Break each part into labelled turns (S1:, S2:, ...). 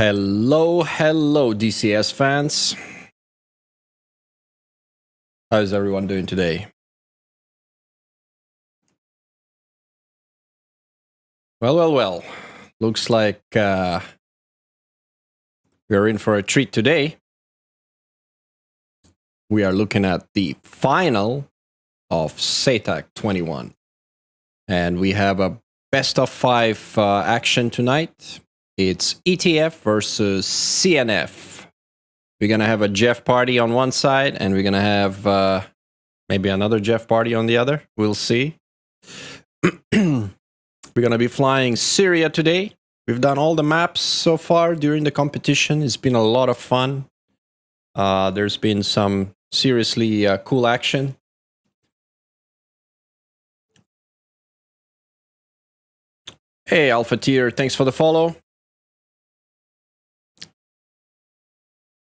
S1: Hello, hello, DCS fans. How's everyone doing today? Well. Looks like we're in for a treat today. We are looking at the final of SATAC 21. And we have a best of 5 action tonight. It's ETF versus CNF. We're going to have a Jeff party on one side, and we're going to have maybe another Jeff party on the other. We'll see. We're going to be flying Syria today. We've done all the maps so far during the competition. It's been a lot of fun. There's been some seriously cool action. Hey, Alpha Tier, thanks for the follow.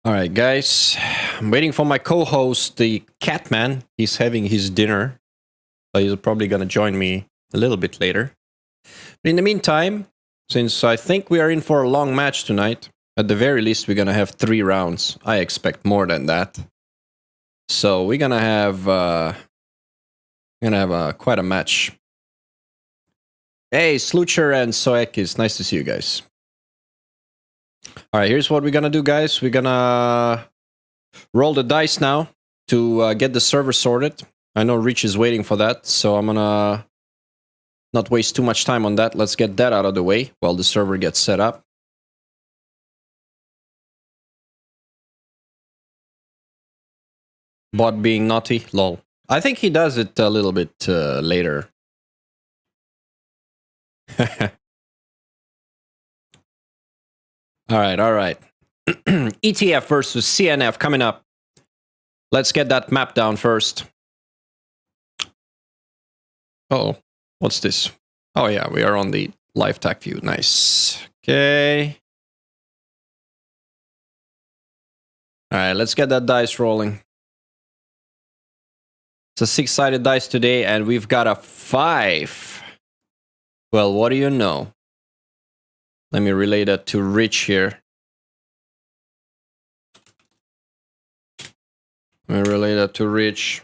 S1: All right, guys. I'm waiting for my co-host, the Catman. He's having his dinner. So he's probably going to join me a little bit later. But in the meantime, since I think we are in for a long match tonight, at the very least, we're going to have 3 rounds. I expect more than that. So we're going to have quite a match. Hey, Slucher and Soekis, nice to see you guys. All right, here's what we're going to do, guys. We're going to roll the dice now to get the server sorted. I know Rich is waiting for that, so I'm going to not waste too much time on that. Let's get that out of the way while the server gets set up. Bot being naughty, lol. I think he does it a little bit later. All right. ETF versus CNF coming up. Let's get that map down first. Oh, what's this? Oh yeah, we are on the live TAC view. Nice. Okay. All right, let's get that dice rolling. It's a 6-sided dice today, and we've got a 5. Well, what do you know? Let me relay that to Rich here. Let me relay that to Rich.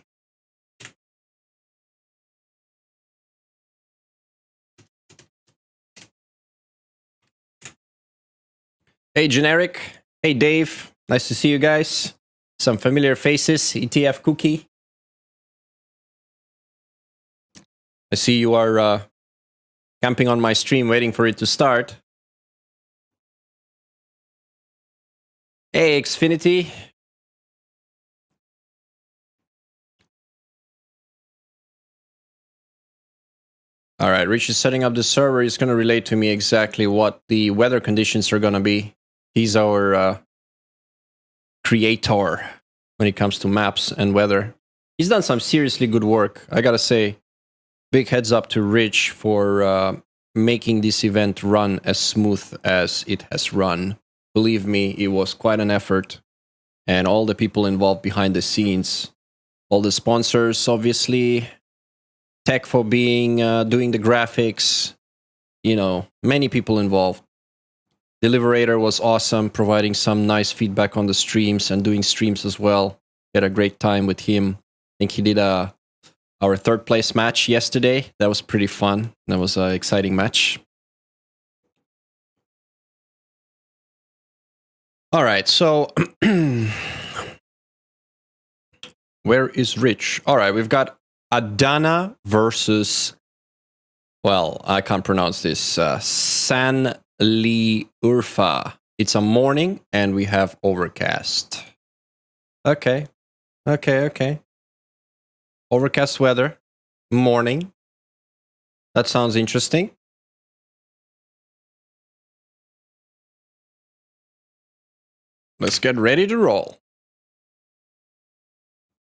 S1: Hey, Generic. Hey, Dave. Nice to see you guys. Some familiar faces. ETF Cookie. I see you are camping on my stream waiting for it to start. Hey, Xfinity. All right, Rich is setting up the server. He's going to relate to me exactly what the weather conditions are going to be. He's our creator when it comes to maps and weather. He's done some seriously good work. I got to say, big heads up to Rich for making this event run as smooth as it has run. Believe me, it was quite an effort. And all the people involved behind the scenes, all the sponsors, obviously, Tech for being doing the graphics, you know, many people involved. Deliberator was awesome, providing some nice feedback on the streams and doing streams as well. Had a great time with him. I think he did our 3rd place match yesterday. That was pretty fun. That was an exciting match. All right, so where is Rich? All right, we've got Adana versus, well, I can't pronounce this, San Li Urfa. It's a morning, and we have overcast. Okay. Overcast weather, morning. That sounds interesting. Let's get ready to roll.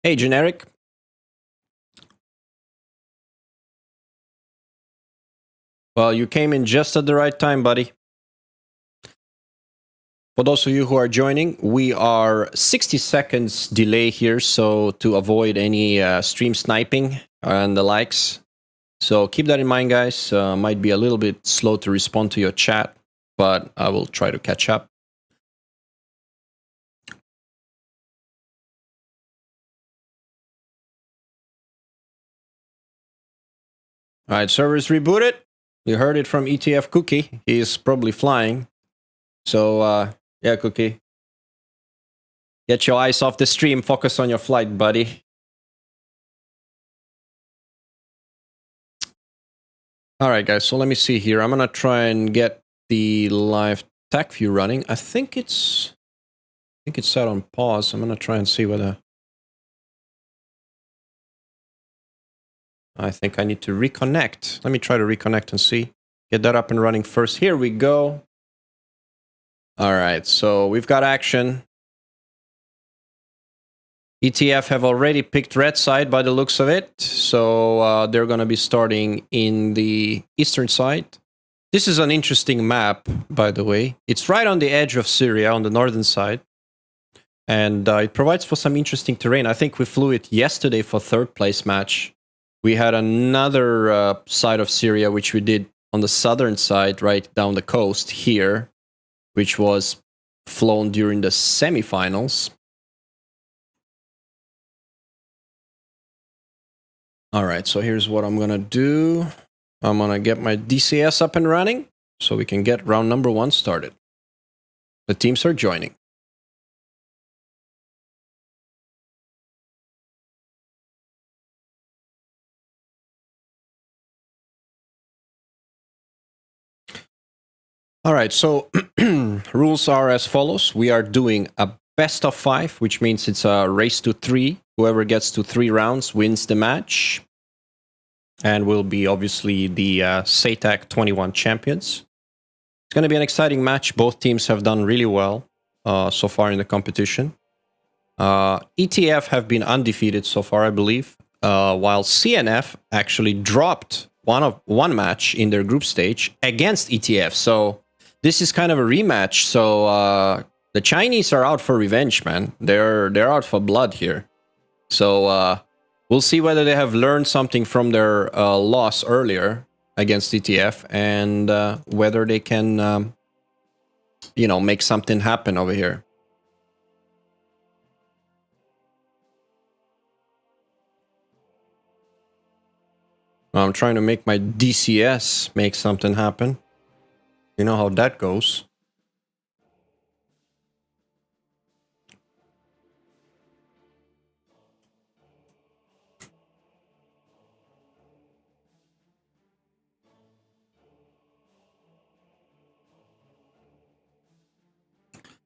S1: Hey, Generic. Well, you came in just at the right time, buddy. For those of you who are joining, we are 60 seconds delay here, so to avoid any stream sniping and the likes. So keep that in mind, guys. Might be a little bit slow to respond to your chat, but I will try to catch up. All right, servers rebooted. You heard it from ETF Cookie. He's probably flying. So, yeah, Cookie. Get your eyes off the stream. Focus on your flight, buddy. All right, guys. So let me see here. I'm going to try and get the live TAC view running. I think it's set on pause. I'm going to try and see whether... I think I need to reconnect. Let me try to reconnect and see. Get that up and running first. Here we go. All right, so we've got action. ETF have already picked red side by the looks of it. So they're going to be starting in the eastern side. This is an interesting map, by the way. It's right on the edge of Syria on the northern side. And it provides for some interesting terrain. I think we flew it yesterday for third place match. We had another side of Syria, which we did on the southern side, right down the coast here, which was flown during the semifinals. All right, so here's what I'm going to do. I'm going to get my DCS up and running so we can get round number 1 started. The teams are joining. All right, so rules are as follows. We are doing a best of 5, which means it's a race to 3. Whoever gets to 3 rounds wins the match. And will be obviously the SATAC 21 champions. It's going to be an exciting match. Both teams have done really well so far in the competition. ETF have been undefeated so far, I believe, while CNF actually dropped one match in their group stage against ETF. So this is kind of a rematch. So the Chinese are out for revenge, man. They're out for blood here. So we'll see whether they have learned something from their loss earlier against ETF and whether they can, make something happen over here. I'm trying to make my DCS make something happen. You know how that goes.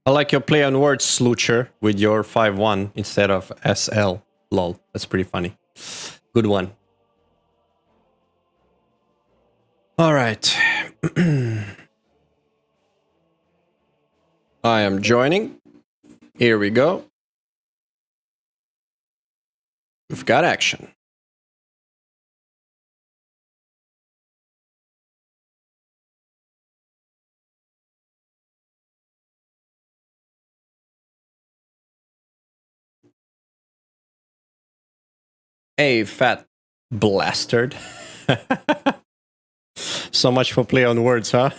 S1: I like your play on words, Slucher, with your 5-1 instead of SL. Lol. That's pretty funny. Good one. All right. I am joining. Here we go. We've got action. Hey, fat bastard. So much for play on words, huh?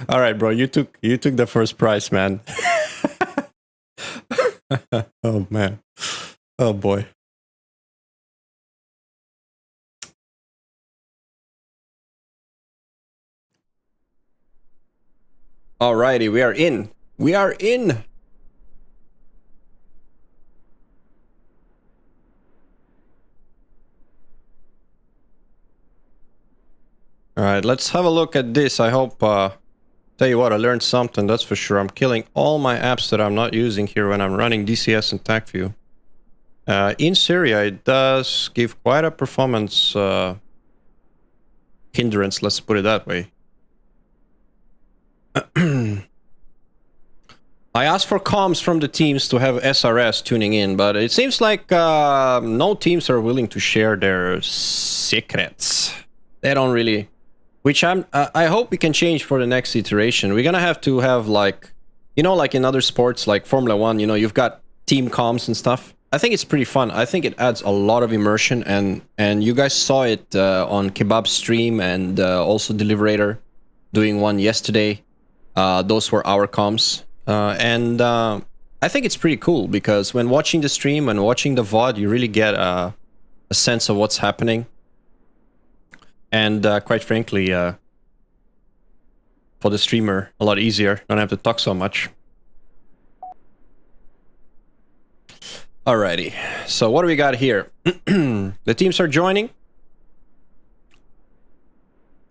S1: All right, bro. You took the first prize, man. Oh man. Oh boy. Alrighty, we are in. We are in. All right, let's have a look at this. I hope, tell you what, I learned something, that's for sure. I'm killing all my apps that I'm not using here when I'm running DCS and TACView. In Syria, it does give quite a performance hindrance, let's put it that way. I asked for comms from the teams to have SRS tuning in, but it seems like no teams are willing to share their secrets. They don't really... Which I hope we can change for the next iteration. We're gonna have to have like in other sports like Formula 1, you've got team comms and stuff. I think it's pretty fun. I think it adds a lot of immersion, and you guys saw it on Kebab's stream and also Deliverator doing one yesterday. Those were our comms. And I think it's pretty cool because when watching the stream and watching the VOD, you really get a sense of what's happening. And quite frankly, for the streamer, a lot easier. Don't have to talk so much. Alrighty, so what do we got here? The teams are joining.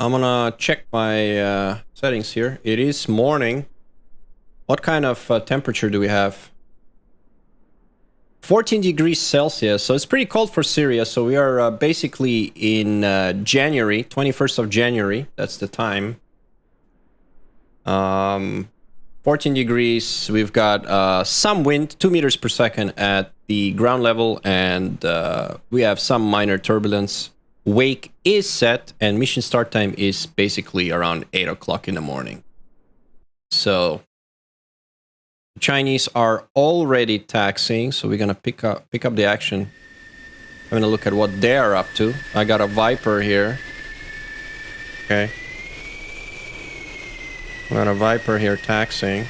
S1: I'm gonna check my settings here. It is morning. What kind of temperature do we have? 14 degrees Celsius, so it's pretty cold for Syria. So we are basically in January, 21st of January. That's the time. 14 degrees. We've got some wind, 2 meters per second at the ground level, and we have some minor turbulence. Wake is set, and mission start time is basically around 8 o'clock in the morning. So the Chinese are already taxiing, so we're gonna pick up the action. Having a look at what they're up to. I got a Viper here. Okay. We got a Viper here taxiing.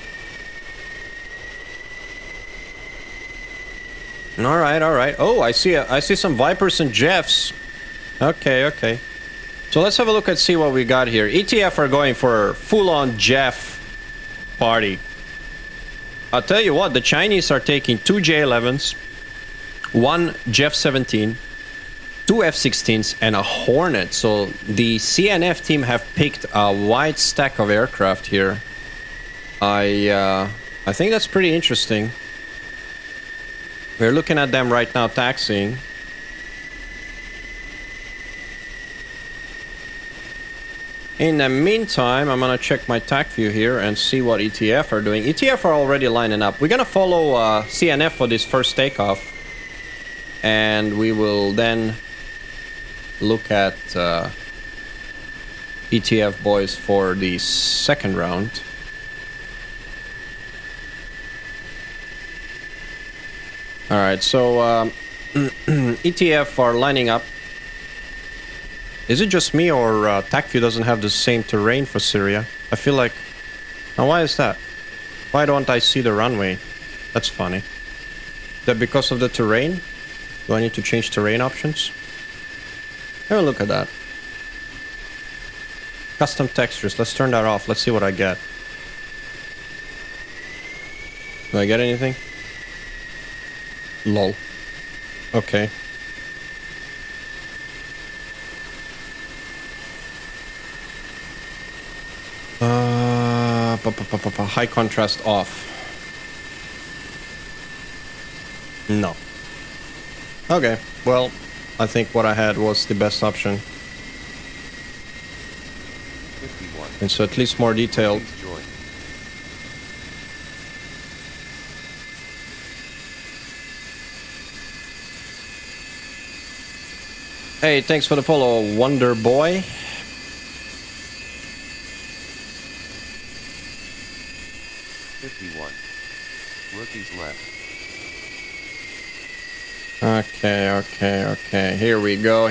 S1: All right. Oh, I see some Vipers and Jeffs. Okay. So let's have a look and see what we got here. ETF are going for full-on Jeff party. I'll tell you what, the Chinese are taking 2 J11s, 1 Jeff 17, 2 F-16s, and a Hornet. So the CNF team have picked a wide stack of aircraft here. I think that's pretty interesting. We're looking at them right now taxiing. In the meantime, I'm gonna check my TAC view here and see what ETF are doing. ETF are already lining up. We're gonna follow CNF for this first takeoff, and we will then look at ETF boys for the second round. All right, so ETF are lining up. Is it just me, or TACView doesn't have the same terrain for Syria? I feel like... Now, why is that? Why don't I see the runway? That's funny. Is that because of the terrain? Do I need to change terrain options? Have a look at that. Custom textures. Let's turn that off. Let's see what I get. Do I get anything? Lol. Okay. High contrast off. No. Okay, well, I think what I had was the best option.
S2: 51.
S1: And so at least more detailed. Hey, thanks for the follow, Wonder Boy.
S2: Rookies left.
S1: Okay. Here we go.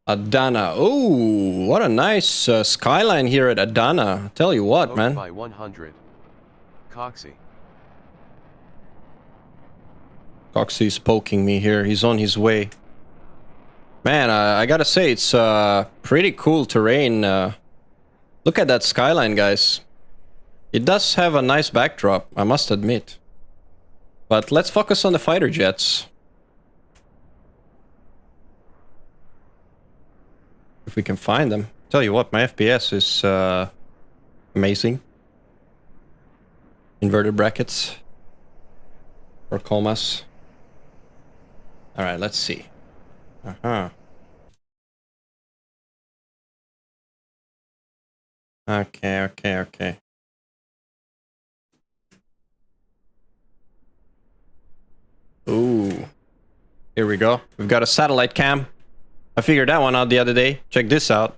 S1: Adana. Oh, what a nice skyline here at Adana. Tell you what, man.
S2: By 100. Coxie.
S1: Coxie's poking me here. He's on his way. Man, I gotta say, it's pretty cool terrain. Look at that skyline, guys. It does have a nice backdrop, I must admit. But let's focus on the fighter jets. If we can find them. Tell you what, my FPS is amazing. Inverted brackets. Or comas. Alright, let's see. Okay. Ooh. Here we go. We've got a satellite cam. I figured that one out the other day. Check this out.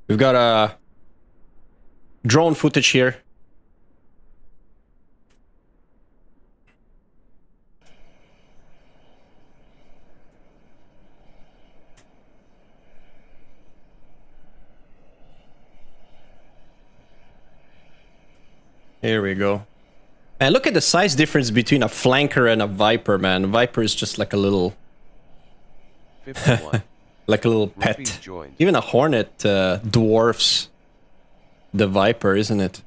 S1: We've got a drone footage here. Here we go. And look at the size difference between a flanker and a Viper, man. Viper is just like a little...
S2: 51.
S1: like a little
S2: Rookies
S1: pet.
S2: joined.
S1: Even a Hornet dwarfs the Viper, isn't it?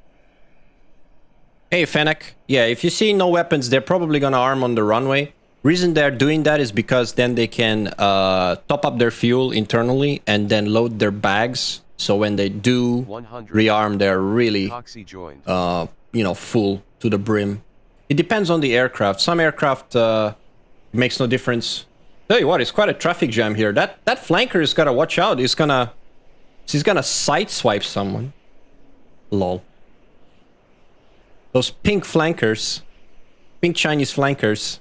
S1: Hey, Fennec. Yeah, if you see no weapons, they're probably gonna arm on the runway. Reason they're doing that is because then they can top up their fuel internally and then load their bags. So when they do
S2: 100.
S1: rearm, they're really,
S2: Coxie joined.
S1: you know, full to the brim. It depends on the aircraft. Some aircraft makes no difference. Tell you what, it's quite a traffic jam here. That flanker is gotta watch out. He's gonna sideswipe someone. Lol. Those pink flankers, pink Chinese flankers.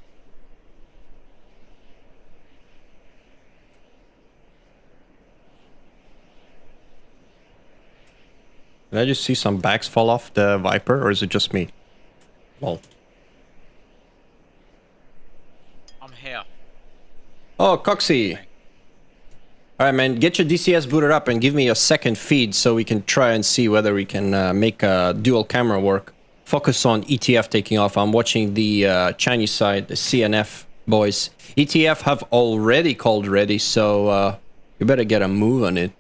S1: Did I just see some bags fall off the Viper, or is it just me? Lol.
S3: I'm here.
S1: Oh, Coxie. Alright, man, get your DCS booted up and give me a second feed so we can try and see whether we can make a dual camera work. Focus on ETF taking off. I'm watching the Chinese side, the CNF boys. ETF have already called ready, so you better get a move on it.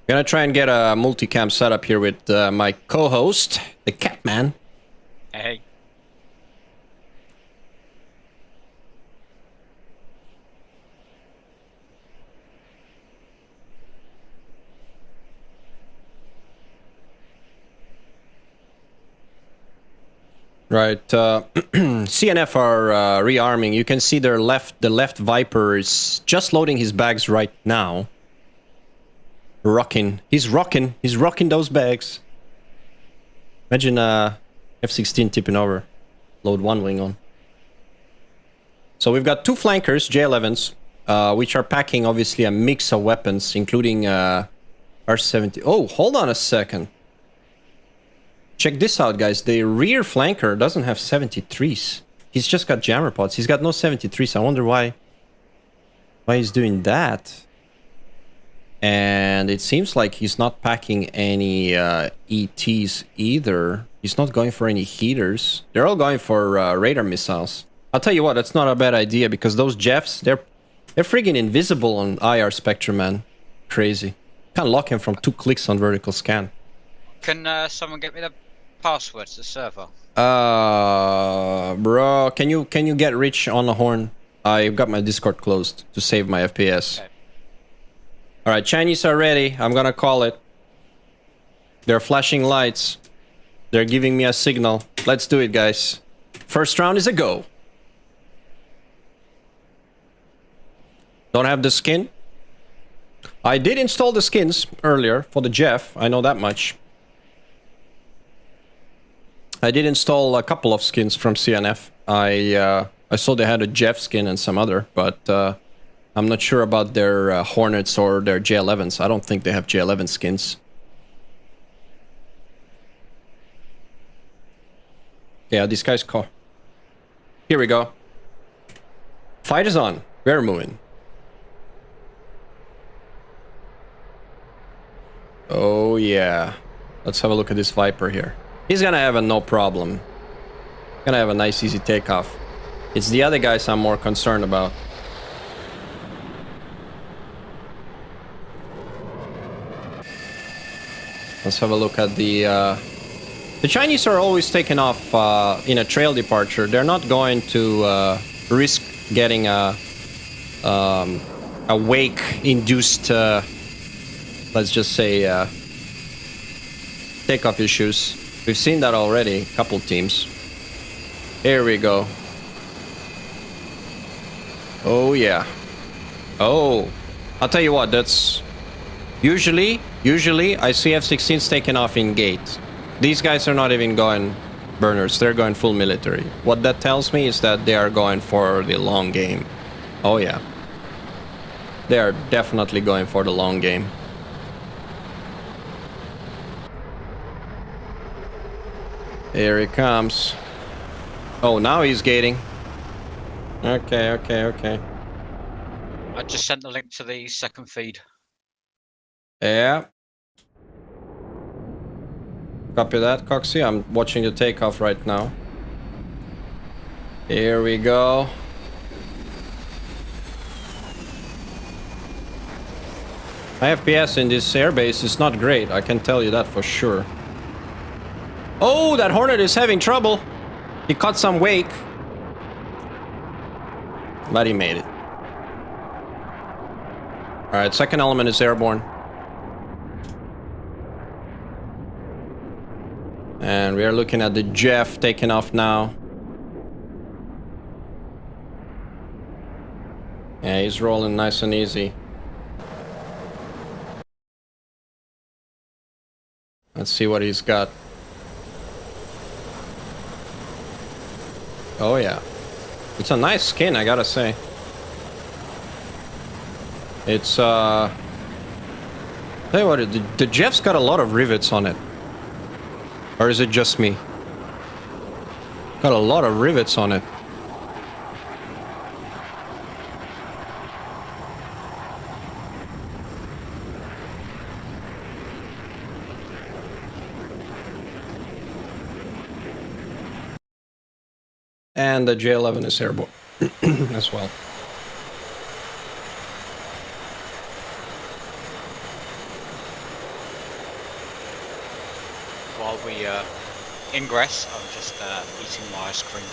S1: Gonna try and get a multicam setup here with my co-host, the Catman.
S3: Hey.
S1: Right, CNF are rearming. You can see the left Viper is just loading his bags right now. Rocking. He's rocking those bags. Imagine F-16 tipping over. Load one wing on. So we've got two flankers, J11s, which are packing obviously a mix of weapons, including R-70. Oh, hold on a second. Check this out, guys. The rear flanker doesn't have 73s. He's just got jammer pods. He's got no 73s. I wonder why he's doing that. And it seems like he's not packing any ETs either. He's not going for any heaters. They're all going for radar missiles. I'll tell you what, that's not a bad idea because those Jeffs, they're friggin' invisible on IR spectrum, man. Crazy. Can't lock him from 2 clicks on vertical scan.
S3: Can someone get me the password to the server?
S1: Bro, can you get Rich on the horn? I've got my Discord closed to save my FPS.
S3: Okay.
S1: Alright, Chinese are ready. I'm gonna call it. They're flashing lights. They're giving me a signal. Let's do it, guys. First round is a go. Don't have the skin. I did install the skins earlier for the Jeff. I know that much. I did install a couple of skins from CNF. I saw they had a Jeff skin and some other, but I'm not sure about their Hornets or their J11s. I don't think they have J11 skins. Yeah, these guys call. Here we go. Fight is on. We're moving. Oh yeah. Let's have a look at this Viper here. He's gonna have a no problem. Gonna have a nice easy takeoff. It's the other guys I'm more concerned about. Let's have a look at the Chinese are always taking off in a trail departure. They're not going to risk getting a wake-induced, let's just say, takeoff issues. We've seen that already, a couple teams. Here we go. Oh yeah. Oh, I'll tell you what. That's usually I see F-16s taking off in gate. These guys are not even going burners. They're going full military. What that tells me is that they are going for the long game. Oh yeah. They are definitely going for the long game. Here he comes. Oh, now he's gating. Okay.
S3: I just sent the link to the second feed.
S1: Yeah. Copy that, Coxie. I'm watching the takeoff right now. Here we go. My FPS in this airbase is not great, I can tell you that for sure. Oh, that Hornet is having trouble. He caught some wake. But he made it. Alright, second element is airborne. And we are looking at the Jeff taking off now. Yeah, he's rolling nice and easy. Let's see what he's got. Oh yeah. It's a nice skin, I gotta say. It's tell you what, the Jeff's got a lot of rivets on it. Or is it just me? Got a lot of rivets on it. And the J11 is airborne as well.
S3: While we ingress, I'm just eating my ice cream.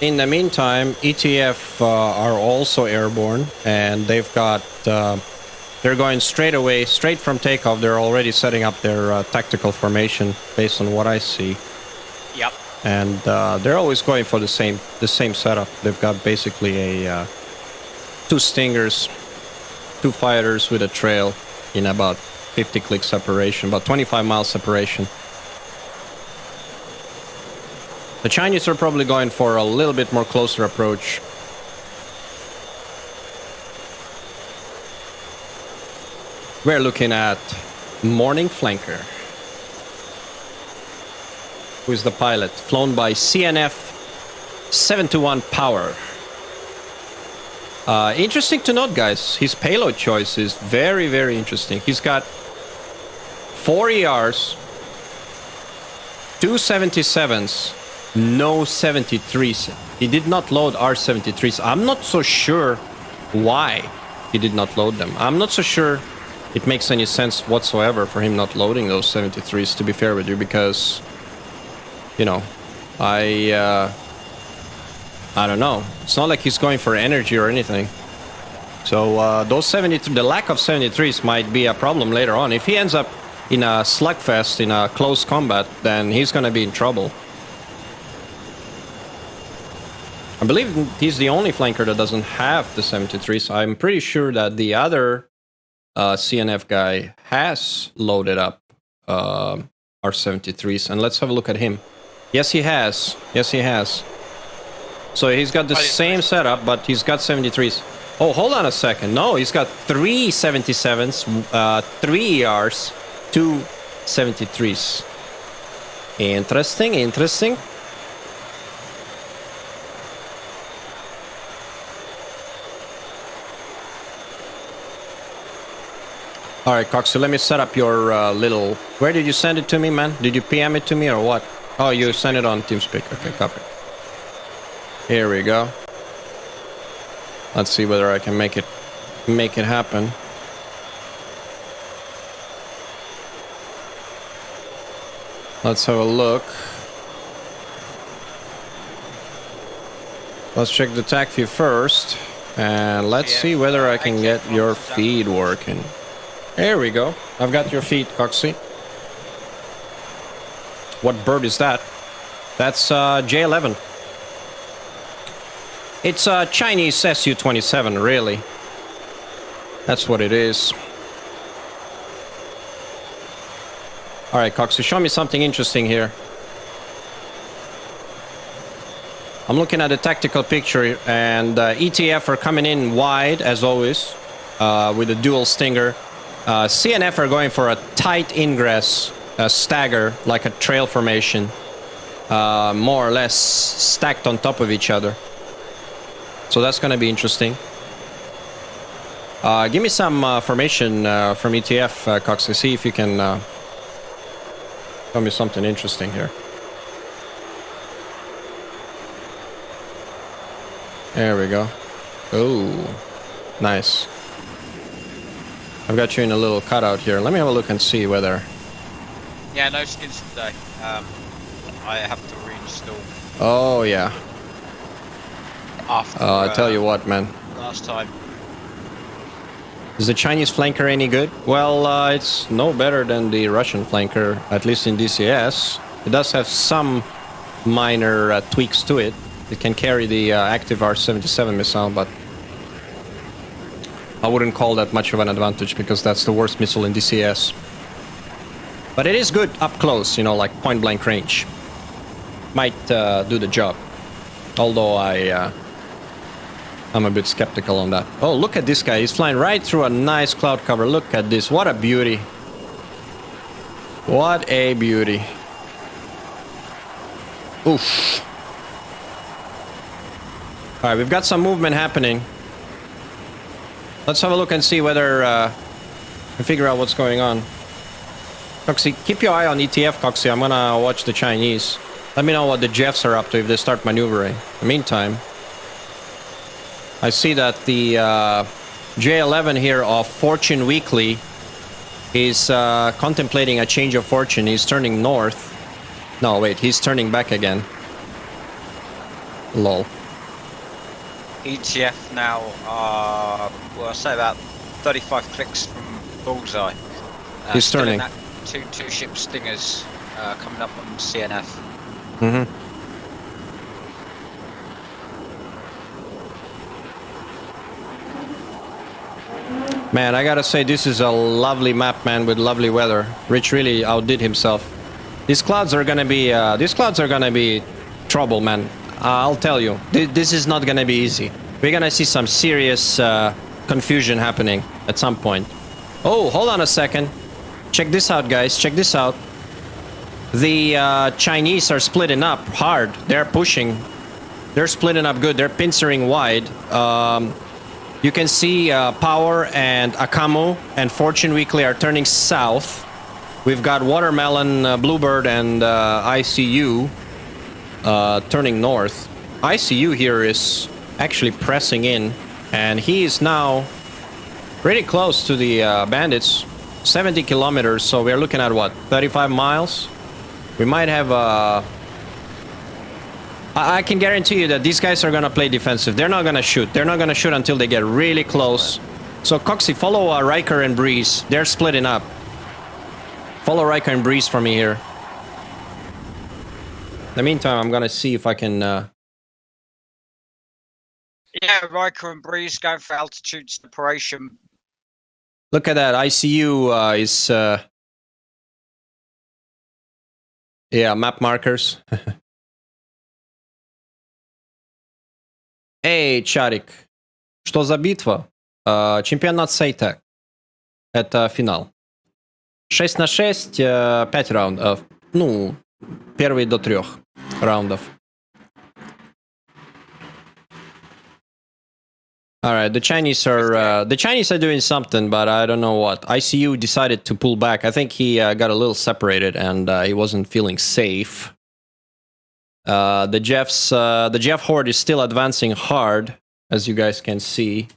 S1: In the meantime, ETF are also airborne, and they've got... they're going straight from takeoff. They're already setting up their tactical formation, based on what I see.
S3: Yep.
S1: And they're always going for the same setup. They've got basically a 2 Stingers, 2 fighters with a trail in about 50 click separation, about 25 mile separation. The Chinese are probably going for a little bit more closer approach. We're looking at Morning Flanker. Who is the pilot? Flown by CNF 721 Power. Interesting to note, guys. His payload choice is very, very interesting. He's got 4 ERs, 2 77s, no 73s. He did not load R73s. I'm not so sure why he did not load them. I'm not so sure it makes any sense whatsoever for him not loading those 73s, to be fair with you, because... You know, I don't know. It's not like he's going for energy or anything. So those 73, the lack of 73s might be a problem later on. If he ends up in a slugfest, in a close combat, then he's going to be in trouble. I believe he's the only flanker that doesn't have the 73s. I'm pretty sure that the other CNF guy has loaded up R73s. And let's have a look at him. Yes, he has. Yes, he has. So he's got the same setup, but he's got 73s. Oh, hold on a second. No, he's got 3 77s, 3 ERs, 2 73s. Interesting, interesting. All right, Cox, so let me set up your little... Where did you send it to me, man? Did you PM it to me or what? Oh, you sent it on TeamSpeak. Okay, copy. Here we go. Let's see whether I can make it happen. Let's have a look. Let's check the TAC view first. And let's see whether I can get your feed working. There we go. I've got your feed, Coxie. What bird is that? That's J11. It's a Chinese Su-27, really. That's what it is. Alright, Coxie, show me something interesting here. I'm looking at the tactical picture, and ETF are coming in wide, as always, with a dual Stinger. CNF are going for a tight ingress, a stagger, like a trail formation, more or less stacked on top of each other. So that's going to be interesting. Give me some formation from ETF, Coxie. See if you can tell me something interesting here. There we go. Oh, nice. I've got you in a little cutout here. Let me have a look and see whether...
S3: Yeah, no skins today. I have to reinstall
S1: Oh, yeah.
S3: after
S1: I tell you what, man.
S3: last time.
S1: Is the Chinese flanker any good? Well, it's no better than the Russian flanker, at least in DCS. It does have some minor tweaks to it. It can carry the active R-77 missile, but I wouldn't call that much of an advantage because that's the worst missile in DCS. But it is good up close, you know, like point-blank range. Might do the job. Although I'm a bit skeptical on that. Oh, look at this guy. He's flying right through a nice cloud cover. Look at this. What a beauty. What a beauty. Oof. All right, we've got some movement happening. Let's have a look and see whether we figure out what's going on. Coxie, keep your eye on ETF, Coxie. I'm gonna watch the Chinese. Let me know what the Jeffs are up to if they start maneuvering. In the meantime, I see that the J11 here of Fortune Weekly is contemplating a change of fortune. He's turning north. No, wait, he's turning back again. Lol.
S3: ETF now are, well, I say about 35 clicks from bullseye.
S1: He's
S3: still in
S1: turning.
S3: that two ship stingers coming up on CNF.
S1: Mm-hmm. Man, I gotta say, this is a lovely map, man, with lovely weather. Rich really outdid himself. These clouds are gonna be trouble, man. I'll tell you, this is not gonna be easy. We're gonna see some serious confusion happening at some point. Oh, hold on a second. Check this out, guys. Check this out. The Chinese are splitting up hard. They're pushing. They're splitting up good. They're pincering wide. You can see Power and Akamo and Fortune Weekly are turning south. We've got Watermelon, Bluebird, and ICU turning north. ICU here is actually pressing in, and he is now pretty close to the bandits. 70 kilometers, so we're looking at what, 35 miles? We might have I can guarantee you that these guys are gonna play defensive. They're not gonna shoot. They're not gonna shoot until they get really close. So Coxie, follow Riker and Breeze. They're splitting up. Follow Riker and Breeze for me here. In the meantime, I'm gonna see if I can...
S3: Yeah, Riker and Breeze going for altitude separation.
S1: Look at that. ICU is... Yeah, map markers. Эй, Чарик, что за битва? Чемпионат SATAC. Это финал. 6 на 6, 5 раундов. Ну, первый до 3 раундов. Alright, the Chinese are doing something, but I don't know what. ICU decided to pull back. I think he got a little separated and he wasn't feeling safe. The Jeff Horde is still advancing hard, as you guys can see.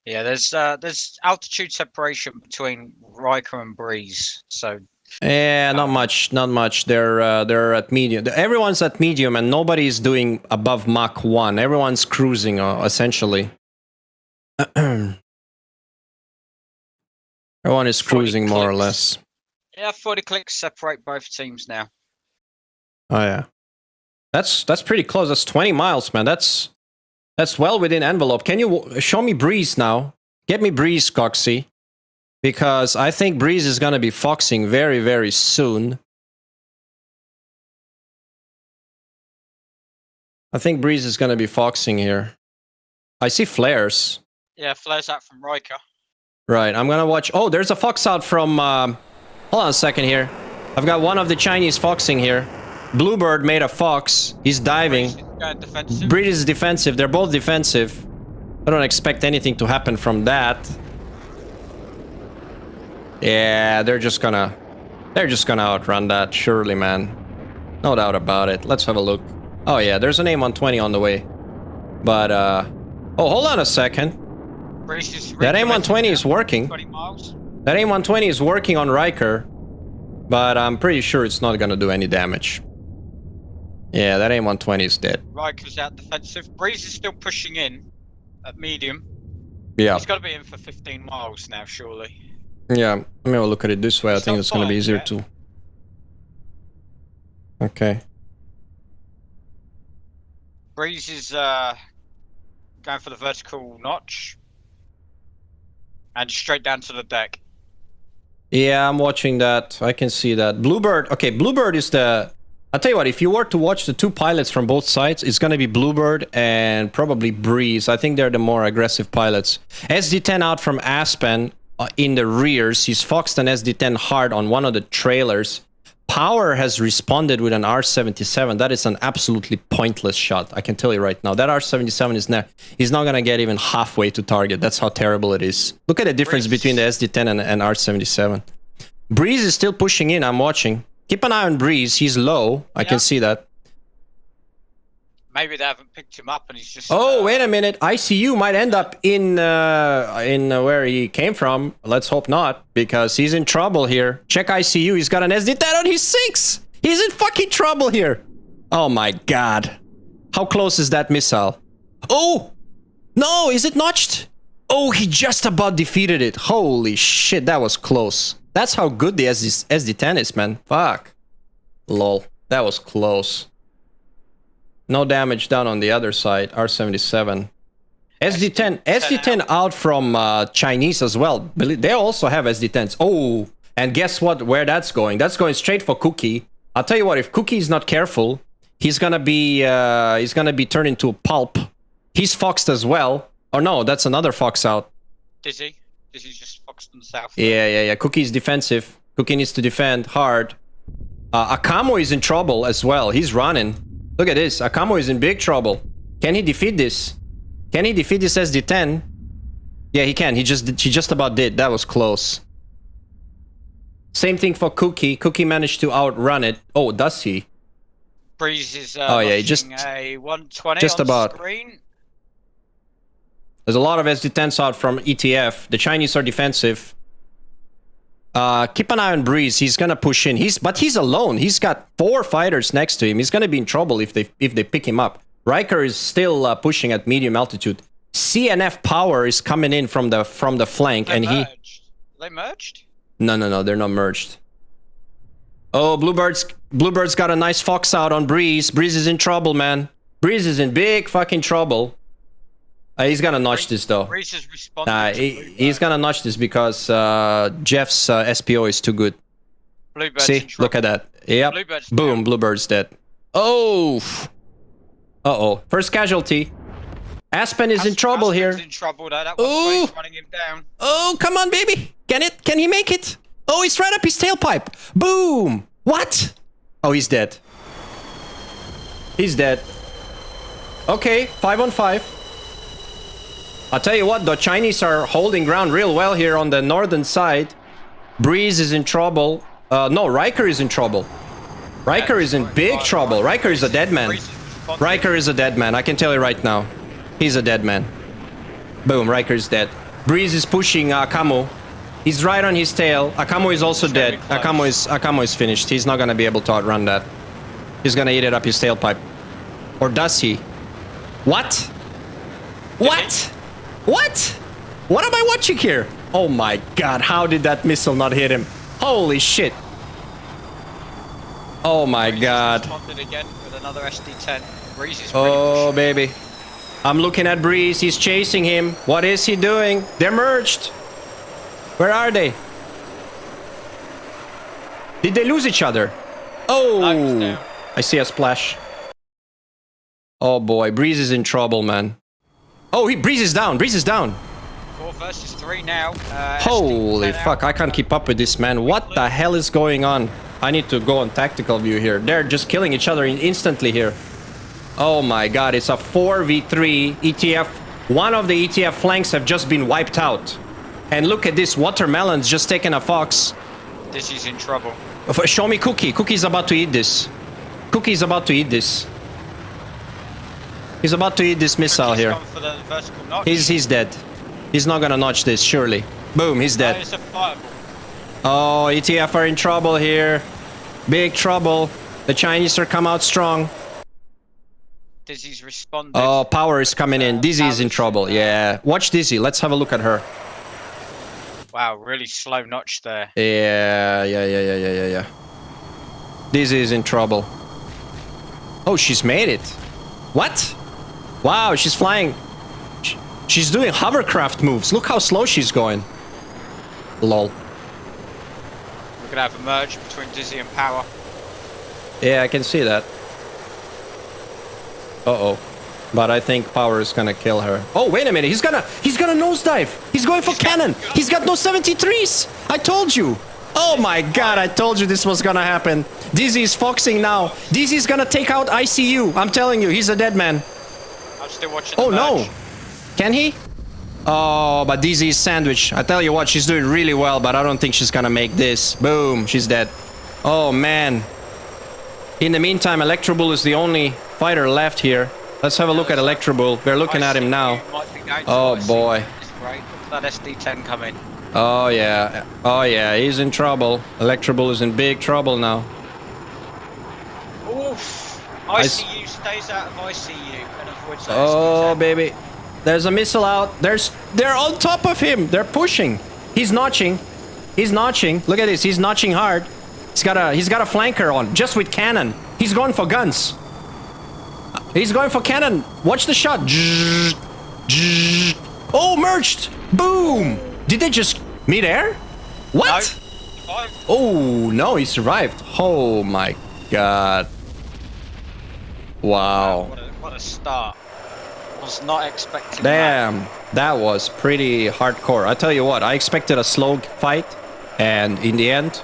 S3: Yeah, there's altitude separation between Riker and Breeze, so.
S1: Yeah, not much. They're at medium. Everyone's at medium, and nobody's doing above Mach 1. Everyone's cruising, essentially. Everyone is cruising more or less.
S3: Yeah, 40 clicks separate both teams now.
S1: Oh yeah, that's pretty close. That's 20 miles, man. That's well within envelope. Can you show me Breeze now? Get me Breeze, Coxie, because I think Breeze is gonna be foxing very, very soon. I think Breeze is gonna be foxing here. I see flares.
S3: Yeah, flares out from Riker.
S1: Right, I'm gonna watch. Oh, there's a fox out from. Hold on a second here. I've got one of the Chinese foxing here. Bluebird made a fox. He's diving.
S3: Breeze is going defensive.
S1: Breeze is defensive. They're both defensive. I don't expect anything to happen from that. Yeah, they're just gonna outrun that, surely, man. No doubt about it. Let's have a look. Oh yeah, there's an A120 on the way. But oh, hold on a second. That A120 is working.
S3: 20 miles.
S1: That A120 is working on Riker, but I'm pretty sure it's not gonna do any damage. Yeah, that A120 is dead.
S3: Riker's out defensive. Breeze is still pushing in at medium.
S1: Yeah.
S3: He's got to be in for 15 miles now, surely.
S1: Yeah, let me have a look at it this way. I think it's gonna be easier too. Okay.
S3: Breeze is going for the vertical notch. And straight down to the deck.
S1: Yeah, I'm watching that. I can see that. Bluebird. Okay, Bluebird is the... I'll tell you what, if you were to watch the two pilots from both sides, it's going to be Bluebird and probably Breeze. I think they're the more aggressive pilots. SD-10 out from Aspen in the rears. He's foxed an SD-10 hard on one of the trailers. Power has responded with an R-77. That is an absolutely pointless shot. I can tell you right now. That R-77 is not going to get even halfway to target. That's how terrible it is. Look at the difference between the SD-10 and R-77. Breeze is still pushing in. I'm watching. Keep an eye on Breeze. He's low. I can see that.
S3: Maybe they haven't picked him up and he's just...
S1: Oh, wait a minute. ICU might end up in where he came from. Let's hope not, because he's in trouble here. Check ICU. He's got an SD-10 on his 6. He's in fucking trouble here. Oh, my God. How close is that missile? Oh! No, is it notched? Oh, he just about defeated it. Holy shit, that was close. That's how good the SD-10 is, man. Fuck. Lol. That was close. No damage done on the other side. R-77. SD-10 out from Chinese as well. They also have SD-10s. Oh, and guess what? Where that's going? That's going straight for Cookie. I'll tell you what. If Cookie is not careful, he's gonna be turned into a pulp. He's foxed as well. Or no, that's another fox out.
S3: Dizzy's just foxed on the south.
S1: Yeah. Cookie's defensive. Cookie needs to defend hard. Akamo is in trouble as well. He's running. Look at this. Akamo is in big trouble. Can he defeat this? Can he defeat this SD-10? Yeah, he can. He just about did. That was close. Same thing for Cookie. Cookie managed to outrun it. Oh, does he?
S3: Breeze is
S1: oh yeah, just
S3: a 120
S1: just
S3: on
S1: about.
S3: Screen.
S1: There's a lot of SD-10s out from ETF. The Chinese are defensive. Keep an eye on Breeze. He's gonna push in. But he's alone. He's got 4 fighters next to him. He's gonna be in trouble if they pick him up. Riker is still pushing at medium altitude. CNF power is coming in from the flank, and
S3: Are they merged?
S1: No, they're not merged. Oh, Bluebird's got a nice fox out on Breeze. Breeze is in trouble, man. Breeze is in big fucking trouble. He's gonna notch this though.
S3: Breeze is responding.
S1: He's gonna notch this because Jeff's SPO is too good.
S3: Bluebird's
S1: See, look at that. Yep.
S3: Bluebird's
S1: Boom,
S3: down.
S1: Bluebird's dead. Oh. Uh-oh. First casualty. Aspen is in trouble here.
S3: In trouble though. That one's running him down.
S1: Oh, come on, baby. Can he make it? Oh, he's right up his tailpipe. Boom. What? Oh, he's dead. He's dead. Okay, 5 on 5. I'll tell you what, the Chinese are holding ground real well here on the northern side. Breeze is in trouble. No, Riker is in trouble. Riker is in big trouble. Riker is a dead man. Riker is a dead man. I can tell you right now. He's a dead man. Boom, Riker is dead. Breeze is pushing Akamo. He's right on his tail. Akamo is also dead. Akamo is finished. He's not gonna be able to outrun that. He's gonna eat it up his tailpipe. Or does he? What? What? What? What am I watching here? Oh my god, how did that missile not hit him? Holy shit. Oh my god.
S3: Responded again with another SD-10. Breeze is
S1: oh baby. I'm looking at Breeze. He's chasing him. What is he doing? They're merged. Where are they? Did they lose each other? Oh, I see a splash. Oh boy, Breeze is in trouble, man. Oh, Breeze is down. Breeze is down.
S3: 4 versus 3 now.
S1: Holy fuck, I can't keep up with this, man. What the hell is going on? I need to go on tactical view here. They're just killing each other instantly here. Oh my god, it's a 4v3. ETF One of the ETF flanks have just been wiped out. And look at this, Watermelon's just taken a fox.
S3: Dizzy's in trouble.
S1: Show me Cookie. Cookie's about to eat this. Cookie's about to eat this. He's about to eat this missile
S3: Cookie's
S1: here.
S3: gone for the vertical notch.
S1: He's dead. He's not gonna notch this, surely. Boom, he's
S3: No,
S1: dead.
S3: it's a fireball.
S1: Oh, ETF are in trouble here. Big trouble. The Chinese are come out strong.
S3: Dizzy's responded.
S1: Oh, power is coming in. Dizzy is in
S3: Power's
S1: trouble.
S3: in
S1: Yeah. Watch Dizzy. Let's have a look at her.
S3: Wow, really slow notch there.
S1: Yeah. Dizzy is in trouble. Oh, she's made it. What? Wow, she's flying. She's doing hovercraft moves. Look how slow she's going. Lol.
S3: We're gonna have a merge between Dizzy and Power.
S1: Yeah, I can see that. Uh-oh. But I think Power is gonna kill her. Oh, wait a minute. He's gonna nosedive. He's going for cannon. He's got no 73s. I told you. Oh my god, I told you this was gonna happen. Dizzy is foxing now. Dizzy's gonna take out ICU. I'm telling you, he's a dead man.
S3: I'm still watching the
S1: Oh
S3: merge.
S1: no. Can he? Oh, but Dizzy is sandwiched. I tell you what, she's doing really well, but I don't think she's gonna make this. Boom, she's dead. Oh man. In the meantime, Electrobull is the only fighter left here. Let's have a look at Electrobull. We're looking at him now.
S3: Might be going to
S1: Oh
S3: ICU.
S1: boy.
S3: It's great. Look at that SD10 coming.
S1: Oh yeah, he's in trouble. Electrobull is in big trouble now.
S3: Oof. ICU stays out of ICU and avoids that
S1: Oh
S3: SD10.
S1: baby. There's a missile out. They're on top of him. They're pushing. He's notching. He's notching. Look at this. He's notching hard. He's got a flanker on, just with cannon. He's going for guns. He's going for cannon. Watch the shot. Oh, merged. Boom. Did they just mid-air? What?
S3: No. Survived.
S1: Oh, no, he survived. Oh my god. Wow.
S3: What a start. Was not expecting that.
S1: Damn, that was pretty hardcore. I tell you what, I expected a slow fight, and in the end,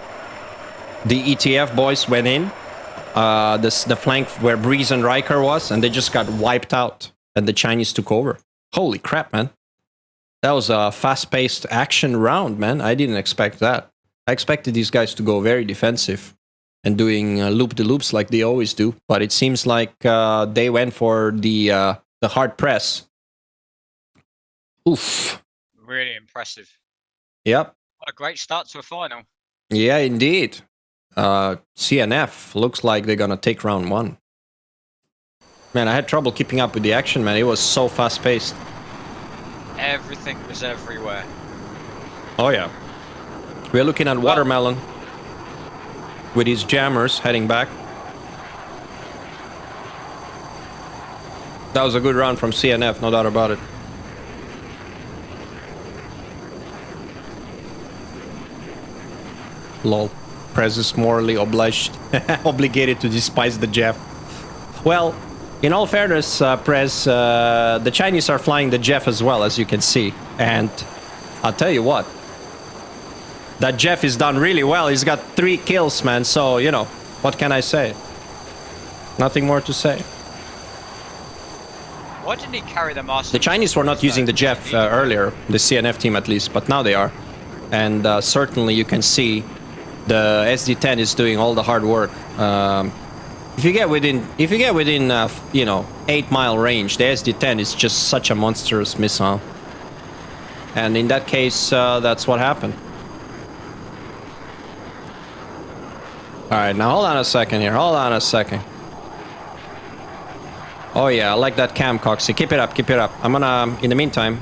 S1: the ETF boys went in, the flank where Breeze and Riker was, and they just got wiped out, and the Chinese took over. Holy crap, man. That was a fast-paced action round, man. I didn't expect that. I expected these guys to go very defensive and doing loop-de-loops like they always do, but it seems like they went for the hard press. Oof.
S3: Really impressive.
S1: Yep.
S3: What a great start to a final.
S1: Yeah, indeed. CNF looks like they're gonna take round one. Man, I had trouble keeping up with the action, man. It was so fast-paced.
S3: Everything was everywhere.
S1: Oh, yeah. We're looking at Watermelon with his jammers heading back. That was a good round from CNF, no doubt about it. Lol. Prez is morally obligated to despise the Jeff. Well, in all fairness, Prez, the Chinese are flying the Jeff as well, as you can see. And I'll tell you what, that Jeff is done really well. He's got 3 kills, man. So, you know, what can I say? Nothing more to say.
S3: Why didn't he carry the master?
S1: The Chinese were not using the Jeff earlier, the CNF team at least, but now they are. And certainly you can see the SD10 is doing all the hard work. If you get within, you know, 8-mile range, the SD10 is just such a monstrous missile. And in that case, that's what happened. All right, now hold on a second here. Hold on a second. Oh yeah, I like that cam, Coxie. Keep it up, keep it up. I'm gonna, in the meantime,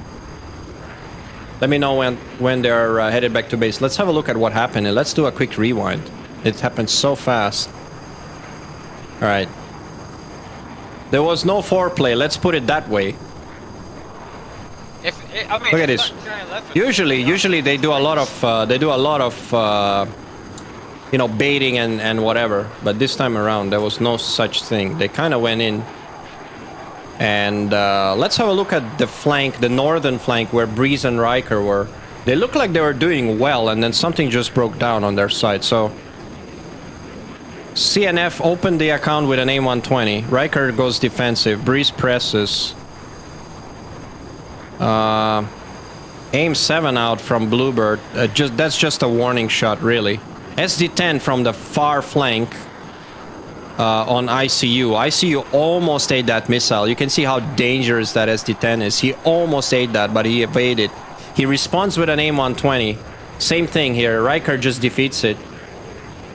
S1: let me know when they're headed back to base. Let's have a look at what happened and let's do a quick rewind. It happened so fast. All right. There was no foreplay. Let's put it that way.
S3: I mean,
S1: Look at this. Usually they do a lot of you know, baiting and whatever. But this time around there was no such thing. They kind of went in. And let's have a look at the flank, the northern flank where Breeze and Riker were. They looked like they were doing well, and then something just broke down on their side. So CNF opened the account with an A120. Riker goes defensive. Breeze presses. Aim 7 out from Bluebird. That's just a warning shot, really. SD10 from the far flank on ICU. ICU almost ate that missile. You can see how dangerous that SD10 is. He almost ate that, but he evaded. He responds with an AIM-120. Same thing here. Riker just defeats it.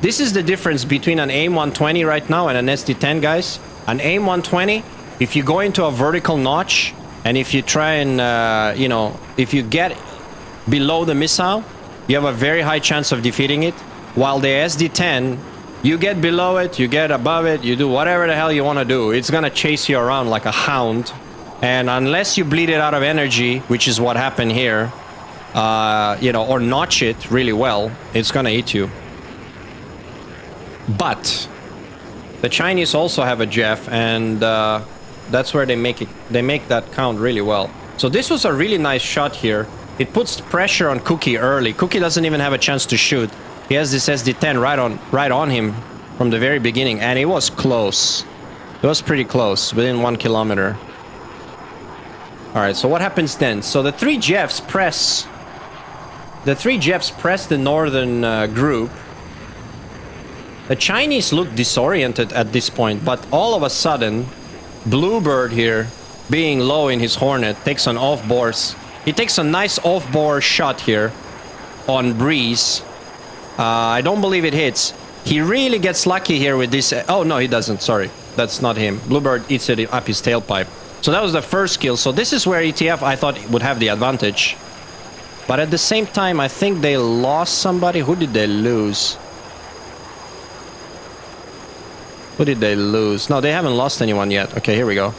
S1: This is the difference between an AIM-120 right now and an SD10, guys. An AIM-120, if you go into a vertical notch, and if you try and, you know, if you get below the missile, you have a very high chance of defeating it. While the SD10, you get below it, you get above it, you do whatever the hell you want to do. It's going to chase you around like a hound. And unless you bleed it out of energy, which is what happened here, you know, or notch it really well, it's going to eat you. But the Chinese also have a Jeff, and that's where they make it. They make that count really well. So this was a really nice shot here. It puts pressure on Cookie early. Cookie doesn't even have a chance to shoot. He has this SD10 right on him from the very beginning, and it was close. It was pretty close, within 1 kilometer. All right, so what happens then? So the three Jeffs press. The three Jeffs press the northern group. The Chinese look disoriented at this point, but all of a sudden, Bluebird here, being low in his Hornet, takes an off-bore. He takes a nice off-bore shot here on Breeze. I don't believe it hits. He really gets lucky here with this. Oh, no, he doesn't. Sorry. That's not him. Bluebird eats it up his tailpipe. So that was the first kill. So this is where ETF, I thought, would have the advantage. But at the same time, I think they lost somebody. Who did they lose? Who did they lose? No, they haven't lost anyone yet. Okay, here we go.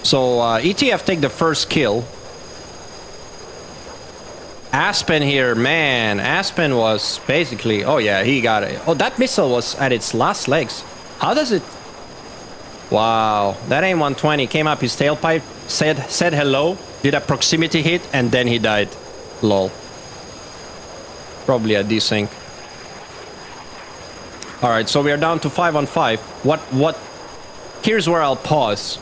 S1: So ETF take the first kill. Aspen here, man. Aspen was basically... Oh, yeah, he got it. Oh, that missile was at its last legs. How does it... Wow. That AIM-120 came up his tailpipe, said hello, did a proximity hit, and then he died. Lol. Probably a desync. Alright, so we are down to 5 on 5. What... Here's where I'll pause.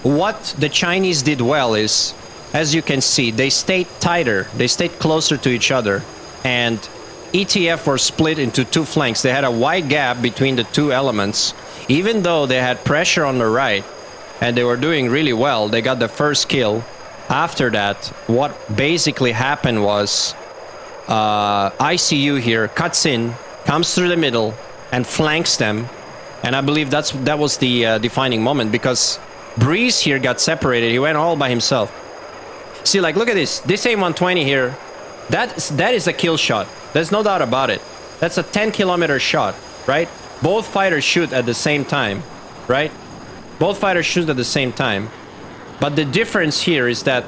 S1: What the Chinese did well is... As you can see, they stayed tighter. They stayed closer to each other. And ETF were split into two flanks. They had a wide gap between the two elements. Even though they had pressure on the right, and they were doing really well, they got the first kill. After that, what basically happened was ICU here cuts in, comes through the middle, and flanks them. And I believe that was the defining moment, because Breeze here got separated. He went all by himself. See, like, look at this. This AIM-120 here, that is a kill shot. There's no doubt about it. That's a 10-kilometer shot, right? Both fighters shoot at the same time, right? Both fighters shoot at the same time. But the difference here is that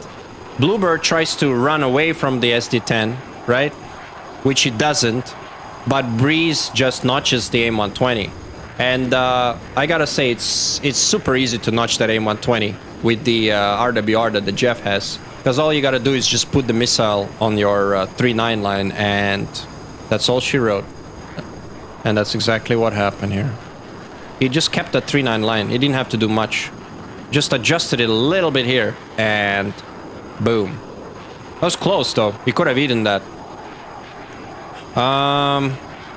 S1: Bluebird tries to run away from the SD-10, right? Which he doesn't. But Breeze just notches the AIM-120. And I gotta say, it's super easy to notch that AIM-120 with the RWR that the Jeff has. Because all you gotta do is just put the missile on your 3-9 line, and that's all she wrote. And that's exactly what happened here. He just kept that 3-9 line. He didn't have to do much. Just adjusted it a little bit here, and boom. That was close, though. He could have eaten that.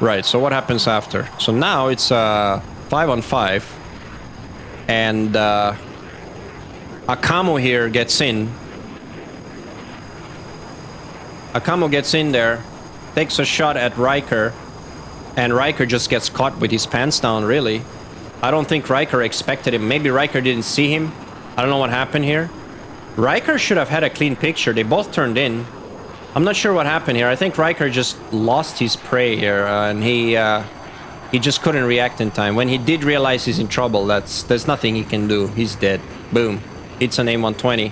S1: Right, so what happens after? So now it's 5 on 5. And Akamo here gets in. Akamo gets in there, takes a shot at Riker, and Riker just gets caught with his pants down, really. I don't think Riker expected him. Maybe Riker didn't see him. I don't know what happened here. Riker should have had a clean picture. They both turned in. I'm not sure what happened here. I think Riker just lost his prey here, and he just couldn't react in time. When he did realize he's in trouble, there's nothing he can do. He's dead. Boom. It's an AIM-120.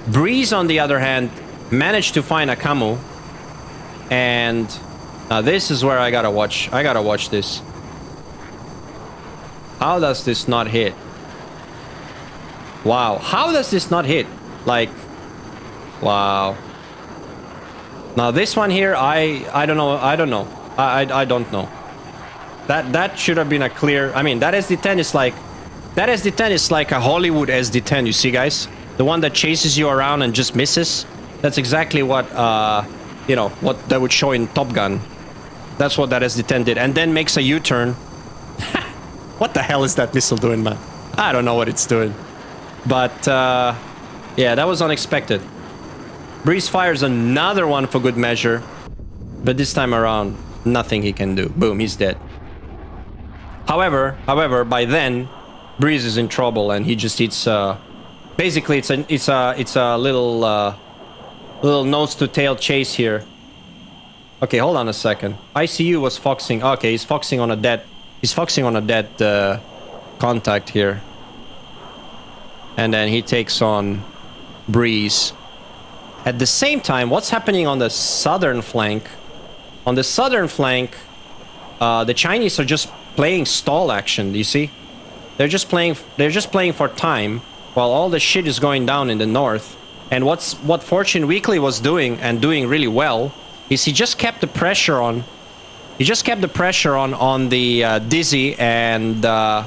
S1: Breeze, on the other hand, managed to find Akamo, and now this is where I gotta watch this. How does this not hit? Wow, how does this not hit? Like, wow. Now this one here, I don't know. I don't know. That should have been a clear. I mean, that SD10 is like a Hollywood SD10. You see, guys, the one that chases you around and just misses. That's exactly what, you know, what that would show in Top Gun. That's what that S-10 did. And then makes a U-turn. What the hell is that missile doing, man? I don't know what it's doing. But, yeah, that was unexpected. Breeze fires another one for good measure. But this time around, nothing he can do. Boom, he's dead. However, by then, Breeze is in trouble and he just eats, basically it's a little, little nose to tail chase here. Okay, hold on a second. ICU was foxing. Okay, he's foxing on a dead contact here. And then he takes on Breeze. At the same time, what's happening on the southern flank? On the southern flank, the Chinese are just playing stall action, do you see? They're just playing for time while all the shit is going down in the north. And what Fortune Weekly was doing, and doing really well, is he just kept the pressure on. He just kept the pressure on the Dizzy and on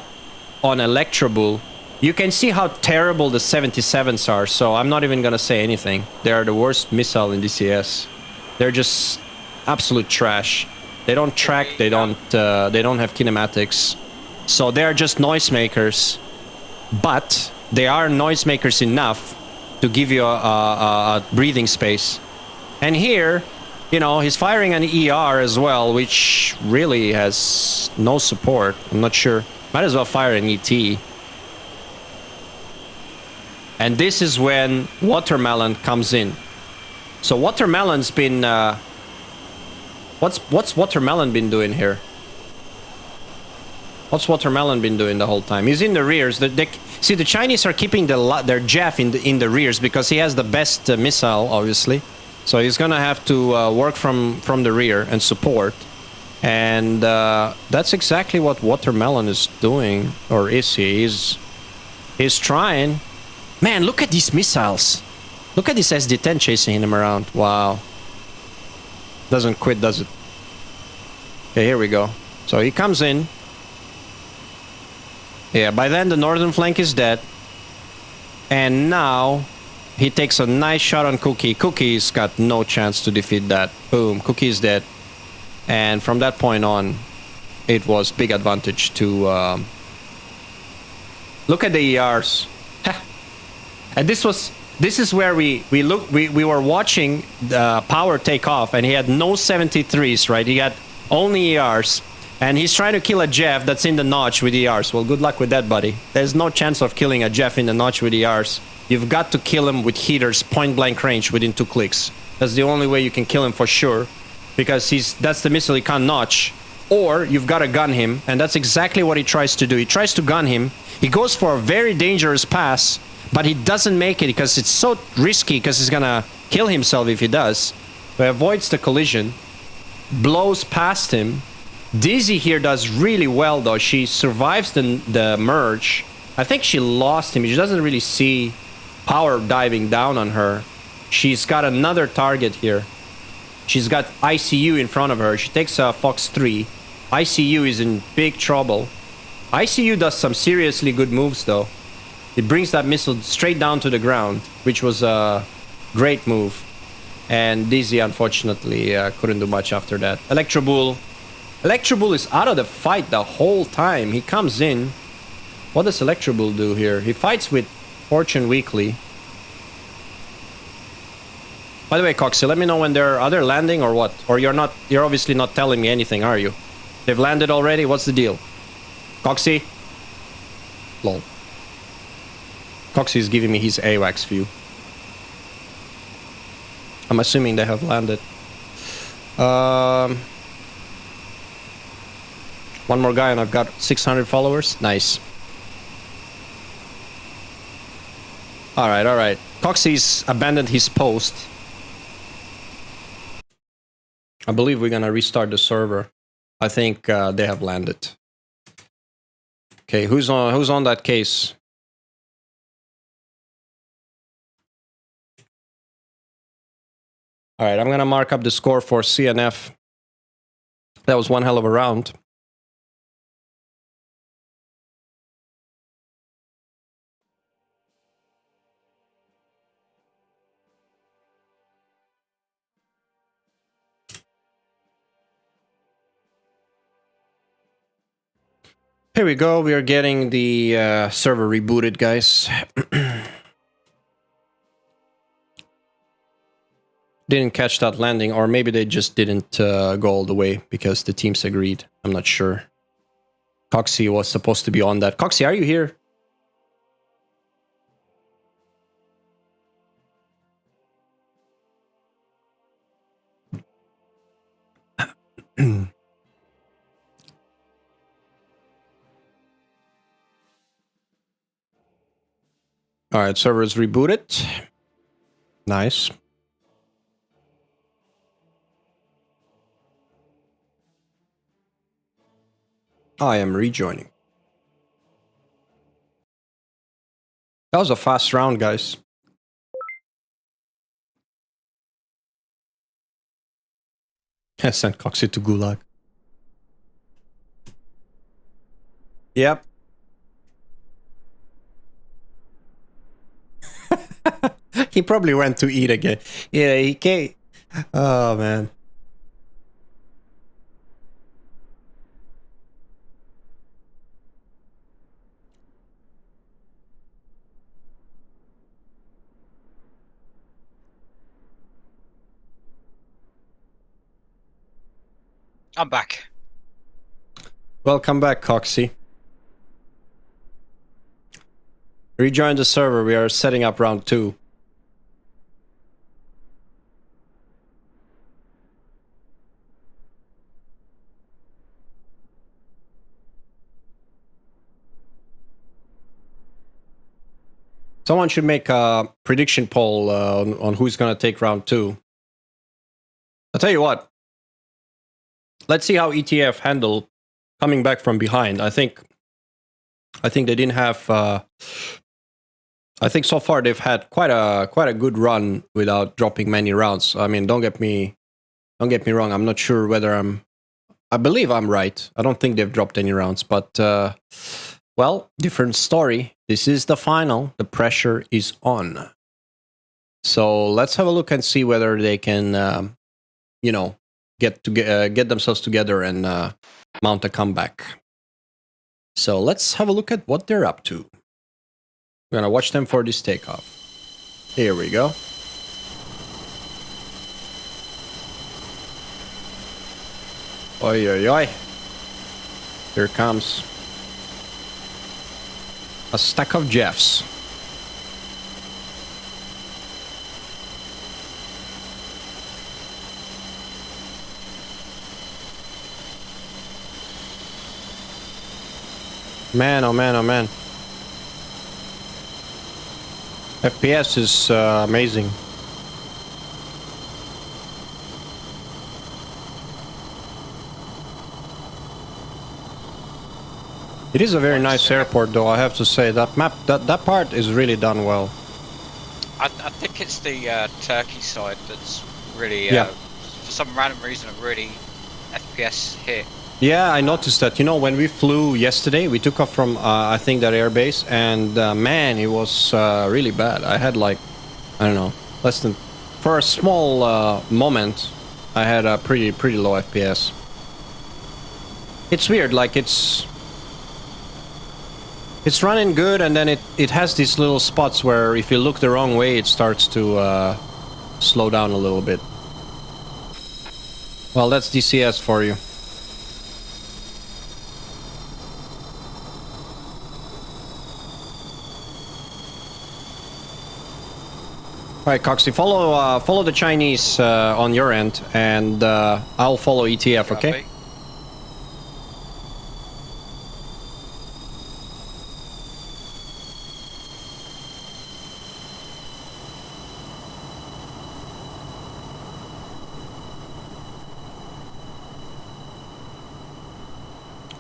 S1: Electrobull. You can see how terrible the 77s are, so I'm not even gonna say anything. They are the worst missile in DCS. They're just absolute trash. They don't track. They don't have kinematics. So they are just noisemakers. But they are noisemakers enough to give you a breathing space. And here, you know, he's firing an ER as well, which really has no support. I'm not sure. Might as well fire an ET. And this is when Watermelon comes in. So Watermelon's been... What's Watermelon been doing here? What's Watermelon been doing the whole time? He's in the rears. See, the Chinese are keeping their Jeff in the rears because he has the best missile, obviously. So he's gonna have to work from the rear and support. And that's exactly what Watermelon is doing, or is he? He's trying. Man, look at these missiles. Look at this SD-10 chasing him around. Wow. Doesn't quit, does it? Okay, here we go. So he comes in. Yeah, by then the northern flank is dead. And now he takes a nice shot on Cookie. Cookie's got no chance to defeat that. Boom, Cookie is dead. And from that point on, it was big advantage to... Look at the ERs. And this is where we were watching the power take off, and he had no 73s, right? He had only ERs, and he's trying to kill a Jeff that's in the notch with ERs. Well, good luck with that, buddy. There's no chance of killing a Jeff in the notch with ERs. You've got to kill him with heaters, point blank range within 2 clicks. That's the only way you can kill him for sure, because that's the missile he can't notch. Or you've got to gun him, and that's exactly what he tries to do. He tries to gun him. He goes for a very dangerous pass, but he doesn't make it because it's so risky, because he's gonna kill himself if he does. So he avoids the collision, blows past him. Dizzy here does really well though. She survives the merge. I think she lost him. She doesn't really see power diving down on her. She's got another target here. She's got ICU in front of her. She takes a Fox 3. ICU is in big trouble. ICU does some seriously good moves though. It brings that missile straight down to the ground, which was a great move. And Dizzy, unfortunately, couldn't do much after that. Electrobull is out of the fight the whole time. He comes in. What does Electrobull do here? He fights with Fortune Weekly. By the way, Coxie, let me know when they're either landing or what. Or you're obviously not telling me anything, are you? They've landed already? What's the deal? Coxie? Lol. Coxie is giving me his AWACS view. I'm assuming they have landed. One more guy and I've got 600 followers. Nice. Alright. Coxie's abandoned his post. I believe we're gonna restart the server. I think they have landed. Okay, who's on that case? All right, I'm going to mark up the score for CNF. That was one hell of a round. Here we go. We are getting the server rebooted, guys. Didn't catch that landing, or maybe they just didn't go all the way because the teams agreed. I'm not sure. Coxie was supposed to be on that. Coxie, are you here? All right, server is rebooted. Nice. I am rejoining. That was a fast round, guys. I sent Coxie to Gulag. Yep. He probably went to eat again. Yeah, he came. Oh, man.
S3: I'm back.
S1: Welcome back, Coxie. Rejoin the server. We are setting up round 2. Someone should make a prediction poll on who's going to take round 2. I'll tell you what. Let's see how ETF handle coming back from behind. I think they didn't have. I think so far they've had quite a good run without dropping many rounds. I mean, don't get me wrong. I'm not sure whether I believe I'm right. I don't think they've dropped any rounds, but well, different story. This is the final. The pressure is on. So let's have a look and see whether they can, get themselves together and mount a comeback. So let's have a look at what they're up to. We're gonna watch them for this takeoff. Here we go. Oi, oi, oi. Here comes a stack of Jeffs. Man, oh man, oh man. FPS is amazing. It is a very nice airport, though, I have to say. That map, that part is really done well.
S3: I think it's the Turkey side that's really,
S1: Yeah.
S3: for some random reason, a really FPS hit.
S1: Yeah, I noticed that. You know, when we flew yesterday, we took off from, I think, that airbase, and man, it was really bad. I had like, I don't know, less than, for a small moment, I had a pretty low FPS. It's weird, like it's running good, and then it has these little spots where if you look the wrong way, it starts to slow down a little bit. Well, that's DCS for you. All right, Coxie, follow the Chinese on your end, and I'll follow ETF, okay?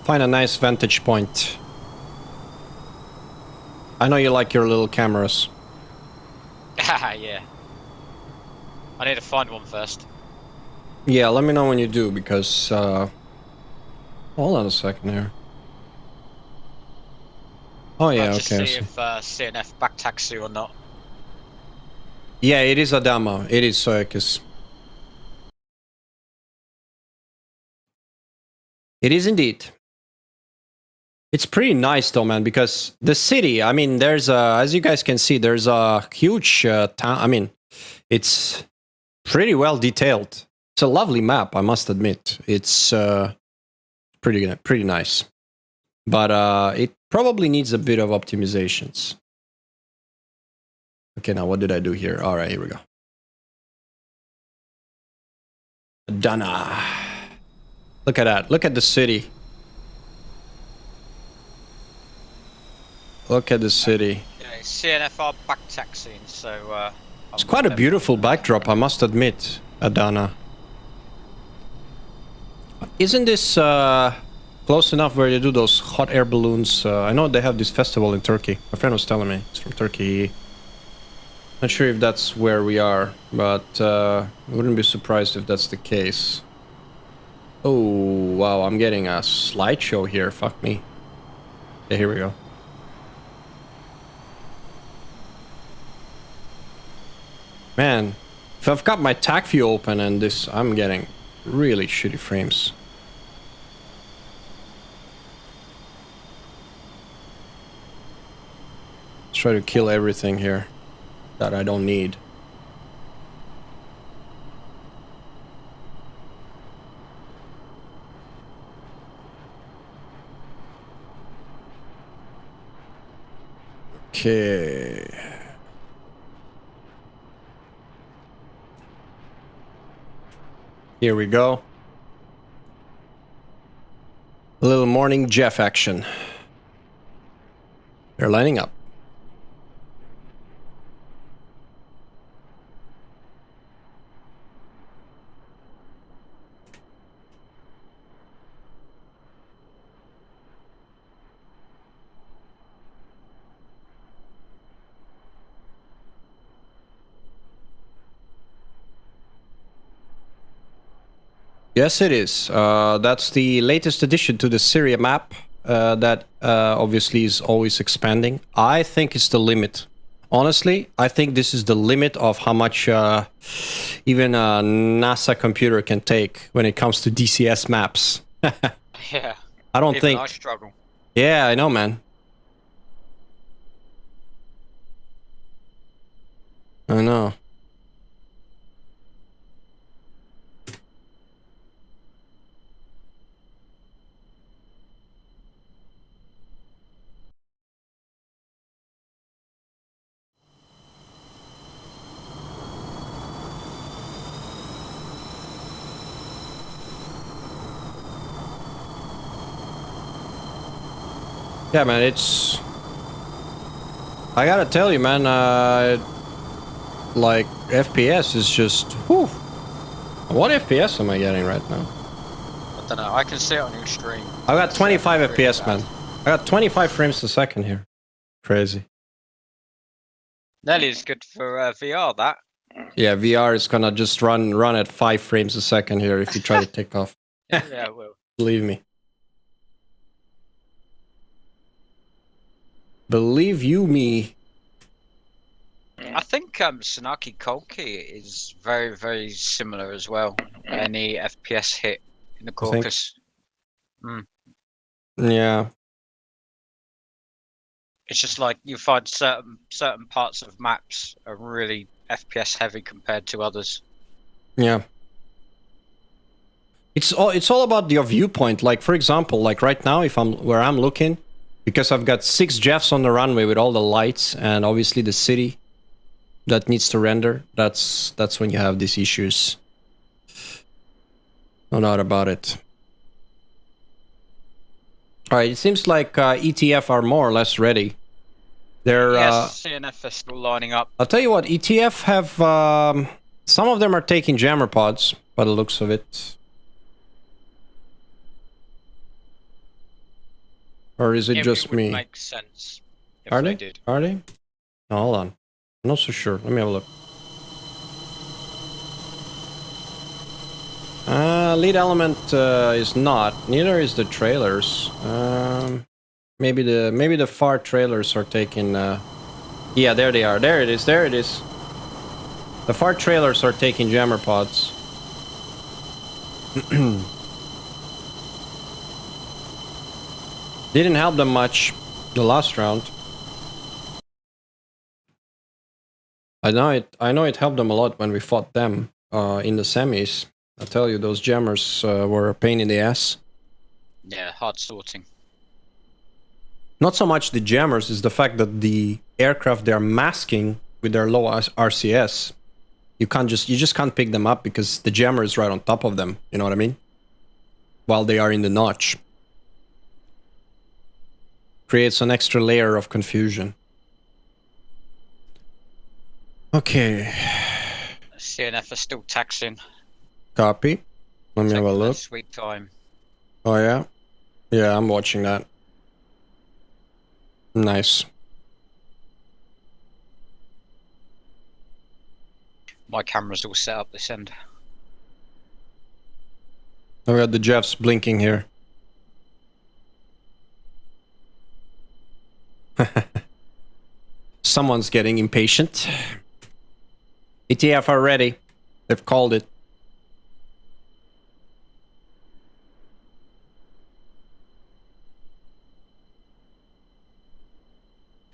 S1: Find a nice vantage point. I know you like your little cameras.
S3: Yeah. I need to find one first.
S1: Yeah, let me know when you do, because hold on a second here. Oh yeah,
S3: Just
S1: okay.
S3: see if CNF back taxi or not.
S1: Yeah, it is Adama. It is Soekis. It is indeed. It's pretty nice though, man, because the city, I mean, there's a, as you guys can see, there's a huge town. I mean, it's pretty well detailed. It's a lovely map, I must admit. It's pretty nice. But it probably needs a bit of optimizations. Okay, now what did I do here? All right, here we go. Donna. Look at that. Look at the city. Look at the city.
S3: Yeah, CNF are back taxing, so
S1: It's quite a beautiful backdrop, I must admit, Adana. Isn't this close enough where they do those hot air balloons? I know they have this festival in Turkey. My friend was telling me. It's from Turkey. Not sure if that's where we are, but wouldn't be surprised if that's the case. Oh, wow, I'm getting a slideshow here. Fuck me. Okay, here we go. Man, if I've got my TAC view open and this, I'm getting really shitty frames. Let's try to kill everything here that I don't need. Okay. Here we go. A little morning Jeff action. They're lining up. Yes, it is. That's the latest addition to the Syria map that obviously is always expanding. I think it's the limit. Honestly, I think this is the limit of how much even a NASA computer can take when it comes to DCS maps.
S3: yeah.
S1: I don't
S3: Even
S1: think...
S3: I struggle.
S1: Yeah, I know, man. I know. Yeah, man, it's... I gotta tell you, man, like, FPS is just... Whew. What FPS am I getting right now?
S3: I don't know. I can see it on your stream.
S1: I got 25
S3: It's
S1: FPS,
S3: really
S1: man. I got 25 frames a second here. Crazy.
S3: Nearly as good for VR, that.
S1: Yeah, VR is gonna just run at 5 frames a second here if you try to take off.
S3: Yeah, it will.
S1: Believe me. Believe you me.
S3: I think Sanaki Kolki is very, very similar as well. Any FPS hit in the Caucasus.
S1: Yeah.
S3: It's just like you find certain parts of maps are really FPS heavy compared to others.
S1: Yeah. It's all about your viewpoint. Like, for example, like right now, if I'm where I'm looking, because I've got 6 Jeffs on the runway with all the lights and obviously the city that needs to render, that's when you have these issues. No doubt about it. All right, it seems like ETF are more or less ready. They're
S3: Yes, CNF are still lining up.
S1: I'll tell you what, ETF have some of them are taking jammer pods by the looks of it. Or is it just
S3: would
S1: me?
S3: Make sense if
S1: Are
S3: they
S1: they?
S3: did.
S1: Are they? No, hold on. I'm not so sure. Let me have a look. Lead element is not. Neither is the trailers. Maybe the far trailers are taking. Yeah, there they are. There it is. There it is. The far trailers are taking jammer pods. Didn't help them much the last round. I know it helped them a lot when we fought them in the semis. I tell you, those jammers were a pain in the ass.
S3: Yeah, hard sorting.
S1: Not so much the jammers, is the fact that the aircraft they're masking with their low RCS. You just can't pick them up because the jammer is right on top of them. You know what I mean? While they are in the notch. Creates an extra layer of confusion. Okay.
S3: CNF are still taxing.
S1: Copy. Let me have a
S3: Taking their
S1: look.
S3: sweet time.
S1: Oh yeah? Yeah, I'm watching that. Nice.
S3: My camera's all set up this end.
S1: I got the Jeffs blinking here. Someone's getting impatient. ETF are ready. They've called it.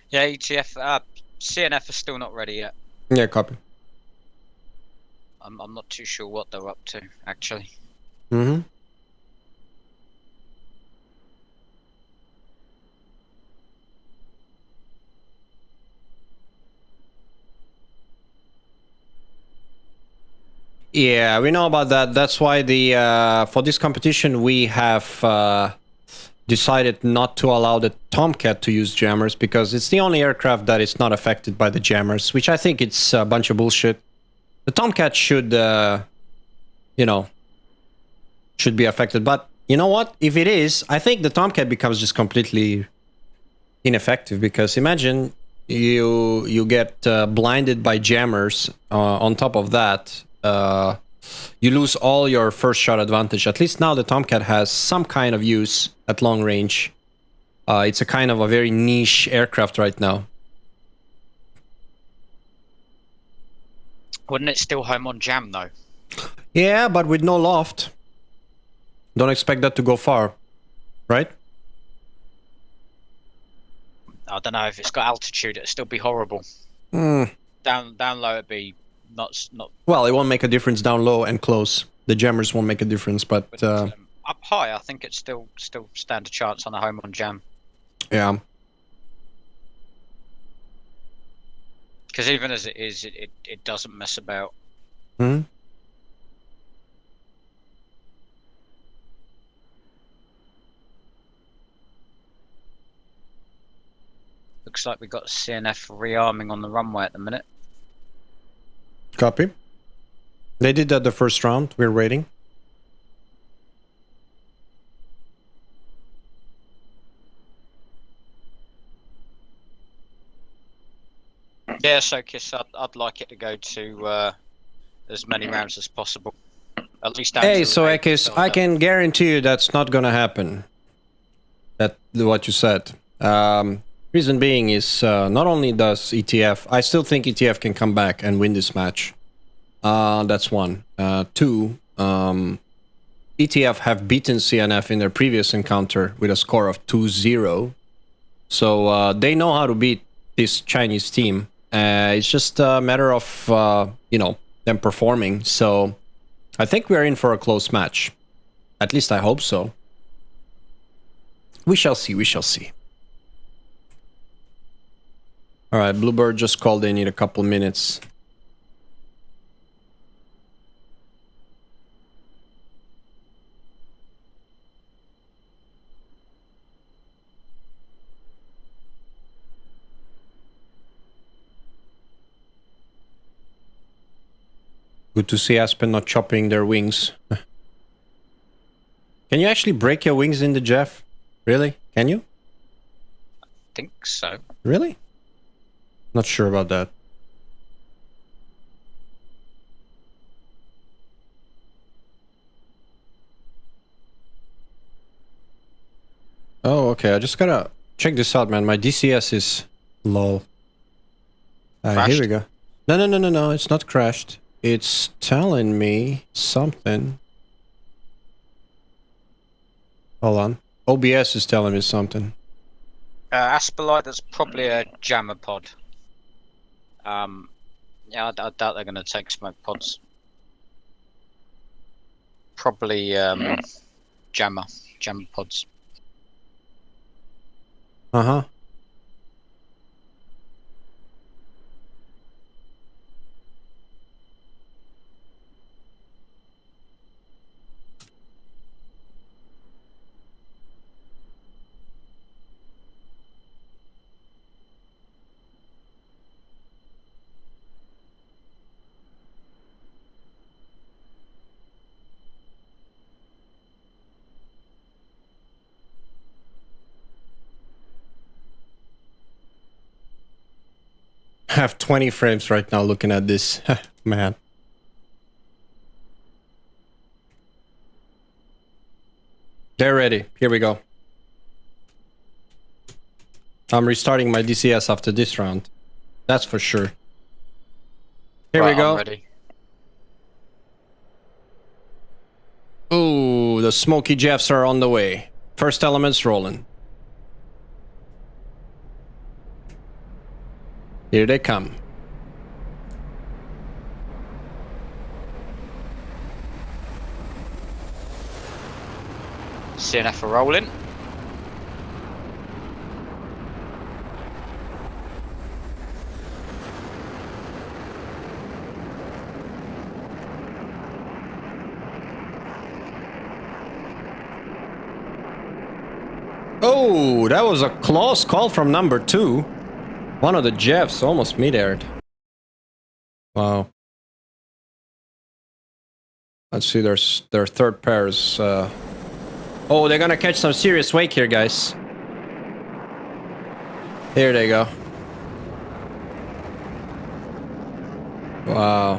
S3: Yeah, CNF are still not ready yet.
S1: Yeah, copy.
S3: I'm not too sure what they're up to, actually.
S1: Mm-hmm. Yeah, we know about that. That's why for this competition we have decided not to allow the Tomcat to use jammers because it's the only aircraft that is not affected by the jammers, which I think it's a bunch of bullshit. The Tomcat should, should be affected. But you know what? If it is, I think the Tomcat becomes just completely ineffective because imagine you get blinded by jammers. On top of that, you lose all your first shot advantage. At least now the Tomcat has some kind of use at long range. It's a kind of a very niche aircraft right now.
S3: Wouldn't it still home on jam, though?
S1: Yeah, but with no loft. Don't expect that to go far, right?
S3: I don't know, if it's got altitude, it'd still be horrible.
S1: Mm.
S3: Down low, it'd be not.
S1: Well, it won't make a difference down low and close. The jammers won't make a difference, but
S3: up high, I think it's still stand a chance on a home on jam.
S1: Yeah.
S3: Because even as it is, it doesn't mess about.
S1: Hmm.
S3: Looks like we got CNF rearming on the runway at the minute.
S1: Copy. They did that the first round. We're waiting.
S3: Yeah, so Kiss, I'd like it to go to as many rounds as possible. At least down
S1: Hey,
S3: to
S1: so
S3: the
S1: Ekis, I can guarantee you that's not gonna happen. That what you said. Reason being is not only does ETF, I still think ETF can come back and win this match. That's one. Two, ETF have beaten CNF in their previous encounter with a score of 2-0. So they know how to beat this Chinese team. It's just a matter of, them performing. So I think we're in for a close match. At least I hope so. We shall see, we shall see. Alright, Bluebird just called in, need a couple minutes. Good to see Aspen not chopping their wings. Can you actually break your wings in the Jeff? Really? Can you?
S3: I think so.
S1: Really? Not sure about that. Oh, okay. I just gotta check this out, man. My DCS is low. Here we go. No. It's not crashed. It's telling me something. Hold on. OBS is telling me something.
S3: Asperlite, that's probably a jammer pod. Yeah, I doubt they're going to take smoke pods. Probably jammer pods.
S1: Uh-huh. I have 20 frames right now looking at this. Man. They're ready. Here we go. I'm restarting my DCS after this round. That's for sure. Here we go.
S3: I'm ready.
S1: Ooh, the Smoky Jeffs are on the way. First elements rolling. Here they come.
S3: CNF are rolling.
S1: Oh, that was a close call from number 2. One of the Jeffs almost mid-aired. Wow. Let's see, their third pairs. Oh, they're gonna catch some serious wake here, guys. Here they go. Wow.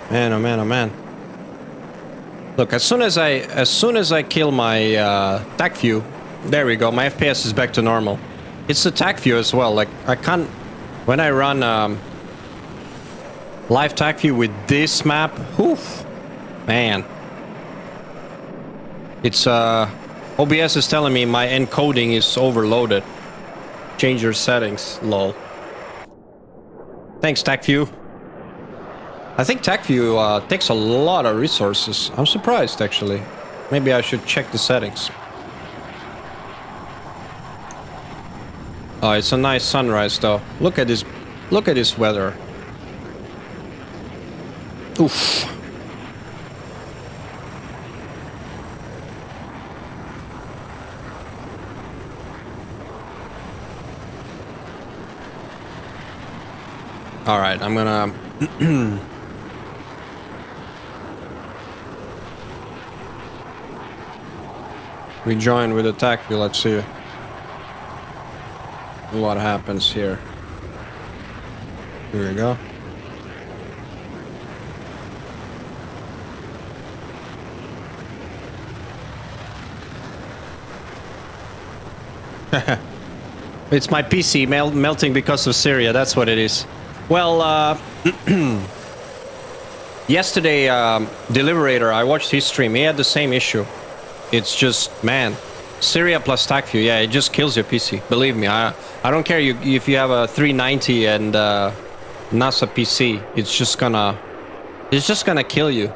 S1: Man, oh man, oh man. Look, as soon as I kill my TAC view, there we go. My FPS is back to normal. It's the TAC view as well. Like I can't when I run live TAC view with this map. Oof, man. It's OBS is telling me my encoding is overloaded. Change your settings, lol. Thanks, TAC view. I think TAC view takes a lot of resources. I'm surprised, actually. Maybe I should check the settings. Oh, it's a nice sunrise, though. Look at this. Look at this weather. Oof. All right, I'm gonna. Rejoin with attack view. Let's see what happens here. Here we go. It's my PC melting because of Syria. That's what it is. Well, yesterday, Deliberator, I watched his stream. He had the same issue. It's just, man, Syria plus TAC view, yeah, it just kills your PC. Believe me, I don't care if you have a 390 and NASA PC. It's just gonna kill you.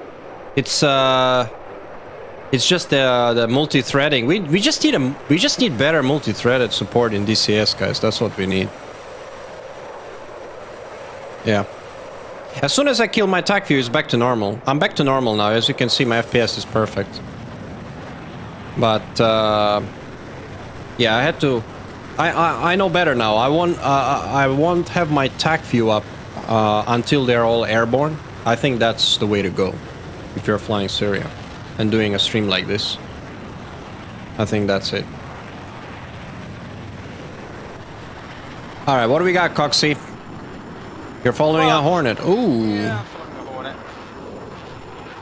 S1: It's just the multi-threading. We just need better multi-threaded support in DCS, guys. That's what we need. Yeah. As soon as I kill my TAC view, it's back to normal. I'm back to normal now. As you can see, my FPS is perfect. But yeah, I had to. I know better now. I won't have my TAC view up until they're all airborne. I think that's the way to go if you're flying Syria and doing a stream like this. I think that's it. All right, what do we got, Coxie? You're following a Hornet. Ooh.
S3: Yeah, I'm following a Hornet.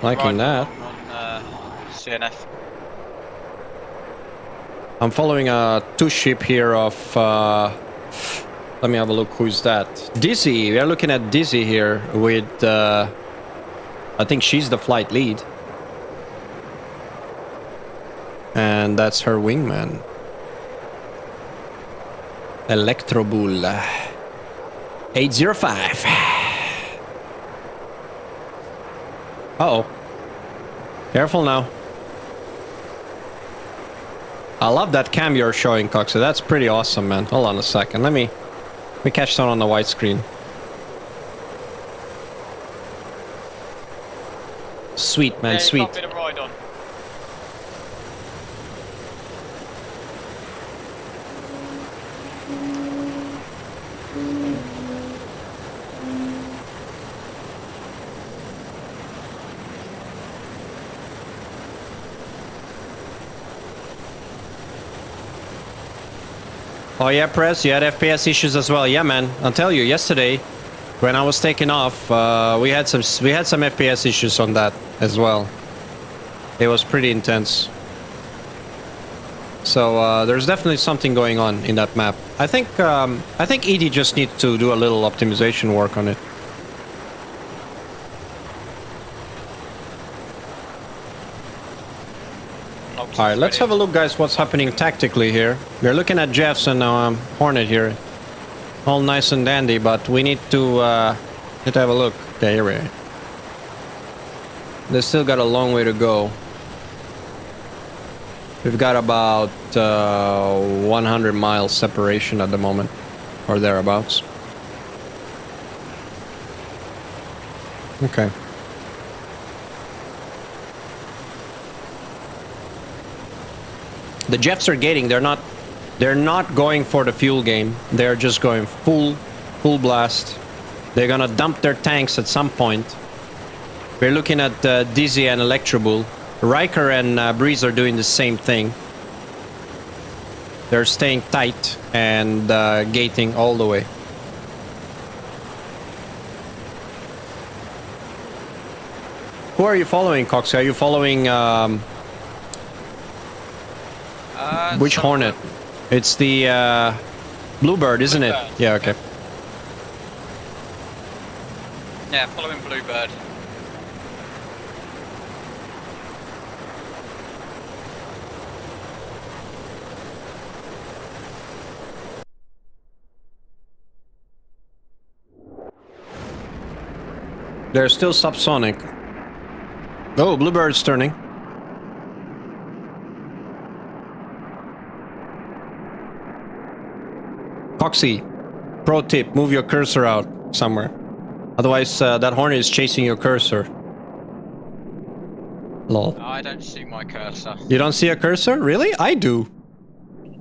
S1: Liking that.
S3: On CNF.
S1: I'm following a 2-ship here of Let me have a look. Who's that? Dizzy. We are looking at Dizzy here with... I think she's the flight lead. And that's her wingman. Electrobull. 805. Uh-oh. Careful now. I love that cam you're showing, Coxie. That's pretty awesome, man. Hold on a second. Let me catch that on the widescreen. Sweet, man, sweet.
S3: Got a bit of ride on.
S1: Oh yeah, Press, you had FPS issues as well. Yeah, man. I'll tell you, yesterday when I was taking off, we had some FPS issues on that as well. It was pretty intense. So there's definitely something going on in that map. I think ED just needs to do a little optimization work on it. Alright, let's have a look, guys, what's happening tactically here. We're looking at Jeff's and Hornet here. All nice and dandy, but we need to have a look. Okay, here we are. They still got a long way to go. We've got about 100 miles separation at the moment, or thereabouts. Okay. The Jeffs are gating. They're not going for the fuel game. They're just going full blast. They're gonna dump their tanks at some point. We're looking at Dizzy and Electrobull. Riker and Breeze are doing the same thing. They're staying tight and gating all the way. Who are you following, Cox? Are you following which Hornet? It's the Bluebird, isn't it? Yeah, okay.
S3: Yeah, following Bluebird.
S1: They're still subsonic. Oh, Bluebird's turning. Coxie, pro tip, move your cursor out somewhere. Otherwise, that Hornet is chasing your cursor. Lol.
S3: I don't see my cursor.
S1: You don't see a cursor? Really? I do.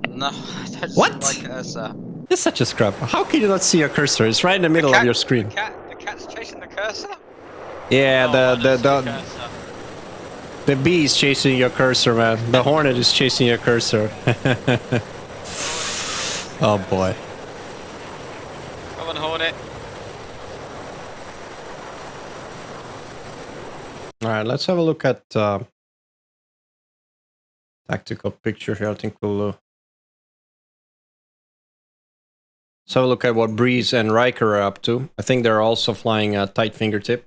S3: No, I don't
S1: What?
S3: see my cursor.
S1: It's such a scrap. How can you not see a cursor? It's right in the middle of your screen.
S3: The cat's chasing the cursor?
S1: Yeah,
S3: Oh, I don't see the cursor.
S1: the bee is chasing your cursor, man. The Hornet is chasing your cursor. Oh boy.
S3: Come on, Hornet.
S1: All right, let's have a look at tactical picture here. I think we'll let's have a look at what Breeze and Riker are up to. I think they're also flying a tight fingertip.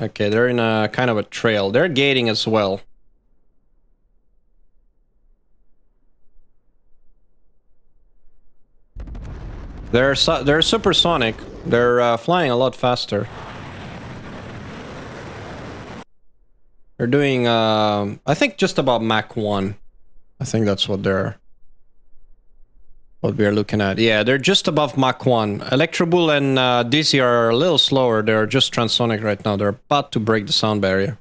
S1: Okay, they're in a kind of a trail. They're gating as well. They're supersonic. They're flying a lot faster. They're doing, I think, just about Mach 1. I think that's what we're looking at. Yeah, they're just above Mach 1. Electrobull and Dizzy are a little slower. They're just transonic right now. They're about to break the sound barrier.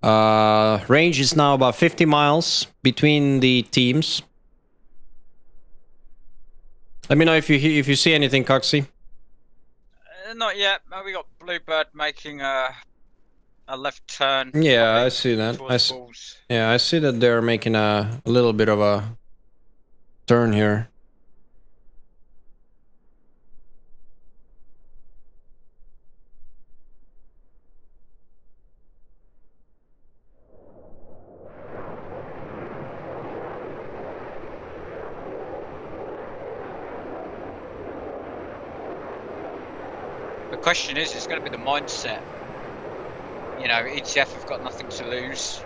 S1: Range is now about 50 miles between the teams. Let me know if you see anything, Coxie.
S3: Not yet. We got Bluebird making a left turn.
S1: Yeah, I see that. I see that they're making a little bit of a turn here.
S3: The question is, it's going to be the mindset. You know, ETF have got nothing to lose.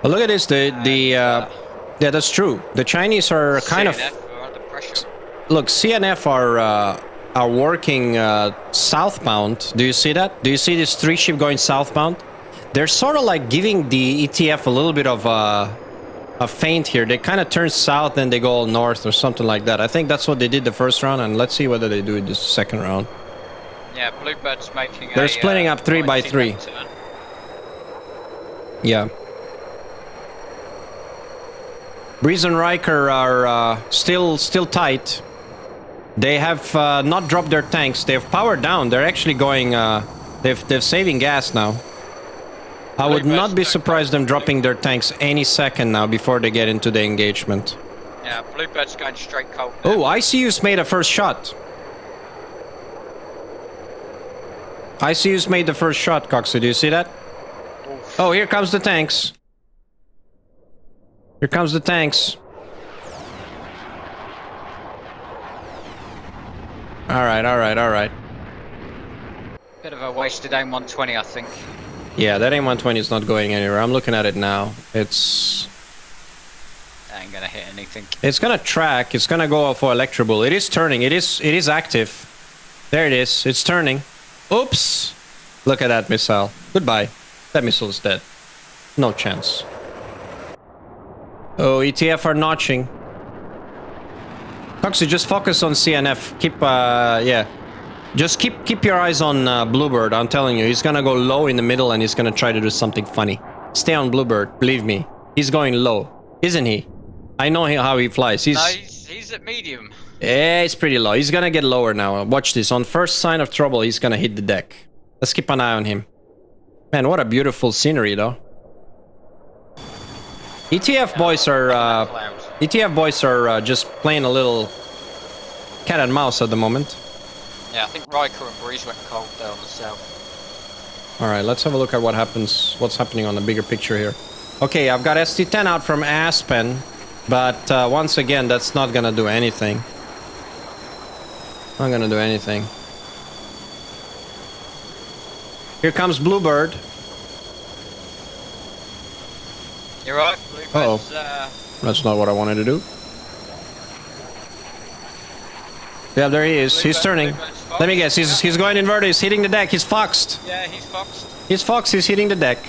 S1: Well, look at this. Yeah, that's true. The Chinese are kind
S3: CNF
S1: of
S3: are under pressure.
S1: look. CNF are working southbound. Do you see that? Do you see this 3 ship going southbound? They're sort of like giving the ETF a little bit of a feint here. They kind of turn south and they go north or something like that. I think that's what they did the first round, and let's see whether they do it this second round.
S3: Yeah, Bluebird's making
S1: They're splitting up 3 by 3.
S3: turn.
S1: Yeah. Breeze and Riker are still tight. They have not dropped their tanks. They have powered down. They're actually going. They're saving gas now. I would not be surprised them dropping their tanks any second now before they get into the engagement.
S3: Yeah, Bluebird's going straight cold now.
S1: Oh, ICU's made a first shot. ICU's made the first shot, Coxie. Do you see that?
S3: Oof.
S1: Oh, here comes the tanks. Here comes the tanks. Alright.
S3: Bit of a wasted aim 120, I think.
S1: Yeah, that AIM-120 is not going anywhere. I'm looking at it now. It's
S3: Ain't gonna hit anything.
S1: gonna track. It's gonna go for Electrobull. It is turning. It is active. There it is. It's turning. Oops! Look at that missile. Goodbye. That missile is dead. No chance. Oh, ETF are notching. Coxie, just focus on CNF. Keep, yeah. Just keep your eyes on Bluebird. I'm telling you, he's gonna go low in the middle and he's gonna try to do something funny. Stay on Bluebird, believe me. He's going low, isn't he? I know how he flies.
S3: No, he's at medium.
S1: Yeah, he's pretty low. He's gonna get lower now. Watch this. On first sign of trouble, he's gonna hit the deck. Let's keep an eye on him. Man, what a beautiful scenery, though. ETF boys are just playing a little cat and mouse at the moment.
S3: Yeah, I think Riker and Breeze went cold there on the south.
S1: All right, let's have a look at what's happening on the bigger picture here. Okay, I've got ST10 out from Aspen, but once again, that's not gonna do anything. Not gonna do anything. Here comes Bluebird.
S3: You're right, Bluebird's,
S1: That's not what I wanted to do. Yeah, there he is. He's turning. Let me guess. He's going inverted. He's hitting the deck. He's foxed.
S3: Yeah, he's foxed.
S1: He's foxed. He's hitting the deck.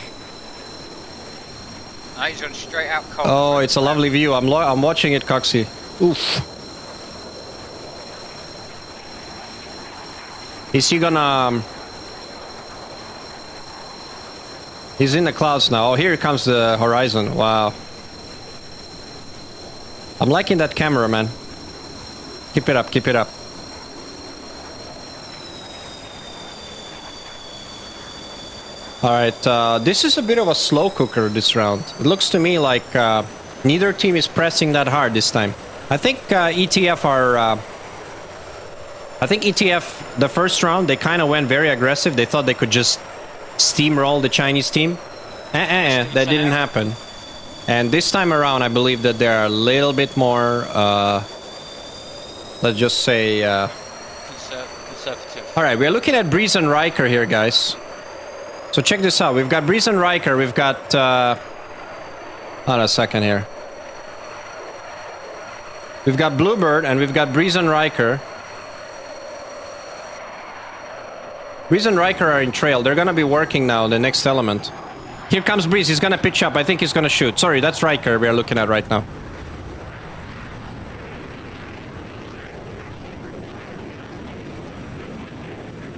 S3: No, he's going straight out cold.
S1: Oh, it's a lovely view. I'm watching it, Coxie. Oof. Is he gonna... He's in the clouds now. Oh, here comes the horizon. Wow. I'm liking that camera, man. Keep it up, keep it up. Alright, this is a bit of a slow cooker this round. It looks to me like neither team is pressing that hard this time. I think ETF are... I think ETF, the first round, they kind of went very aggressive. They thought they could just steamroll the Chinese team. That didn't happen. And this time around, I believe that they're a little bit more... let's just say...
S3: conservative.
S1: Alright, we're looking at Breeze and Riker here, guys. So check this out. We've got Breeze and Riker. We've got... hold on a second here. We've got Bluebird and we've got Breeze and Riker. Breeze and Riker are in trail. They're gonna be working now, the next element. Here comes Breeze. He's gonna pitch up. I think he's gonna shoot. Sorry, that's Riker we are looking at right now.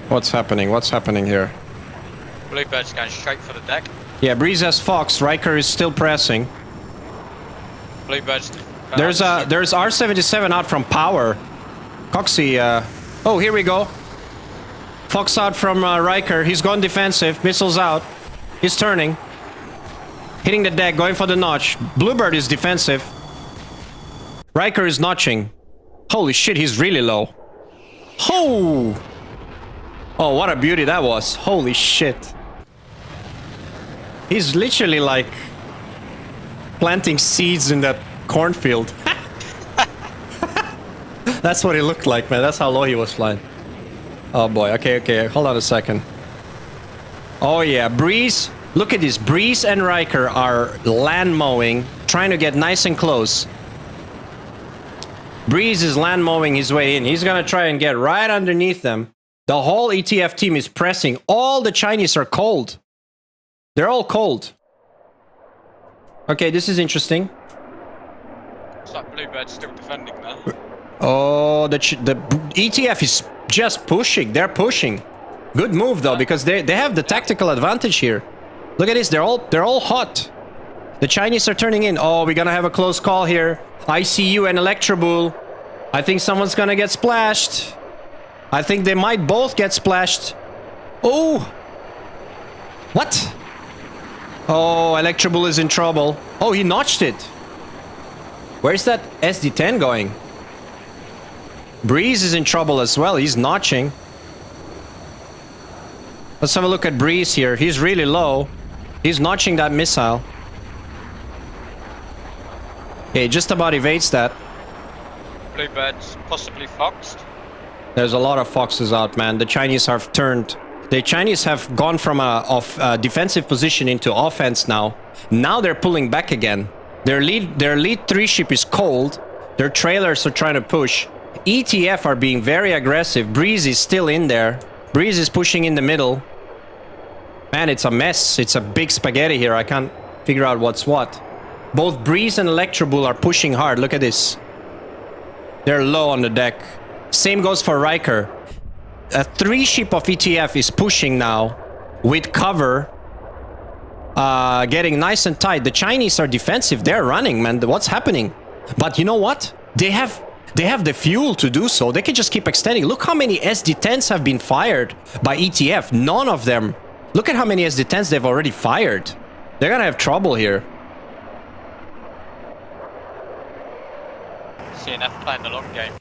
S1: What's happening? What's happening here?
S3: Bluebird's going straight for the deck.
S1: Yeah, Breeze has Fox. Riker is still pressing.
S3: Bluebird's...
S1: There's R77 out from Power. Coxie, oh, here we go. Fox out from Riker. He's gone defensive. Missiles out. He's turning. Hitting the deck, going for the notch. Bluebird is defensive. Riker is notching. Holy shit, he's really low. Oh! Oh, what a beauty that was. Holy shit. He's literally like planting seeds in that cornfield. That's what he looked like, man. That's how low he was flying. Oh boy. Okay. Hold on a second. Oh yeah, Breeze. Look at this. Breeze and Riker are land mowing, trying to get nice and close. Breeze is land mowing his way in. He's gonna try and get right underneath them. The whole ETF team is pressing. All the Chinese are cold. They're all cold. Okay, this is interesting.
S3: It's like Bluebird's still defending there.
S1: Oh, the ETF is just pushing. They're pushing. Good move though, because they have the tactical advantage here. Look at this. They're all hot. The Chinese are turning in. Oh, we're gonna have a close call here. ICU and Electrobull. I think someone's gonna get splashed. I think they might both get splashed. Oh! What? Oh, Electrobull is in trouble. Oh, he notched it. Where's that SD-10 going? Breeze is in trouble as well. He's notching. Let's have a look at Breeze here. He's really low. He's notching that missile. Okay, just about evades that.
S3: Bluebird's possibly foxed.
S1: There's a lot of foxes out, man. The Chinese have turned. The Chinese have gone from a defensive position into offense now. Now they're pulling back again. Their lead 3 ship is cold. Their trailers are trying to push. ETF are being very aggressive. Breeze is still in there. Breeze is pushing in the middle. Man, it's a mess. It's a big spaghetti here. I can't figure out what's what. Both Breeze and Electrobull are pushing hard. Look at this. They're low on the deck. Same goes for Riker. A 3 ship of ETF is pushing now with cover. Getting nice and tight. The Chinese are defensive. They're running, man. What's happening? But you know what? They have the fuel to do so. They can just keep extending. Look how many SD-10s have been fired by ETF. None of them. Look at how many SD-10s they've already fired. They're gonna have trouble here.
S3: CNF playing the long game.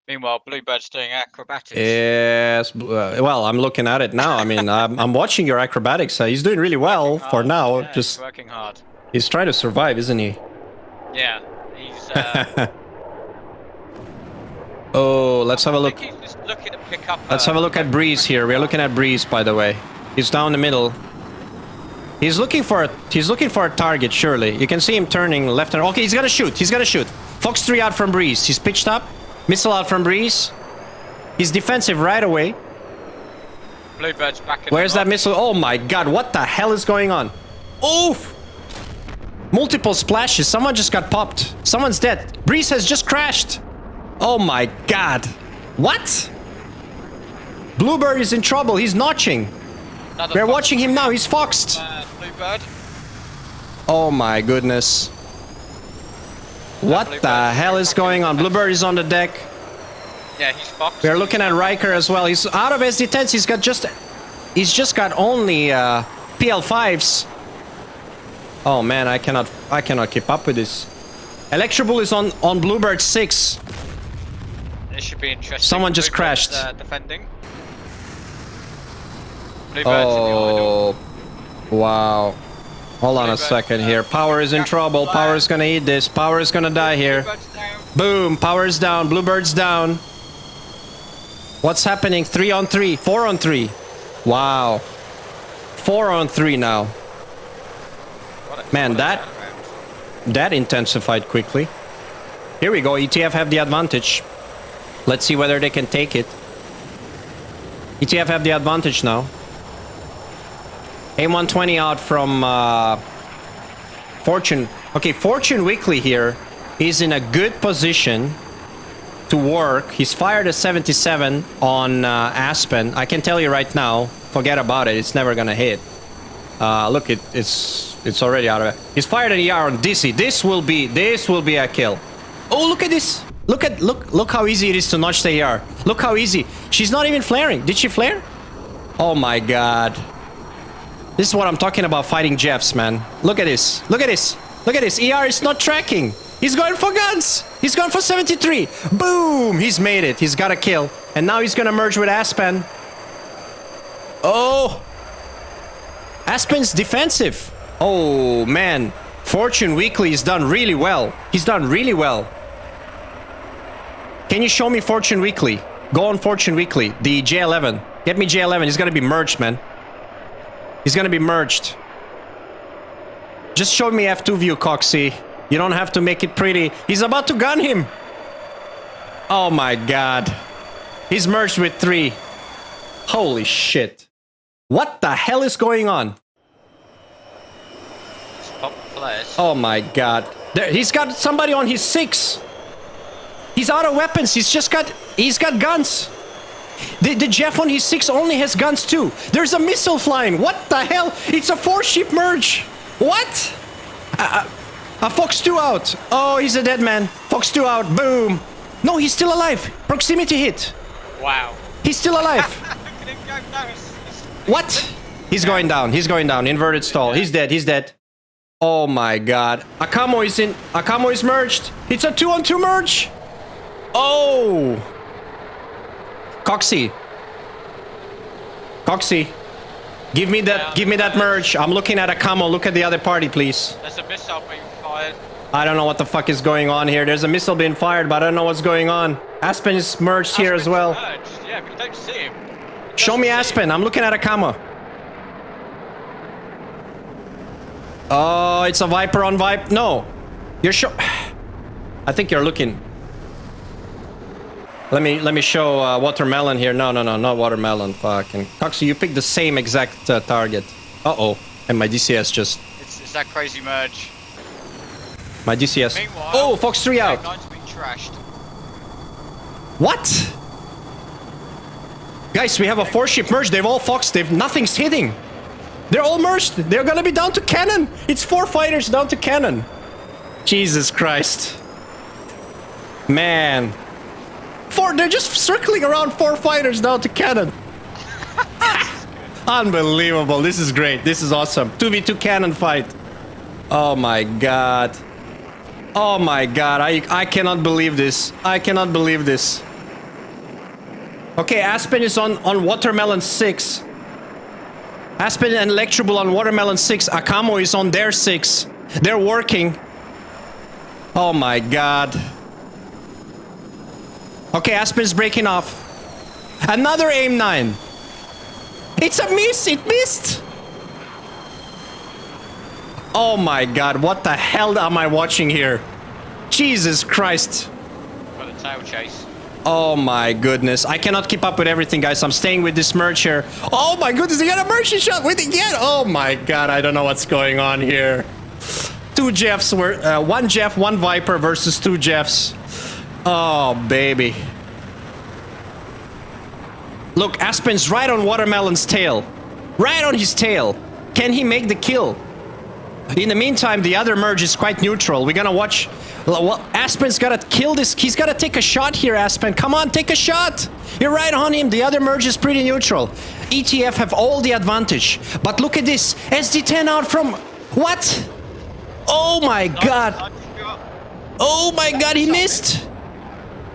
S3: Meanwhile, Bluebird's doing acrobatics.
S1: Yes. Well, I'm looking at it now. I mean, I'm watching your acrobatics. He's doing really well for now.
S3: Yeah,
S1: Just
S3: he's working hard.
S1: He's trying to survive, isn't he?
S3: Yeah, he's.
S1: Oh, let's have a look.
S3: I think he's just looking to pick up.
S1: Let's have a look at Breeze here. We're looking at Breeze, by the way. He's down the middle. He's looking for a target. Surely you can see him turning left and. Okay, he's gonna shoot. He's gonna shoot. Fox 3 out from Breeze. He's pitched up. Missile out from Breeze. He's defensive right away.
S3: Bluebird's back.
S1: Where's that missile? Oh my god, what the hell is going on? Oof! Multiple splashes. Someone just got popped. Someone's dead. Breeze has just crashed. Oh my god. What? Bluebird is in trouble. He's notching. We're watching him now. He's foxed.
S3: Bluebird.
S1: Oh my goodness. What the hell is going on? Bluebird is on the deck.
S3: Yeah, he's foxed.
S1: We're looking at Riker as well. He's out of SD-10s. He's just got only PL5s. Oh man, I cannot keep up with this. Electrobull is on Bluebird 6.
S3: This should be interesting.
S1: Someone just
S3: Bluebird's,
S1: crashed.
S3: Defending. Bluebird's in the idle.
S1: Wow. Hold on a second here. Power is in trouble. Power is gonna eat this. Power is gonna die here. Boom. Power is down. Bluebird's down. What's happening? 3 on 3. 4 on 3. Wow. 4 on 3 now. Man, that intensified quickly. Here we go. ETF have the advantage. Let's see whether they can take it. ETF have the advantage now. A120 out from Fortune. Okay, Fortune Weekly here is in a good position to work. He's fired a 77 on Aspen. I can tell you right now, forget about it. It's never gonna hit. Look, it's already out of it. He's fired an ER on DC. This will be a kill. Oh, look at this. Look how easy it is to notch the ER. Look how easy. She's not even flaring. Did she flare? Oh my god. This is what I'm talking about fighting Jeffs, man. Look at this. Look at this. Look at this. ER is not tracking. He's going for guns. He's going for 73. Boom. He's made it. He's got a kill. And now he's going to merge with Aspen. Oh. Aspen's defensive. Oh, man. Fortune Weekly has done really well. He's done really well. Can you show me Fortune Weekly? Go on Fortune Weekly. The J11. Get me J11. He's gonna be merged, man. He's gonna be merged. Just show me F2 view, Coxie. You don't have to make it pretty. He's about to gun him. Oh my god. He's merged with 3. Holy shit. What the hell is going on? Oh my god. There, he's got somebody on his 6. He's out of weapons. He's got guns. The Jeff on his 6 only has guns too. There's a missile flying. What the hell? It's a 4-ship merge. What? A Fox 2 out. Oh, he's a dead man. Fox 2 out. Boom. No, he's still alive. Proximity hit.
S3: Wow.
S1: He's still alive.
S3: Look at him go down.
S1: What? He's going down. He's going down. Inverted stall. He's dead. He's dead. Oh my god. Akamo is in. Akamo is merged. It's a 2-on-2 merge. Oh. Coxie. Coxie. Give me that merge. I'm looking at Akamo. Look at the other party, please.
S3: There's a missile being fired.
S1: I don't know what the fuck is going on here. There's a missile being fired, but I don't know what's going on. Aspen is merged here as well.
S3: Merged. Yeah, but you don't see him.
S1: Show me Aspen. I'm looking at Akamo. Oh, it's a Viper on Viper. No. You're sure. I think you're looking. Let me show Watermelon here. No, not Watermelon. Fucking Coxie, you picked the same exact target. Uh-oh. And my DCS just...
S3: It's that crazy merge.
S1: My DCS...
S3: Meanwhile,
S1: oh, Fox 3 out.
S3: Nine's been trashed.
S1: What? Guys, we have a 4-ship merge. They've all Foxed. Nothing's hitting. They're all merged. They're gonna be down to cannon. It's 4 fighters down to cannon. Jesus Christ. Man. They're just circling around 4 fighters down to cannon. Unbelievable. This is great. This is awesome. 2v2 cannon fight. Oh my god. Oh my god. I cannot believe this. I cannot believe this. Okay, Aspen is on Watermelon 6. Aspen and Electroball on Watermelon 6. Akamo is on their 6. They're working. Oh my god. Okay, Aspen's breaking off. Another aim 9. It's a miss. It missed. Oh my god. What the hell am I watching here? Jesus Christ.
S3: Got a tail chase.
S1: Oh my goodness. I cannot keep up with everything, guys. I'm staying with this merge here. Oh my goodness. He got a merge shot with it again. Oh my god. I don't know what's going on here. 2 Jeffs were... 1 Jeff, 1 Viper versus 2 Jeffs. Oh, baby. Look, Aspen's right on Watermelon's tail. Right on his tail. Can he make the kill? In the meantime, the other merge is quite neutral. We're gonna watch... Well, Aspen's gotta kill this. He's gotta take a shot here, Aspen. Come on, take a shot. You're right on him. The other merge is pretty neutral. ETF have all the advantage. But look at this. SD10 out from... What? Oh my god. Oh my god, he missed.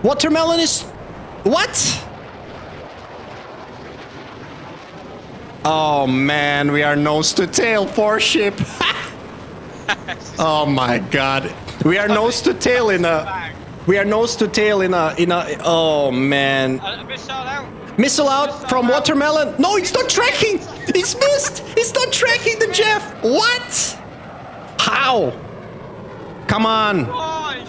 S1: Watermelon is... What? Oh man, we are nose to tail 4-ship. Oh my god. We are nose to tail in a... We are nose to tail in a... Oh man.
S3: Missile out.
S1: Missile out from Watermelon. No, it's not tracking. It's missed. It's not tracking the Jeff. What? How? Come on.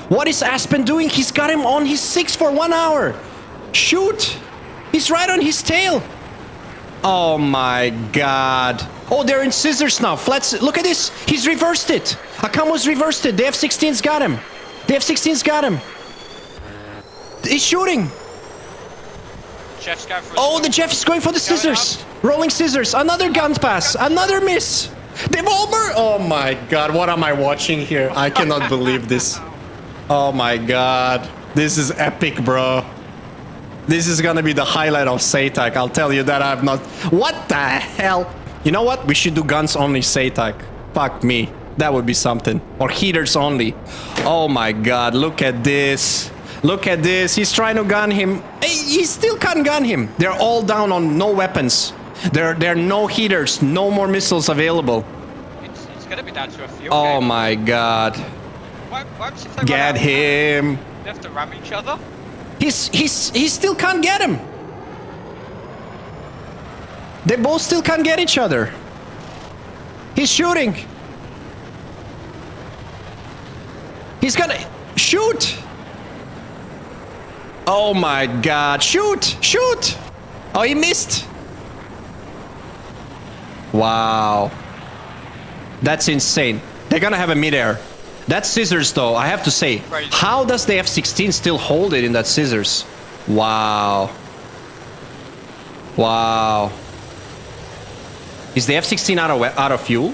S1: What is Aspen doing? He's got him on his 6 for 1 hour. Shoot. He's right on his tail. Oh my god. Oh, they're in scissors now. Flats. Look at this. He's reversed it. Akamo's reversed it. The F-16's got him. The F-16's got him. He's shooting.
S3: Jeff's going for
S1: the Jeff is going for the scissors. Rolling scissors. Another gun pass. Another miss. They've all Oh my god. What am I watching here? I cannot believe this. Oh my god. This is epic, bro. This is gonna be the highlight of SATAC. I'll tell you that. I've not... What the hell? You know what? We should do guns only SATAC. Fuck me. That would be something. Or heaters only. Oh my god. Look at this. Look at this. He's trying to gun him. He still can't gun him. They're all down on no weapons. There are no heaters. No more missiles available.
S3: It's gonna be down to a few.
S1: Oh my god.
S3: What if they
S1: Get him.
S3: They have to ram each other?
S1: He still can't get him. They both still can't get each other. He's shooting. He's gonna shoot. Oh my god. Shoot! Shoot! Oh, he missed. Wow. That's insane. They're gonna have a midair. That's scissors though, I have to say. How does the F-16 still hold it in that scissors? Wow. Wow. Is the F-16 out of fuel?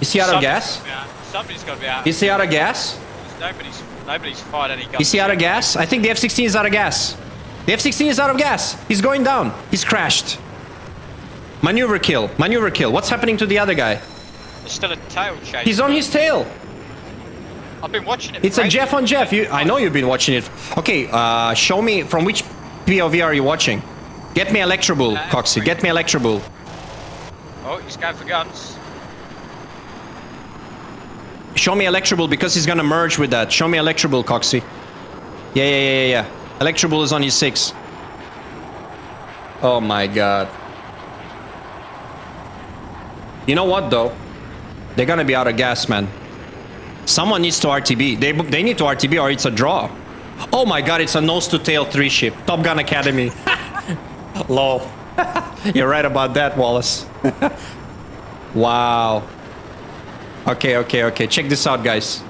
S1: Is he out of gas?
S3: Somebody's got to be out.
S1: Is he out of gas?
S3: Nobody's fired any guns.
S1: Is he out of gas? I think the F-16 is out of gas. The F-16 is out of gas. He's going down. He's crashed. Maneuver kill. Maneuver kill. What's happening to the other guy?
S3: There's still a tail chase.
S1: He's on his tail.
S3: I've been watching it.
S1: It's a Jeff on Jeff. I know you've been watching it. Okay, show me from which POV are you watching? Get me Electrobull, Coxie. Get me Electrobull.
S3: Oh, he's going for guns.
S1: Show me Electrobull because he's gonna merge with that. Show me Electrobull, Coxie. Yeah. Electrobull is on his 6. Oh my god. You know what though? They're gonna be out of gas, man. Someone needs to RTB. They need to RTB or it's a draw. Oh my god, it's a nose to tail 3 ship. Top Gun Academy. Lol. You're right about that, Wallace. Wow. Okay. Check this out, guys.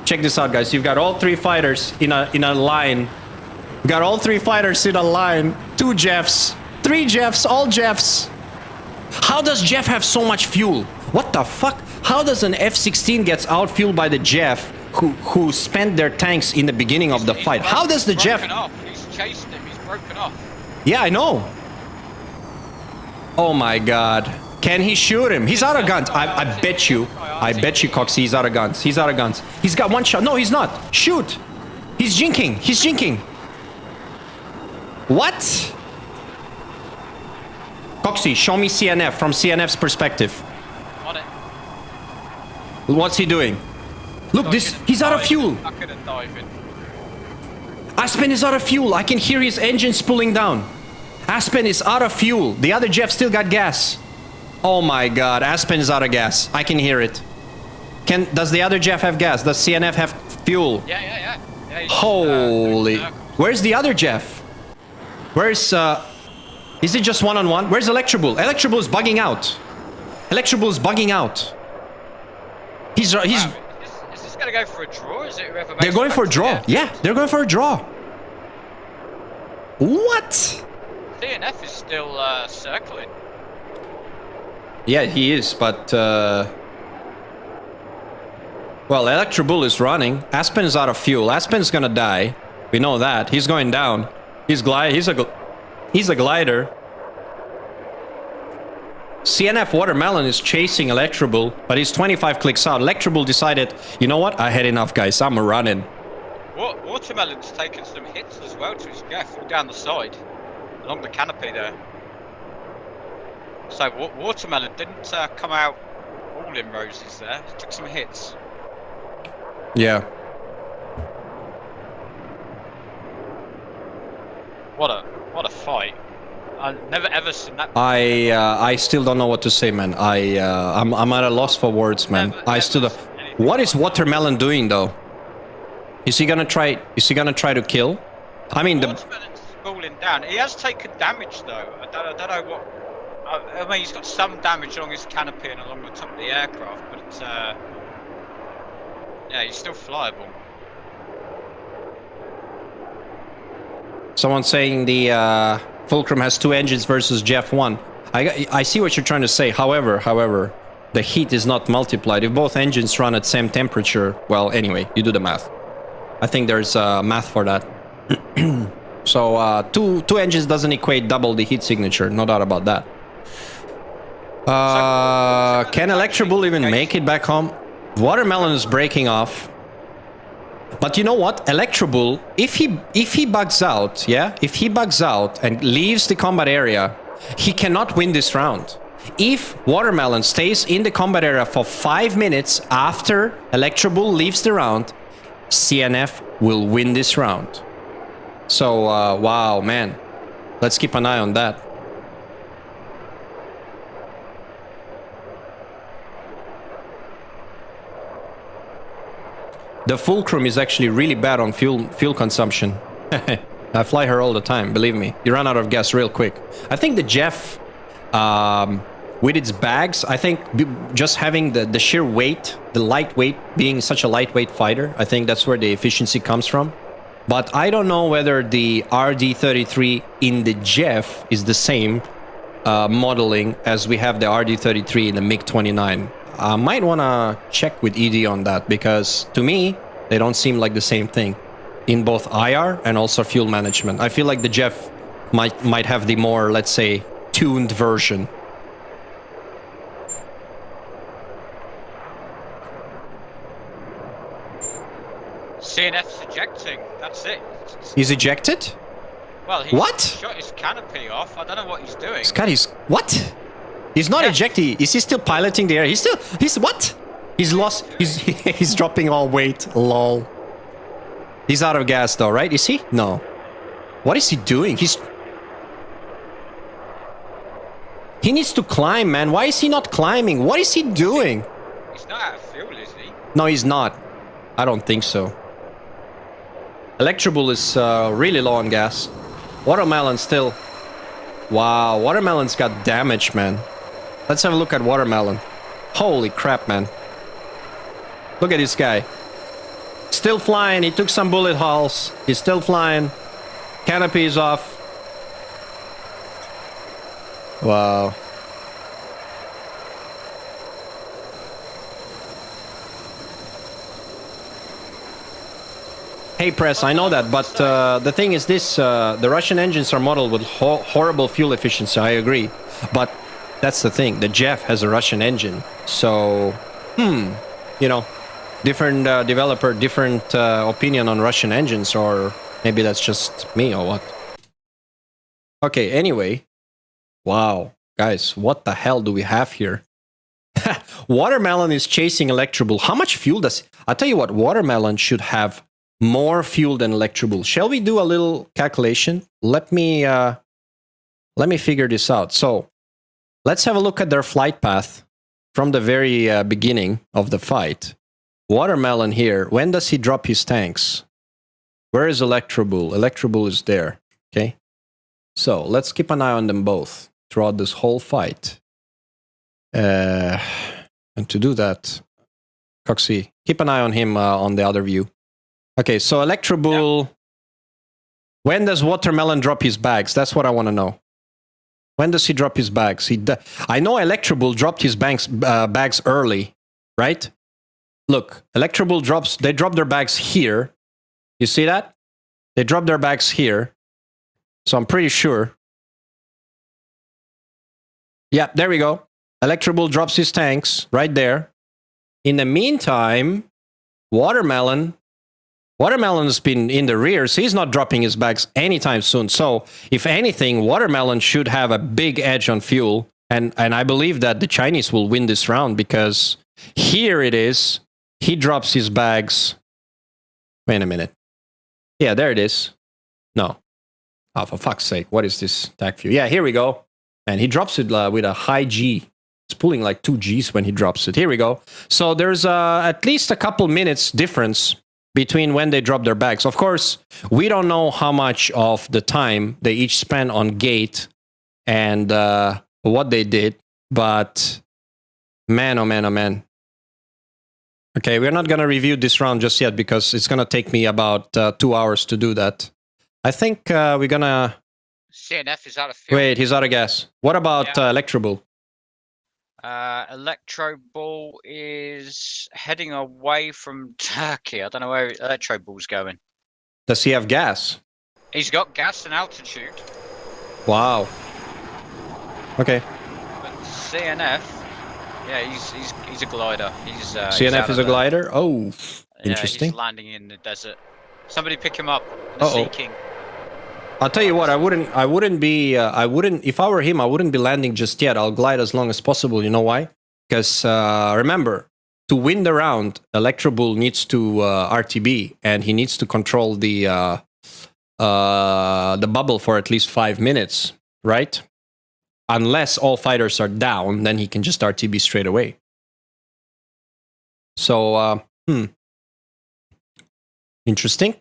S1: Check this out, guys. You've got all 3 fighters in a line. You've got all 3 fighters in a line. 2 Jeffs. 3 Jeffs. All Jeffs. How does Jeff have so much fuel? What the fuck? How does an F-16 gets outfueled by the Jeff who spent their tanks in the beginning of the fight? How does the Jeff...
S3: He's chased him. He's broken off.
S1: Yeah, I know. Oh my god. Can he shoot him? He's out of guns. I bet you, Coxie, he's out of guns. He's out of guns. He's got 1 shot. No, he's not. Shoot. He's jinking. He's jinking. What? Coxie, show me CNF from CNF's perspective.
S3: On it.
S1: What's he doing? Look, he's out of fuel.
S3: I couldn't dive in.
S1: Aspen is out of fuel. I can hear his engine spooling down. Aspen is out of fuel. The other Jeff still got gas. Oh my god, Aspen is out of gas. I can hear it. Does the other Jeff have gas? Does CNF have fuel?
S3: Yeah,
S1: Holy. Where's the other Jeff? Where's is it just one-on-one? Where's Electrobull? Electrobull is bugging out. Electrobull is bugging out. He's
S3: Wow. Is this gonna go for a draw? Is it whoever makes
S1: They're going for a draw. Yeah, they're going for a draw. What?
S3: CNF is still circling.
S1: Yeah, he is, but well, Electrobull is running. Aspen is out of fuel. Aspen's gonna die. We know that. He's going down. He's a glider. CNF Watermelon is chasing Electrobull, but he's 25 clicks out. Electrobull decided, you know what? I had enough, guys. I'm running.
S3: Watermelon's taken some hits as well to his Jeff, all down the side, along the canopy there. So Watermelon didn't come out all in roses there. He took some hits.
S1: Yeah.
S3: What a fight! I've never ever seen that.
S1: I still don't know what to say, man. I'm at a loss for words, man. What is Watermelon doing though? Is he gonna try to kill? I mean,
S3: Watermelon's falling down. He has taken damage though. I don't know what. I mean, he's got some damage along his canopy and along the top of the aircraft, but yeah, he's still flyable.
S1: Someone saying the Fulcrum has 2 engines versus Jeff 1. I see what you're trying to say. However, the heat is not multiplied. If both engines run at same temperature, well, anyway, you do the math. I think there's math for that. So two engines doesn't equate double the heat signature. No doubt about that. Can Electrobull even make it back home? Watermelon is breaking off. But you know what? Electrobull, if he bugs out, yeah? If he bugs out and leaves the combat area, he cannot win this round. If Watermelon stays in the combat area for 5 minutes after Electrobull leaves the round, CNF will win this round. So, wow, man. Let's keep an eye on that. The Fulcrum is actually really bad on fuel consumption. I fly her all the time, believe me. You run out of gas real quick. I think the Jeff, with its bags, I think just having the sheer weight, the lightweight, being such a lightweight fighter, I think that's where the efficiency comes from. But I don't know whether the RD-33 in the Jeff is the same modeling as we have the RD-33 in the MiG-29. I might want to check with ED on that, because to me, they don't seem like the same thing in both IR and also fuel management. I feel like the Jeff might have the more, let's say, tuned version.
S3: CNF's ejecting. That's it.
S1: He's ejected?
S3: Well, he
S1: What?
S3: shot his canopy off. I don't know what he's doing.
S1: Scott, he's... What? He's not ejecting. Is he still piloting the air? He's what? He's lost. He's dropping all weight. Lol. He's out of gas though, right? Is he? No. What is he doing? He needs to climb, man. Why is he not climbing? What is he doing?
S3: He's not out of fuel, is he?
S1: No, he's not. I don't think so. Electrobull is really low on gas. Watermelon still. Wow, Watermelon's got damage, man. Let's have a look at Watermelon. Holy crap, man. Look at this guy. Still flying. He took some bullet holes. He's still flying. Canopy is off. Wow. Hey, Press, I know that, but the thing is this, the Russian engines are modeled with horrible fuel efficiency, I agree. But that's the thing, the Jeff has a Russian engine. So, you know, different developer, different opinion on Russian engines, or maybe that's just me or what. Okay, anyway. Wow, guys, what the hell do we have here? Watermelon is chasing Electrobull. How much fuel does... I'll tell you what, Watermelon should have more fuel than Electrobull. Shall we do a little calculation? Let me figure this out. So, let's have a look at their flight path from the very beginning of the fight. Watermelon here, when does he drop his tanks? Where is Electrobull? Electrobull is there, okay? So, let's keep an eye on them both throughout this whole fight. And to do that, Coxie, keep an eye on him on the other view. Okay, so Electrobull, when does Watermelon drop his bags? That's what I want to know. When does he drop his bags? I know Electrobull dropped his bags early, right? Look, Electrobull they drop their bags here. You see that? They drop their bags here. So I'm pretty sure. Yeah, there we go. Electrobull drops his tanks right there. In the meantime, Watermelon's been in the rear, so he's not dropping his bags anytime soon. So, if anything, Watermelon should have a big edge on fuel. And I believe that the Chinese will win this round, because here it is. He drops his bags. Wait a minute. Yeah, there it is. No. Oh, for fuck's sake. What is this TAC view? Yeah, here we go. And he drops it with a high G. It's pulling like 2 Gs when he drops it. Here we go. So there's at least a couple minutes difference between when they drop their bags. Of course, we don't know how much of the time they each spent on gate and what they did, but man, oh man, oh man. Okay, we're not going to review this round just yet, because it's going to take me about 2 hours to do that. I think we're going to...
S3: CNF is out of fuel.
S1: Wait, he's out of gas. What about Electrobull?
S3: Electrobull is heading away from Turkey. I don't know where Electrobull's going.
S1: Does he have gas?
S3: He's got gas and altitude.
S1: Wow. Okay.
S3: But CNF, yeah, he's a glider.
S1: CNF is a glider? Oh, interesting.
S3: Yeah, he's landing in the desert. Somebody pick him up. The Sea King.
S1: I'll tell you what, if I were him, I wouldn't be landing just yet. I'll glide as long as possible. You know why? Because remember, to win the round, Electrobull needs to RTB, and he needs to control the the bubble for at least 5 minutes, right? Unless all fighters are down, then he can just RTB straight away. So, interesting.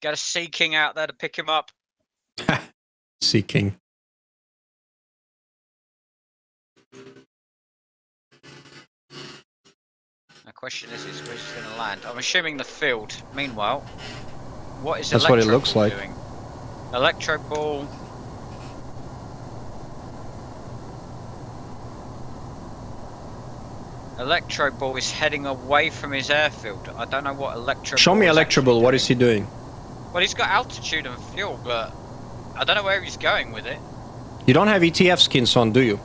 S3: Got a Sea King out there to pick him up.
S1: Sea King.
S3: The question is where's he going to land? I'm assuming the field. Meanwhile, what is
S1: That's what it looks like.
S3: doing? Electro Ball. Electro Ball is heading away from his airfield. I don't know what Electro
S1: Show
S3: Ball
S1: me
S3: is
S1: Electro Ball. What is he doing?
S3: Well, he's got altitude and fuel, but I don't know where he's going with it.
S1: You don't have ETF skins on, do you?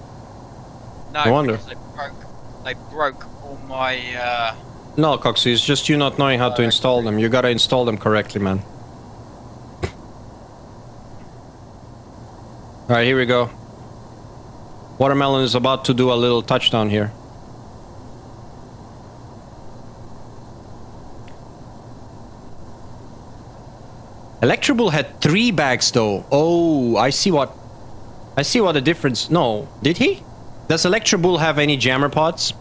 S3: No,
S1: No wonder.
S3: because they broke all my...
S1: No, Coxie, it's just you not knowing how to install them. You gotta install them correctly, man. Alright, here we go. Watermelon is about to do a little touchdown here. Electrobull had 3 bags though. Oh, I see what the difference... No, did he? Does Electrobull have any jammer pods?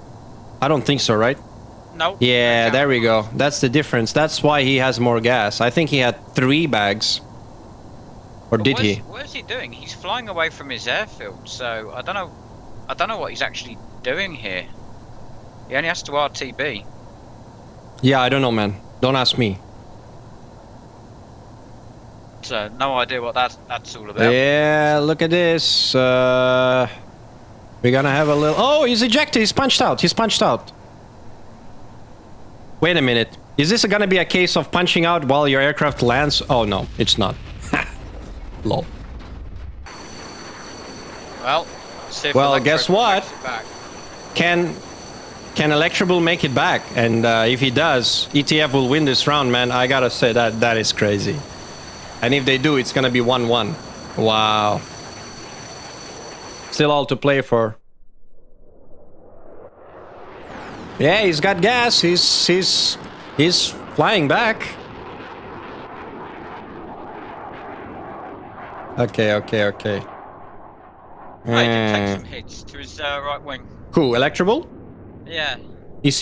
S1: I don't think so, right?
S3: No.
S1: Yeah, there we go. That's the difference. That's why he has more gas. I think he had 3 bags. Or
S3: But
S1: did he?
S3: What is he doing? He's flying away from his airfield, so I don't know what he's actually doing here. He only has to RTB.
S1: Yeah, I don't know, man. Don't ask me.
S3: So no idea what that's all about.
S1: Yeah, look at this. We're gonna have a little... Oh, he's ejected. He's punched out. He's punched out. Wait a minute. Is this gonna be a case of punching out while your aircraft lands? Oh, no, it's not. Lol.
S3: Well, see if
S1: Well,
S3: Electro
S1: guess what?
S3: makes it back.
S1: Can Electrobull make it back? And if he does, ETF will win this round, man. I gotta say that is crazy. And if they do, it's gonna be 1-1. Wow. Still all to play for. Yeah, he's got gas. He's flying back. Okay.
S3: Oh, he did take some hits to his right wing.
S1: Cool. Electrobull?
S3: Yeah.
S1: Is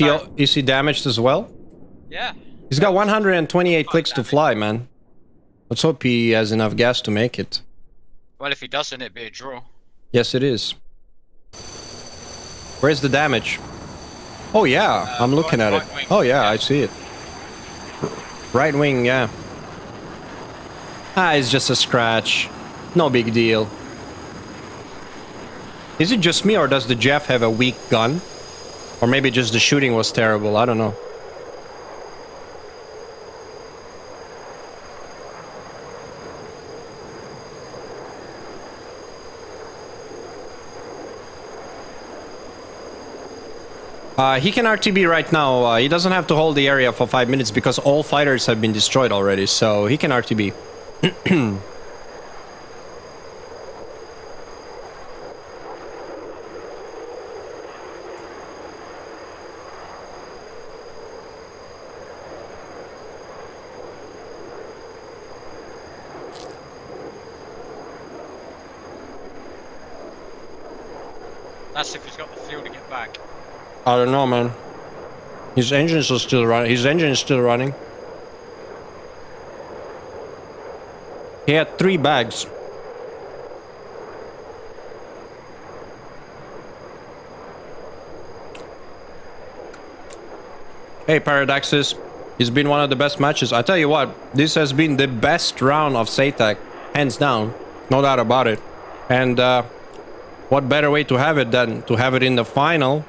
S1: he damaged as well?
S3: Yeah.
S1: He's got 128 clicks to fly, man. Let's hope he has enough gas to make it.
S3: Well, if he doesn't, it'd be a draw.
S1: Yes, it is. Where's the damage? Oh, yeah. I'm looking at it.
S3: right wing.
S1: Oh, yeah, I see it. Right wing, yeah. Ah, it's just a scratch. No big deal. Is it just me, or does the Jeff have a weak gun? Or maybe just the shooting was terrible. I don't know. He can RTB right now. He doesn't have to hold the area for 5 minutes because all fighters have been destroyed already, so he can RTB.
S3: That's if he's got the fuel to get back.
S1: I don't know, man. His engines are still running. His engine is still running. He had 3 bags. Hey, Paradoxes. It's been one of the best matches. I tell you what, this has been the best round of SATAC. Hands down. No doubt about it. And what better way to have it than to have it in the final?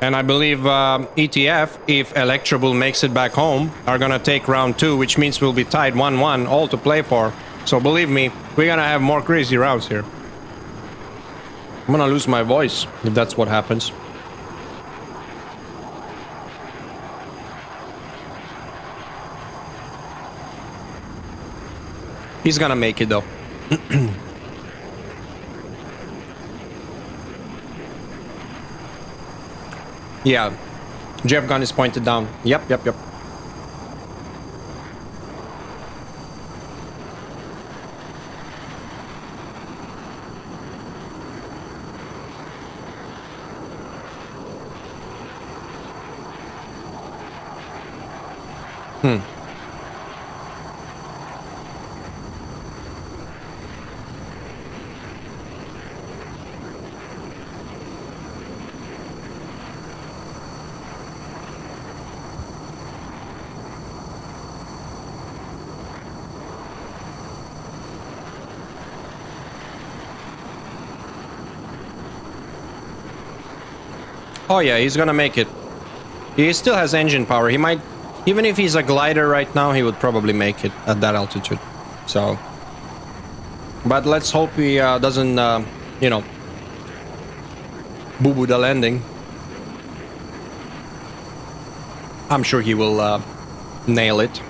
S1: And I believe ETF, if Electrobull makes it back home, are gonna take round 2, which means we'll be tied 1-1, all to play for. So believe me, we're gonna have more crazy rounds here. I'm gonna lose my voice if that's what happens. He's gonna make it though. Yeah, Jeff gun is pointed down. Yep. Hmm. Oh yeah, he's gonna make it. He still has engine power. He might, even if he's a glider right now, he would probably make it at that altitude. So, but let's hope he doesn't, you know, boo-boo the landing. I'm sure he will nail it.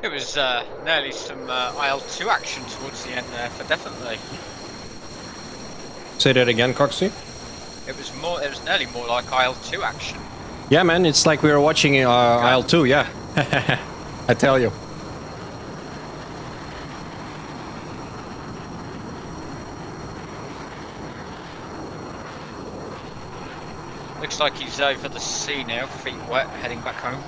S3: It was nearly some IL-2 action towards the end there, for definitely.
S1: Say that again, Coxie.
S3: It was nearly more like IL-2 action.
S1: Yeah, man, it's like we were watching IL-2, yeah. I tell you.
S3: Looks like he's over the sea now, feet wet, heading back home.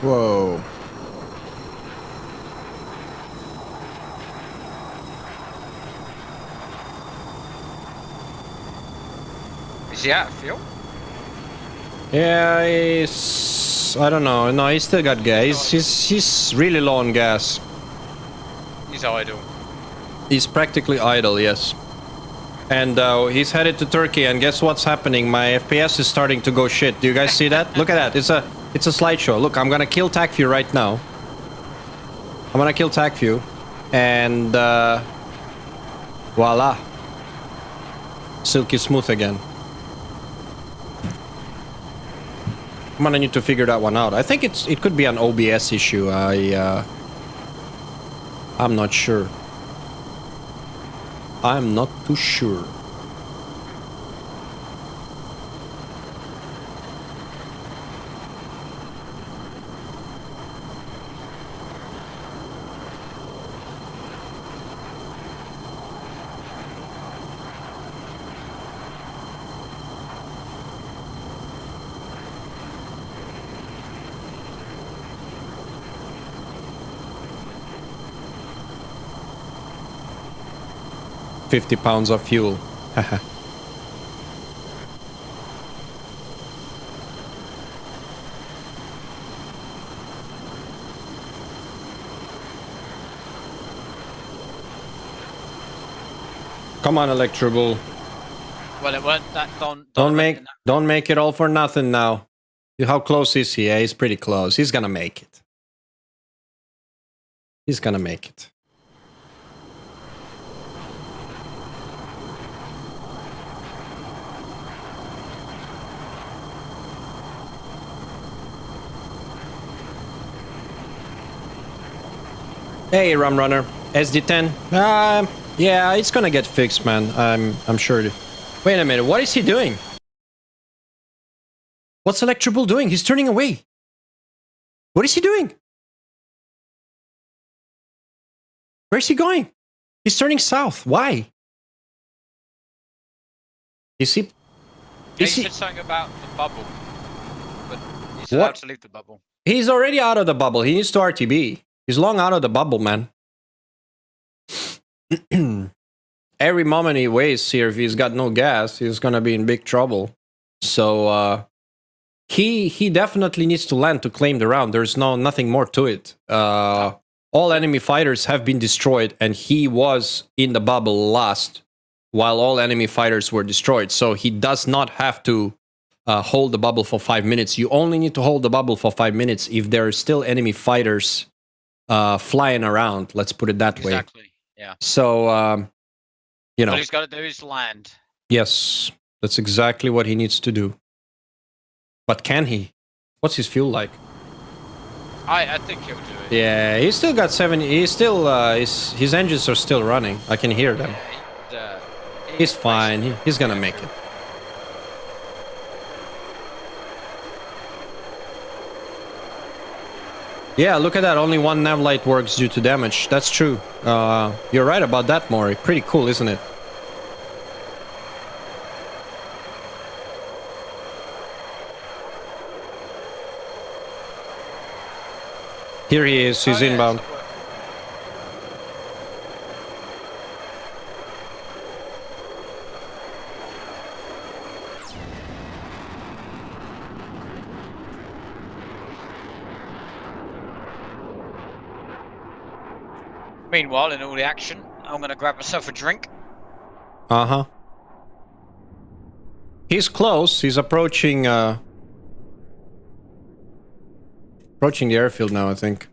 S1: Whoa.
S3: Is he out of fuel?
S1: Yeah, he's... I don't know. No, he's still got gas. He's really low on gas.
S3: He's idle.
S1: He's practically idle, yes. And he's headed to Turkey, and guess what's happening? My FPS is starting to go shit. Do you guys see that? Look at that. It's a slideshow. Look, I'm gonna kill TACView right now. I'm gonna kill TACView. And voila. Silky smooth again. I'm gonna need to figure that one out. I think it could be an OBS issue. I'm not sure. I'm not too sure. £50 of fuel. Come on, Electrobull.
S3: Well, it weren't that
S1: Don't make it all for nothing now. How close is he? Yeah, he's pretty close. He's gonna make it. He's gonna make it. Hey, Rum Runner. SD10. Yeah, it's gonna get fixed, man. I'm sure. Wait a minute. What is he doing? What's Electrobull doing? He's turning away. What is he doing? Where's he going? He's turning south. Why? Is he?
S3: He said something about the bubble, but he's allowed to leave the bubble.
S1: He's already out of the bubble. He needs to RTB. He's long out of the bubble, man. Every moment he wastes here, if he's got no gas, he's gonna be in big trouble. So he definitely needs to land to claim the round. There's nothing more to it. All enemy fighters have been destroyed, and he was in the bubble last, while all enemy fighters were destroyed. So he does not have to hold the bubble for 5 minutes. You only need to hold the bubble for 5 minutes if there are still enemy fighters flying around. Let's put it that way.
S3: Exactly. Yeah.
S1: So, you know.
S3: All he's got to do is land.
S1: Yes, that's exactly what he needs to do. But can he? What's his fuel like?
S3: I think he'll do it.
S1: Yeah, he's still got 70. He's still his engines are still running. I can hear them.
S3: Yeah,
S1: He's fine. He's gonna make it. Yeah, look at that. Only one nav light works due to damage. That's true. You're right about that, Maury. Pretty cool, isn't it? Here he is. He's inbound.
S3: Meanwhile, in all the action, I'm going to grab myself a drink.
S1: Uh-huh. He's close. He's approaching approaching the airfield now, I think.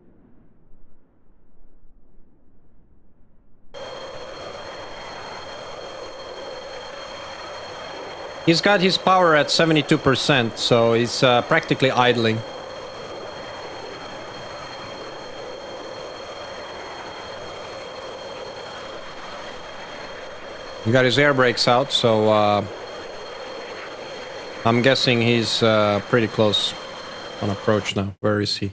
S1: He's got his power at 72%, so he's practically idling. He got his air brakes out, so I'm guessing he's pretty close on approach now. Where is he?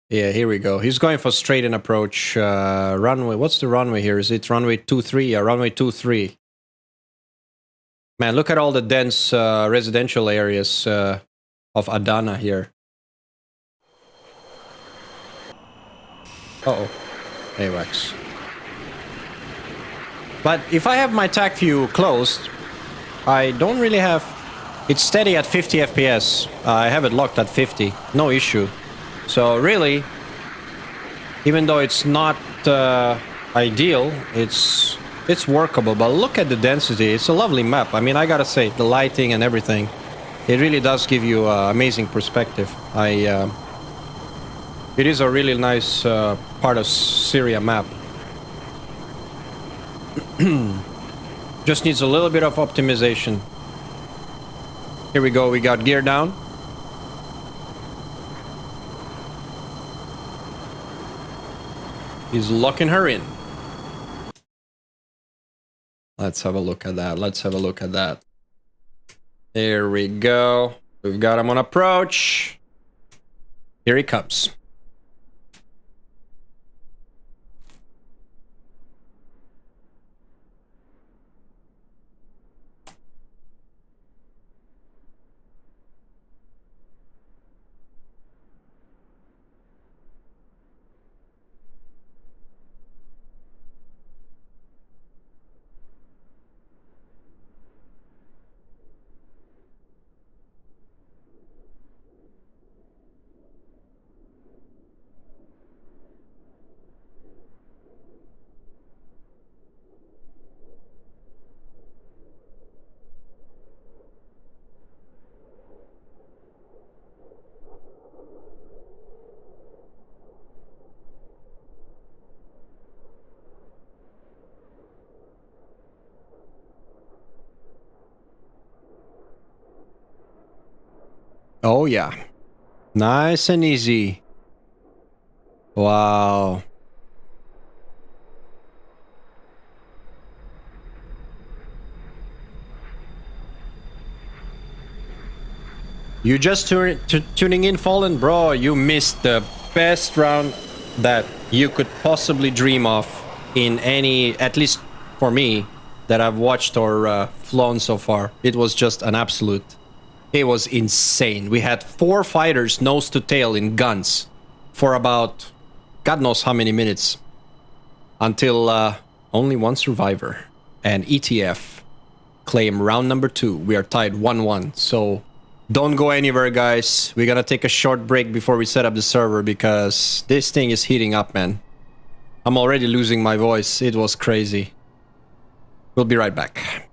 S1: Yeah, here we go. He's going for straight in approach. Runway. What's the runway here? Is it runway 23? Yeah, runway 23. Man, look at all the dense residential areas of Adana here. Uh-oh. AWACS. But if I have my TAC view closed, I don't really have... It's steady at 50 FPS. I have it locked at 50. No issue. So really, even though it's not ideal, it's workable. But look at the density. It's a lovely map. I mean, I gotta say, the lighting and everything, it really does give you amazing perspective. It is a really nice part of Syria map. Just needs a little bit of optimization. Here we go. We got gear down. He's locking her in. Let's have a look at that. Let's have a look at that. There we go. We've got him on approach. Here he comes. Oh yeah. Nice and easy. Wow. You just tuning in, Fallen? Bro, you missed the best round that you could possibly dream of in any, at least for me, that I've watched or flown so far. It was just an absolute... It was insane. We had 4 fighters nose to tail in guns for about God knows how many minutes. Until only one survivor. And ETF claim round number 2. We are tied 1-1. So don't go anywhere, guys. We're gonna take a short break before we set up the server because this thing is heating up, man. I'm already losing my voice. It was crazy. We'll be right back.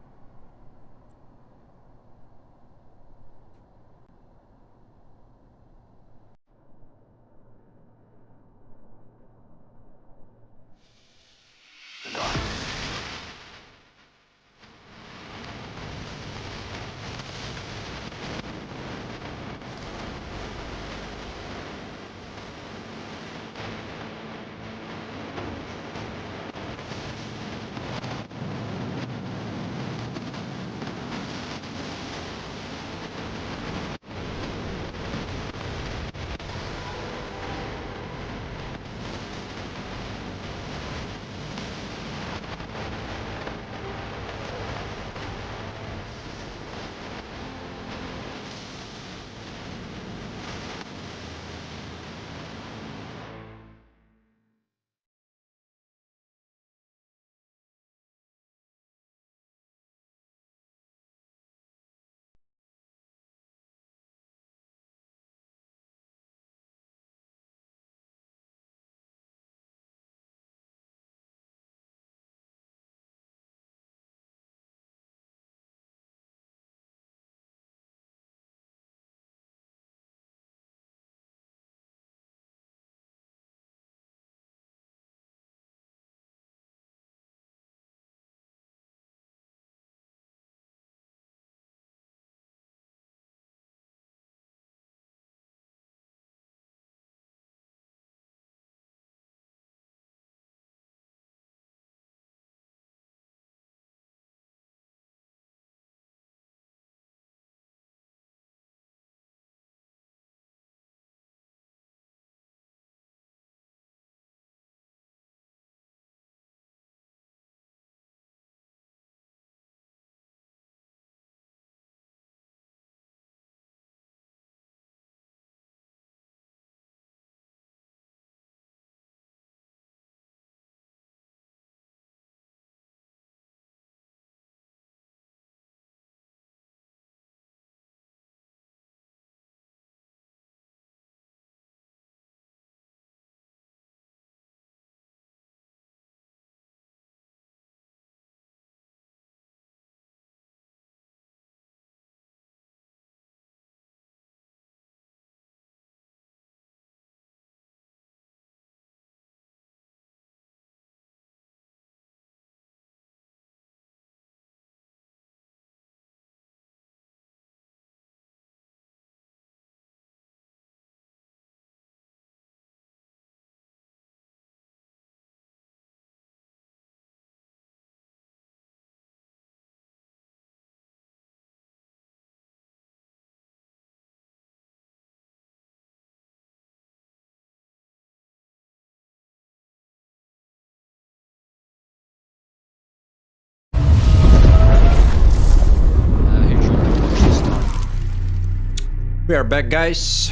S1: we are back, guys.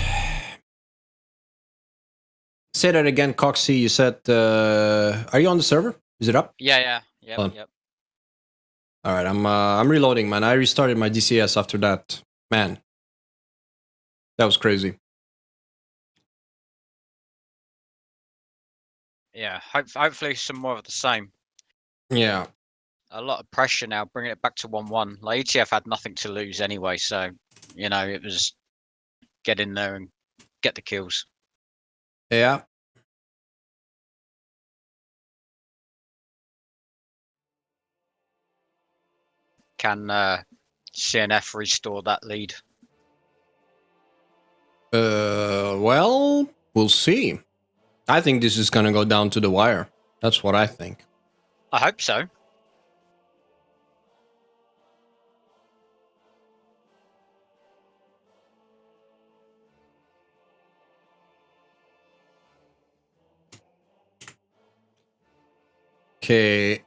S1: Say that again, Coxie. You said, are you on the server? Is it up?
S3: Yeah. Yep.
S1: All right, I'm reloading, man. I restarted my DCS after that. Man, that was crazy.
S3: Yeah. Hopefully some more of the same.
S1: Yeah.
S3: A lot of pressure now, bringing it back to 1-1. Like ETF had nothing to lose anyway, so you know it was get in there and get the kills.
S1: Yeah.
S3: Can CNF restore that lead?
S1: Well, we'll see. I think this is gonna go down to the wire. That's what I think.
S3: I hope so.
S1: Okay.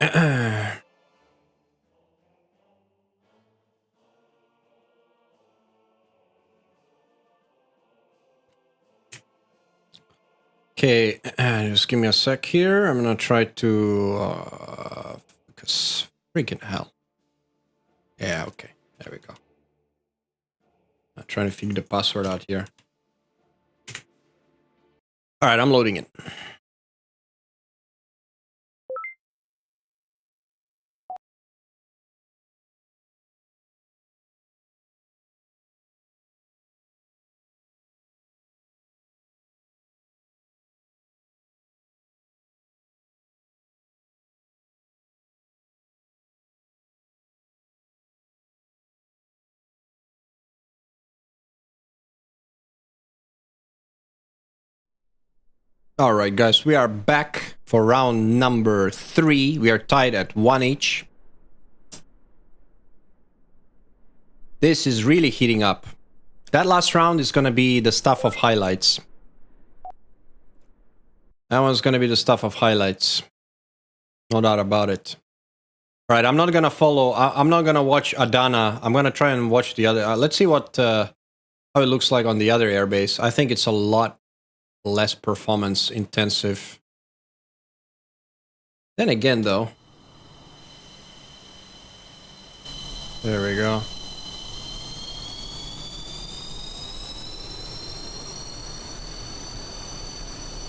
S1: Okay, just give me a sec here. I'm gonna try to because freaking hell. Yeah, okay. There we go. I'm trying to figure the password out here. All right, I'm loading it. All right, guys, we are back for round number 3. We are tied at 1 each. This is really heating up. That last round is going to be the stuff of highlights. That one's going to be the stuff of highlights. No doubt about it. All right, I'm not going to follow. I'm not going to watch Adana. I'm going to try and watch the other. Let's see what how it looks like on the other airbase. I think it's a lot less performance intensive. Then again, though. There we go.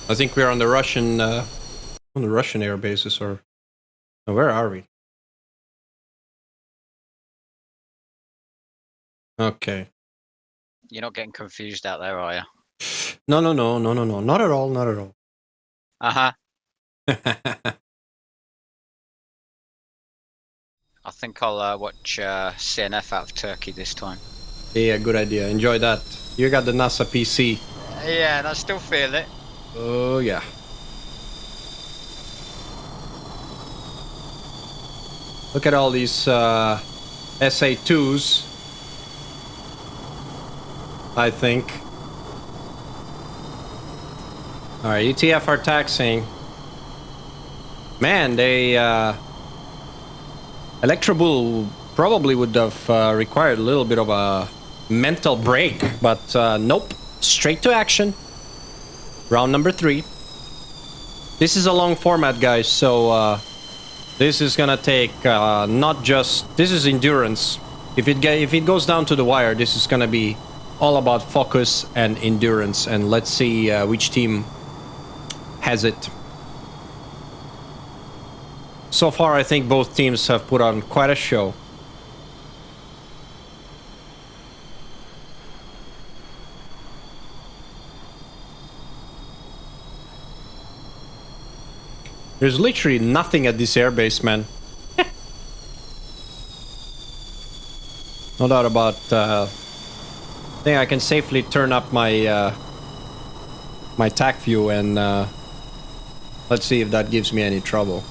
S1: I think we're on the Russian air bases, or where are we? Okay.
S3: You're not getting confused out there, are you?
S1: No. Not at all. Not at all.
S3: I think I'll watch CNF out of Turkey this time.
S1: Yeah, good idea. Enjoy that. You got the NASA PC.
S3: Yeah, and I still feel it.
S1: Oh, yeah. Look at all these SA2s, I think. All right, ETF are taxing. Man, they... Electrobull probably would have required a little bit of a mental break, but nope. Straight to action. Round number 3. This is a long format, guys, so this is gonna take not just... This is endurance. If it goes down to the wire, this is gonna be all about focus and endurance, and let's see which team has it. So far, I think both teams have put on quite a show. There's literally nothing at this airbase, man. No doubt about... I think I can safely turn up my my TAC view and let's see if that gives me any trouble.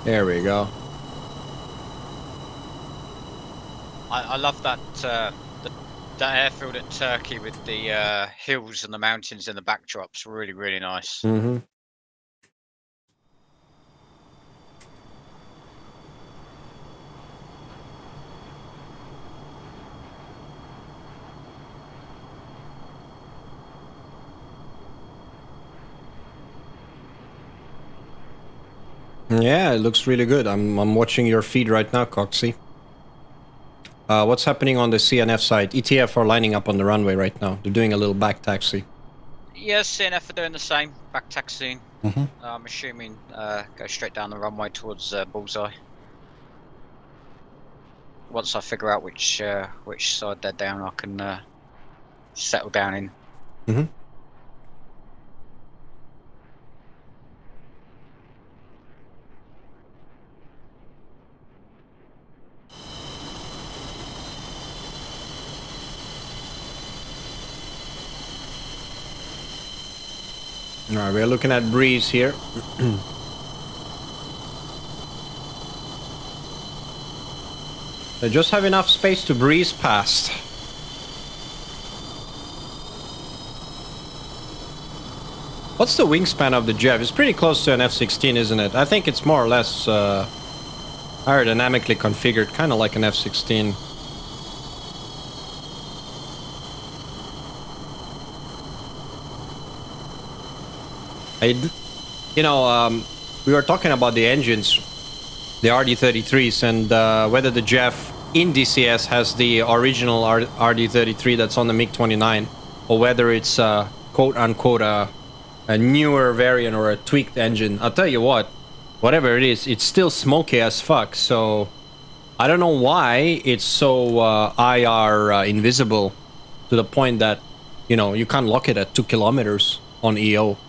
S1: There we go.
S3: I love that that airfield at Turkey with the hills and the mountains in the backdrops. Really, really nice.
S1: Mm-hmm. Yeah, it looks really good. I'm watching your feed right now, Coxie. What's happening on the CNF side? ETF are lining up on the runway right now. They're doing a little back taxi.
S3: Yes, CNF are doing the same. Back taxiing.
S1: Mm-hmm.
S3: I'm assuming go straight down the runway towards Bullseye. Once I figure out which side they're down, I can settle down in.
S1: Mm-hmm. All right, we're looking at breeze here. They just have enough space to breeze past. What's the wingspan of the Jeff? It's pretty close to an F-16, isn't it? I think it's more or less aerodynamically configured, kind of like an F-16. We were talking about the engines, the RD-33s, and whether the Jeff in DCS has the original RD-33 that's on the MiG-29, or whether it's quote-unquote a newer variant or a tweaked engine. I'll tell you what, whatever it is, it's still smoky as fuck, so I don't know why it's so IR invisible to the point that, you can't lock it at 2 kilometers on EO.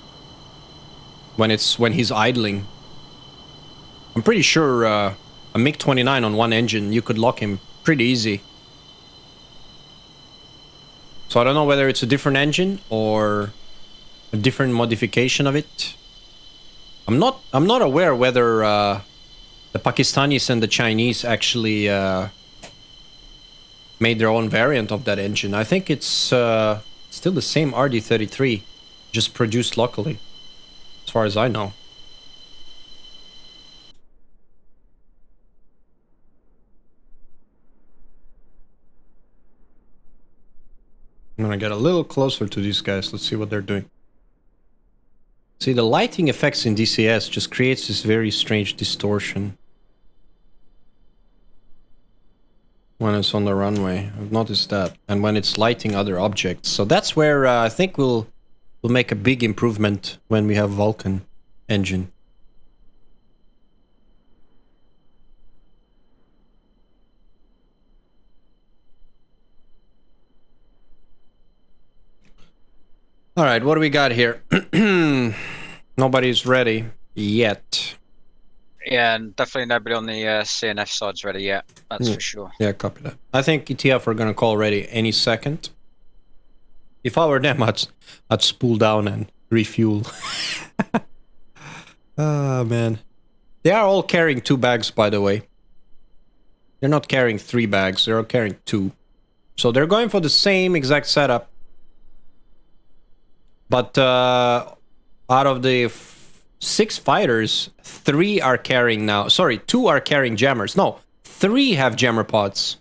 S1: When he's idling. I'm pretty sure a MiG-29 on one engine, you could lock him pretty easy. So I don't know whether it's a different engine or a different modification of it. I'm not aware whether the Pakistanis and the Chinese actually made their own variant of that engine. I think it's still the same RD-33, just produced locally. As far as I know. I'm gonna get a little closer to these guys. Let's see what they're doing. See, the lighting effects in DCS just creates this very strange distortion when it's on the runway. I've noticed that. And when it's lighting other objects. So that's where I think we'll make a big improvement when we have Vulcan engine. All right, what do we got here? Nobody's ready yet.
S3: Yeah, and definitely nobody on the CNF side's ready yet. That's for sure.
S1: Yeah, copy that. I think ETF are gonna call ready any second. If I were them, I'd spool down and refuel. Ah, man. They are all carrying 2 bags, by the way. They're not carrying 3 bags. They're all carrying 2. So they're going for the same exact setup. But out of the 6 fighters, 3 are carrying now. Sorry, 2 are carrying jammers. No, 3 have jammer pods.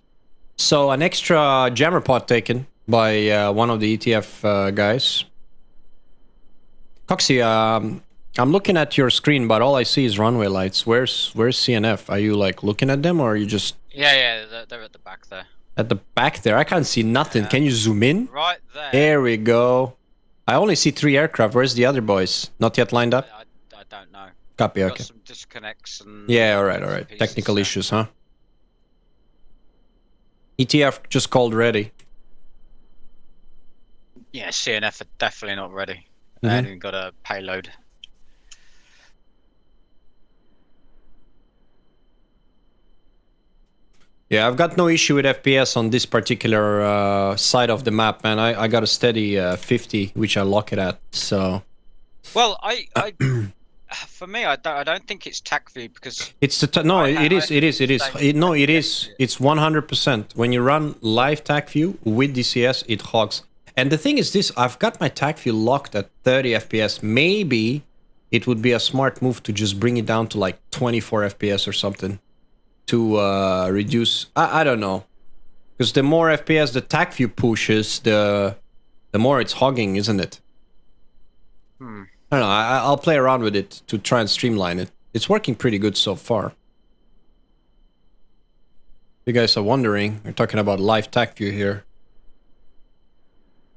S1: So an extra jammer pod taken by one of the ETF guys. Coxie, I'm looking at your screen, but all I see is runway lights. Where's CNF? Are you like looking at them, or are you just...
S3: Yeah, they're at the back there.
S1: At the back there? I can't see nothing. Can you zoom in?
S3: Right there.
S1: There we go. I only see 3 aircraft. Where's the other boys? Not yet lined up?
S3: I don't know.
S1: Copy, okay.
S3: Got some disconnects and...
S1: Yeah, alright. Technical issues, huh? ETF just called ready.
S3: Yeah, CNF are definitely not ready. They haven't even got a payload.
S1: Yeah, I've got no issue with FPS on this particular side of the map, man. I got a steady 50, which I lock it at, so...
S3: Well, for me, I don't think it's TAC view, because...
S1: It's the... No, it is. No, it is. It's 100%. When you run live TAC view with DCS, it hogs. And the thing is this, I've got my TAC view locked at 30 FPS. Maybe it would be a smart move to just bring it down to like 24 FPS or something. To reduce... I don't know. Because the more FPS the TAC view pushes, the more it's hogging, isn't it? I don't know. I'll play around with it to try and streamline it. It's working pretty good so far. You guys are wondering, we're talking about live TAC view here,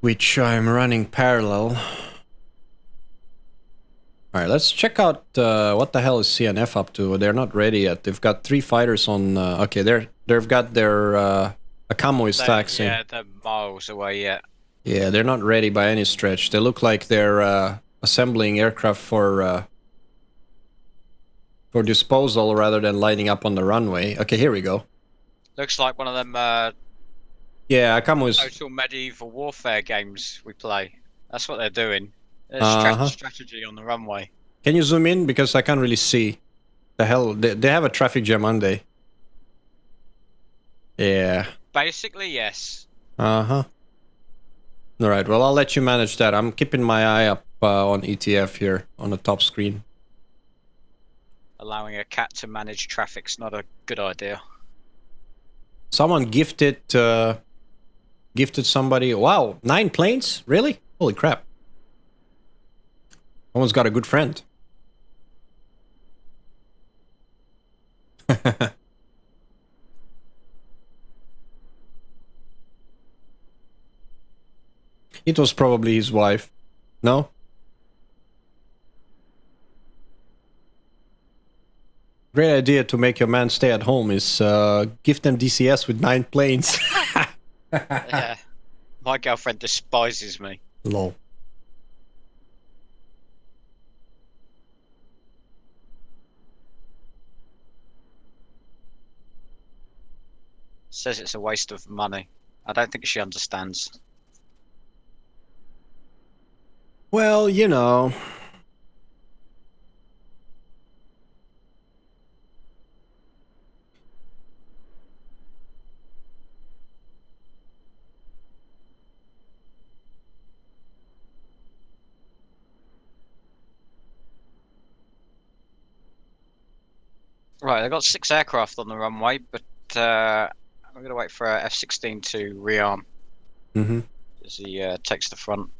S1: which I'm running parallel. Alright, let's check out what the hell is CNF up to. They're not ready yet. They've got 3 fighters on... okay, they've got their... Akamo is taxing.
S3: Yeah, they're miles away yet.
S1: Yeah, they're not ready by any stretch. They look like they're assembling aircraft for disposal rather than lining up on the runway. Okay, here we go.
S3: Looks like one of them
S1: Yeah, Akamo is...
S3: total medieval warfare games we play. That's what they're doing. There's strategy on the runway.
S1: Can you zoom in? Because I can't really see. The hell, they have a traffic jam, aren't they? Yeah.
S3: Basically, yes.
S1: Uh-huh. Alright, well, I'll let you manage that. I'm keeping my eye up on ETF here on the top screen.
S3: Allowing a cat to manage traffic's not a good idea.
S1: Someone gifted somebody... Wow, 9 planes? Really? Holy crap. Someone's got a good friend. It was probably his wife. No? Great idea to make your man stay at home is gift them DCS with 9 planes.
S3: Yeah. My girlfriend despises me.
S1: Lol.
S3: Says it's a waste of money. I don't think she understands.
S1: Well, you know.
S3: Right, they've got 6 aircraft on the runway, but I'm going to wait for F-16 to rearm as he takes the front.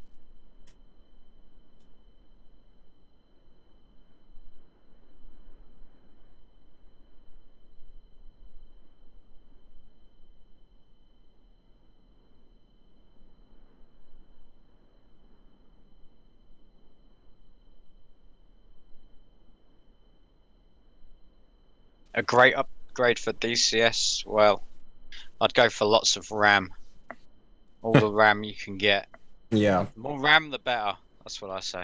S3: A great upgrade for DCS, well, I'd go for lots of RAM. All the RAM you can get.
S1: Yeah.
S3: The more RAM, the better. That's what I say.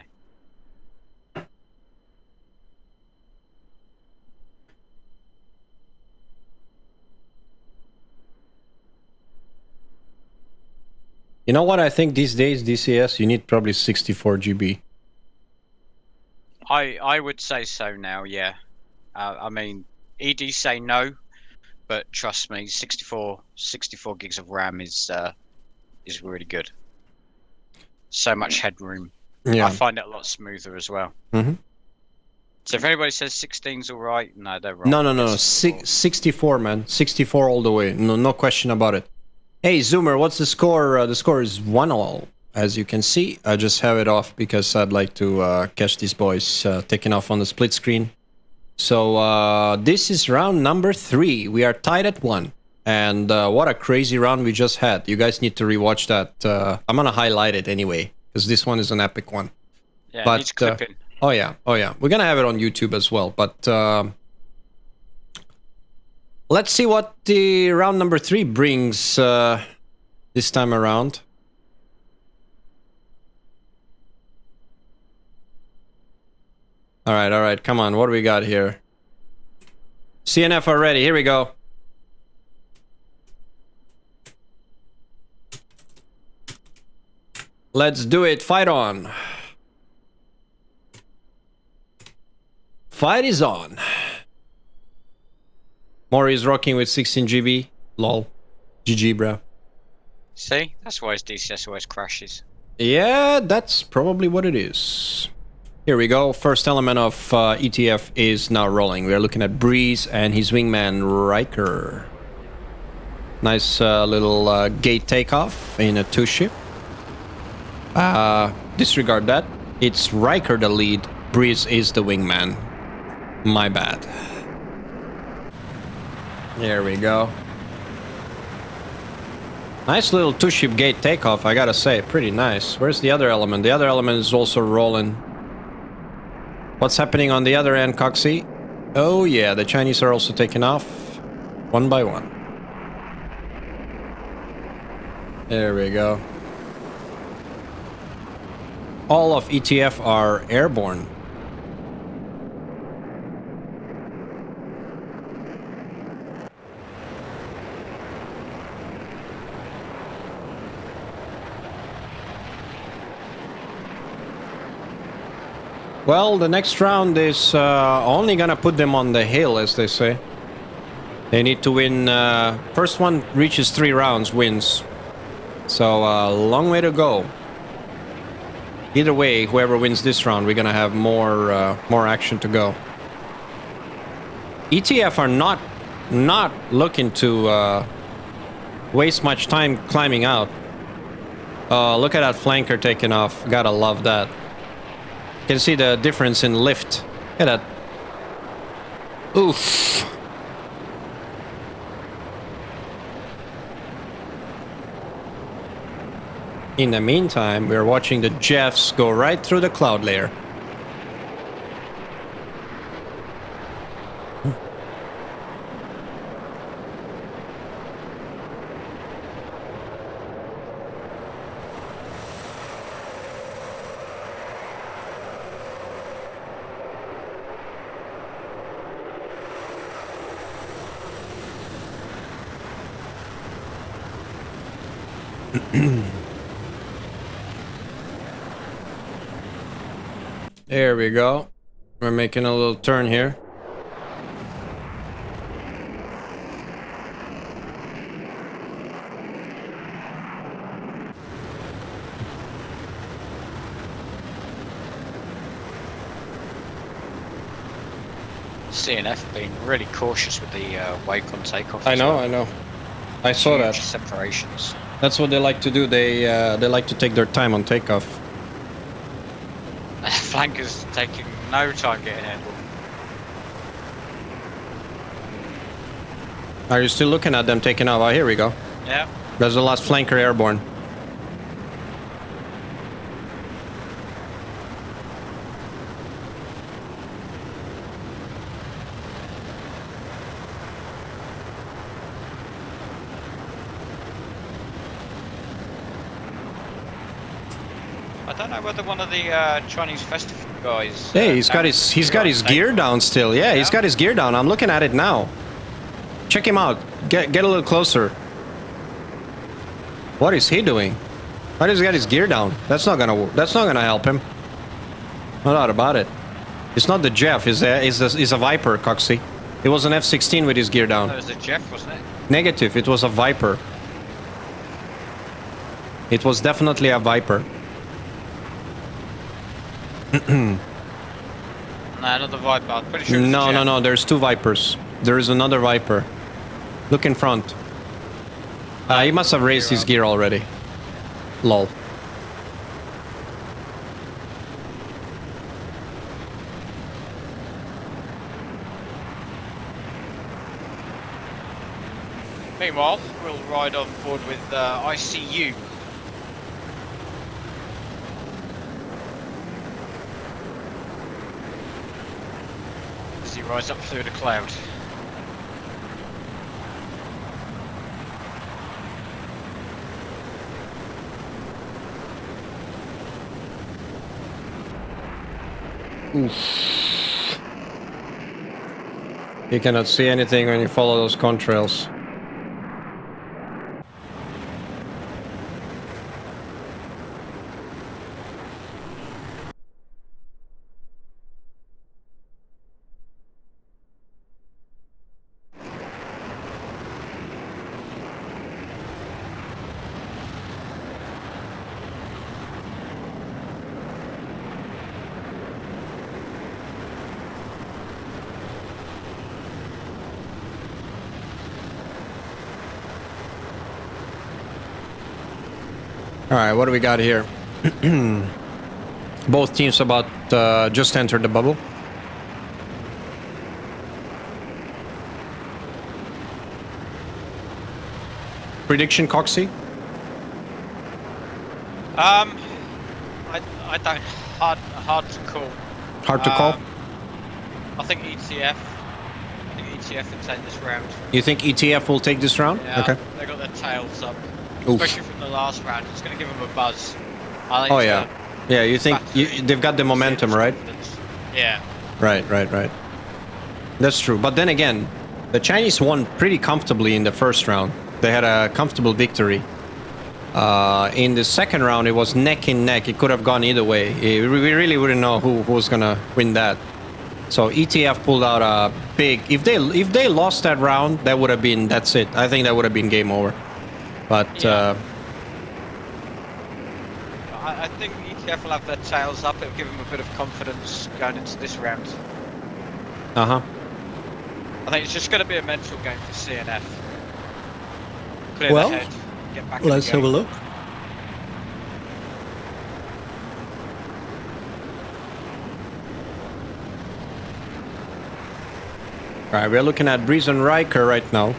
S1: You know what I think these days, DCS, you need probably 64 GB.
S3: I would say so now, yeah. I mean, ED say no, but trust me, 64 gigs of RAM is really good. So much headroom.
S1: Yeah.
S3: I find it a lot smoother as well. So if anybody says 16's all right, no, they're wrong.
S1: No. 64, man. 64 all the way. No question about it. Hey, Zoomer, what's the score? The score is 1-all. As you can see, I just have it off because I'd like to catch these boys taking off on the split screen. So this is round number 3. We are tied at 1. And what a crazy round we just had. You guys need to rewatch that. I'm going to highlight it anyway, because this one is an epic one.
S3: Yeah,
S1: but,
S3: it needs clipping.
S1: Oh yeah. We're going to have it on YouTube as well. But let's see what the round number 3 brings this time around. All right. Come on. What do we got here? CNF are ready. Here we go. Let's do it. Fight on. Fight is on. Mori is rocking with 16 GB. Lol. GG, bro.
S3: See? That's why his DCS always crashes.
S1: Yeah, that's probably what it is. Here we go. First element of ETF is now rolling. We are looking at Breeze and his wingman Riker. Nice little gate takeoff in a 2-ship. Disregard that. It's Riker the lead. Breeze is the wingman. My bad. There we go. Nice little two-ship gate takeoff, I gotta say. Pretty nice. Where's the other element? The other element is also rolling. What's happening on the other end, Coxie? Oh yeah, the Chinese are also taking off. One by one. There we go. All of ETF are airborne. Well, the next round is only gonna put them on the hill, as they say. They need to win. First one reaches 3 rounds, wins. So, long way to go. Either way, whoever wins this round, we're gonna have more action to go. ETF are not looking to waste much time climbing out. Look at that flanker taking off. Gotta love that. You can see the difference in lift. Look at that. Oof. In the meantime, we're watching the Jeffs go right through the cloud layer. There we go. We're making a little turn here.
S3: CNF being really cautious with the wake on takeoff.
S1: I know. I saw that.
S3: Separations.
S1: That's what they like to do. They like to take their time on takeoff.
S3: Flankers taking no time getting in.
S1: Are you still looking at them taking off? Oh, here we go.
S3: Yeah.
S1: There's the last flanker airborne.
S3: I don't know whether one of the Chinese festival guys.
S1: Hey, he's got his gear down still. Yeah, he's got his gear down. I'm looking at it now. Check him out. Get a little closer. What is he doing? Why does he got his gear down? That's not gonna help him. No doubt about it. It's not the Jeff. It's a Viper, Coxie. It was an F-16 with his gear down.
S3: That was the Jeff, wasn't it?
S1: Negative. It was a Viper. It was definitely a Viper.
S3: No, another Viper. I'm pretty sure.
S1: No. There's 2 Vipers. There is another Viper. Look in front. He must have raised his gear already. Lol.
S3: Meanwhile, we'll ride on board with ICU. As he rides up through the cloud.
S1: Oof. You cannot see anything when you follow those contrails. Alright, what do we got here? Both teams about just entered the bubble. Prediction, Coxie?
S3: I don't. Hard to call.
S1: Hard to call?
S3: I think ETF. I think ETF will take this round.
S1: You think ETF will take this round?
S3: Yeah,
S1: Okay.
S3: they got their tails up,
S1: Oof.
S3: especially from the last round. It's going to give them a buzz.
S1: Oh yeah, yeah. You think they've got the momentum, right?
S3: Yeah.
S1: Right. That's true. But then again, the Chinese won pretty comfortably in the first round. They had a comfortable victory. In the second round, it was neck and neck. It could have gone either way. We really wouldn't know who was gonna win that. So ETF pulled out a big. If they lost that round, that would have been. That's it. I think that would have been game over. But
S3: yeah. I think ETF will have their tails up. It'll give them a bit of confidence going into this round.
S1: I
S3: think it's just going to be a mental game for CNF. Clear
S1: Well,
S3: the head, get back
S1: let's have a look. All right, we're looking at Breeze and Riker right now.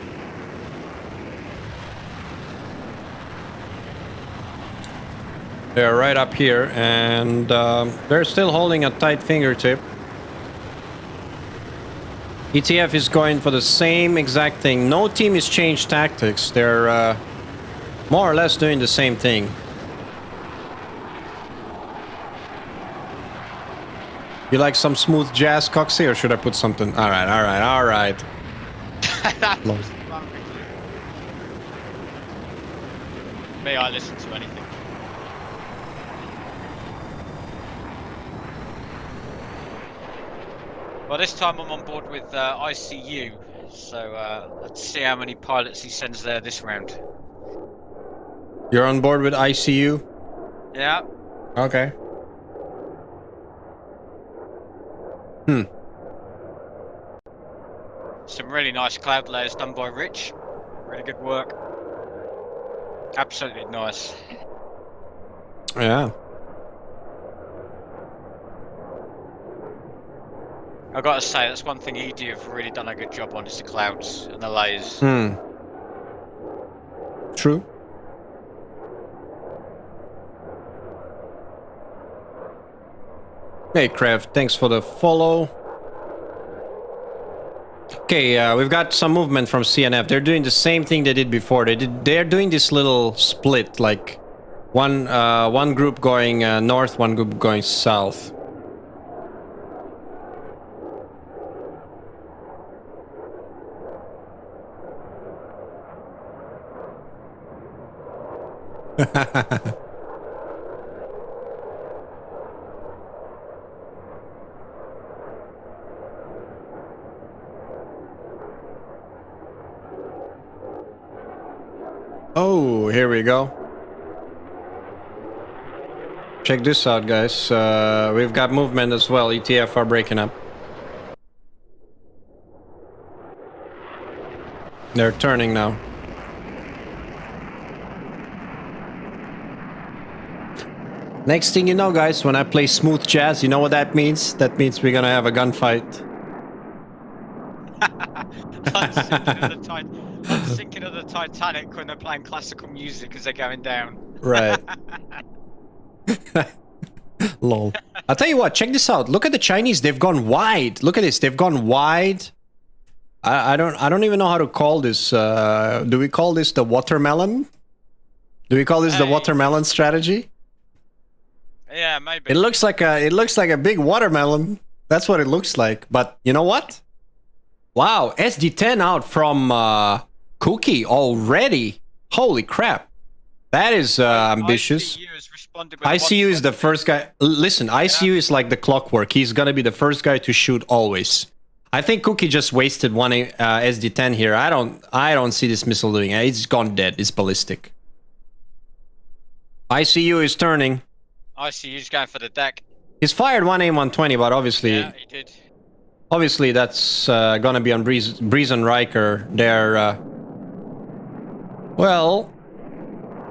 S1: They're right up here, and they're still holding a tight fingertip. ETF is going for the same exact thing. No team has changed tactics. They're more or less doing the same thing. You like some smooth jazz, Coxie, or should I put something? All right.
S3: Me, I listen to anything. Well, this time I'm on board with ICU, so let's see how many pilots he sends there this round.
S1: You're on board with ICU?
S3: Yeah.
S1: Okay.
S3: Some really nice cloud layers done by Rich. Really good work. Absolutely nice.
S1: Yeah.
S3: I've got to say, that's one thing ED have really done a good job on, is the clouds and the layers.
S1: True. Hey, Krev, thanks for the follow. Okay, we've got some movement from CNF. They're doing the same thing they did before. They're doing this little split, like one group going north, one group going south. Oh, here we go. Check this out, guys. We've got movement as well. ETF are breaking up. They're turning now. Next thing you know, guys, when I play smooth jazz, you know what that means? That means we're gonna have a gunfight.
S3: I'm thinking of the Titanic when they're playing classical music as they're going down.
S1: Right. Lol. I'll tell you what, check this out. Look at the Chinese. They've gone wide. Look at this. They've gone wide. I don't even know how to call this. Do we call this the watermelon? Do we call this the watermelon strategy?
S3: Yeah, maybe.
S1: It looks like a big watermelon. That's what it looks like. But you know what? Wow, SD10 out from Cookie already. Holy crap. That is ambitious. ICU is the first guy. Listen, ICU is like the clockwork. He's gonna be the first guy to shoot always. I think Cookie just wasted one SD10 here. I don't see this missile doing it. It's gone dead. It's ballistic. ICU is turning.
S3: ICU's going for the deck.
S1: He's fired one AIM-120, but obviously...
S3: Yeah, he did.
S1: Obviously, that's gonna be on Breeze and Riker. They're... Well...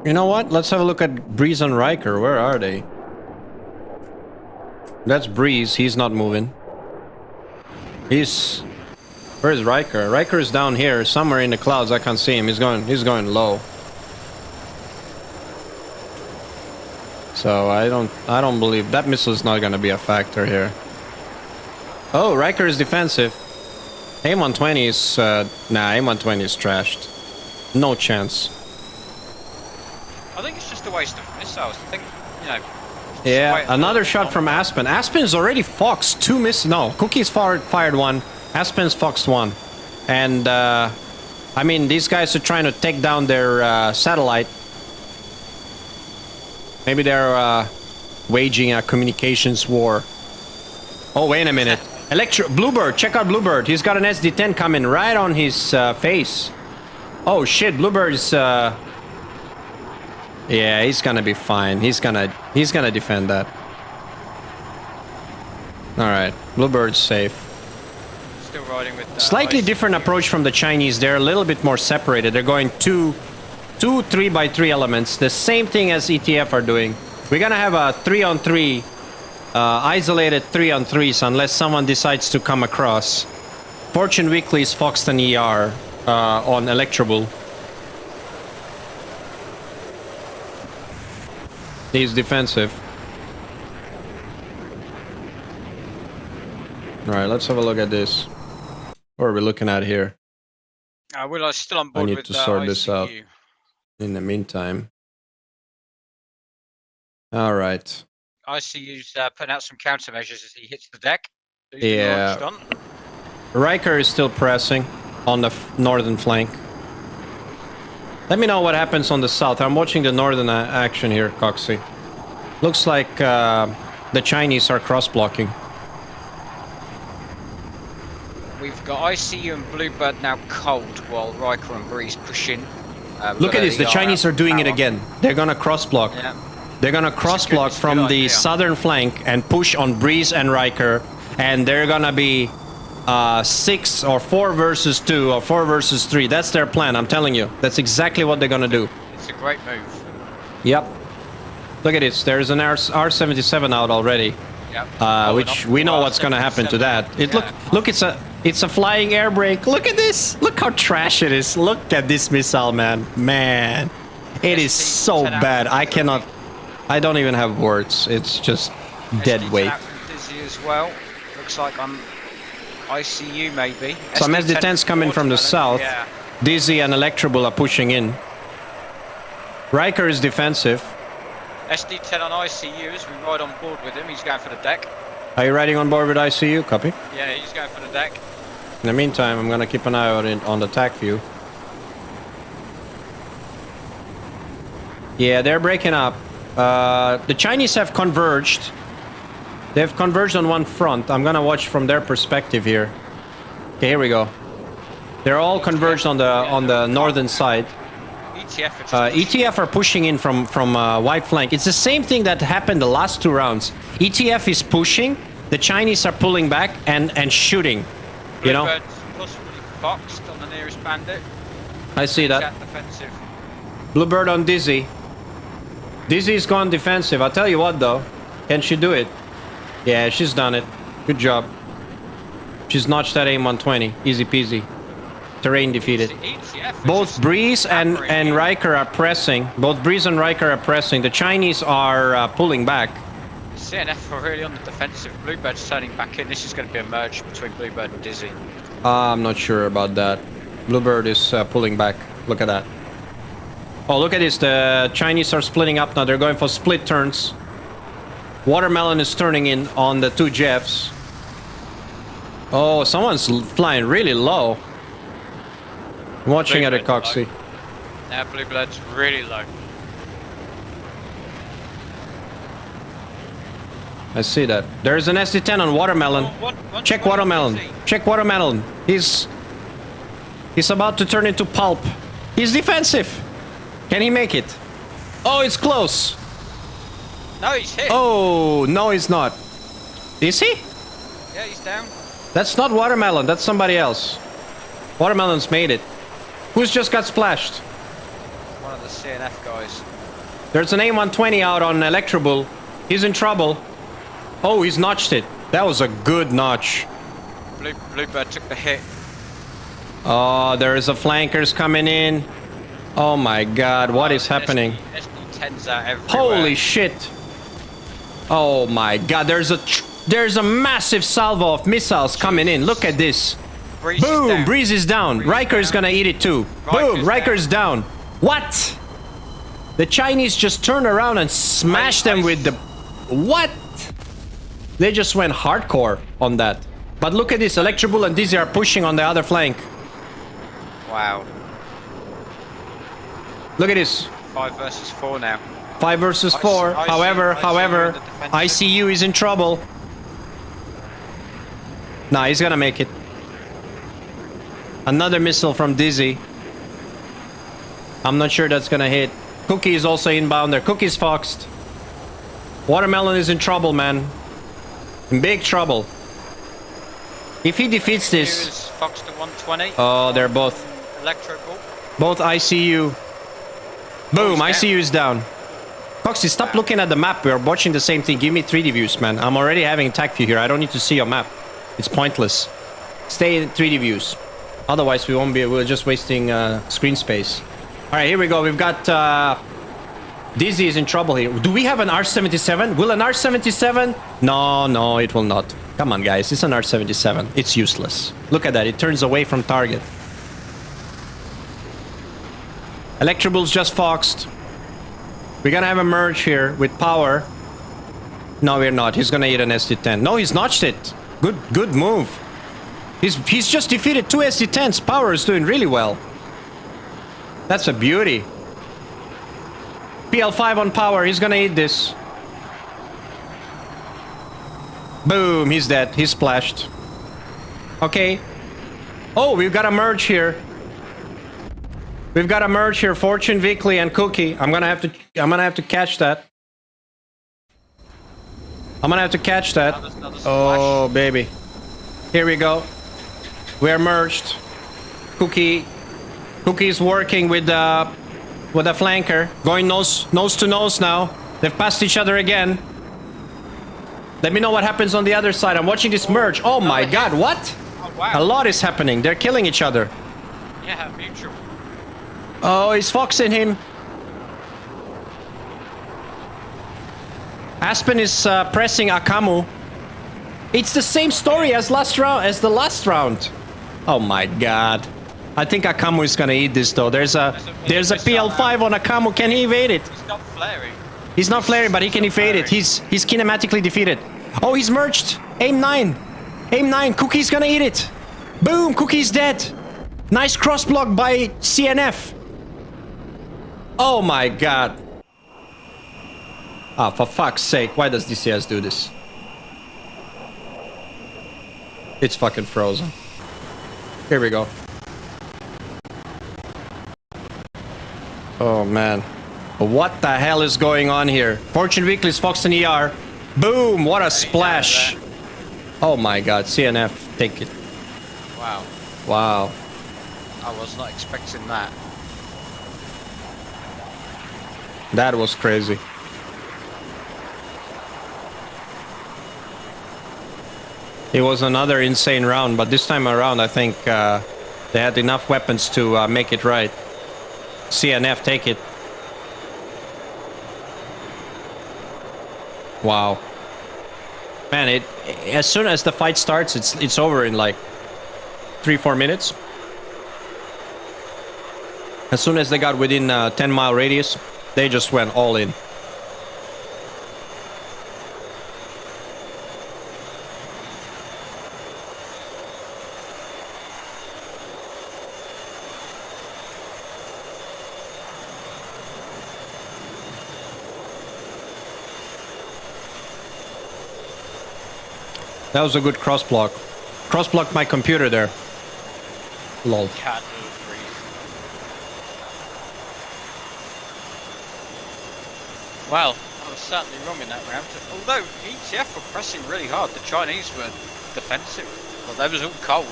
S1: You know what? Let's have a look at Breeze and Riker. Where are they? That's Breeze. He's not moving. Where's Riker? Riker is down here, somewhere in the clouds. I can't see him. He's going low. So I don't believe that missile is not going to be a factor here. Oh, Riker is defensive. A120 is nah, A120 is trashed. No chance.
S3: I think it's just a waste of missiles. I think, you know.
S1: Yeah, another shot from Aspen. Aspen's already foxed 2 missiles. No, Cookie's fired 1. Aspen's foxed 1. And I mean, these guys are trying to take down their satellite. Maybe they're waging a communications war. Oh, wait a minute. Bluebird, check out Bluebird. He's got an SD-10 coming right on his face. Oh shit, Bluebird's yeah, he's gonna be fine. He's gonna defend that. Alright, Bluebird's safe.
S3: Still riding with
S1: slightly different approach from the Chinese. They're a little bit more separated. They're going two 3x3 elements. The same thing as ETF are doing. We're gonna have a 3-on-3 isolated 3-on-3s unless someone decides to come across. Fortune Weekly's Foxton ER on Electrobull. He's defensive. Alright, let's have a look at this. What are we looking at here?
S3: We're still on board
S1: I need
S3: with
S1: to sort this
S3: ICU.
S1: out in the meantime. Alright.
S3: ICU's putting out some countermeasures as he hits the deck. He's been
S1: Yeah.
S3: launched on.
S1: Riker is still pressing on the northern flank. Let me know what happens on the south. I'm watching the northern action here, Coxie. Looks like the Chinese are cross-blocking.
S3: We've got ICU and Bluebird now cold while Riker and Breeze push in.
S1: Look at this. The Chinese are doing it again. They're gonna cross-block.
S3: Yeah.
S1: They're gonna cross-block from the southern flank and push on Breeze and Riker. And they're gonna be 6 or 4 versus 2 or 4 versus 3. That's their plan, I'm telling you. That's exactly what they're gonna do.
S3: It's a great move.
S1: Yep. Look at this. There's an R77 out already.
S3: Yep.
S1: Which we know what's gonna happen to that. Look, it's a flying air brake. Look at this. Look how trash it is. Look at this missile, man. Man, it is so bad. I don't even have words. It's just dead weight.
S3: Dizzy as well. Looks like I'm ICU maybe.
S1: Some SD-10s coming from the south.
S3: Yeah.
S1: Dizzy and Electrobull are pushing in. Riker is defensive.
S3: SD-10 on ICU as we ride on board with him. He's going for the deck.
S1: Are you riding on board with ICU? Copy.
S3: Yeah, he's going for the deck.
S1: In the meantime, I'm gonna keep an eye out on the TAC view. Yeah, they're breaking up. The Chinese have converged. They've converged on one front. I'm gonna watch from their perspective here. Okay, here we go. They're all converged on the northern side. ETF are pushing in from white flank. It's the same thing that happened the last 2 rounds. ETF is pushing. The Chinese are pulling back and shooting. You know.
S3: Bluebird's possibly foxed on the nearest bandit.
S1: I see that.
S3: Defensive.
S1: Bluebird on Dizzy. Dizzy's gone defensive. I'll tell you what though. Can she do it? Yeah, she's done it. Good job. She's notched that AIM-120. Easy peasy. Terrain defeated. Both Breeze and Riker are pressing. Both Breeze and Riker are pressing. The Chinese are pulling back.
S3: CNF are really on the defensive. Bluebird's turning back in. This is going to be a merge between Bluebird and Dizzy.
S1: I'm not sure about that. Bluebird is pulling back. Look at that. Oh, look at this. The Chinese are splitting up now. They're going for split turns. Watermelon is turning in on the 2 Jeffs. Oh, someone's flying really low. I'm watching at a Coxie.
S3: Now Bluebird's really low.
S1: I see that. There's an SD-10 on Watermelon. Check Watermelon. Check Watermelon. He's about to turn into pulp. He's defensive. Can he make it? Oh, it's close.
S3: No, he's hit.
S1: Oh, no, he's not. Is he?
S3: Yeah, he's down.
S1: That's not Watermelon. That's somebody else. Watermelon's made it. Who's just got splashed?
S3: One of the CNF guys.
S1: There's an AIM-120 out on Electrobull. He's in trouble. Oh, he's notched it. That was a good notch.
S3: Bluebird took the hit.
S1: Oh, there's a flankers coming in. Oh my god, what is happening?
S3: SD-10s out everywhere.
S1: Holy shit. Oh my god, there's a massive salvo of missiles coming in. Look at this.
S3: Breeze is
S1: Boom,
S3: down.
S1: Breeze is down.
S3: Breeze is
S1: Riker's
S3: down.
S1: gonna eat it too. Boom, Riker's down. What? The Chinese just turned around and smashed them with the... What? They just went hardcore on that. But look at this, Electrobull and Dizzy are pushing on the other flank.
S3: Wow.
S1: Look at this.
S3: 5 versus 4 now.
S1: 5 versus 4. However, ICU is in trouble. Nah, he's gonna make it. Another missile from Dizzy. I'm not sure that's gonna hit. Cookie is also inbound there. Cookie's foxed. Watermelon is in trouble, man. In big trouble. If he defeats this...
S3: Is Fox to 120.
S1: Oh, they're both...
S3: Electro Ball.
S1: Both ICU. Boom,
S3: down.
S1: ICU is down. Foxy, stop looking at the map. We're watching the same thing. Give me 3D views, man. I'm already having attack view here. I don't need to see your map. It's pointless. Stay in 3D views. Otherwise, we won't be... We're just wasting screen space. Alright, here we go. We've got... Dizzy is in trouble here. Do we have an R-77? Will an R-77? No, it will not. Come on, guys. It's an R-77. It's useless. Look at that. It turns away from target. Electrobull's just foxed. We're gonna have a merge here with power. No, we're not. He's gonna eat an SD-10. No, he's notched it. Good move. He's just defeated 2 SD-10s. Power is doing really well. That's a beauty. PL5 on power. He's gonna eat this. Boom. He's dead. He's splashed. Okay. Oh, we've got a merge here. We've got a merge here. Fortune, Vickley, and Cookie. I'm gonna have to catch that. I'm gonna have to catch that. Oh, baby. Here we go. We are merged. Cookie's working with a flanker. Going nose to nose now. They've passed each other again. Let me know what happens on the other side. I'm watching this merge. Oh my god, what?
S3: Oh, wow.
S1: A lot is happening. They're killing each other.
S3: Yeah, mutual.
S1: Oh, he's foxing him. Aspen is pressing Akamu. It's the same story as the last round. Oh my god. I think Akamu is gonna eat this though. There's a PL5 on Akamu. Can he evade it?
S3: He's not flaring.
S1: He's not flaring, but he can evade it. He's kinematically defeated. Oh, he's merged. Aim 9. Aim 9. Cookie's gonna eat it. Boom, Cookie's dead. Nice cross block by CNF. Oh my god. Ah, for fuck's sake. Why does DCS do this? It's fucking frozen. Here we go. Oh man. What the hell is going on here? Fortune Weekly's Fox and ER. Boom! What a splash! Oh my god, CNF, take it.
S3: Wow.
S1: Wow.
S3: I was not expecting that.
S1: That was crazy. It was another insane round, but this time around I think they had enough weapons to make it right. CNF, take it. Wow. Man, as soon as the fight starts, it's over in like 3-4 minutes. As soon as they got within 10-mile radius, they just went all in. That was a good cross block. Cross blocked my computer there. Lol.
S3: Can't breathe. Well, I was certainly wrong in that round. Although ETF were pressing really hard, the Chinese were defensive. But they was all cold.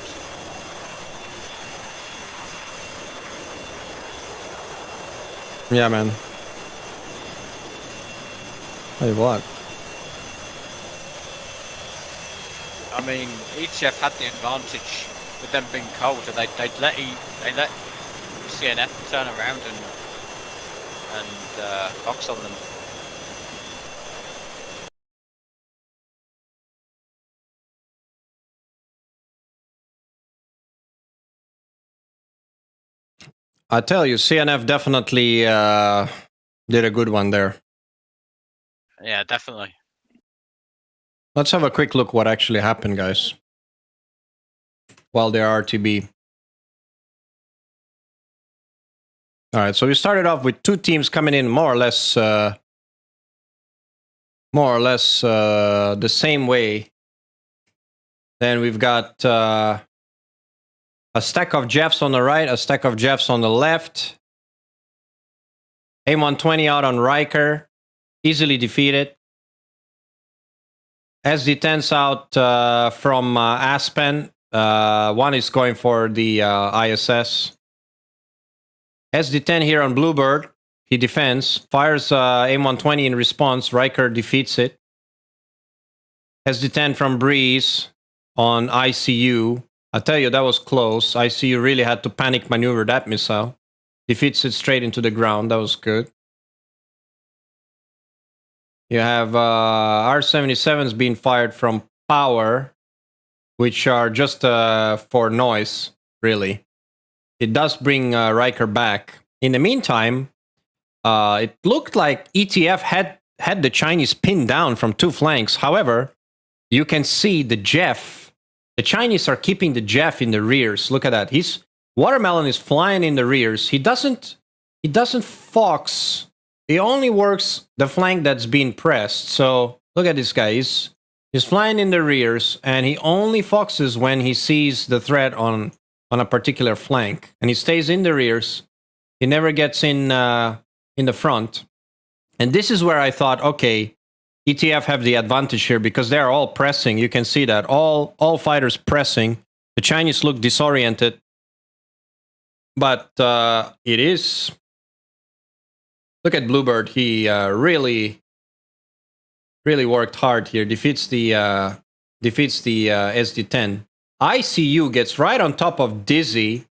S1: Yeah, man. Hey, what?
S3: I mean, ETF had the advantage with them being cold, and they let CNF turn around and box on them.
S1: I tell you, CNF definitely did a good one there.
S3: Yeah, definitely.
S1: Let's have a quick look what actually happened, guys. While they're RTB. All right, so we started off with two teams coming in more or less the same way. Then we've got a stack of Jeffs on the right, a stack of Jeffs on the left. A120 out on Riker, easily defeated. SD10's out from Aspen. One is going for the ISS. SD10 here on Bluebird. He defends, fires A120 in response. Riker defeats it. SD10 from Breeze on ICU. I tell you, that was close. ICU really had to panic maneuver that missile. Defeats it straight into the ground. That was good. You have R-77s being fired from Power, which are just for noise, really. It does bring Riker back. In the meantime, it looked like ETF had the Chinese pinned down from two flanks. However, you can see the Jeff. The Chinese are keeping the Jeff in the rears. Look at that. His Watermelon is flying in the rears. He doesn't fox. He only works the flank that's being pressed. So look at this guy. He's flying in the rears, and he only foxes when he sees the threat on a particular flank, and he stays in the rears. He never gets in the front. And this is where I thought, okay, ETF have the advantage here because they're all pressing. You can see that all fighters pressing. The Chinese look disoriented, but it is. Look at Bluebird. He really worked hard here. Defeats the SD10. ICU gets right on top of Dizzy,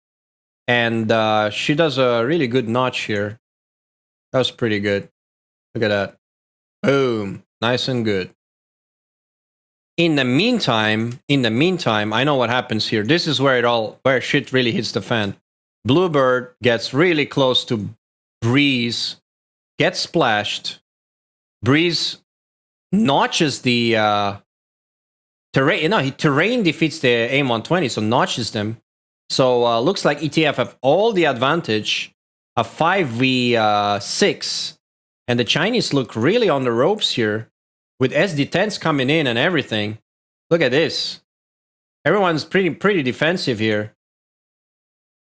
S1: and she does a really good notch here. That was pretty good. Look at that. Boom. Nice and good. In the meantime, I know what happens here. This is where shit really hits the fan. Bluebird gets really close to Breeze, gets splashed. Breeze notches the terrain. No, terrain defeats the AIM-120, so notches them. So looks like ETF have all the advantage. A 5v6, and the Chinese look really on the ropes here with SD10s coming in and everything. Look at this. Everyone's pretty defensive here.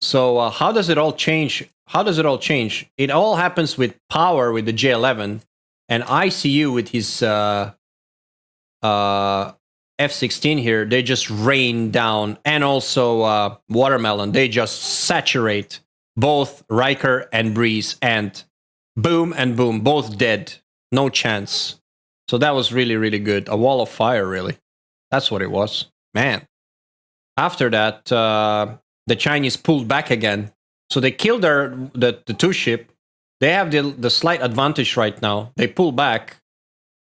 S1: So how does it all change? It all happens with Power with the J11 and ICU with his F-16 here. They just rain down, and also Watermelon. They just saturate both Riker and Breeze, and boom, both dead. No chance. So that was really good. A wall of fire, really. That's what it was. Man. After that, the Chinese pulled back again. So they killed the two ship. They have the slight advantage right now. They pull back.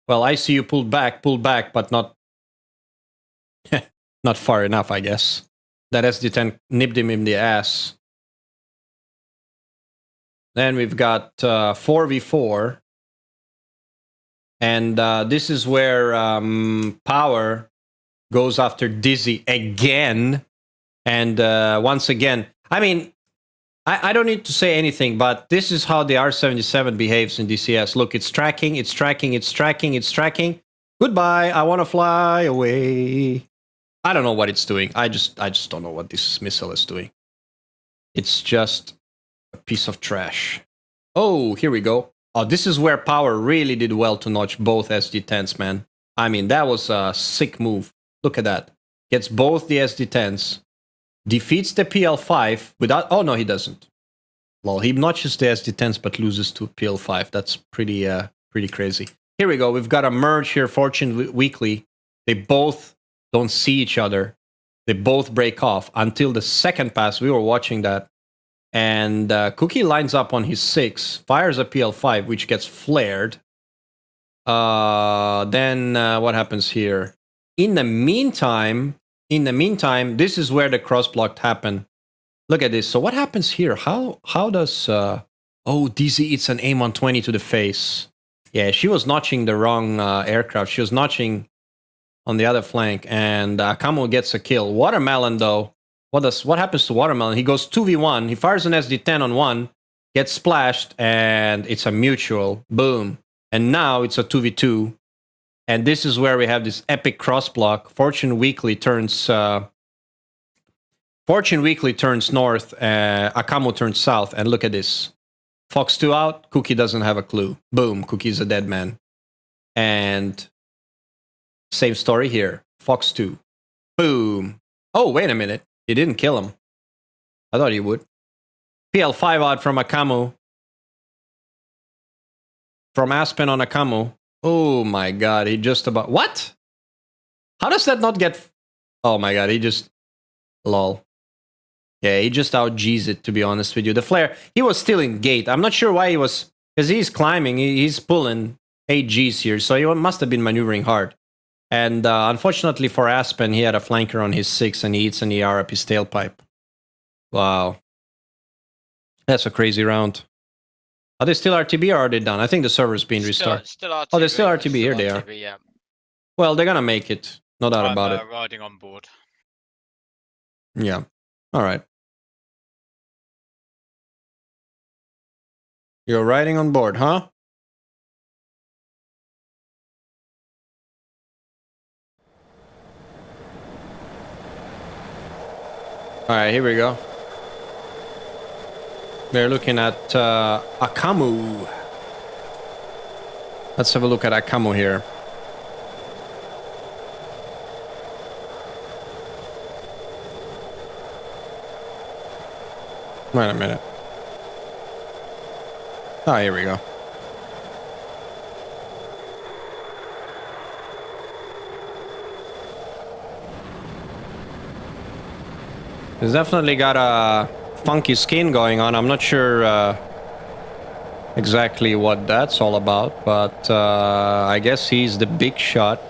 S1: Well, ICU pulled back, but not not far enough, I guess. That SD10 nipped him in the ass. Then we've got 4v4. And this is where Power goes after Dizzy again. And once again, I mean, I don't need to say anything, but this is how the R-77 behaves in DCS. Look, it's tracking. Goodbye, I want to fly away. I don't know what it's doing. I just don't know what this missile is doing. It's just a piece of trash. Oh, here we go. Oh, this is where Power really did well to notch both SD10s, man. I mean, that was a sick move. Look at that. Gets both the SD10s. Defeats the PL5 without... Oh, no, he doesn't. Well, he notches the SD10s but loses to PL5. That's pretty crazy. Here we go. We've got a merge here, Fortune Weekly. They both don't see each other. They both break off until the second pass. We were watching that. And Cookie lines up on his 6, fires a PL5, which gets flared. Then what happens here? In the meantime, this is where the cross block happened. Look at this. So what happens here? How does oh, DZ eats an AIM-120 to the face. Yeah, she was notching the wrong aircraft. She was notching on the other flank, and Camo gets a kill. Watermelon, though, what happens to Watermelon? He goes 2v1. He fires an SD-10 on one, gets splashed, and it's a mutual. Boom. And now it's a 2v2. And this is where we have this epic cross block. Fortune Weekly turns north, Akamo turns south, and look at this. Fox 2 out, Cookie doesn't have a clue. Boom, Cookie's a dead man. And same story here. Fox 2. Boom. Oh, wait a minute. He didn't kill him. I thought he would. PL5 out from Akamo. From Aspen on Akamo. Oh my god, he just about... What? How does that not get... Oh my god, he just... Lol. Yeah, he just out-G's it, to be honest with you. The flare, he was still in gate. I'm not sure why he was... Because he's climbing, he's pulling 8 Gs here, so he must have been maneuvering hard. And unfortunately for Aspen, he had a flanker on his 6 and he eats an ER up his tailpipe. Wow. That's a crazy round. Are they still RTB or are they done? I think the server's being restarted.
S3: Still RTB.
S1: Oh, they're still RTB. Here they are.
S3: Yeah.
S1: Well, they're gonna make it. No doubt about it.
S3: Riding on board.
S1: Yeah. All right. You're riding on board, huh? All right, here we go. We're looking at Akamu. Let's have a look at Akamu here. Wait a minute. Oh, here we go. He's definitely got a funky skin going on. I'm not sure exactly what that's all about, but I guess he's the big shot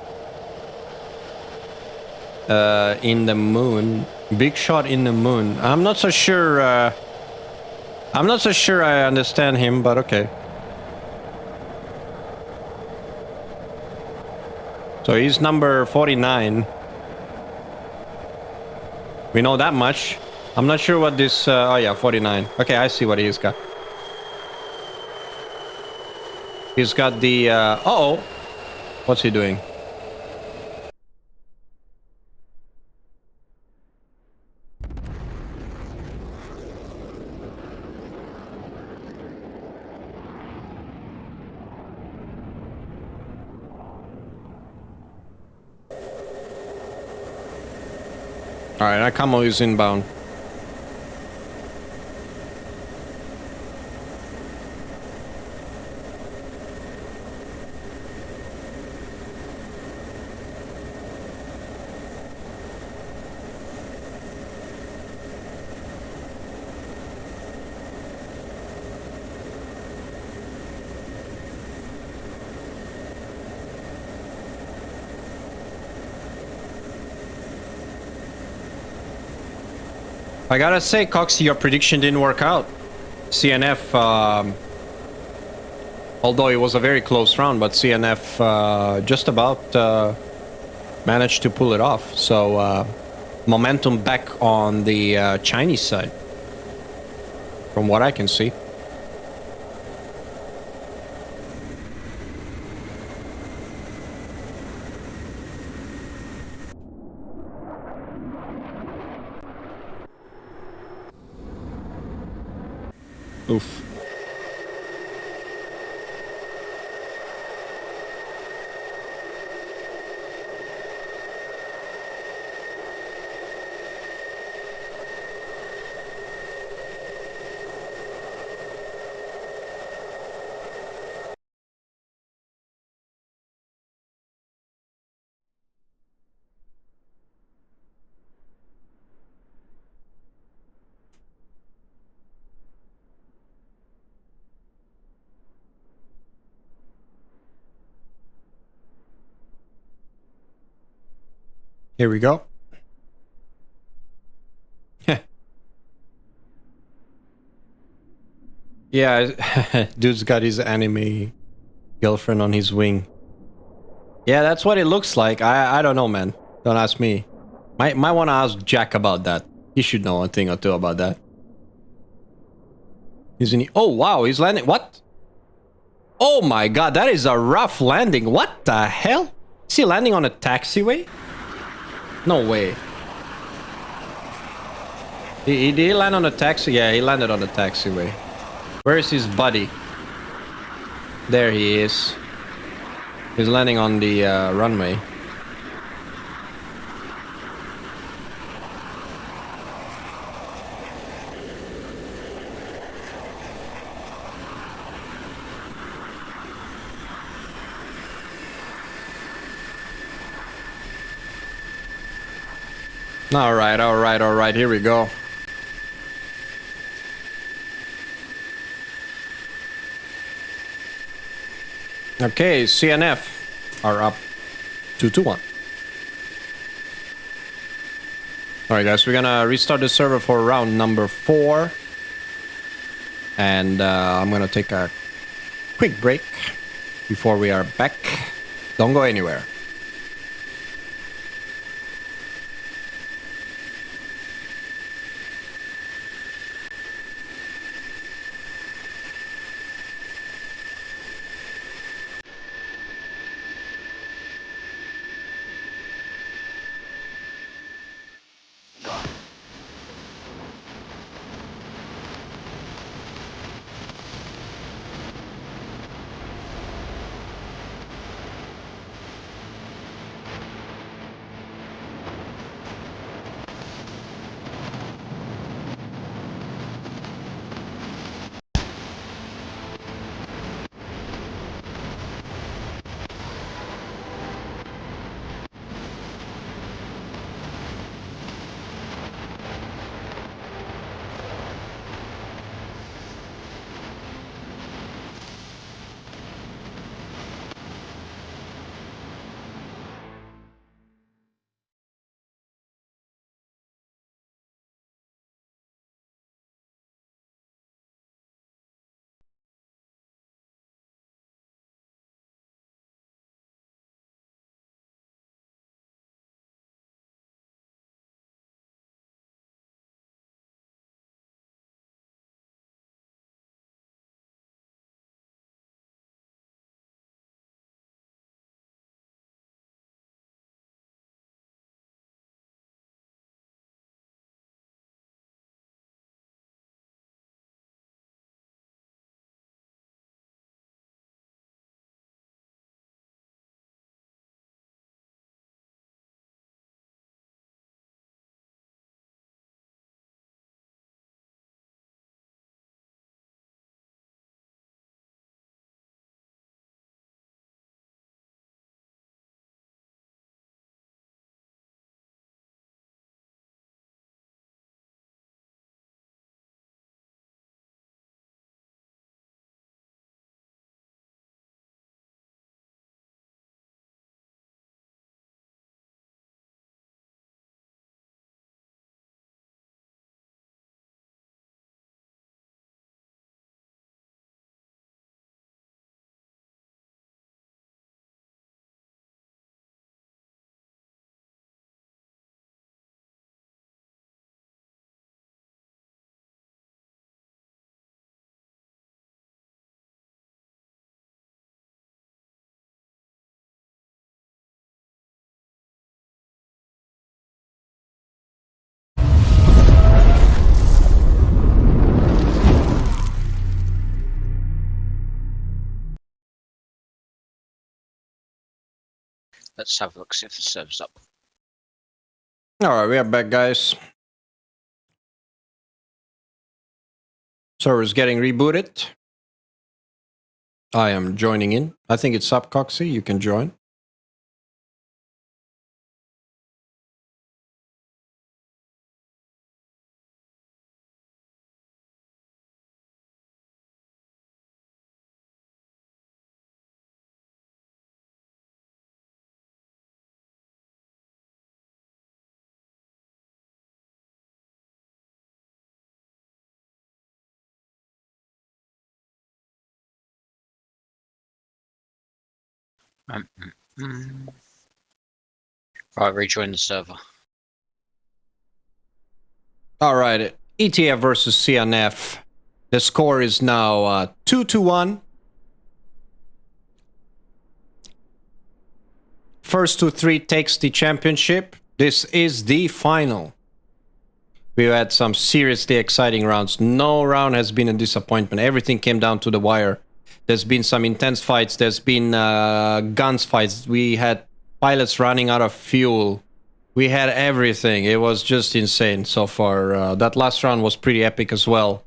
S1: in the moon. Big shot in the moon. I'm not so sure. I'm not so sure I understand him, but okay. So he's number 49. We know that much. I'm not sure what this... oh yeah, 49. Okay, I see what he's got. He's got the... uh-oh. What's he doing? Alright, Akamo is inbound. I gotta say, Coxie, your prediction didn't work out. CNF, although it was a very close round, but CNF just about managed to pull it off. So, momentum back on the Chinese side, from what I can see. Oof. Here we go. Yeah, dude's got his anime girlfriend on his wing. Yeah, that's what it looks like. I don't know, man. Don't ask me. Might want to ask Jack about that. He should know a thing or two about that. Isn't he? Oh, wow, he's landing. What? Oh my god, that is a rough landing. What the hell? Is he landing on a taxiway? No way. Did he land on a taxi? Yeah, he landed on a taxiway. Where is his buddy? There he is. He's landing on the runway. All right. Here we go. Okay, CNF are up 2-1. All right, guys, we're gonna restart the server for round number 4, and I'm gonna take a quick break before we are back. Don't go anywhere.
S3: Let's have a look, see if the server's up.
S1: All right, we are back, guys. Server's getting rebooted. I am joining in. I think it's up, Coxie. You can join.
S3: Um, mm. Right, rejoin the server.
S1: All right, ETF versus CNF. The score is now 2-1. First to 3 takes the championship. This is the final. We've had some seriously exciting rounds. No round has been a disappointment. Everything came down to the wire. There's been some intense fights. There's been guns fights. We had pilots running out of fuel. We had everything. It was just insane so far. That last round was pretty epic as well,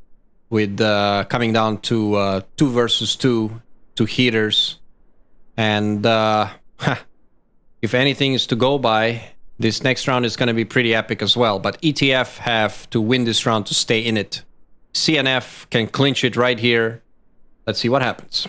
S1: with coming down to 2 versus 2 heaters. And if anything is to go by, this next round is going to be pretty epic as well. But ETF have to win this round to stay in it. CNF can clinch it right here. Let's see what happens.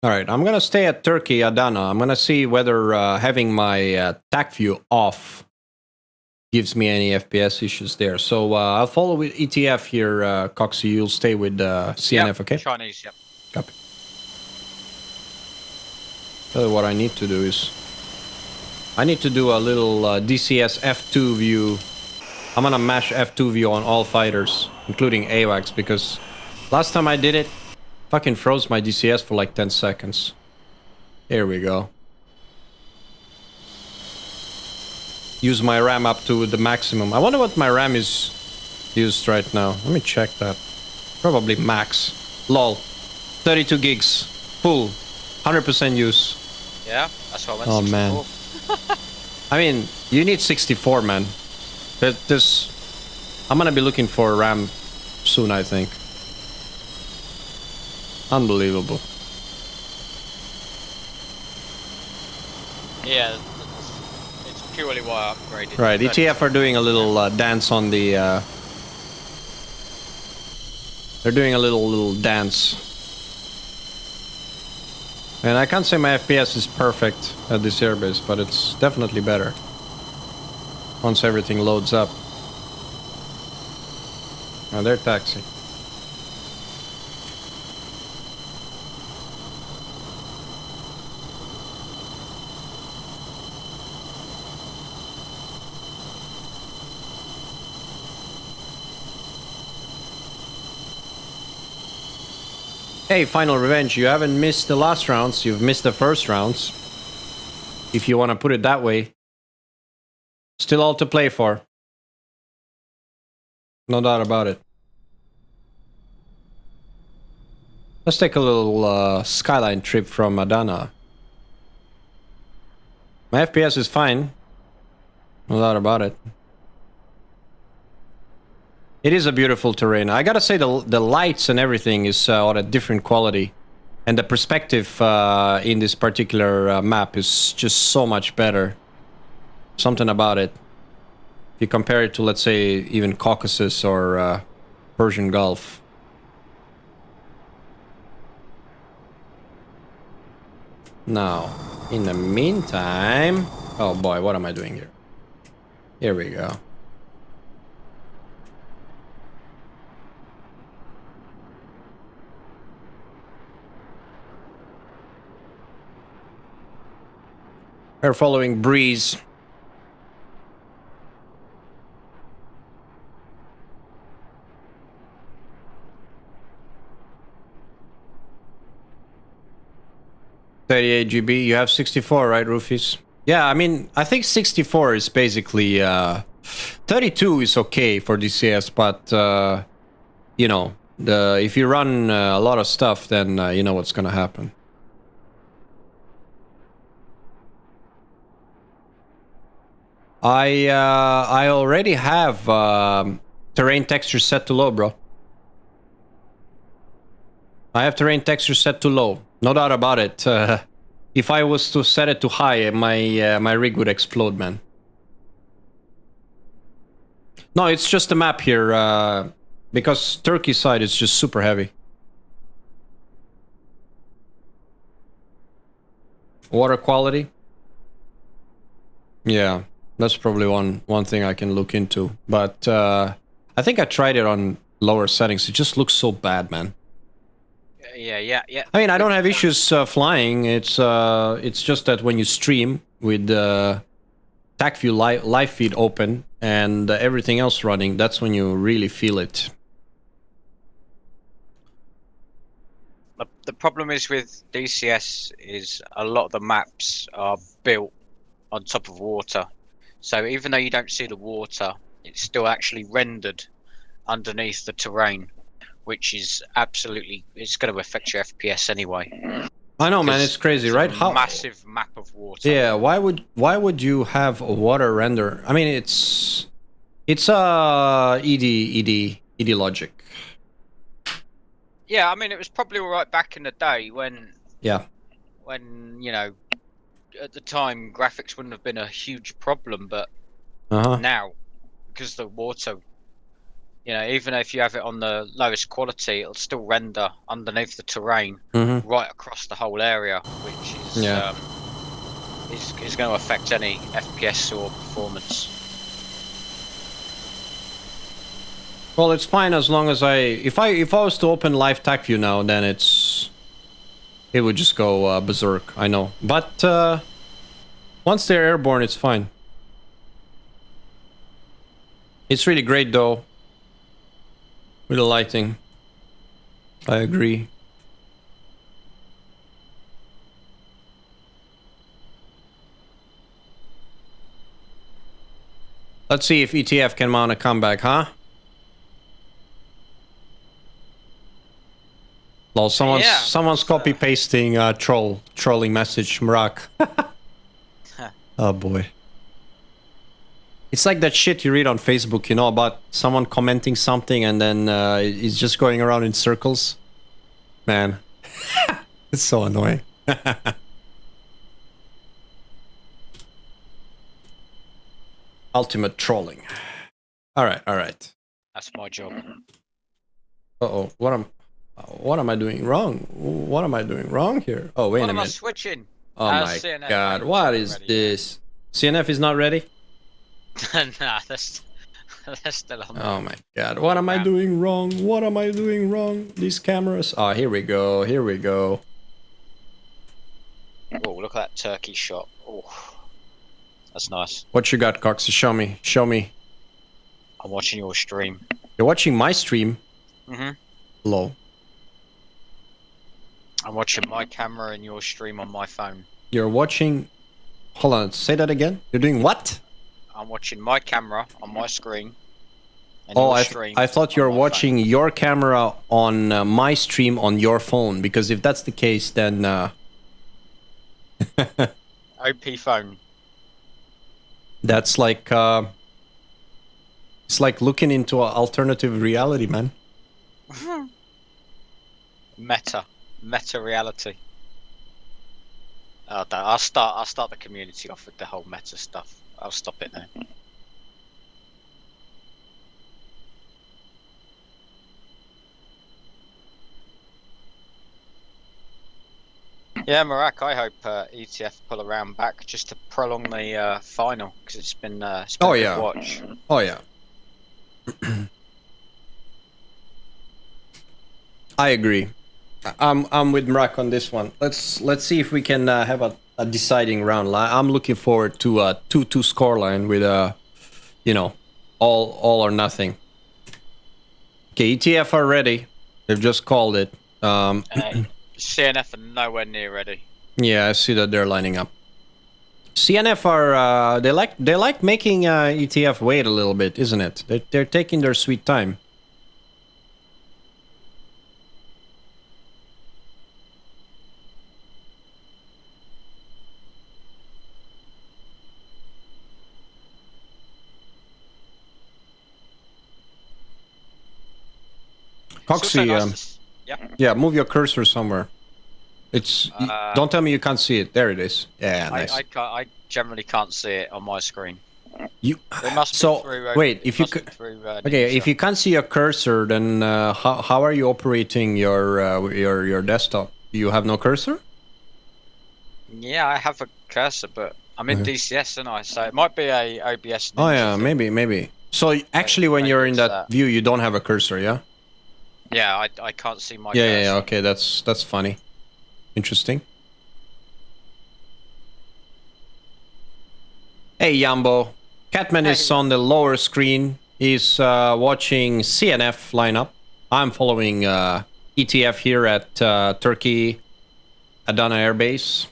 S1: All right, I'm going to stay at Turkey, Adana. I'm going to see whether having my TAC view off gives me any FPS issues there. So I'll follow with ETF here, Coxie. You'll stay with CNF,
S3: Yep,
S1: okay?
S3: Chinese, yep.
S1: Copy. So what I need to do is I need to do a little DCS F2 view. I'm going to mash F2 view on all fighters, including AWACS, because last time I did it, fucking froze my DCS for like 10 seconds. Here we go. Use my RAM up to the maximum. I wonder what my RAM is used right now. Let me check that. Probably max. Lol. 32 gigs. Full. 100% use.
S3: Yeah, that's what I went
S1: Oh,
S3: 64.
S1: man. I mean, you need 64, man. I'm gonna be looking for RAM soon, I think. Unbelievable.
S3: Yeah, it's purely why I upgraded.
S1: Right, ETF are doing a little dance on the... they're doing a little dance. And I can't say my FPS is perfect at this airbase, but it's definitely better once everything loads up. Oh, they're taxi. Hey, Final Revenge, you haven't missed the last rounds, you've missed the first rounds. If you want to put it that way. Still all to play for. No doubt about it. Let's take a little skyline trip from Adana. My FPS is fine. No doubt about it. It is a beautiful terrain. I gotta say the lights and everything is on a different quality. And the perspective in this particular map is just so much better. Something about it. If you compare it to, let's say, even Caucasus or Persian Gulf. Now, in the meantime... Oh boy, what am I doing here? Here we go. We're following Breeze. $38 GB. You have 64, right, Rufus? Yeah, I mean, I think 64 is basically... 32 is okay for DCS, but... you know, if you run a lot of stuff, then you know what's gonna happen. I already have terrain texture set to low, bro. I have terrain texture set to low. No doubt about it. If I was to set it to high, my rig would explode, man. No, it's just a map here, because Turkey side is just super heavy. Water quality? Yeah, that's probably one thing I can look into. But I think I tried it on lower settings. It just looks so bad, man.
S3: Yeah.
S1: I mean, I don't have issues flying. It's just that when you stream with TACView live feed open and everything else running, that's when you really feel it.
S3: The problem is with DCS is a lot of the maps are built on top of water. So even though you don't see the water, it's still actually rendered underneath the terrain, which is absolutely, it's going to affect your FPS anyway.
S1: I know, man, it's crazy, right?
S3: How massive map of water.
S1: Yeah, why would you have a water render? I mean, it's ED logic.
S3: Yeah, I mean, it was probably all right back in the day when you know, at the time graphics wouldn't have been a huge problem, but now, because the water, you know, even if you have it on the lowest quality, it'll still render underneath the terrain right across the whole area, which is going to affect any FPS or performance.
S1: Well, it's fine as long as if I was to open live TACView now, then it would just go berserk. I know, but once they're airborne, it's fine. It's really great though with the lighting. I agree. Let's see if ETF can mount a comeback, huh? Well, someone's copy pasting trolling message, Mrak. Oh boy. It's like that shit you read on Facebook, you know, about someone commenting something and then it's just going around in circles. Man, it's so annoying. Ultimate trolling. All right.
S3: That's my job.
S1: Uh-oh, what am I doing wrong? What am I doing wrong here? Oh, wait a minute.
S3: What am I switching?
S1: Oh my
S3: CNF
S1: god, what is this? CNF is not ready?
S3: Nah, that's still on.
S1: Oh my god, what am I doing wrong? What am I doing wrong? These cameras. Oh, here we go.
S3: Oh, look at that turkey shot. Oh, that's nice.
S1: What you got, Coxie? Show me.
S3: I'm watching your stream.
S1: You're watching my stream? Low.
S3: I'm watching my camera and your stream on my phone.
S1: You're watching... Hold on, say that again. You're doing what?
S3: I'm watching my camera on my screen. And
S1: I thought you were watching
S3: phone.
S1: your camera on my stream on your phone, because if that's the case, then...
S3: OP phone.
S1: That's like... it's like looking into an alternative reality, man.
S3: Meta reality. Oh, I'll start the community off with the whole meta stuff. I'll stop it now. Yeah, Marak, I hope ETF pull around back just to prolong the final, because it's been a good watch.
S1: Oh yeah. I agree. I'm with Mrak on this one. Let's see if we can have a deciding round. I'm looking forward to a 2-2 scoreline with you know, all or nothing. Okay, ETF are ready. They've just called it.
S3: CNF are nowhere near ready.
S1: Yeah, I see that they're lining up. CNF are they like making ETF wait a little bit, isn't it? They're taking their sweet time. Coxie, yeah, move your cursor somewhere. It's don't tell me you can't see it. There it is. Yeah, nice.
S3: I generally can't see it on my screen.
S1: You
S3: It must be
S1: so
S3: through.
S1: wait,
S3: It
S1: if you
S3: must be
S1: could.
S3: through.
S1: Okay, if
S3: Ninja.
S1: you can't see a cursor, then how are you operating your desktop? You have no cursor?
S3: Yeah, I have a cursor, but I'm in
S1: Okay.
S3: DCS, and so it might be a OBS
S1: Oh
S3: Ninja
S1: yeah,
S3: thing.
S1: maybe. So actually, when
S3: Maybe
S1: you're in
S3: it's
S1: that
S3: that.
S1: view, you don't have a cursor, yeah?
S3: Yeah, I can't see my
S1: Yeah.
S3: cursor.
S1: Okay, that's funny. Interesting. Hey, Yambo. Catman is
S3: Hey,
S1: on the lower screen. He's watching CNF lineup. I'm following ETF here at Turkey Adana Air Base.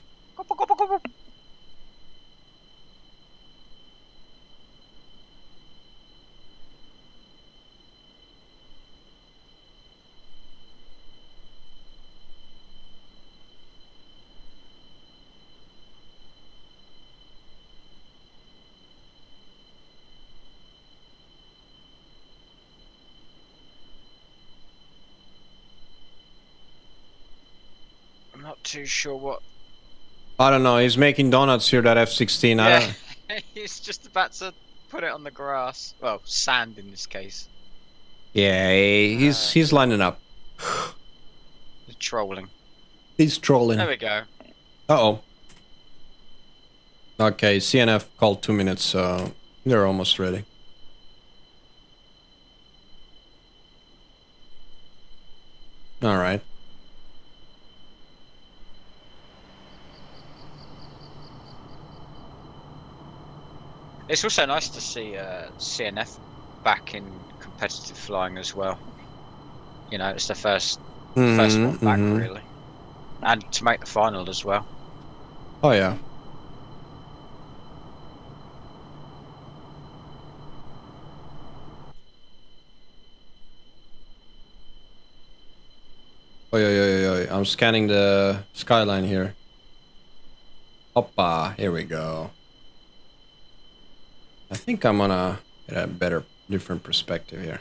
S3: I'm not too sure what.
S1: I don't know. He's making donuts here. That F-16. I
S3: Yeah,
S1: don't.
S3: he's just about to put it on the grass. Well, sand in this case.
S1: Yeah, he's lining up.
S3: Trolling.
S1: He's trolling.
S3: There we go.
S1: Uh-oh. Okay, CNF called 2 minutes, so they're almost ready. All right.
S3: It's also nice to see CNF back in competitive flying as well. You know, it's the first one back really, and to make the final as well.
S1: Oh yeah. Oh yeah. I'm scanning the skyline here. Hoppa, here we go. I think I'm gonna get a better, different perspective here.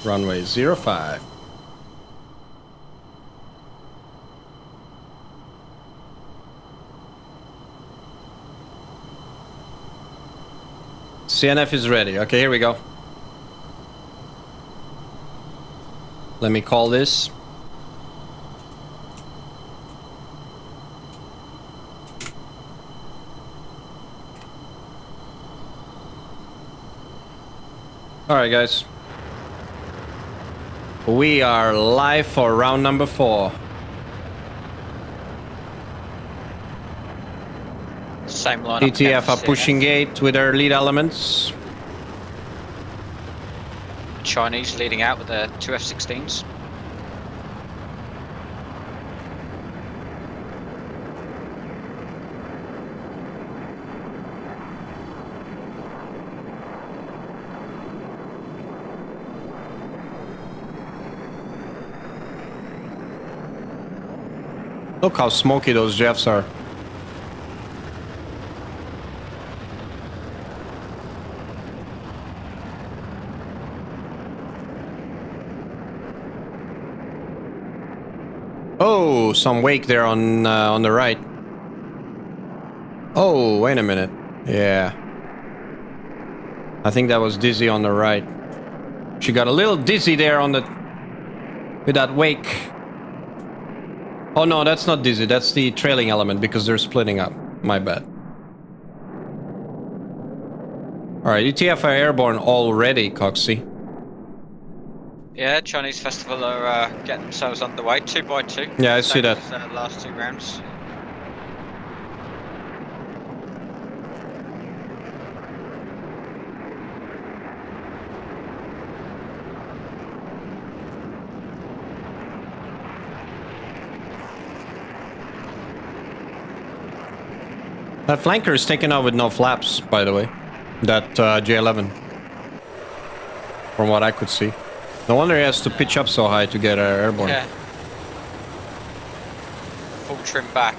S1: Runway 05. CNF is ready. Okay, here we go. Let me call this. All right, guys. We are live for round number 4.
S3: Same lineup.
S1: ETF are pushing gate with their lead elements.
S3: Chinese leading out with their 2 F-16s.
S1: Look how smoky those Jeffs are. Oh, some wake there on the right. Oh, wait a minute. Yeah. I think that was Dizzy on the right. She got a little dizzy there on the with that wake. Oh no, that's not Dizzy. That's the trailing element because they're splitting up. My bad. All right, ETF are airborne already, Coxie.
S3: Yeah, Chinese Festival are getting themselves underway 2 by 2.
S1: Yeah, I see that.
S3: Last 2 rounds.
S1: That flanker is taken out with no flaps, by the way. That J11. From what I could see. No wonder he has to pitch up so high to get airborne.
S3: Yeah. Full trim back.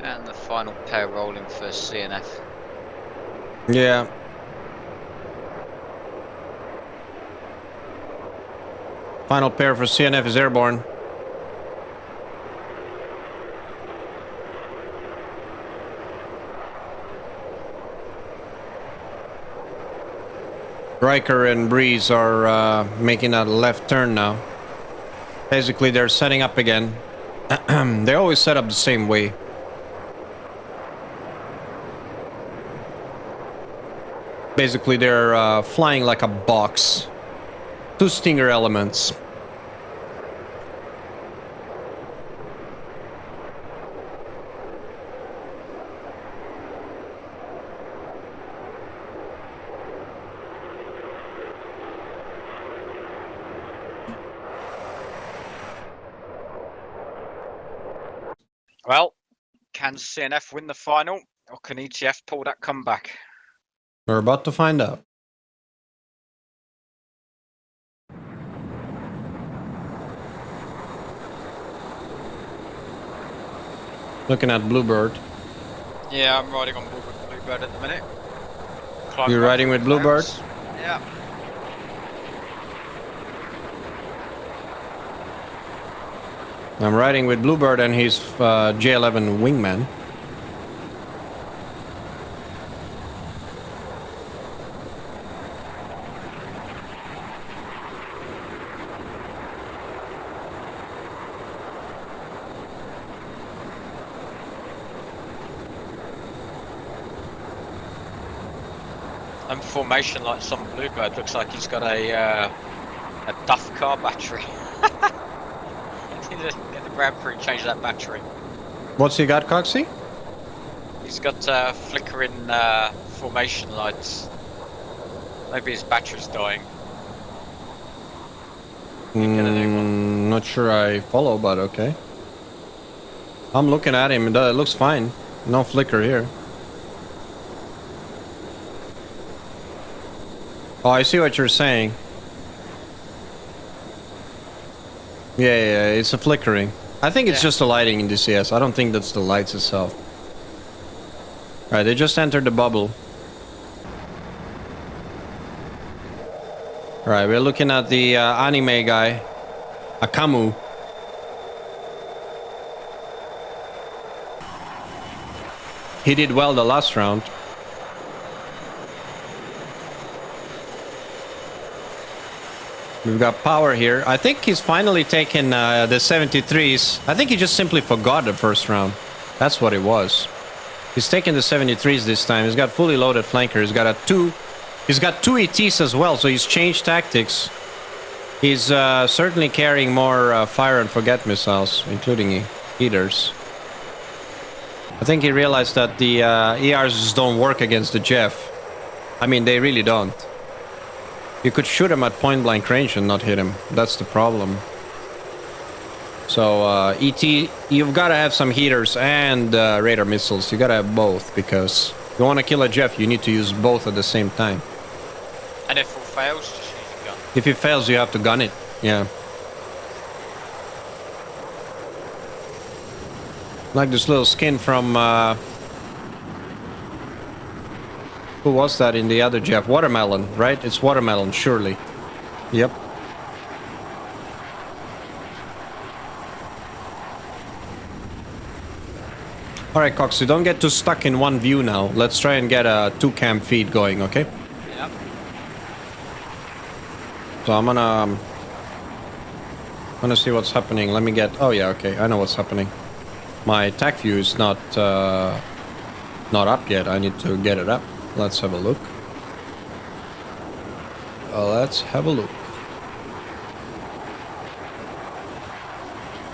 S3: And the final pair rolling for CNF.
S1: Yeah. Final pair for CNF is airborne. Riker and Breeze are making a left turn now. Basically, they're setting up again. They always set up the same way. Basically, they're flying like a box. 2 Stinger elements.
S3: Well, can CNF win the final, or can ETF pull that comeback?
S1: We're about to find out. Looking at Bluebird.
S3: Yeah, I'm riding on board with Bluebird at the minute.
S1: You're riding with Bluebird?
S3: Yeah.
S1: I'm riding with Bluebird and his J11 wingman.
S3: And formation lights on Bluebird looks like he's got a Duff car battery. Need to get the Grand Prix and change that battery.
S1: What's he got, Coxie?
S3: He's got flickering formation lights. Maybe his battery's dying.
S1: Not sure I follow, but okay. I'm looking at him. It looks fine. No flicker here. Oh, I see what you're saying. Yeah, it's a flickering. I think it's just the lighting in DCS. I don't think that's the lights itself. Alright, they just entered the bubble. Alright, we're looking at the anime guy. Akamu. He did well the last round. We've got power here. I think he's finally taken the 73s. I think he just simply forgot the first round. That's what it was. He's taken the 73s this time. He's got fully loaded flanker. He's got He's got 2 ETs as well, so he's changed tactics. He's certainly carrying more fire and forget missiles, including heaters. I think he realized that the ERs just don't work against the Jeff. I mean, they really don't. You could shoot him at point blank range and not hit him. That's the problem. So ET, you've got to have some heaters and radar missiles. You got to have both, because if you want to kill a Jeff, you need to use both at the same time.
S3: And if it fails, just use your gun.
S1: If it fails, you have to gun it. Yeah. Like this little skin from who was that in the other Jeff? Watermelon, right? It's Watermelon, surely. Yep. Alright, Coxie, don't get too stuck in one view now. Let's try and get a 2-cam feed going, okay?
S3: Yep.
S1: So I'm gonna see what's happening. Let me get... Oh yeah, okay, I know what's happening. My TAC view is not up yet. I need to get it up. Let's have a look. Let's have a look.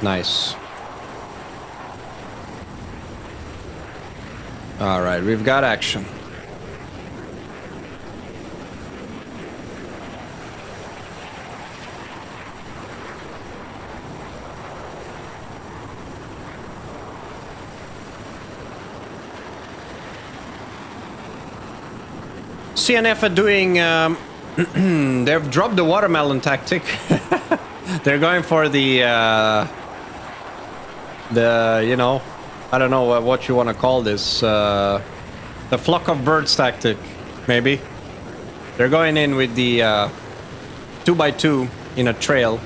S1: Nice. Alright, we've got action. CNF are doing... they've dropped the watermelon tactic. They're going for the you know, I don't know what you want to call this. The flock of birds tactic, maybe. They're going in with the 2x2 in a trail.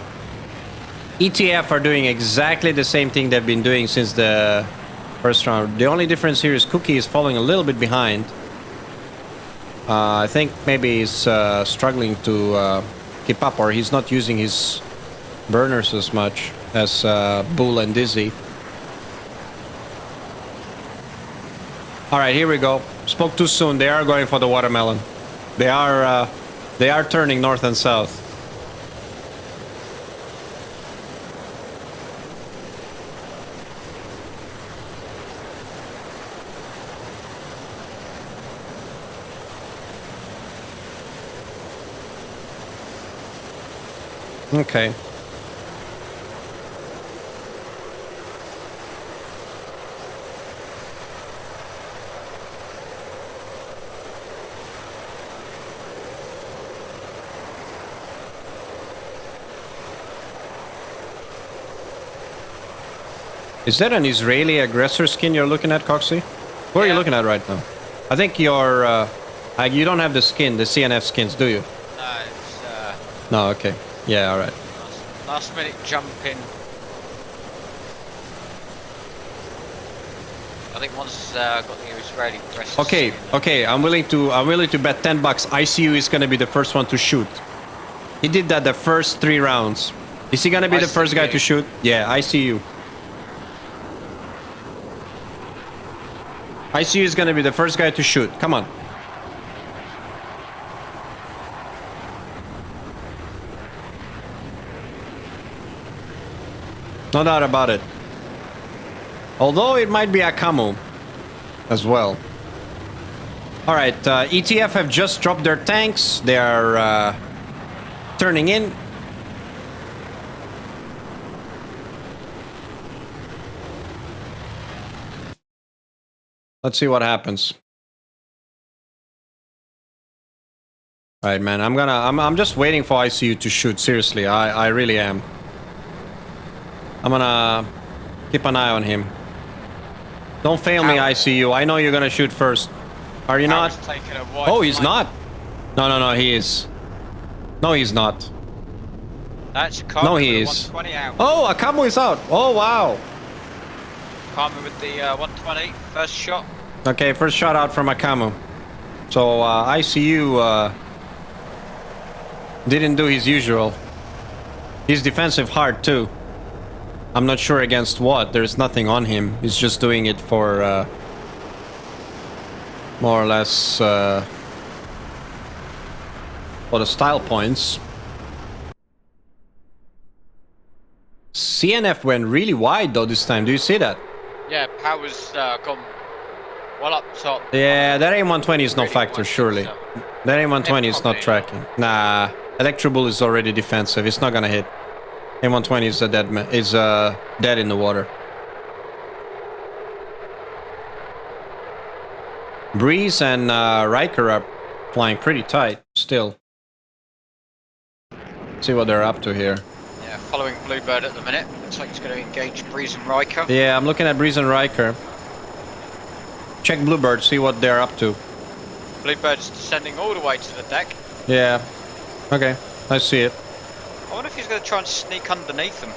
S1: ETF are doing exactly the same thing they've been doing since the first round. The only difference here is Cookie is falling a little bit behind. I think maybe he's struggling to keep up, or he's not using his burners as much as Bull and Dizzy. Alright, here we go. Spoke too soon. They are going for the watermelon. They are turning north and south. Okay. Is that an Israeli aggressor skin you're looking at, Coxie? Who are you looking at right now? I think you're... you don't have the skin, the CNF skins, do you?
S3: No, it's...
S1: No, okay. Yeah, alright.
S3: Last minute jump in. I think once got the Israeli press.
S1: Okay, I'm willing to bet $10 ICU is gonna be the first one to shoot. He did that the first 3 rounds. Is he gonna be the first guy to shoot? Yeah, ICU. ICU is gonna be the first guy to shoot. Come on. No doubt about it. Although it might be a camo as well. Alright, ETF have just dropped their tanks. They are turning in. Let's see what happens. Alright, man. I'm just waiting for ICU to shoot. Seriously, I really am. I'm gonna keep an eye on him. Don't fail me, ICU. I know you're gonna shoot first. Are you not? Oh, he's not. No, he is. No, he's not.
S3: That's
S1: no, he is. Oh, Akamu is out. Oh, wow.
S3: Akamu with the 120, first shot.
S1: Okay, first shot out from Akamu. So, ICU didn't do his usual. He's defensive hard, too. I'm not sure against what. There's nothing on him. He's just doing it for more or less for the style points. CNF went really wide though this time. Do you see that?
S3: Yeah, power's gone well up top.
S1: Yeah, that A120 is no factor, surely. That A120 is not tracking. Nah, Electrobull is already defensive. It's not gonna hit. A120 is a dead man. Is dead in the water. Breeze and Riker are flying pretty tight still. See what they're up to here.
S3: Yeah, following Bluebird at the minute. Looks like he's going to engage Breeze and Riker.
S1: Yeah, I'm looking at Breeze and Riker. Check Bluebird, see what they're up to.
S3: Bluebird's descending all the way to the deck.
S1: Yeah. Okay, I see it.
S3: I wonder if he's going to try and sneak underneath them.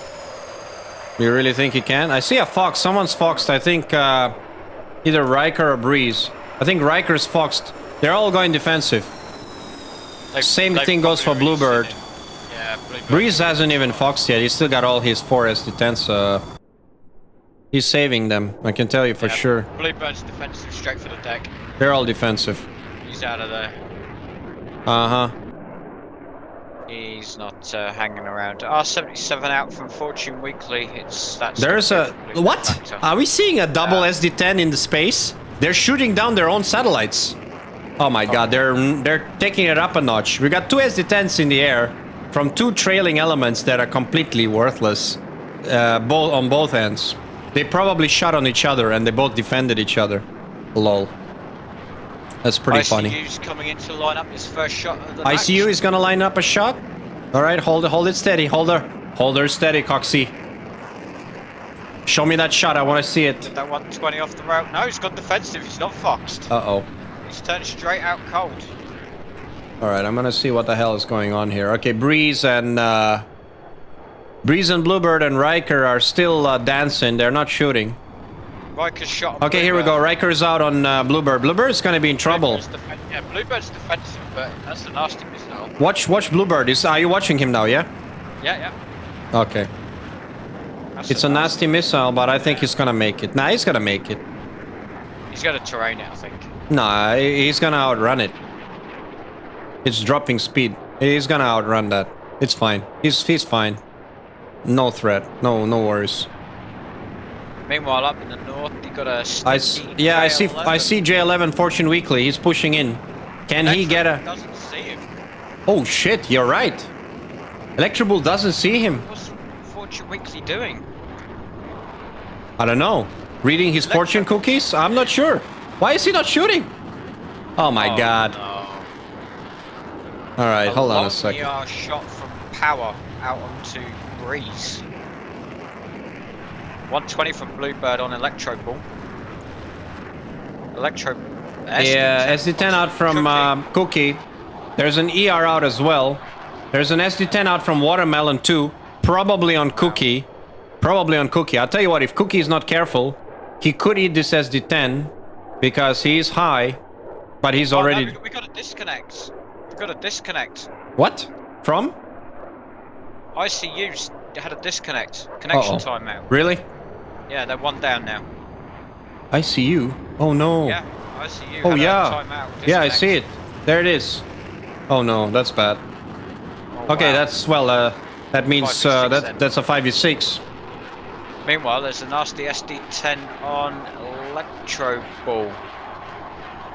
S1: You really think he can? I see a fox. Someone's foxed. I think either Riker or Breeze. I think Riker's foxed. They're all going defensive. Same thing goes for Bluebird.
S3: Yeah, Bluebird.
S1: Breeze hasn't even foxed yet. He's still got all his 4S detents. He's saving them. I can tell you for sure.
S3: Bluebird's defensive straight for the deck.
S1: They're all defensive.
S3: He's out of there.
S1: Uh-huh.
S3: He's not hanging around. R77 out from Fortune Weekly.
S1: There's a... What?
S3: Factor.
S1: Are we seeing a double SD10 in the space? They're shooting down their own satellites. Oh my god, they're taking it up a notch. We got 2 SD10s in the air from 2 trailing elements that are completely worthless on both ends. They probably shot on each other and they both defended each other. Lol. That's pretty funny.
S3: ICU's coming in to line up his first shot of the
S1: ICU
S3: match.
S1: is gonna line up a shot. All right, hold it steady. Hold her steady, Coxie. Show me that shot. I want to see it.
S3: Did that 120 off the route? No, he's gone defensive. He's not foxed.
S1: Uh-oh.
S3: He's turned straight out cold.
S1: All right, I'm gonna see what the hell is going on here. Okay, Breeze and Bluebird and Riker are still dancing. They're not shooting.
S3: Riker's shot. On
S1: Okay, here we go.
S3: Bluebird.
S1: Riker's out on Bluebird. Bluebird's gonna be in trouble.
S3: Yeah, Bluebird's defensive, but that's a nasty missile.
S1: Watch Bluebird. Are you watching him now? Yeah.
S3: Yeah.
S1: Okay.
S3: That's
S1: It's a nasty missile, but I think he's gonna make it. Nah, he's gonna make it.
S3: He's got to terrain it, I think.
S1: Nah, he's gonna outrun it. It's dropping speed. He's gonna outrun that. It's fine. He's fine. No threat. No worries.
S3: Meanwhile, up in the north, you got a.
S1: I see J11 Fortune Weekly. He's pushing in. Can he get a?
S3: Doesn't see him.
S1: Oh shit! You're right. Electrobull doesn't see him.
S3: What's Fortune Weekly doing?
S1: I don't know. Reading his fortune cookies? I'm not sure. Why is he not shooting? Oh my god.
S3: No.
S1: All right, hold on a second.
S3: ER shot from power out onto Breeze. 120 from Bluebird on Electro Ball.
S1: Yeah, SD10 out from Cookie. There's an ER out as well. There's an SD10 out from Watermelon too. Probably on Cookie. I'll tell you what, if Cookie is not careful, he could eat this SD10 because he's high, but he's already...
S3: No, we got a disconnect. We've got a disconnect.
S1: What? From?
S3: ICU's had a disconnect. Connection timeout.
S1: Really?
S3: Yeah, they're one down now.
S1: ICU? Oh no.
S3: Yeah, ICU.
S1: Oh
S3: had
S1: yeah.
S3: a timeout,
S1: Yeah, I
S3: disconnect.
S1: see it. There it is. Oh no, that's bad.
S3: Oh,
S1: Okay,
S3: wow.
S1: that's, well, that means
S3: 5v6 then.
S1: that's a 5v6.
S3: Meanwhile, there's a nasty SD10 on Electro Ball.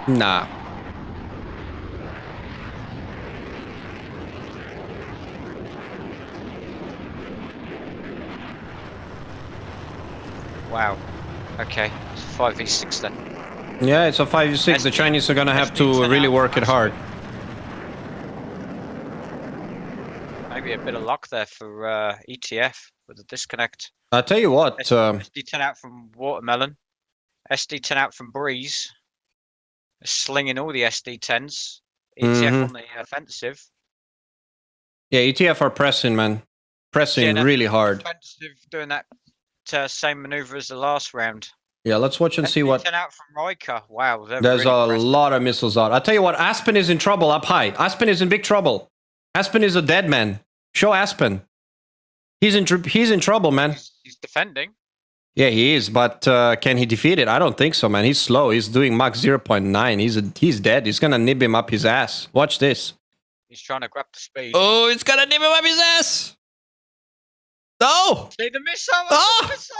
S1: Nah.
S3: Wow. Okay, it's 5v6 then.
S1: Yeah, it's a 5v6. The Chinese are gonna have to really work it hard.
S3: Maybe a bit of luck there for ETF with the disconnect.
S1: I'll tell you what.
S3: SD10 out from Watermelon. SD10 out from Breeze. Slinging all the SD10s. ETF on the offensive.
S1: Yeah, ETF are pressing, man. Pressing
S3: CNF
S1: really hard.
S3: Offensive, doing that same maneuver as the last round.
S1: Yeah, let's watch and see what...
S3: SD10 out from Riker. Wow.
S1: There's
S3: really
S1: a
S3: pressing.
S1: lot of missiles out. I'll tell you what, Aspen is in trouble up high. Aspen is in big trouble. Aspen is a dead man. Show Aspen. He's in trouble, man.
S3: He's defending.
S1: Yeah, he is, but can he defeat it? I don't think so, man. He's slow. He's doing Mach 0.9. He's dead. He's gonna nib him up his ass. Watch this.
S3: He's trying to grab the speed.
S1: Oh, it's gonna nib him up his ass. No!
S3: See the missile?
S1: Oh!
S3: The missile!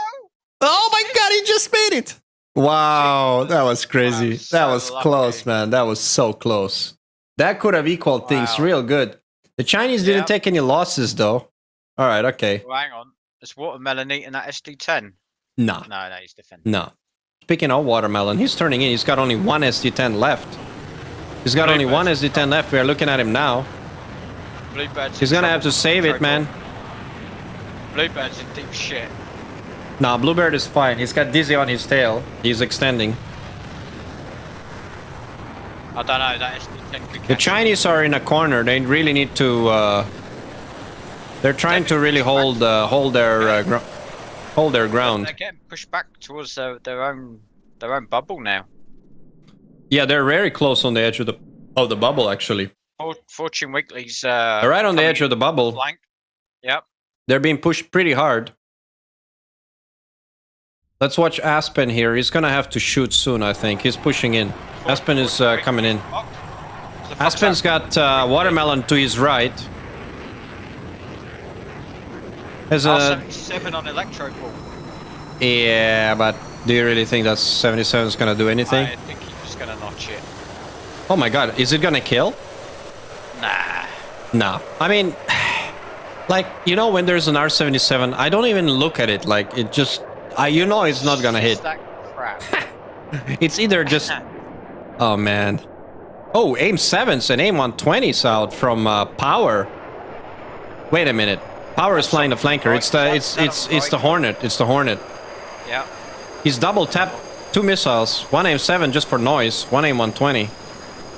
S1: Oh my god, he just made it! Wow, that was crazy.
S3: Wow, so
S1: that was
S3: lucky.
S1: close, man. That was so close. That could have equaled things
S3: Wow.
S1: real good. The Chinese didn't
S3: Yeah.
S1: take any losses, though. All right, okay.
S3: Well, hang on. Is Watermelon eating that SD10?
S1: Nah,
S3: No, he's defending.
S1: no. Speaking of Watermelon, he's turning in. He's got only one SD10 left. He's got only one SD10 left. We are looking at him now.
S3: Bluebird's
S1: He's
S3: in
S1: gonna have
S3: trouble.
S1: to save it, man.
S3: Bluebird's in deep shit.
S1: Nah, Bluebird is fine. He's got Dizzy on his tail. He's extending.
S3: I don't know, that SD10 could
S1: The
S3: catch
S1: Chinese are in a corner. They really need to. They're trying to really hold their ground.
S3: They're getting pushed back towards their own bubble now.
S1: Yeah, they're very close on the edge of the bubble, actually.
S3: Fortune Weekly's
S1: They're right on the edge of the bubble.
S3: flank. Yep.
S1: They're being pushed pretty hard. Let's watch Aspen here. He's gonna have to shoot soon, I think. He's pushing in. Aspen is coming in. Aspen's got Watermelon to his right. There's a...
S3: R77 on Electro Ball.
S1: Yeah, but do you really think that 77 is gonna do anything?
S3: I think he's just gonna notch it.
S1: Oh my god, is it gonna kill?
S3: Nah.
S1: No. I mean, like, you know, when there's an R77, I don't even look at it. Like, it just... you know it's not gonna hit.
S3: That crap.
S1: It's either just... Oh, man. Oh, aim 7s and aim 120s out from Power. Wait a minute. Power is flying the flanker. It's the Hornet. It's the Hornet.
S3: Yeah.
S1: He's double tapped 2 missiles. One aim 7 just for noise. One aim 120.
S3: Wow.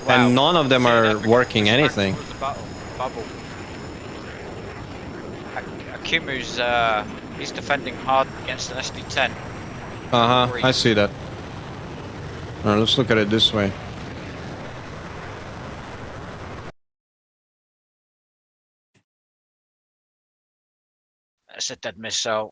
S1: And none of them are
S3: CNF
S1: working
S3: just
S1: anything.
S3: ran towards the bubble. Akimu's he's defending hard against an SD10.
S1: I see that. All right, let's look at it this way.
S3: That's a dead missile.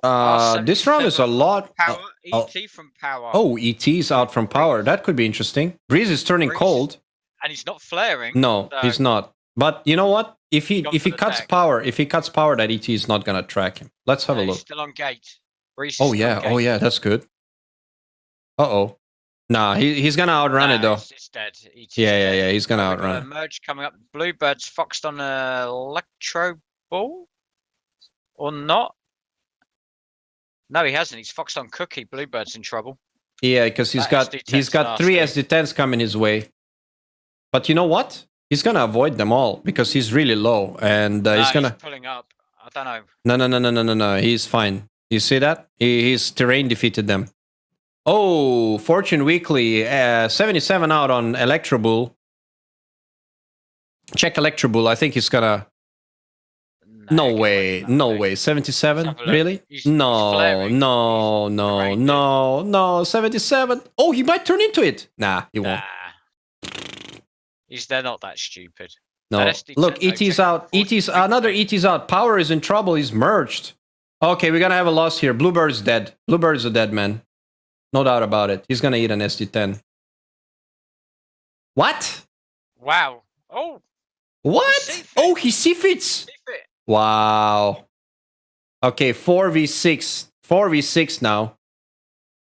S1: This round is a lot.
S3: Power. ET from power.
S1: Oh, ET's out from power. That could be interesting. Breeze is turning
S3: Breeze.
S1: cold.
S3: And he's not flaring.
S1: No,
S3: so
S1: he's not. But you know what? If he cuts
S3: tech.
S1: power, that ET is not gonna track him. Let's have a
S3: he's
S1: look.
S3: still on gate. Breeze is
S1: Oh
S3: still
S1: yeah,
S3: on gate.
S1: oh yeah, that's good. Uh-oh. Nah, he's gonna outrun it though.
S3: It's dead. ET's
S1: Yeah,
S3: dead.
S1: he's gonna
S3: We've got
S1: outrun
S3: a
S1: it.
S3: merge coming up. Bluebird's foxed on a electro ball? Or not? No, he hasn't. He's foxed on Cookie. Bluebird's in trouble.
S1: Yeah, because he's got
S3: SD10's
S1: 3
S3: nasty.
S1: SD10s coming his way. But you know what? He's gonna avoid them all because he's really low, and he's gonna.
S3: He's pulling up. I don't know.
S1: No. He's fine. You see that? His terrain defeated them. Oh, Fortune Weekly, 77 out on Electrobull. Check Electrobull. I think he's gonna. No way. 77? Really? No. 77. Oh, he might turn into it. Nah, he won't.
S3: They're not that stupid.
S1: No.
S3: That SD10
S1: Look,
S3: though,
S1: ET's
S3: check
S1: out.
S3: the
S1: ET's
S3: force.
S1: another ET's out. Power is in trouble. He's merged. Okay, we're gonna have a loss here. Bluebird's dead. Bluebird's a dead man. No doubt about it. He's gonna eat an SD10. What?
S3: Wow. Oh.
S1: What? Oh, he C-fits. Wow. Okay, 4v6. 4v6 now.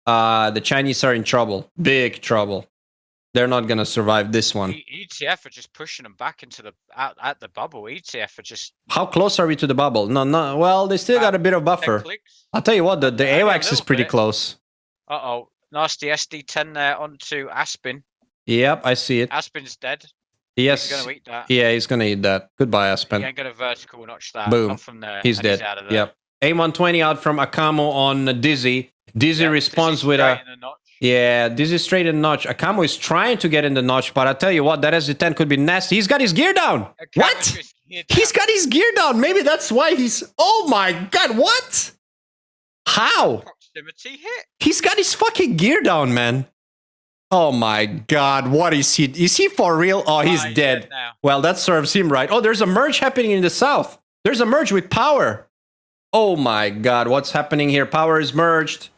S1: The Chinese are in trouble. Big trouble. They're not gonna survive this one.
S3: ETF are just pushing them back into the at the bubble. ETF are just.
S1: How close are we to the bubble? No. Well, they still got a bit of buffer. I'll tell you what, the AWACS is pretty close.
S3: Uh-oh. Nasty SD10 there onto Aspen.
S1: Yep, I see it.
S3: Aspen's dead.
S1: Yes.
S3: He's going to eat that.
S1: Yeah, he's gonna eat that. Goodbye, Aspen.
S3: He ain't going to vertical notch that.
S1: Boom.
S3: Not from there.
S1: He's
S3: and
S1: dead.
S3: He's out of there.
S1: Yep. A120 out from Akamo on Dizzy. Dizzy responds with a... Yeah, Dizzy straight in the notch. Akamo is trying to get in the notch, but I tell you what, that SD10 could be nasty. He's got his gear down. What? He's got his gear down. Maybe that's why he's... Oh my god, what? How?
S3: Proximity hit.
S1: He's got his fucking gear down, man. Oh my god, what is he? Is he for real? Oh, he's dead. Well, that serves him right. Oh, there's a merge happening in the south. There's a merge with power. Oh my god, what's happening here? Power is merged.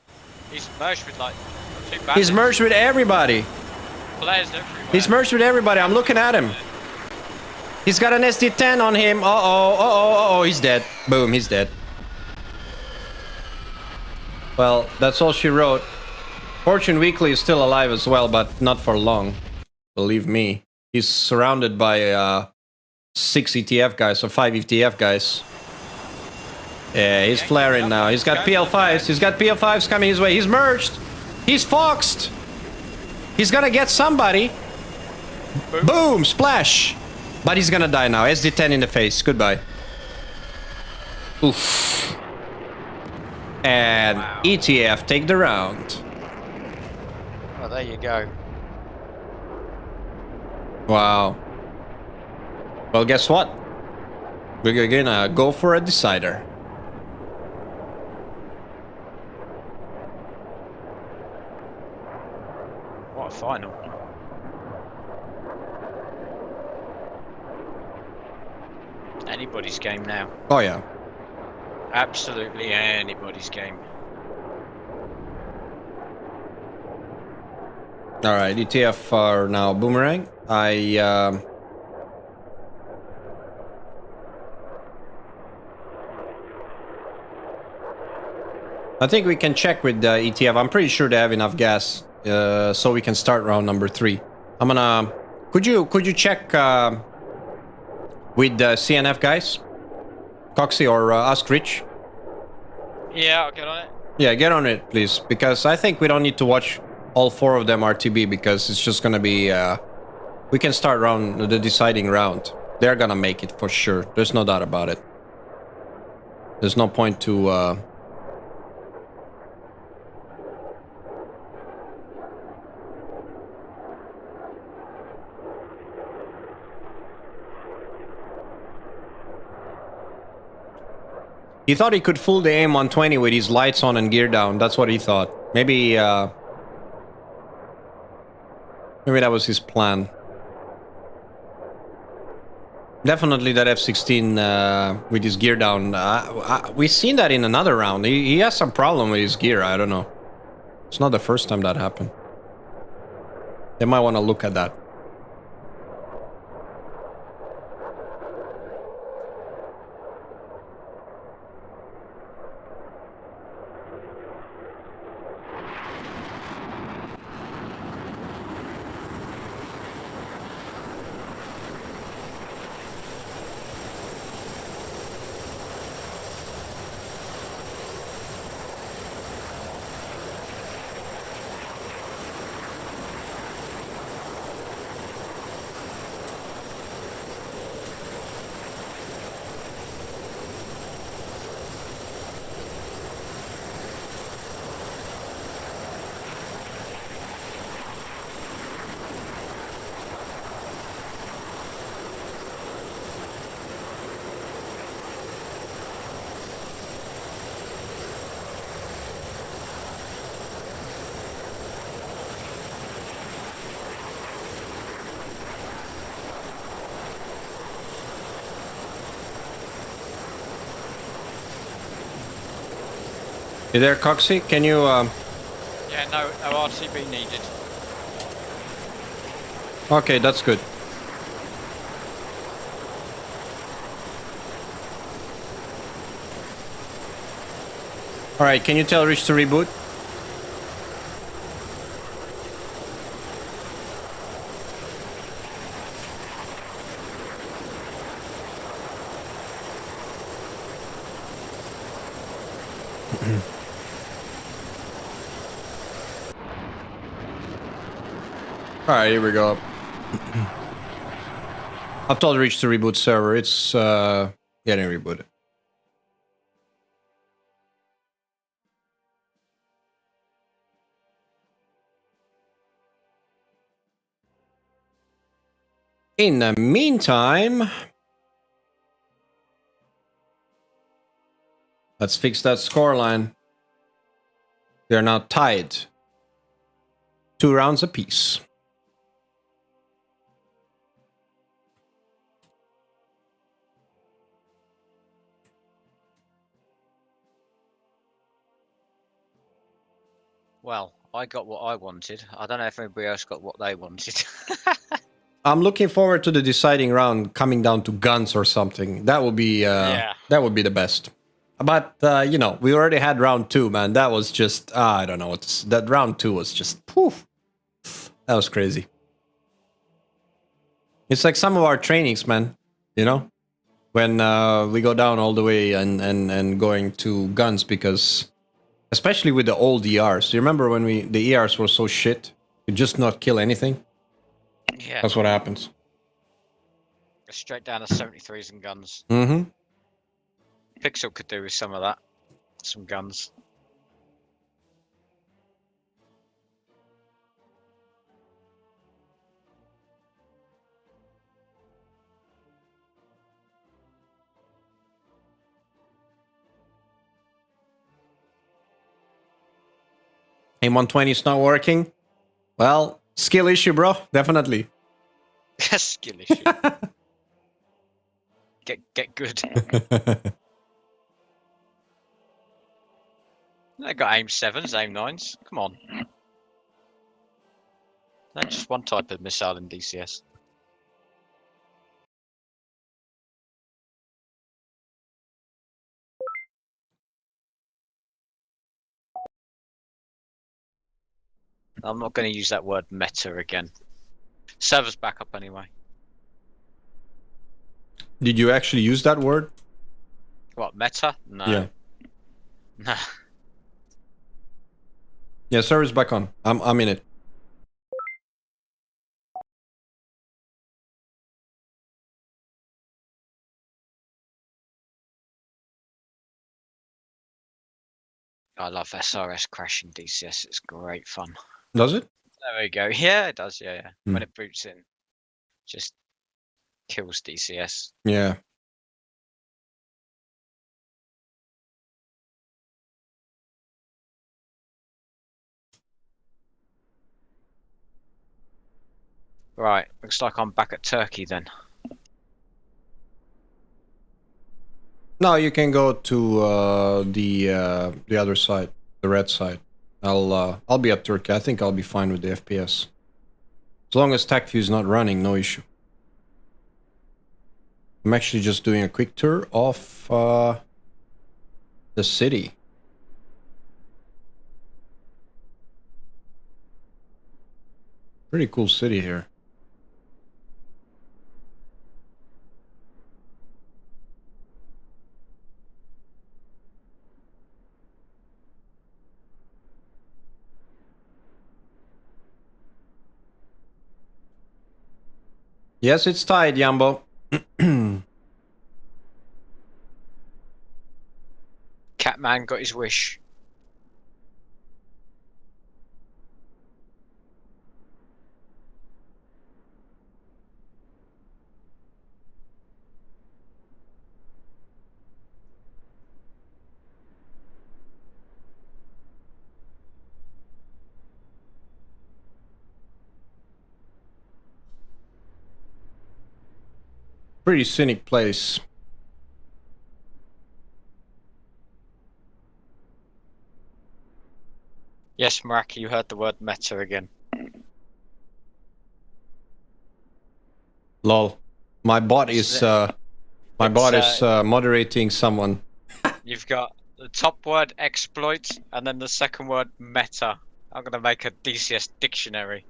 S3: He's merged with like...
S1: He's merged with everybody.
S3: Players everywhere.
S1: He's merged with everybody. I'm looking at him. He's got an SD10 on him. Uh-oh, he's dead. Boom, he's dead. Well, that's all she wrote. Fortune Weekly is still alive as well, but not for long. Believe me. He's surrounded by 6 ETF guys, or 5 ETF guys. Yeah, he's flaring now. He's got PL5s. He's got PL5s coming his way. He's merged. He's foxed. He's gonna get somebody. Boom, splash. But he's gonna die now. SD10 in the face. Goodbye. Oof. And ETF take the round.
S3: Well, there you go.
S1: Wow. Well, guess what? We're gonna go for a decider.
S3: What a final. Anybody's game now.
S1: Oh, yeah.
S3: Absolutely anybody's game.
S1: All right, ETF are now boomerang. I think we can check with the ETF. I'm pretty sure they have enough gas, so we can start round number 3. I'm gonna. Could you check with the CNF guys, Coxie, or ask Rich?
S3: Yeah, I'll get on it.
S1: Yeah, get on it, please, because I think we don't need to watch all 4 of them RTB, because it's just gonna be... we can start the deciding round. They're gonna make it for sure. There's no doubt about it. There's no point to... He thought he could fool the AIM-120 with his lights on and gear down. That's what he thought. Maybe that was his plan. Definitely that F-16 with his gear down. We've seen that in another round. He has some problem with his gear. I don't know. It's not the first time that happened. They might want to look at that. You there, Coxie? Can you...
S3: Yeah, no RTB needed.
S1: Okay, that's good. Alright, can you tell Rich to reboot? Alright, here we go. I've told Rich to reboot server. It's getting rebooted. In the meantime, let's fix that scoreline. We are now tied. 2 rounds apiece.
S3: Well, I got what I wanted. I don't know if anybody else got what they wanted.
S1: I'm looking forward to the deciding round coming down to guns or something. That would be
S3: Yeah.
S1: that would be the best. But you know, we already had round 2, man. That was just I don't know what that round 2 was just poof. That was crazy. It's like some of our trainings, man. You know, when we go down all the way and going to guns, because especially with the old ERs. Do you remember when the ERs were so shit? You just not kill anything.
S3: Yeah.
S1: That's what happens.
S3: Straight down to 73s and guns.
S1: Mm-hmm.
S3: Pixel could do with some of that. Some guns.
S1: AIM-120 is not working. Well, skill issue, bro. Definitely.
S3: Skill issue. Get good. They got aim 7s, aim 9s. Come on. Not just one type of missile in DCS. I'm not going to use that word meta again. Server's back up anyway.
S1: Did you actually use that word?
S3: What, meta? No.
S1: Yeah.
S3: No.
S1: Yeah, server's back on. I'm in it.
S3: I love SRS crashing DCS. It's great fun.
S1: Does it?
S3: There we go. Yeah, it does. Yeah.
S1: Hmm.
S3: When it boots in, just kills DCS.
S1: Yeah.
S3: Right, looks like I'm back at Turkey then.
S1: No, you can go to the other side, the red side. I'll be at Turkey. I think I'll be fine with the FPS. As long as TACView is not running, no issue. I'm actually just doing a quick tour of the city. Pretty cool city here. Yes, it's tied, Yambo.
S3: Catman got his wish.
S1: Pretty scenic place.
S3: Yes, Maraki, you heard the word meta again.
S1: Lol. My bot
S3: This
S1: is
S3: is it.
S1: moderating someone.
S3: You've got the top word exploit and then the second word meta. I'm gonna make a DCS dictionary.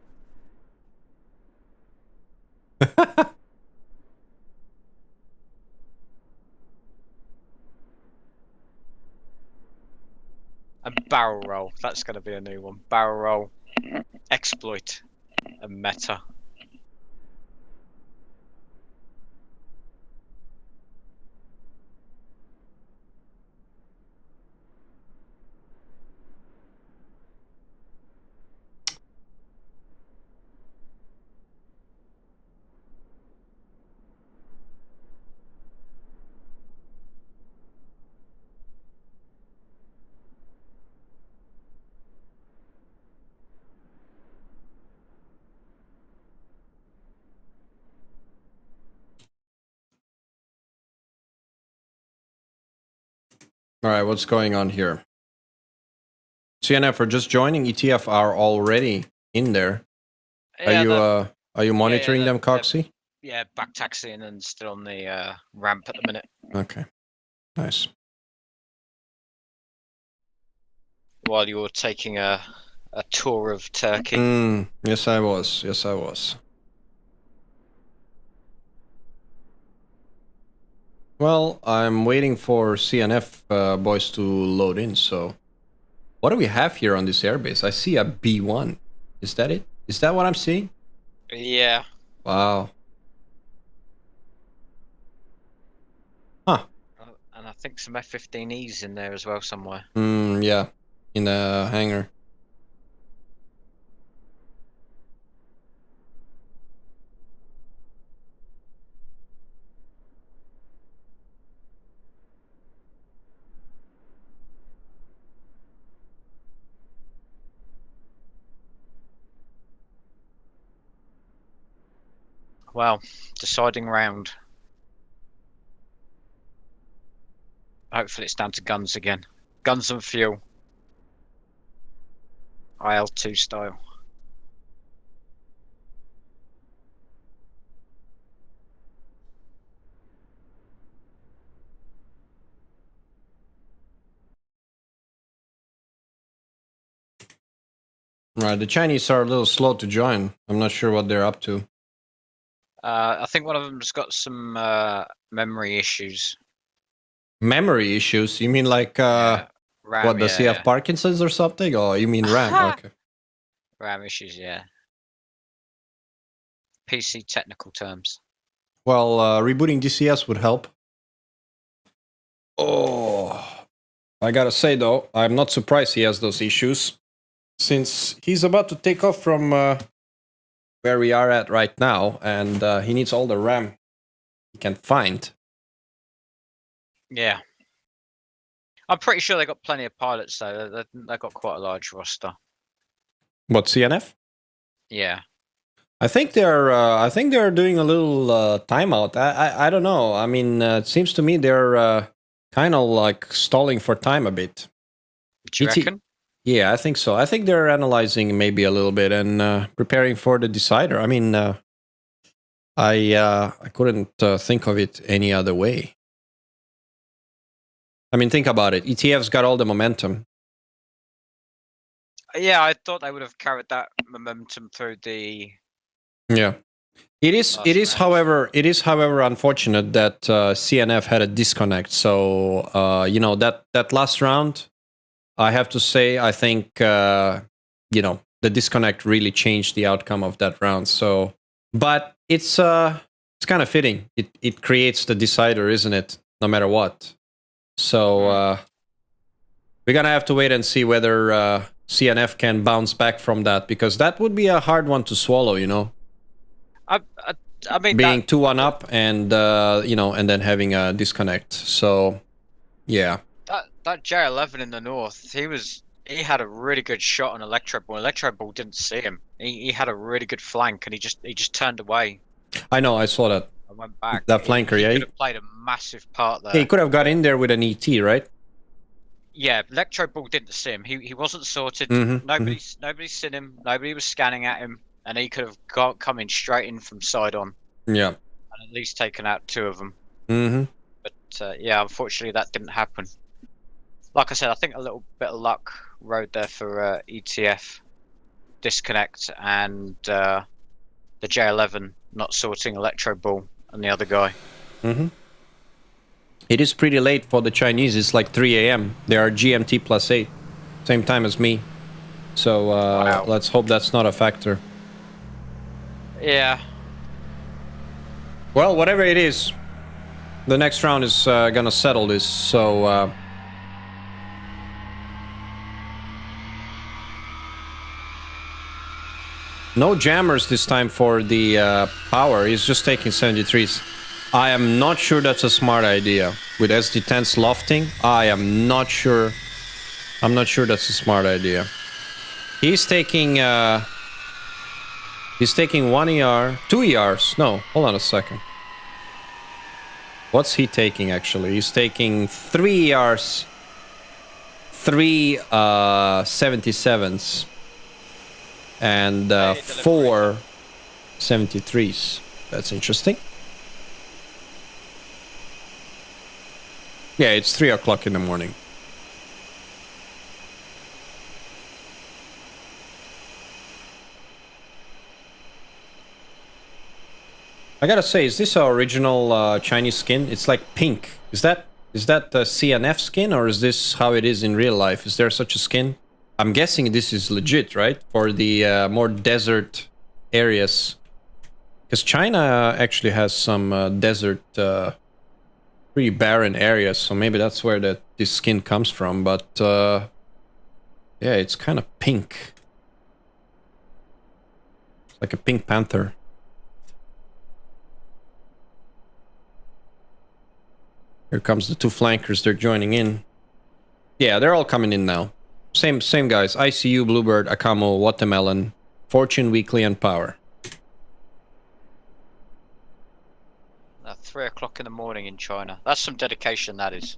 S3: And barrel roll. That's gonna be a new one. Barrel roll, exploit, and meta.
S1: All right, what's going on here? CNF are just joining. ETF are already in there.
S3: Yeah,
S1: Are you monitoring them, Coxie?
S3: yeah, back taxiing and still on the ramp at the minute.
S1: Okay, nice.
S3: While you're taking a tour of Turkey.
S1: Yes, I was. Yes, I was. Well, I'm waiting for CNF boys to load in. So, what do we have here on this airbase? I see a B1. Is that it? Is that what I'm seeing?
S3: Yeah.
S1: Wow. Huh.
S3: And I think some F-15Es in there as well somewhere.
S1: Yeah. In a hangar.
S3: Well, deciding round. Hopefully it's down to guns again. Guns and fuel. IL-2 style.
S1: Right. The Chinese are a little slow to join. I'm not sure what they're up to.
S3: I think one of them's got some memory issues.
S1: Memory issues? You mean like
S3: Yeah. RAM,
S1: what, does he have
S3: yeah.
S1: Parkinson's or something? Or you mean RAM? Okay.
S3: RAM issues, yeah. PC technical terms.
S1: Well, rebooting DCS would help. Oh, I gotta say though, I'm not surprised he has those issues, since he's about to take off from where we are at right now, and he needs all the RAM he can find.
S3: Yeah. I'm pretty sure they got plenty of pilots though. They've got quite a large roster.
S1: What, CNF?
S3: Yeah.
S1: I think they're doing a little timeout. I don't know. I mean, it seems to me they're kind of like stalling for time a bit.
S3: Do you reckon?
S1: Yeah, I think so. I think they're analyzing maybe a little bit and preparing for the decider. I mean, I couldn't think of it any other way. I mean, think about it. ETF's got all the momentum.
S3: Yeah, I thought they would have carried that momentum through the.
S1: Yeah, it is.
S3: Last
S1: It is,
S3: round.
S1: however, unfortunate that CNF had a disconnect. So that last round, I have to say, I think the disconnect really changed the outcome of that round. So, but it's kind of fitting. It creates the decider, isn't it? No matter what. So we're gonna have to wait and see whether CNF can bounce back from that, because that would be a hard one to swallow.
S3: I mean,
S1: being 2-1 up and and then having a disconnect. So yeah.
S3: That J11 in the north, he had a really good shot on Electro Ball. Electro Ball didn't see him. He had a really good flank, and he just turned away.
S1: I know, I saw that.
S3: I went back.
S1: That flanker,
S3: he
S1: yeah.
S3: could have played a massive part there.
S1: He could have got in there with an ET, right?
S3: Yeah, Electro Ball didn't see him. He wasn't sorted.
S1: Mhm,
S3: Nobody's seen him. Nobody was scanning at him, and he could have come in straight in from side on.
S1: Yeah.
S3: And at least taken out 2 of them.
S1: Mm-hmm.
S3: But yeah, unfortunately that didn't happen. Like I said, I think a little bit of luck rode there for ETF disconnect and the J11 not sorting Electro Ball and the other guy.
S1: Mm-hmm. It is pretty late for the Chinese. It's like 3 a.m. They are GMT +8, same time as me. So
S3: Wow.
S1: Let's hope that's not a factor.
S3: Yeah.
S1: Well, whatever it is, the next round is gonna settle this. So no jammers this time for the power. He's just taking 73s. I am not sure that's a smart idea. With SD10s lofting, I am not sure. I'm not sure that's a smart idea. He's taking 1 ER, 2 ERs. No, hold on a second. What's he taking actually? He's taking 3 ERs, 3 77s, and 4 73s. That's interesting. Yeah, it's 3 o'clock in the morning. I gotta say, is this our original Chinese skin? It's like pink. Is that the CNF skin, or is this how it is in real life? Is there such a skin? I'm guessing this is legit, right? For the more desert areas. Because China actually has some desert, pretty barren areas, so maybe that's where this skin comes from. But yeah, it's kind of pink. It's like a Pink Panther. Here comes the 2 flankers. They're joining in. Yeah, they're all coming in now. Same guys. ICU, Bluebird, Akamo, Watermelon, Fortune, Weekly, and Power.
S3: 3 o'clock in the morning in China. That's some dedication, that is.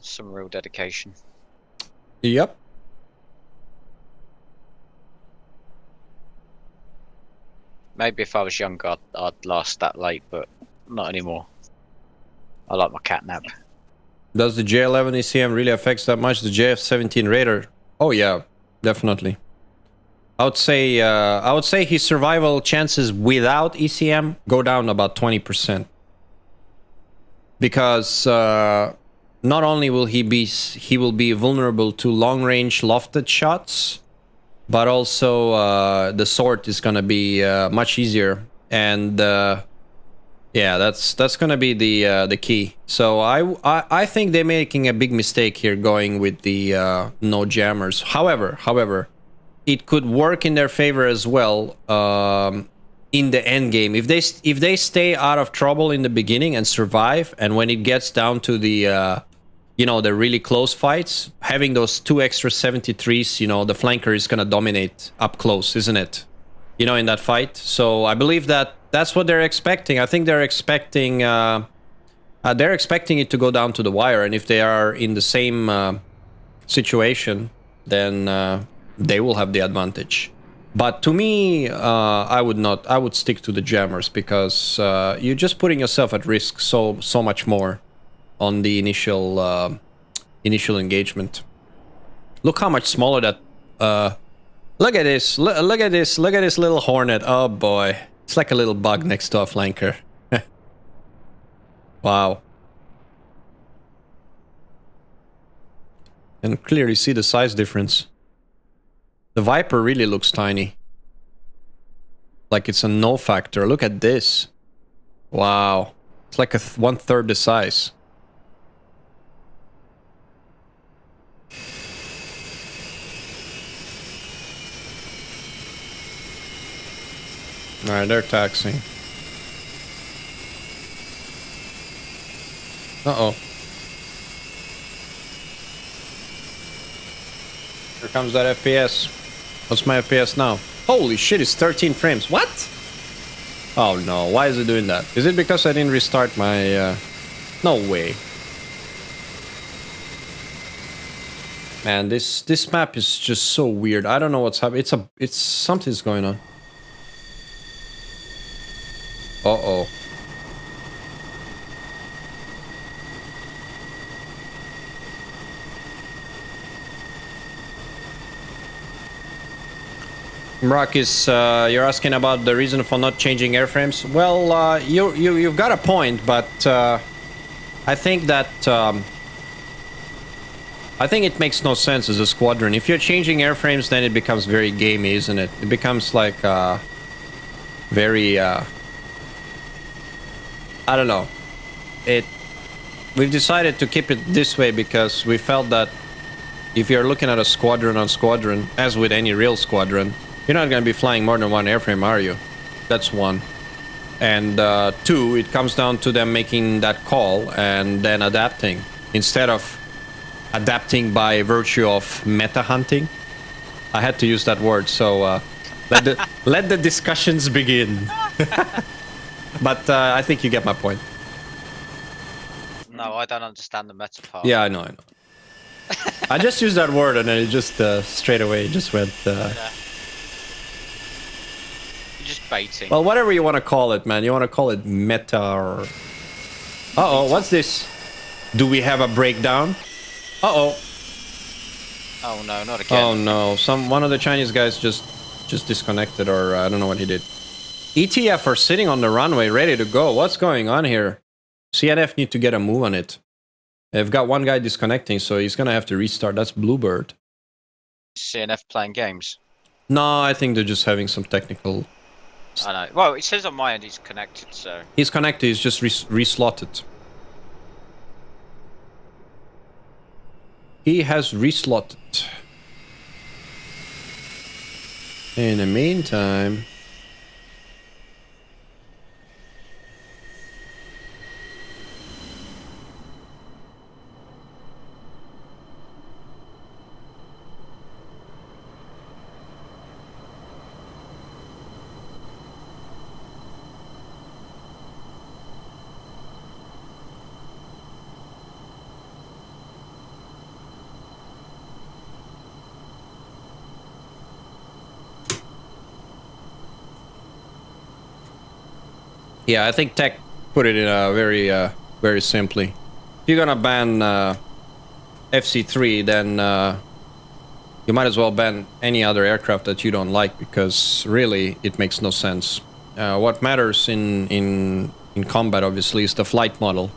S3: Some real dedication.
S1: Yep.
S3: Maybe if I was younger, I'd last that late, but not anymore. I like my cat nap.
S1: Does the J11 ECM really affects that much the JF17 Raider? Oh yeah, definitely. I would say his survival chances without ECM go down about 20%. Because not only will he will be vulnerable to long-range lofted shots, but also the sword is gonna be much easier, and yeah, that's gonna be the key. So I think they're making a big mistake here going with the no jammers. However, it could work in their favor as well in the end game. If they stay out of trouble in the beginning and survive, and when it gets down to the the really close fights, having those 2 extra 73s, the flanker is gonna dominate up close, isn't it? you know, in that fight. So I believe that that's what they're expecting. I think they're expecting it to go down to the wire, and if they are in the same situation, then they will have the advantage. But to me, I would not. I would stick to the jammers because you're just putting yourself at risk so much more on the initial engagement. Look how much smaller that. Look at this! Look at this! Look at this little hornet! Oh boy, it's like a little bug next to a flanker. Wow. And clearly see the size difference. The Viper really looks tiny. Like it's a no factor. Look at this. Wow. It's like a 1/3 the size. Alright, they're taxing. Uh-oh. Here comes that FPS. What's my FPS now? Holy shit, it's 13 frames. What? Oh no, why is it doing that? Is it because I didn't restart my... No way. Man, this map is just so weird. I don't know what's happening. It's something's going on. Uh-oh. Mrakis, you're asking about the reason for not changing airframes. Well, you've got a point, but I think that I think it makes no sense as a squadron. If you're changing airframes, then it becomes very gamey, isn't it? It becomes like very I don't know. We've decided to keep it this way because we felt that if you're looking at a squadron on squadron, as with any real squadron, you're not going to be flying more than one airframe, are you? That's one. And two, it comes down to them making that call and then adapting. Instead of adapting by virtue of meta hunting. I had to use that word, so let the discussions begin. But I think you get my point.
S3: No, I don't understand the meta part.
S1: Yeah, I know. I just used that word and then it just straight away just went...
S3: Yeah. You're just baiting.
S1: Well, whatever you want to call it, man. You want to call it meta or... Uh-oh, what's this? Do we have a breakdown? Uh-oh.
S3: Oh no, not again.
S1: Oh no, one of the Chinese guys just disconnected, or I don't know what he did. ETF are sitting on the runway ready to go. What's going on here? CNF need to get a move on it. They've got one guy disconnecting, so he's gonna have to restart. That's Bluebird.
S3: CNF playing games?
S1: No, I think they're just having some technical...
S3: I know. Well, it says on my end he's connected, so...
S1: He's connected, he's just reslotted. He has reslotted. In the meantime... Yeah, I think Tech put it in a very simply. If you're gonna ban FC3, then you might as well ban any other aircraft that you don't like, because really it makes no sense. What matters in combat, obviously, is the flight model,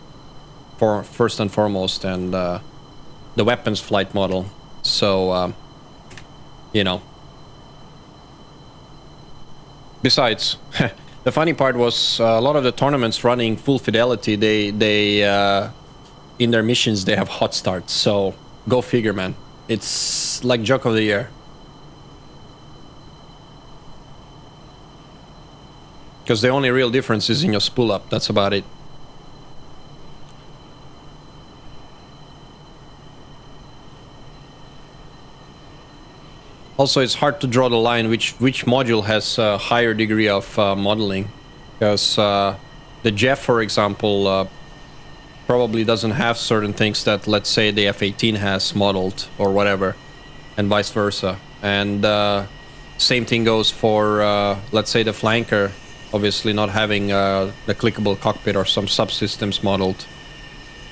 S1: for first and foremost, and the weapons flight model. So, you know. Besides. The funny part was a lot of the tournaments running full fidelity, they in their missions they have hot starts, so go figure, man. It's like joke of the year. Because the only real difference is in your spool up, that's about it. Also, it's hard to draw the line which module has a higher degree of modeling, because the Jeff, for example, probably doesn't have certain things that, let's say, the F-18 has modeled or whatever, and vice versa. And same thing goes for, let's say, the flanker, obviously not having the clickable cockpit or some subsystems modeled,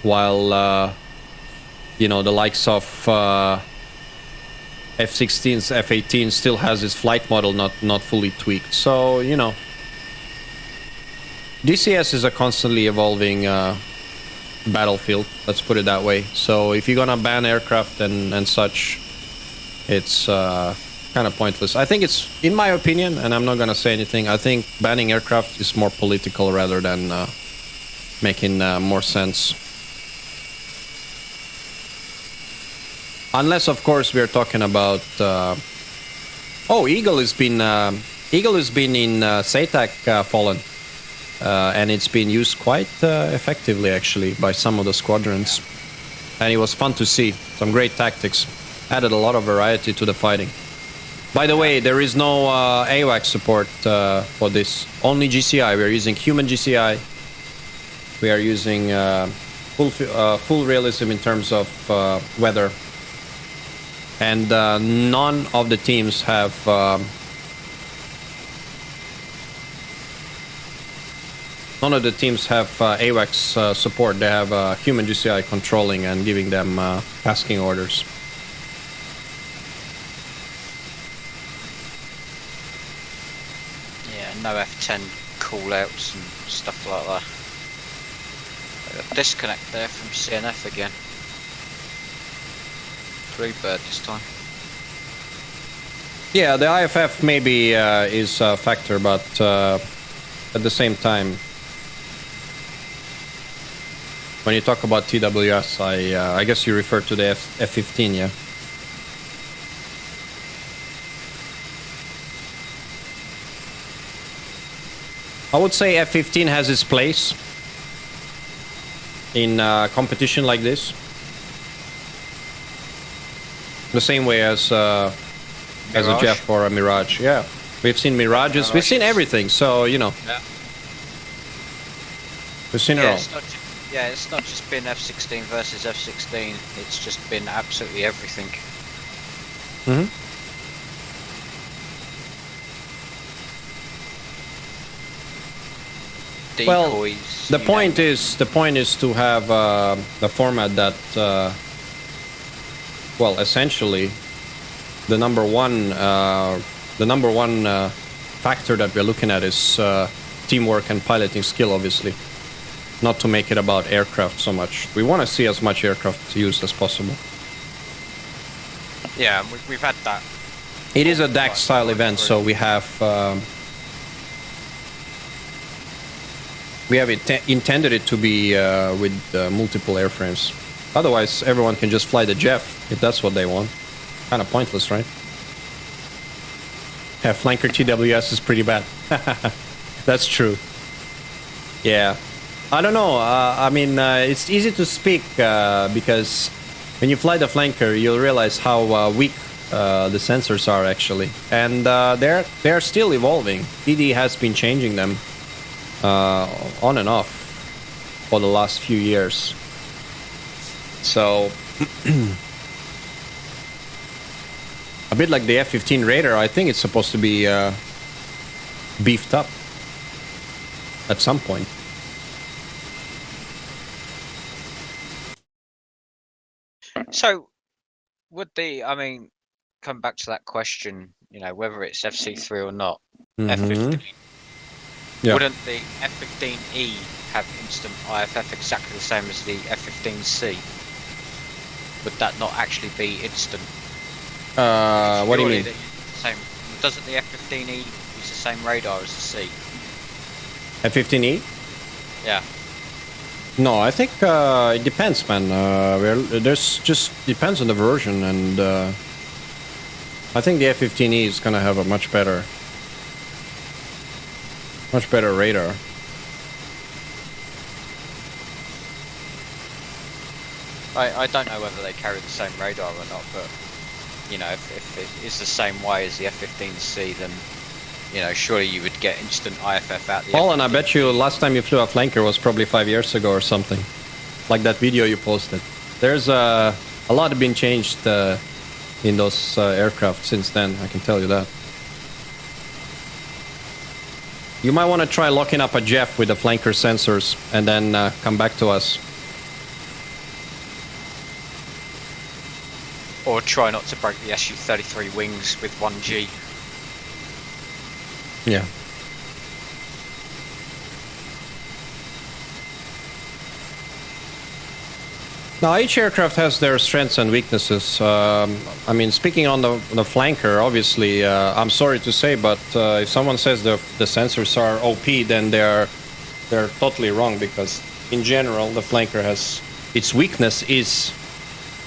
S1: while you know, the likes of F-16's F-18 still has its flight model not fully tweaked. So, you know, DCS is a constantly evolving battlefield, let's put it that way. So if you're gonna ban aircraft and such, it's kind of pointless. I think it's, in my opinion, and I'm not gonna say anything, I think banning aircraft is more political rather than making more sense. Unless, of course, we're talking about... oh, Eagle has been in SATAC Fallen. And it's been used quite effectively, actually, by some of the squadrons. And it was fun to see. Some great tactics. Added a lot of variety to the fighting. By the way, there is no AWACS support for this. Only GCI. We are using human GCI. We are using full realism in terms of weather. And none of the teams have... none of the teams have AWACS support. They have human GCI controlling and giving them tasking orders.
S3: Yeah, no F10 callouts and stuff like that. A disconnect there from CNF again. 3-bird this time.
S1: Yeah, the IFF maybe is a factor, but at the same time, when you talk about TWS, I guess you refer to the F-15, yeah? I would say F-15 has its place in competition like this. The same way as a Jeff or a Mirage, yeah. We've seen Mirages, we've seen everything, so, you know.
S3: Yeah.
S1: We've seen it all.
S3: Yeah, it's not just been F-16 versus F-16, it's just been absolutely everything.
S1: Mm-hmm.
S3: Decoys.
S1: Well, the point is to have the format that, well, essentially, the number one factor that we're looking at is teamwork and piloting skill, obviously. Not to make it about aircraft so much. We want to see as much aircraft used as possible.
S3: Yeah, we've had that.
S1: It is a DAC style event, so we have intended it to be with multiple airframes. Otherwise, everyone can just fly the Jeff if that's what they want. Kind of pointless, right? Yeah, flanker TWS is pretty bad. That's true. Yeah. I don't know. I mean, it's easy to speak because when you fly the flanker, you'll realize how weak the sensors are actually, and they're still evolving. ED has been changing them on and off for the last few years. So a bit like the F-15 Raider, I think it's supposed to be beefed up at some point.
S3: So, I mean, come back to that question, you know, whether it's FC3 or not, F-15,
S1: yeah.
S3: Wouldn't the F-15E have instant IFF exactly the same as the F-15C? Would that not actually be instant?
S1: What do you mean?
S3: Doesn't the F-15E use the same radar as the C?
S1: F-15E?
S3: Yeah.
S1: No, I think it depends, man. There's just depends on the version, and I think the F-15E is gonna have a much better radar.
S3: I don't know whether they carry the same radar or not, but you know, if it is the same way as the F-15C, then, you know, surely you would get instant IFF out the
S1: Paul, and I
S3: F-15.
S1: bet you last time you flew a flanker was probably 5 years ago or something. Like that video you posted. There's a lot been changed in those aircraft since then, I can tell you that. You might want to try locking up a Jeff with the flanker sensors and then come back to us.
S3: Or try not to break the Su-33 wings with 1G.
S1: Yeah. Now, each aircraft has their strengths and weaknesses. I mean, speaking on the flanker, obviously, I'm sorry to say, but if someone says the sensors are OP, then they're totally wrong, because in general, the flanker has its weakness is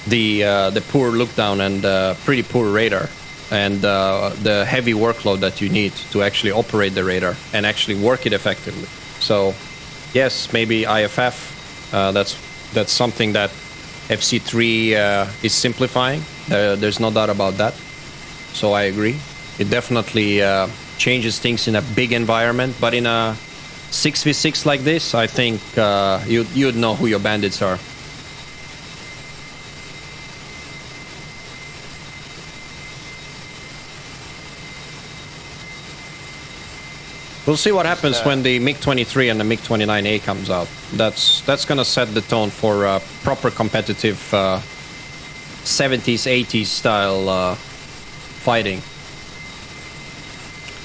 S1: the poor look down and pretty poor radar, and the heavy workload that you need to actually operate the radar and actually work it effectively. So, yes, maybe IFF. That's something that FC3 is simplifying. There's no doubt about that. So I agree. It definitely changes things in a big environment, but in a 6v6 like this, I think you'd know who your bandits are. We'll see what happens when the MiG-23 and the MiG-29A comes out. That's gonna set the tone for proper competitive 70s, 80s style fighting.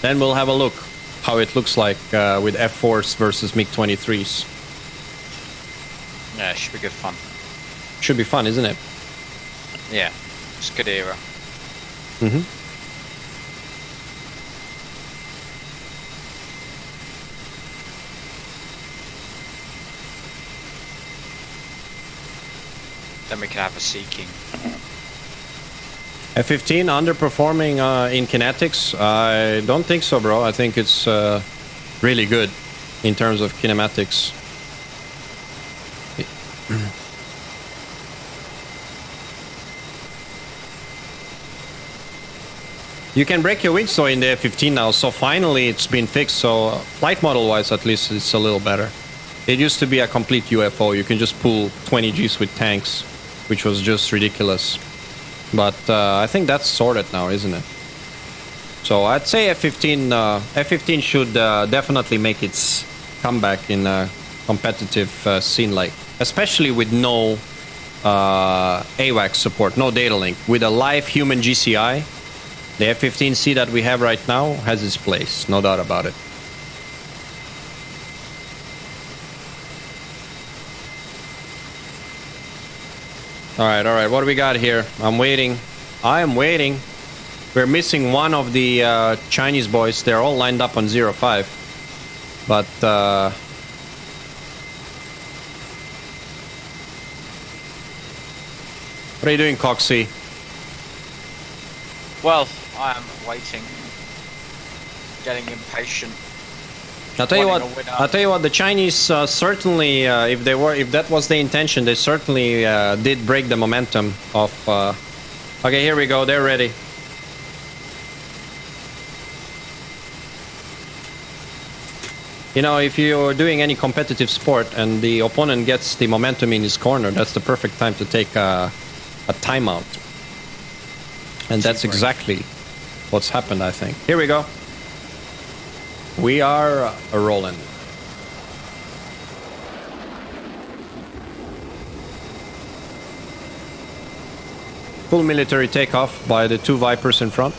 S1: Then we'll have a look how it looks like with F4s versus MiG-23s.
S3: Yeah, it should be good fun.
S1: Should be fun, isn't it?
S3: Yeah, it's a good era.
S1: Mm-hmm.
S3: Then we can have a Sea King.
S1: F-15 underperforming in kinetics? I don't think so, bro. I think it's really good in terms of kinematics. You can break your wings though in the F-15 now, so finally it's been fixed. So flight model wise, at least it's a little better. It used to be a complete UFO. You can just pull 20 Gs with tanks, which was just ridiculous. But I think that's sorted now, isn't it? So I'd say F-15 should definitely make its comeback in a competitive scene, like especially with no AWACS support, no data link. With a live human GCI, the F-15C that we have right now has its place, no doubt about it. All right, what do we got here? I'm waiting. I am waiting. We're missing one of the Chinese boys. They're all lined up on 05. But what are you doing, Coxie?
S3: Well, I am waiting. Getting impatient.
S1: I'll tell you what. The Chinese certainly, if that was the intention, they certainly did break the momentum of. Okay, here we go. They're ready. You know, if you're doing any competitive sport and the opponent gets the momentum in his corner, that's the perfect time to take a timeout. And that's exactly what's happened, I think. Here we go. We are rolling. Full military takeoff by the two Vipers in front.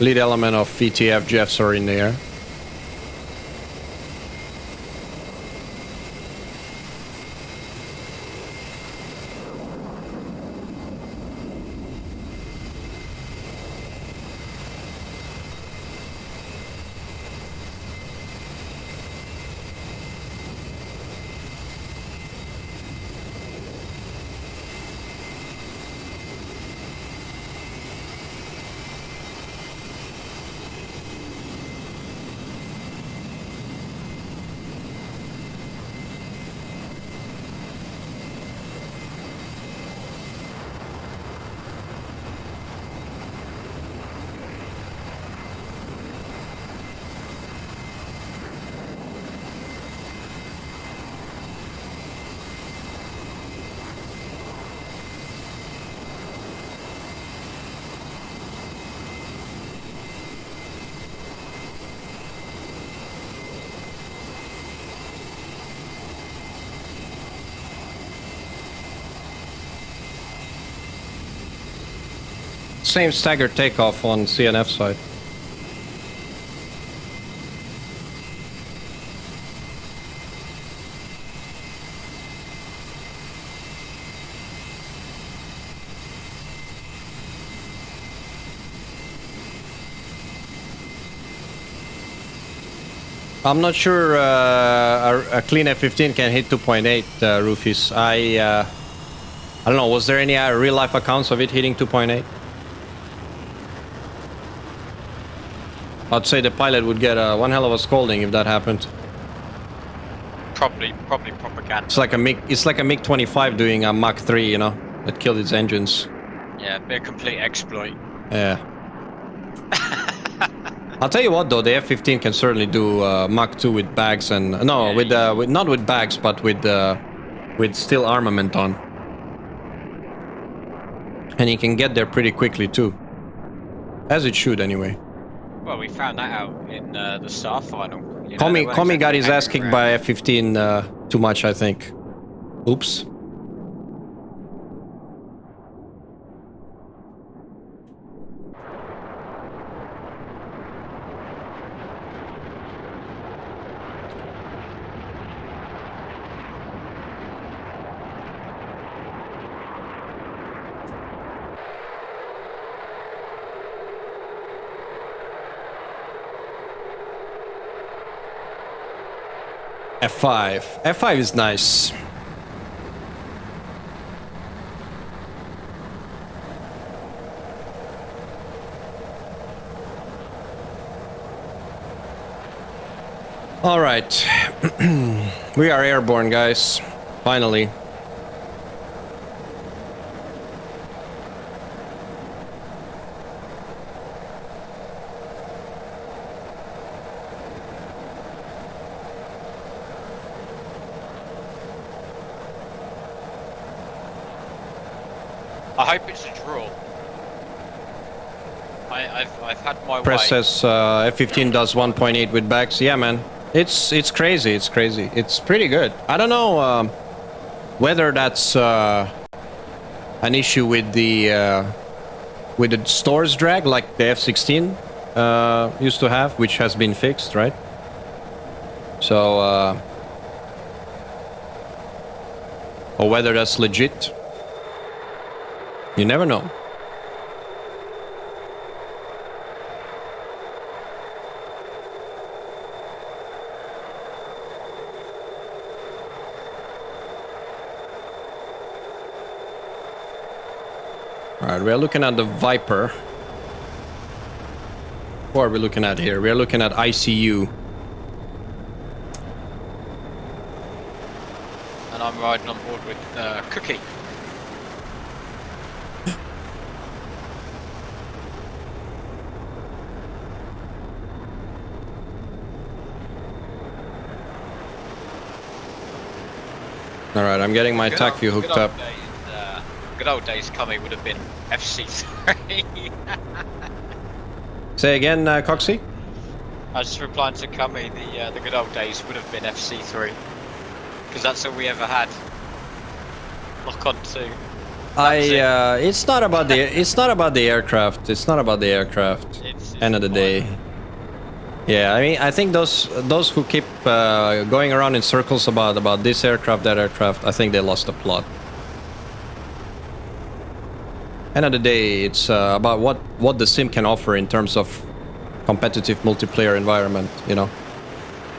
S1: Lead element of VTF Jeffs are in the air. Same staggered takeoff on CNF side. I'm not sure a clean F-15 can hit 2.8, Rufus. I don't know, was there any real-life accounts of it hitting 2.8? I'd say the pilot would get one hell of a scolding if that happened.
S3: Probably propaganda.
S1: It's like a MiG-25 doing a Mach 3, you know, that killed its engines.
S3: Yeah, be a complete exploit.
S1: Yeah. I'll tell you what, though, the F-15 can certainly do Mach 2 with bags and no,
S3: Yeah,
S1: with not with bags, but with steel armament on, and you can get there pretty quickly too, as it should anyway.
S3: Well, we found that out in the Star final. You know,
S1: Comey got his ass kicked by F-15 too much, I think. Oops. F5. F5 is nice. All right. We are airborne, guys. Finally.
S3: I hope it's a draw. I've had my
S1: Press
S3: way.
S1: says F-15 does 1.8 with bags. Yeah, man. It's crazy. It's crazy. It's pretty good. I don't know whether that's an issue with the stores drag like the F-16 used to have, which has been fixed, right? So or whether that's legit. You never know. All right, we're looking at the Viper. What are we looking at here? We're looking at ICU.
S3: And I'm riding on board with Cookie.
S1: All right, I'm getting my TAC view hooked up.
S3: Good old days, Cummy would have been FC3.
S1: Say again, Coxie?
S3: I was just replying to Cummy, the good old days would have been FC3. Because that's all we ever had. Lock on 2.
S1: It's not about the aircraft. It's not about the aircraft.
S3: It's
S1: End of the day. Yeah, I mean, I think those who keep going around in circles about this aircraft, that aircraft, I think they lost the plot. End of the day, it's about what the sim can offer in terms of competitive multiplayer environment, you know.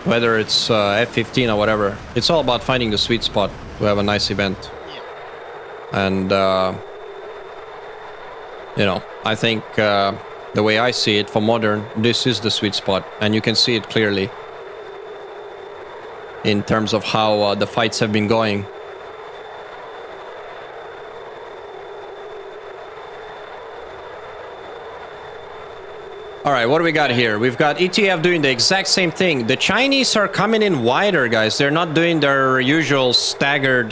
S1: Whether it's F-15 or whatever, it's all about finding the sweet spot to have a nice event. And you know, I think the way I see it for modern, this is the sweet spot, and you can see it clearly in terms of how the fights have been going. All right, what do we got here? We've got ETF doing the exact same thing. The Chinese are coming in wider, guys. They're not doing their usual staggered.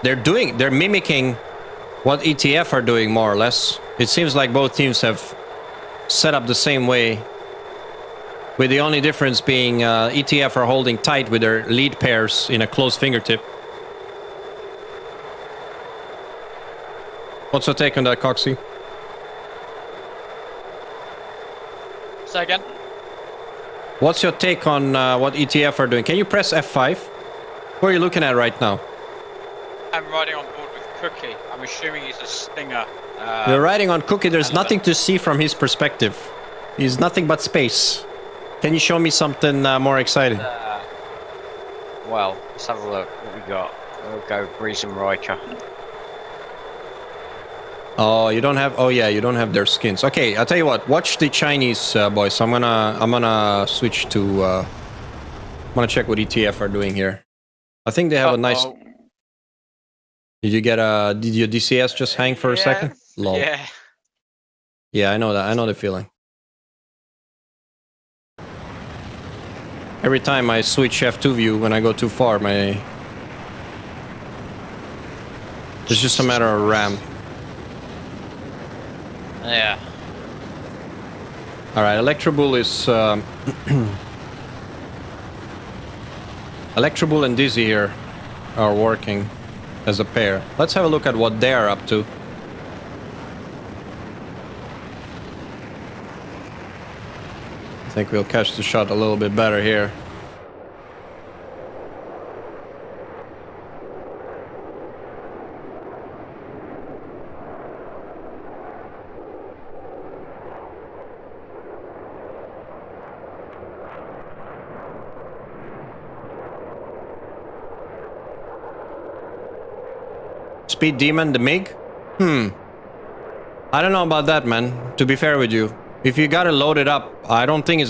S1: They're mimicking what ETF are doing, more or less. It seems like both teams have set up the same way, with the only difference being ETF are holding tight with their lead pairs in a close fingertip. What's your take on that, Coxie?
S3: Say again?
S1: What's your take on what ETF are doing? Can you press F5? What are you looking at right now?
S3: I'm riding on board with Cookie. I'm assuming he's a stinger.
S1: You're riding on Cookie. There's nothing to see from his perspective. He's nothing but space. Can you show me something more exciting?
S3: Well, let's have a look. What we got? We'll go Breeze and Riker.
S1: Oh, you don't have. Oh yeah, you don't have their skins. Okay, I'll tell you what. Watch the Chinese boys. I'm gonna switch to. I'm gonna check what ETF are doing here. I think they have a nice. Did you get a? Did your DCS just hang for a second? Lol.
S3: Yeah.
S1: Yeah, I know that. I know the feeling. Every time I switch F2 view when I go too far, my. It's just a matter of RAM.
S3: Yeah.
S1: All right, Electrobull is. Electrobull and Dizzy here are working as a pair. Let's have a look at what they are up to. I think we'll catch the shot a little bit better here. Speed Demon, the MiG? I don't know about that, man, to be fair with you. If you gotta load it up, I don't think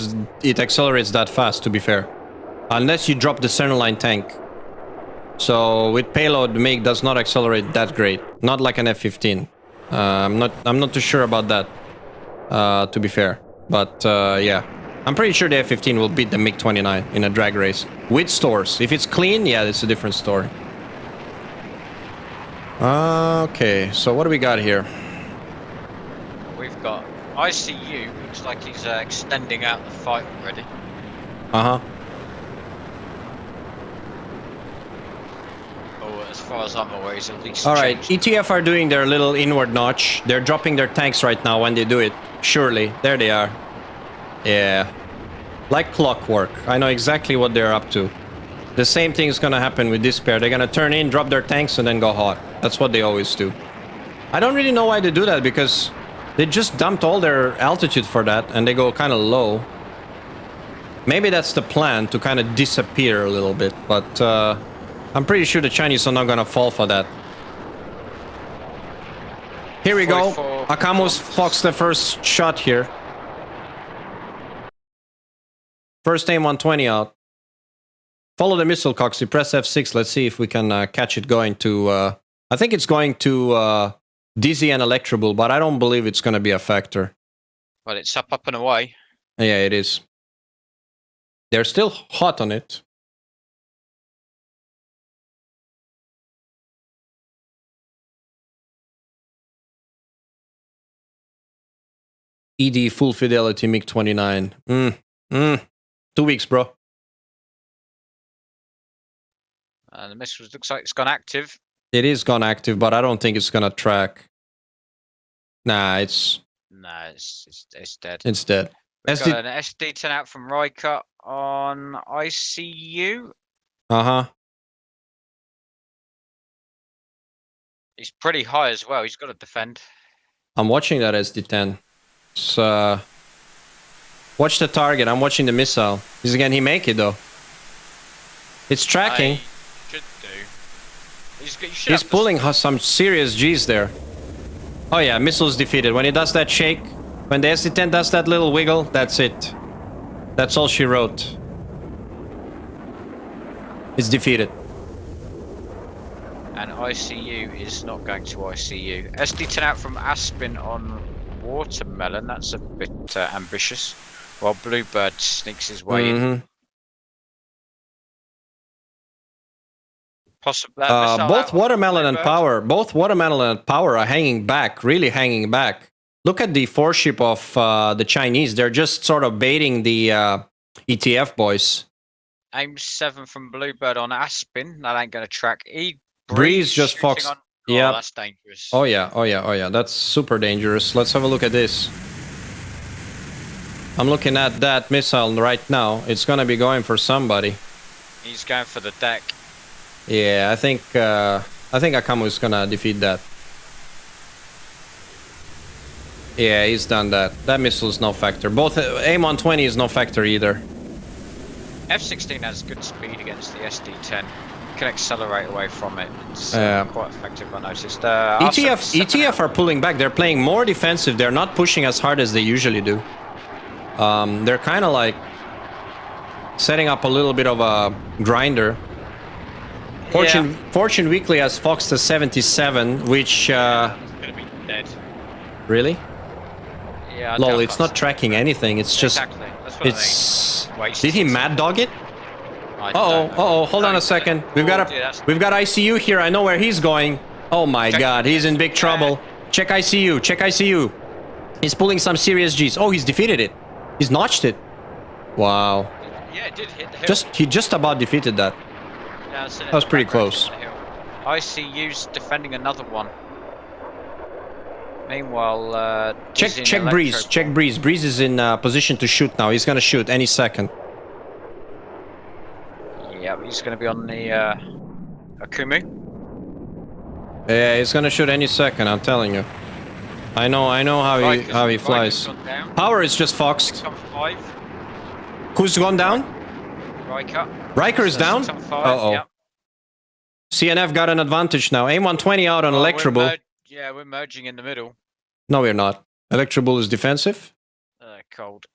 S1: it accelerates that fast, to be fair. Unless you drop the centerline tank. So with payload, the MiG does not accelerate that great. Not like an F-15. I'm not too sure about that, to be fair. But yeah, I'm pretty sure the F-15 will beat the MiG-29 in a drag race. With stores. If it's clean, yeah, it's a different story. Okay, so what do we got here?
S3: We've got ICU. Looks like he's extending out the fight already.
S1: Uh-huh.
S3: Oh, as far as I'm aware, he's at least.
S1: All right,
S3: changed.
S1: ETF are doing their little inward notch. They're dropping their tanks right now when they do it. Surely, there they are. Yeah, like clockwork. I know exactly what they're up to. The same thing is gonna happen with this pair. They're gonna turn in, drop their tanks, and then go hot. That's what they always do. I don't really know why they do that, because they just dumped all their altitude for that, and they go kind of low. Maybe that's the plan, to kind of disappear a little bit, but I'm pretty sure the Chinese are not gonna fall for that. Here we go. Akamu's foxed the first shot here. First aim 120 out. Follow the missile, Coxie. Press F6. Let's see if we can catch it going to... I think it's going to Dizzy and Electrobull, but I don't believe it's going to be a factor.
S3: Well, it's up and away.
S1: Yeah, it is. They're still hot on it. ED full fidelity MiG-29. 2 weeks, bro.
S3: The missile looks like it's gone active.
S1: It is gone active, but I don't think it's gonna track. Nah, it's
S3: dead.
S1: It's dead.
S3: We've got an SD-10 out from Riker on ICU.
S1: Uh-huh.
S3: He's pretty high as well. He's got to defend.
S1: I'm watching that SD-10. So, watch the target. I'm watching the missile. Can he make it, though? It's tracking.
S3: Should do.
S1: He's pulling some serious G's there. Oh yeah, missile's defeated. When he does that shake, when the SD-10 does that little wiggle, that's it. That's all she wrote. It's defeated.
S3: And ICU is not going to ICU. SD-10 out from Aspen on Watermelon. That's a bit ambitious. While Bluebird sneaks his way in.
S1: Both Watermelon and Power are hanging back, really hanging back. Look at the foreship of the Chinese. They're just sort of baiting the ETF boys.
S3: Aim 7 from Bluebird on Aspen. That ain't going to track.
S1: Breeze just foxed.
S3: Yeah, that's dangerous.
S1: Oh yeah. That's super dangerous. Let's have a look at this. I'm looking at that missile right now. It's gonna be going for somebody.
S3: He's going for the deck.
S1: Yeah, I think Akamu is gonna defeat that. Yeah, he's done that. That missile is no factor. Both AIM-120 is no factor either.
S3: F-16 has good speed against the SD-10. You can accelerate away from it. It's quite effective, I noticed.
S1: ETF are pulling back. They're playing more defensive. They're not pushing as hard as they usually do. They're kind of like setting up a little bit of a grinder. Fortune Weekly has Fox to 77, which...
S3: it's gonna be dead.
S1: Really?
S3: Yeah,
S1: Lol, it's not tracking anything. It's just...
S3: Exactly. That's what
S1: it's...
S3: I mean.
S1: Did he mad dog it? Hold on a second. We've got ICU here. I know where he's going. Oh my god, he's in big trouble. Check ICU. He's pulling some serious Gs. Oh, he's defeated it. He's notched it. Wow.
S3: Yeah, it did hit the hill.
S1: He just about defeated that.
S3: Yeah,
S1: that was pretty close.
S3: ICU's defending another one. Meanwhile,
S1: check Breeze. Check Breeze. Breeze is in position to shoot now. He's gonna shoot any second.
S3: Yeah, he's gonna be on the Akumu.
S1: Yeah, he's gonna shoot any second. I'm telling you. I know how he flies. Power is just foxed. Who's gone down? Riker is down. Uh-oh. CNF got an advantage now. AIM-120 out on Electrobull.
S3: Yeah, we're merging in the middle.
S1: No, we're not. Electrobull is defensive.
S3: Cold.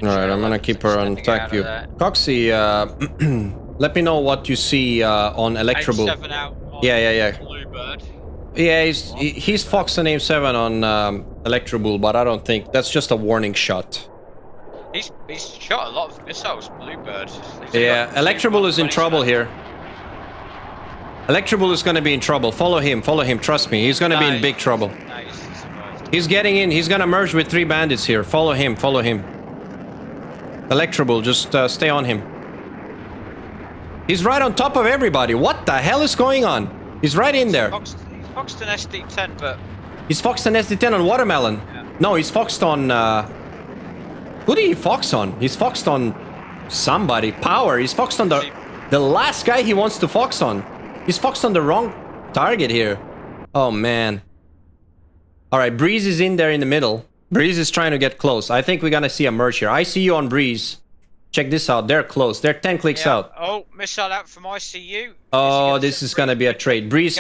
S1: Alright, I'm gonna keep her on attack view. Coxie, let me know what you see on Electrobull. Yeah.
S3: Bluebird.
S1: Yeah, he's Fox and AIM-7 on Electrobull, but I don't think that's just a warning shot.
S3: He's shot a lot of missiles, Bluebird.
S1: Yeah, Electrobull is in trouble here. Electrobull is gonna be in trouble. Follow him, trust me. He's gonna be in big trouble. He's getting in. He's gonna merge with 3 bandits here. Follow him. Electrobull, just stay on him. He's right on top of everybody. What the hell is going on? He's right in there.
S3: He's foxed an SD-10, but...
S1: He's foxed an SD-10 on Watermelon. Yeah. No, he's foxed on... Who did he fox on? He's foxed on somebody. Power. He's foxed on the last guy he wants to fox on. He's foxed on the wrong target here. Oh, man. Alright, Breeze is in there in the middle. Breeze is trying to get close. I think we're gonna see a merge here. ICU on Breeze. Check this out. They're close. They're 10 clicks out.
S3: Oh, missile out from ICU.
S1: Oh, this is gonna be a trade. Breeze.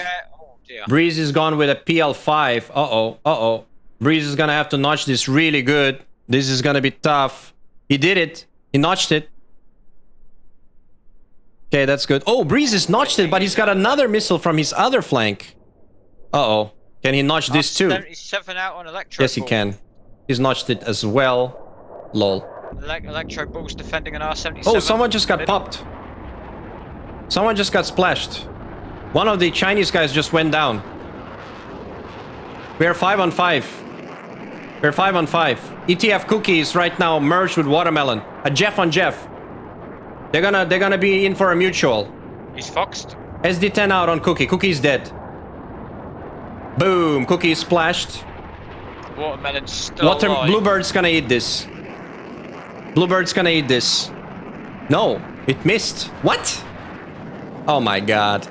S1: Breeze is gone with a PL5. Uh-oh. Breeze is gonna have to notch this really good. This is gonna be tough. He did it. He notched it. Okay, that's good. Oh, Breeze is notched it, but he's got another missile from his other flank. Uh-oh. Can he notch this too?
S3: 77 out on Electro.
S1: Yes, he can. He's notched it as well. Lol.
S3: Electro Bull's defending an R-77.
S1: Oh, someone just got popped. Someone just got splashed. One of the Chinese guys just went down. We're 5 on 5. We're 5 on 5. ETF Cookie is right now merged with Watermelon. A Jeff on Jeff. They're gonna be in for a mutual.
S3: He's foxed.
S1: SD-10 out on Cookie. Cookie's dead. Boom. Cookie is splashed.
S3: Watermelon's still alive.
S1: Bluebird's gonna eat this. Bluebird's gonna eat this. No, it missed. What? Oh my god.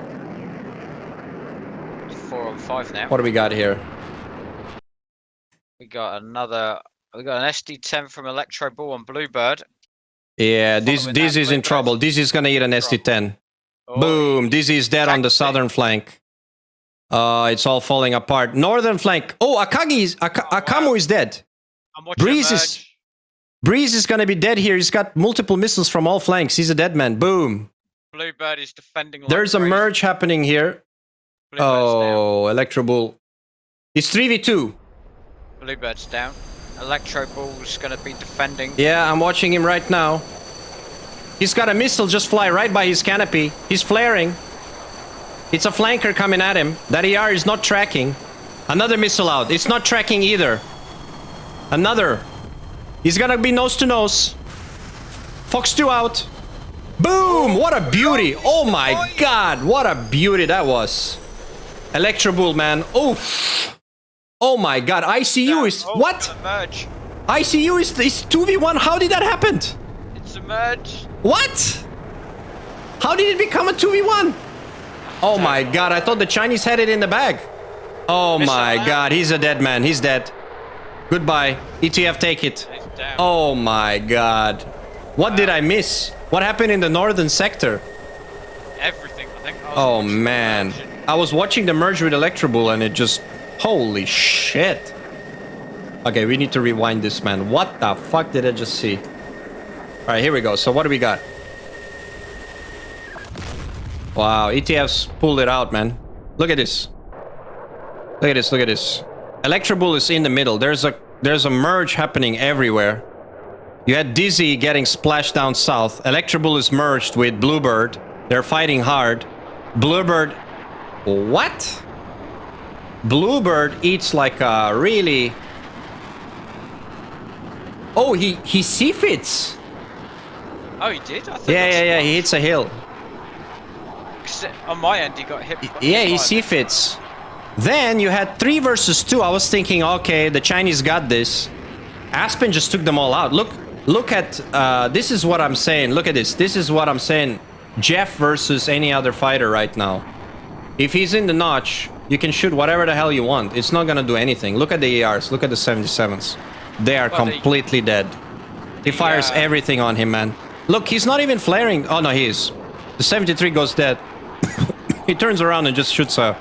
S3: 4 on 5 now.
S1: What do we got here?
S3: We got an SD-10 from Electro Bull on Bluebird.
S1: Yeah, this is in trouble. This is gonna eat an SD-10. Oh, boom. This is dead on the southern flank. It's all falling apart. Northern flank. Oh, Akamu is dead. Breeze is gonna be dead here. He's got multiple missiles from all flanks. He's a dead man. Boom.
S3: Bluebird is defending.
S1: There's a merge happening here. Oh, Electro Bull. It's 3v2.
S3: Bluebird's down. Electro Bull's gonna be defending.
S1: Yeah, I'm watching him right now. He's got a missile just fly right by his canopy. He's flaring. It's a flanker coming at him. That ER is not tracking. Another missile out. It's not tracking either. Another. He's gonna be nose to nose. Fox 2 out. Boom! What a beauty! Oh my god, what a beauty that was. Electro Bull, man. Oof. Oh my god, ICU is... What?
S3: Merge.
S1: ICU is 2v1. How did that happen?
S3: It's a merge.
S1: What? How did it become a 2v1? Oh my god, I thought the Chinese had it in the bag. Oh my god, he's a dead man. He's dead. Goodbye. ETF, take it. Oh my god. What did I miss? What happened in the northern sector?
S3: Everything, I think.
S1: Oh man. I was watching the merge with Electrobull and it just... Holy shit. Okay, we need to rewind this, man. What the fuck did I just see? Alright, here we go. So what do we got? Wow, ETF's pulled it out, man. Look at this. Look at this, look at this. Electrobull is in the middle. There's a merge happening everywhere. You had Dizzy getting splashed down south. Electrobull is merged with Bluebird. They're fighting hard. Bluebird... What? Bluebird eats like a really... Oh, he C-fits.
S3: Oh, he did? I thought
S1: Yeah, he hits a hill.
S3: On my end, he got hit.
S1: Yeah, he C-fits. Then you had 3 versus 2. I was thinking, okay, the Chinese got this. Aspen just took them all out. Look at... this is what I'm saying. Look at this. This is what I'm saying. Jeff versus any other fighter right now. If he's in the notch, you can shoot whatever the hell you want. It's not gonna do anything. Look at the ARs. Look at the 77s. They are completely dead. He fires everything on him, man. Look, he's not even flaring. Oh, no, he is. The 73 goes dead. He turns around and just shoots a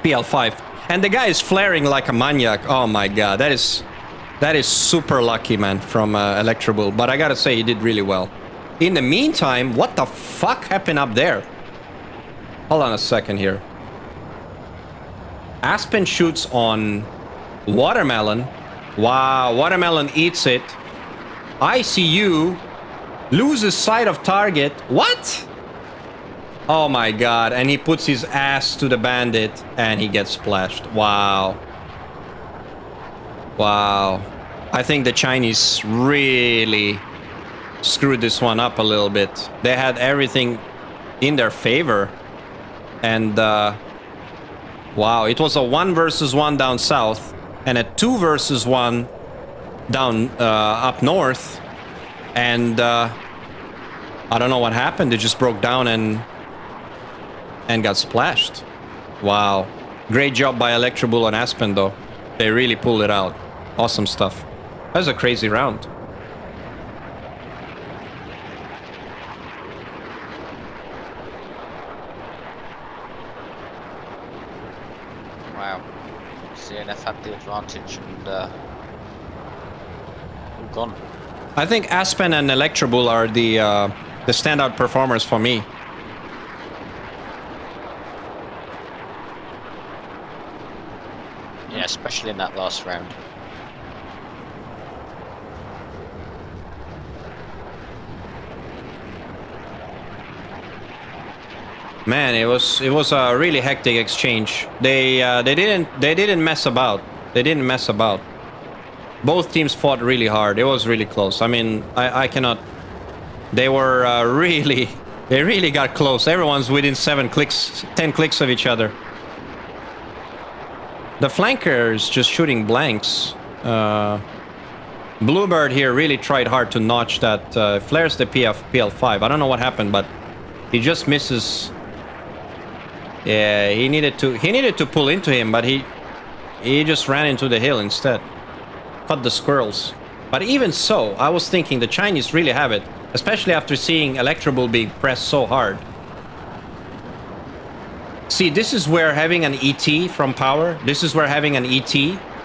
S1: PL5. And the guy is flaring like a maniac. Oh, my God. That is super lucky, man, from Electrobull. But I gotta say, he did really well. In the meantime, what the fuck happened up there? Hold on a second here. Aspen shoots on Watermelon. Wow, Watermelon eats it. ICU loses sight of target. What? Oh my god, and he puts his ass to the bandit and he gets splashed. Wow. Wow. I think the Chinese really screwed this one up a little bit. They had everything in their favor. And wow, it was a 1 versus 1 down south and a 2 versus 1 down up north. And I don't know what happened. They just broke down and got splashed. Wow. Great job by Electrobull and Aspen, though. They really pulled it out. Awesome stuff. That was a crazy round.
S3: Wow. CNF had the advantage and all gone.
S1: I think Aspen and Electrobull are the standout performers for me.
S3: Yeah, especially in that last round.
S1: Man, it was a really hectic exchange. They didn't mess about. They didn't mess about. Both teams fought really hard. It was really close. I mean, I cannot. They were they really got close. Everyone's within 7 clicks, 10 clicks of each other. The flanker is just shooting blanks. Bluebird here really tried hard to notch that. Flares the PL5. I don't know what happened, but he just misses. Yeah, he needed to pull into him, but he just ran into the hill instead. Cut the squirrels. But even so, I was thinking the Chinese really have it, especially after seeing Electrobull being pressed so hard. See, this is where having an ET from power, this is where having an ET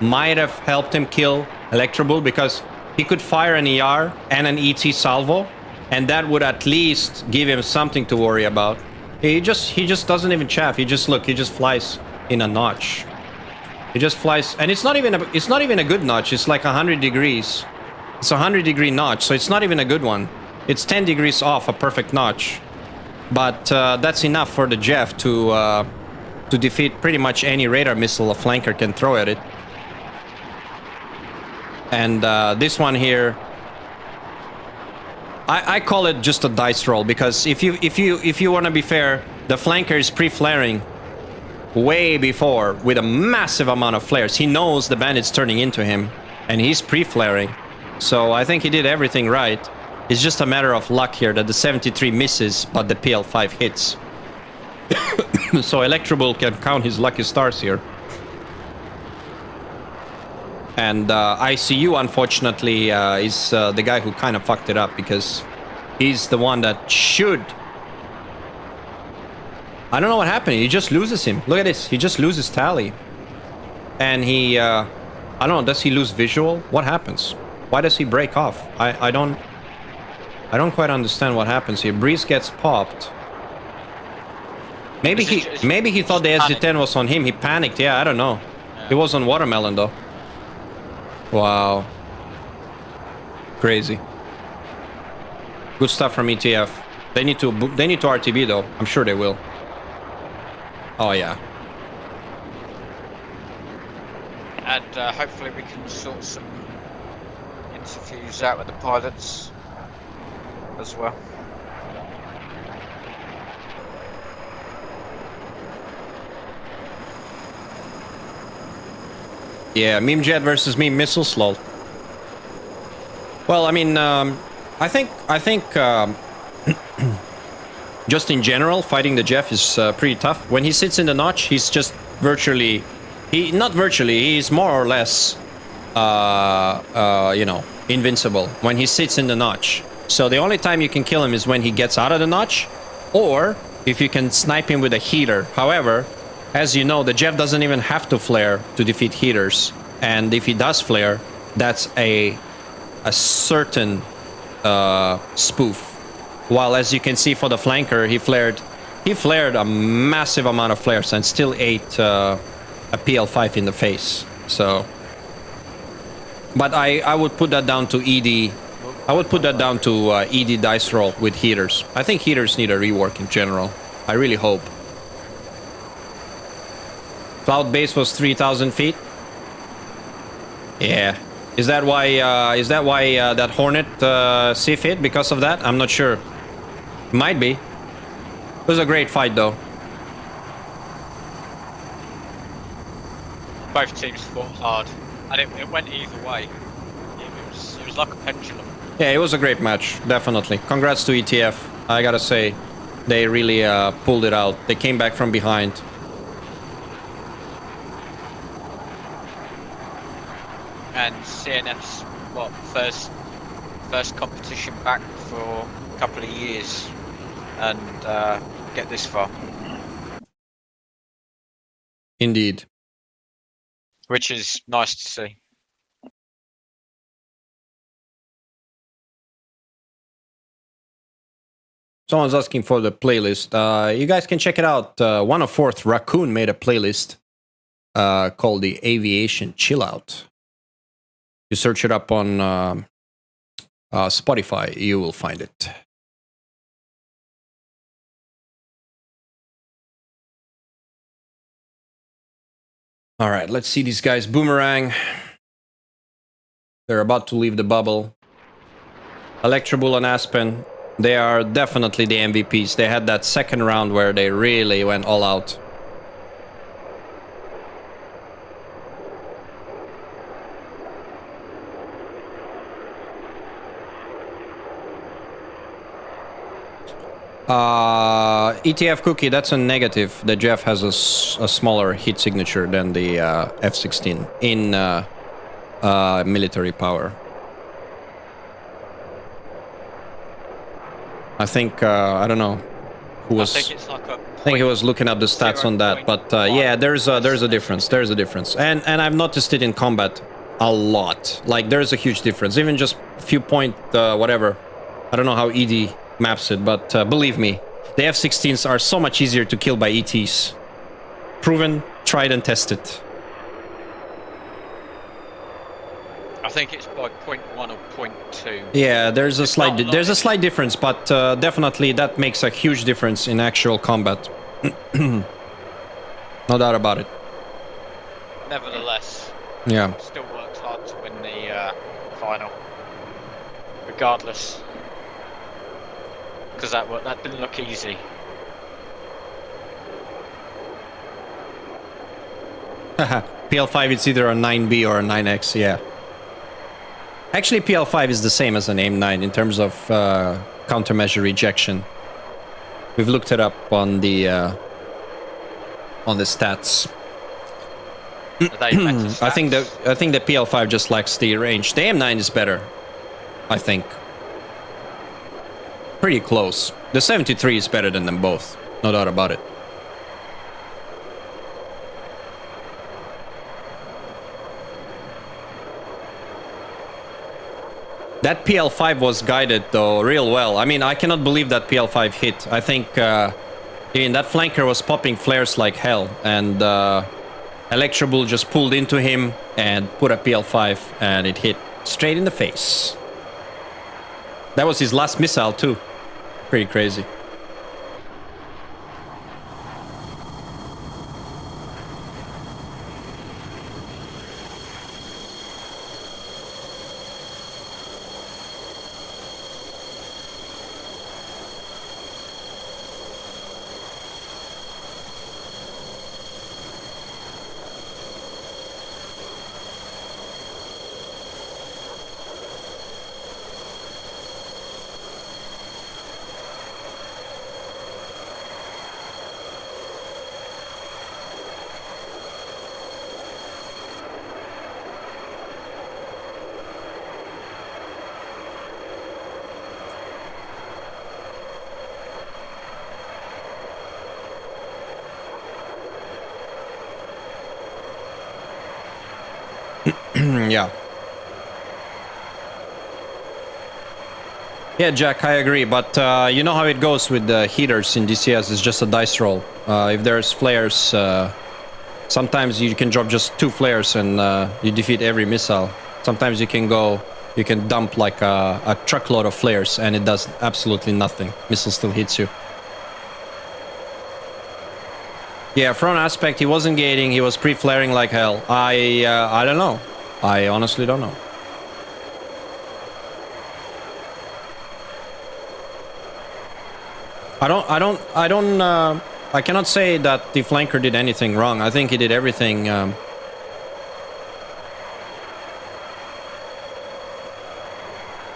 S1: might have helped him kill Electrobull, because he could fire an ER and an ET salvo, and that would at least give him something to worry about. He just doesn't even chaff. He just flies in a notch. He just flies, and it's not even a good notch. It's like 100 degrees. It's a 100-degree notch, so it's not even a good one. It's 10 degrees off a perfect notch. But that's enough for the Jeff to defeat pretty much any radar missile a flanker can throw at it. And this one here, I call it just a dice roll, because if you want to be fair, the flanker is pre-flaring way before with a massive amount of flares. He knows the bandit's turning into him, and he's pre-flaring. So I think he did everything right. It's just a matter of luck here that the 73 misses, but the PL5 hits. So Electrobull can count his lucky stars here. And ICU, unfortunately, is the guy who kind of fucked it up, because he's the one that should... I don't know what happened. He just loses him. Look at this. He just loses Tally. And he... I don't know. Does he lose visual? What happens? Why does he break off? I don't quite understand what happens here. Breeze gets popped. Maybe he thought the SD10 was on him. He panicked. Yeah, I don't know.
S3: Yeah.
S1: It was on Watermelon, though. Wow. Crazy. Good stuff from ETF. They need to RTB, though. I'm sure they will. Oh, yeah.
S3: And hopefully we can sort some interviews out with the pilots as well.
S1: Yeah, meme jet versus meme missiles, lol. Well, I mean, I think just in general, fighting the Jeff is pretty tough. When he sits in the notch, he's just virtually, he's more or less, you know, invincible when he sits in the notch. So the only time you can kill him is when he gets out of the notch, or if you can snipe him with a heater. However, as you know, the Jeff doesn't even have to flare to defeat heaters, and if he does flare, that's a certain spoof. While as you can see for the flanker, he flared a massive amount of flares and still ate a PL5 in the face. So, but I would put that down to ED. I would put that down to ED dice roll with heaters. I think heaters need a rework in general. I really hope. Cloud base was 3,000 feet. Yeah. Is that why that Hornet Sif hit because of that? I'm not sure. Might be. It was a great fight, though.
S3: Both teams fought hard, and it went either way. It was like a pendulum.
S1: Yeah, it was a great match, definitely. Congrats to ETF. I gotta say, they really pulled it out. They came back from behind.
S3: And CNF's what first competition back for a couple of years, and get this far.
S1: Indeed.
S3: Which is nice to see.
S1: Someone's asking for the playlist. You guys can check it out. 104th Raccoon made a playlist called the Aviation Chill Out. You search it up on Spotify, you will find it. All right, let's see these guys. Boomerang. They're about to leave the bubble. Electrobull and Aspen. They are definitely the MVPs. They had that second round where they really went all out. ETF Cookie, that's a negative. The Jeff has a smaller heat signature than the F-16 in military power. I think, I don't know who was...
S3: I think it's like a
S1: I think he was looking up the stats on that, but yeah, there's a difference. There's a difference, and I've noticed it in combat a lot. Like there's a huge difference, even just a few point whatever. I don't know how ED maps it, but believe me, the F-16s are so much easier to kill by ETs. Proven, tried and tested.
S3: I think it's by 0.1 or 0.2.
S1: Yeah, there's a slight difference, but definitely that makes a huge difference in actual combat. No doubt about it.
S3: Nevertheless,
S1: Yeah.
S3: Still worked hard to win the final, regardless, because that didn't look easy.
S1: PL5 it's either a 9B or a 9X, yeah. Actually, PL5 is the same as an AIM-9 in terms of countermeasure ejection. We've looked it up on the stats.
S3: Are they better stats?
S1: I think the PL5 just lacks the range. The AIM-9 is better, I think. Pretty close. The 73 is better than them both, no doubt about it. That PL5 was guided, though, real well. I mean, I cannot believe that PL5 hit. I think that flanker was popping flares like hell, and Electro Bull just pulled into him and put a PL5, and it hit straight in the face. That was his last missile, too. Pretty crazy. Yeah. Yeah, Jack, I agree, but you know how it goes with the heaters in DCS, it's just a dice roll. If there's flares, sometimes you can drop just 2 flares and you defeat every missile. Sometimes you can dump like a truckload of flares and it does absolutely nothing. Missile still hits you. Yeah, front aspect, he wasn't gating, he was pre-flaring like hell. I don't know. I honestly don't know. I cannot say that the flanker did anything wrong. I think he did everything.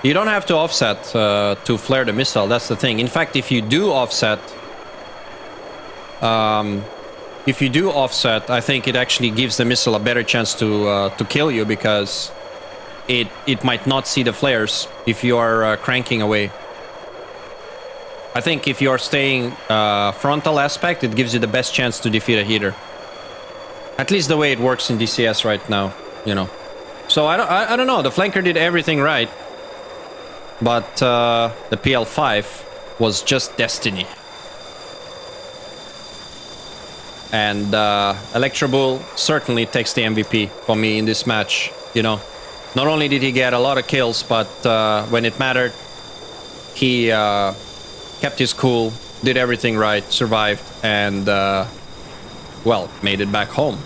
S1: You don't have to offset to flare the missile. That's the thing. In fact, if you do offset, I think it actually gives the missile a better chance to kill you, because it might not see the flares if you are cranking away. I think if you're staying frontal aspect, it gives you the best chance to defeat a heater. At least the way it works in DCS right now, you know. So I don't know. The flanker did everything right, but the PL5 was just destiny. And Electro Bull certainly takes the MVP for me in this match. You know, not only did he get a lot of kills, but when it mattered, he kept his cool, did everything right, survived, and well, made it back home.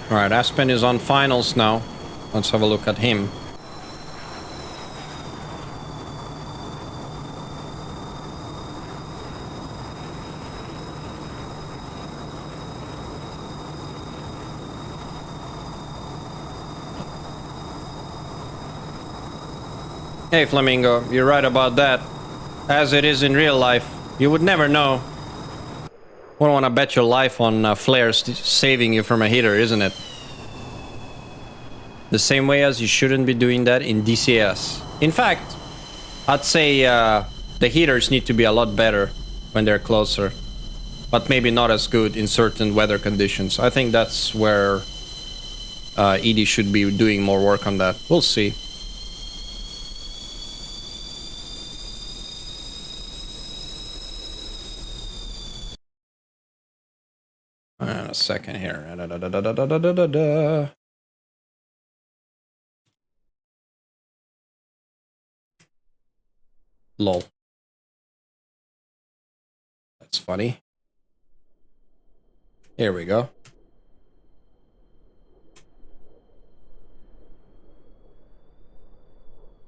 S1: Alright, Aspen is on finals now. Let's have a look at him. Hey Flamingo, you're right about that. As it is in real life, you would never know. Wouldn't want to bet your life on flares saving you from a hitter, isn't it? The same way as you shouldn't be doing that in DCS. In fact, I'd say the heaters need to be a lot better when they're closer, but maybe not as good in certain weather conditions. I think that's where ED should be doing more work on that. We'll see. A second here. Da-da-da-da-da-da-da-da. Lol. That's funny. Here we go.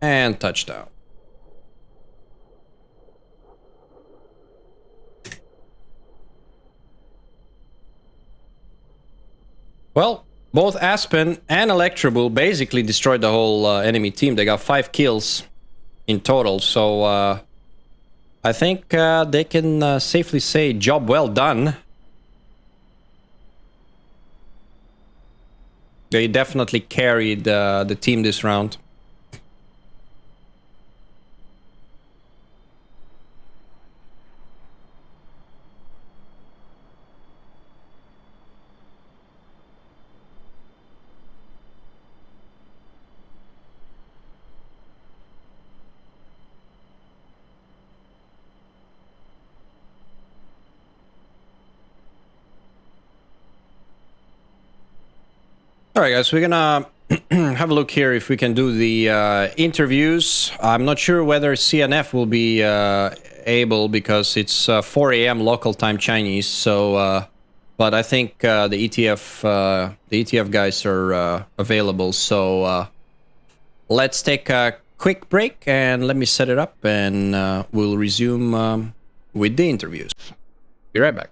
S1: And touchdown. Well, both Aspen and Electrobull basically destroyed the whole enemy team. They got 5 kills in total. So I think they can safely say job well done. They definitely carried the team this round. All right, guys, we're gonna have a look here if we can do the interviews. I'm not sure whether CNF will be able because it's 4 a.m. local time Chinese. So, but I think the ETF guys are available. So let's take a quick break and let me set it up, and we'll resume with the interviews. Be right back.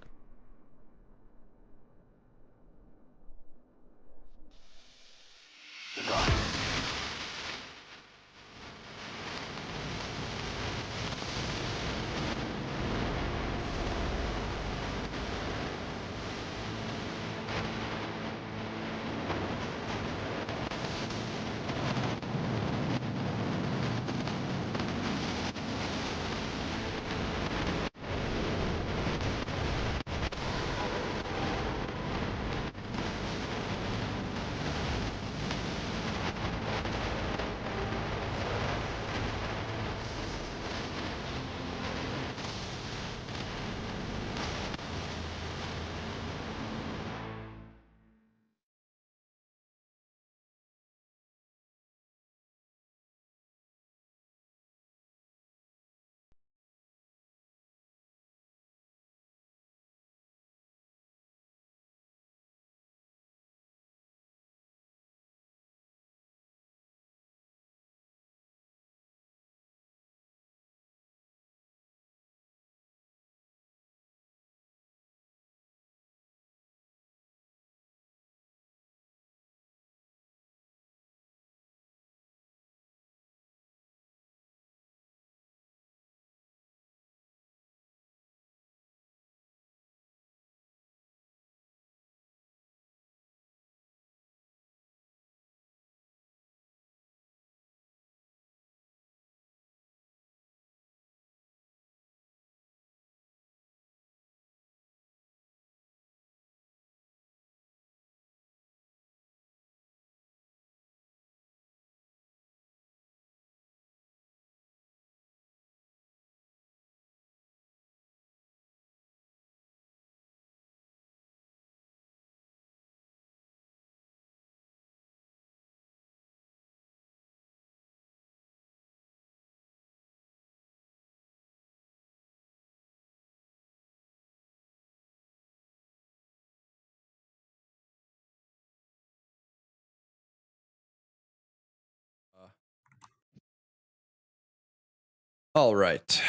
S1: All right.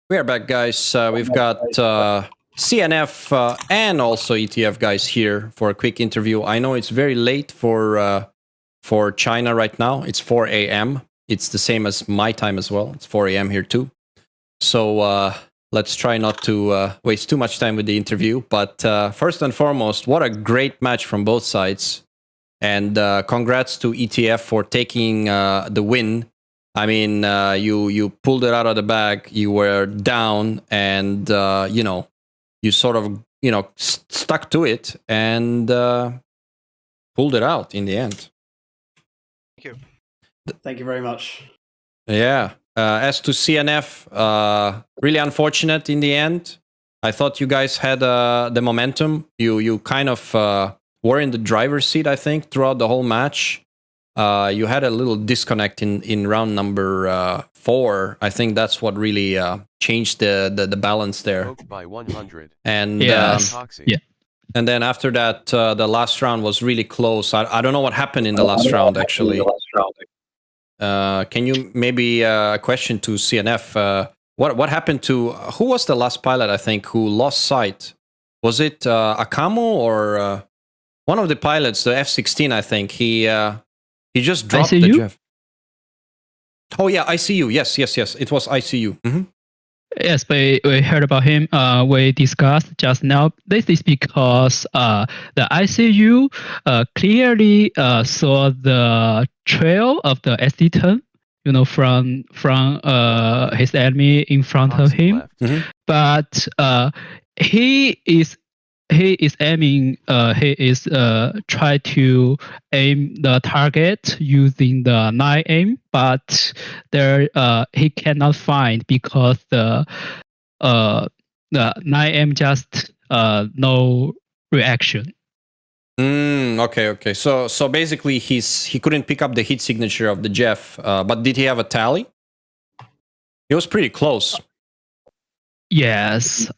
S1: We are back, guys. We've got CNF and also ETF guys here for a quick interview. I know it's very late for China right now. It's 4 a.m. It's the same as my time as well. It's 4 a.m. here too. So let's try not to waste too much time with the interview. But first and foremost, what a great match from both sides. And congrats to ETF for taking the win. I mean, you pulled it out of the bag. You were down, and you sort of stuck to it and pulled it out in the end.
S3: Thank you.
S4: Thank you very much.
S1: Yeah. As to CNF, really unfortunate in the end. I thought you guys had the momentum. You kind of were in the driver's seat, I think, throughout the whole match. You had a little disconnect in round number 4. I think that's what really changed the balance there.
S2: Smoked by 100.
S1: And
S5: Yes.
S2: Coxie.
S5: Yeah.
S1: and then after that, the last round was really close. I don't know what happened in the last round, actually. Can you maybe a question to CNF? What happened to who was the last pilot? I think who lost sight. Was it Akamo or one of the pilots, the F-16? I think he just dropped the
S5: ICU?
S1: Jeff. Oh yeah, ICU. Yes. It was ICU. Mm-hmm.
S5: Yes, we heard about him. We discussed just now. This is because the ICU clearly saw the trail of the SD-10, from his enemy in front of
S2: Coxie
S5: him.
S2: left.
S1: Mm-hmm.
S5: But he is aiming. He is try to aim the target using the 9M, but there he cannot find because the 9M just no reaction.
S1: Okay. So basically, he couldn't pick up the heat signature of the Jeff. But did he have a tally? It was pretty close.
S5: Yes.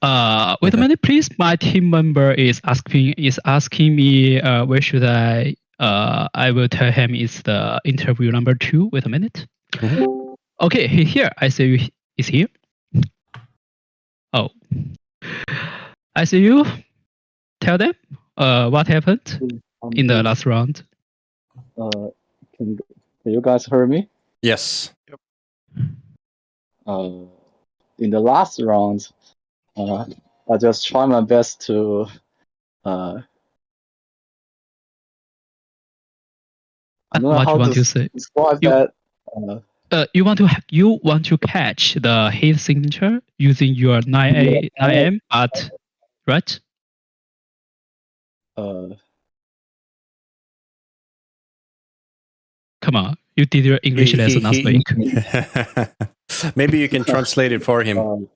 S5: Wait a minute, please. My team member is asking me where should I. I will tell him it's the interview number 2. Wait a minute.
S1: Mm-hmm.
S5: Okay, he here. I see you is here. Oh, I see you. Tell them what happened in the last round.
S6: Can you guys hear me?
S1: Yes.
S6: In the last round, I just try my best to I don't know
S5: What
S6: how
S5: you want
S6: to
S5: to say?
S6: describe
S5: You-
S6: that.
S5: You want to catch the heat signature using your 9M, but right? Come on, you did your English lesson last week.
S1: Maybe you can translate it for him.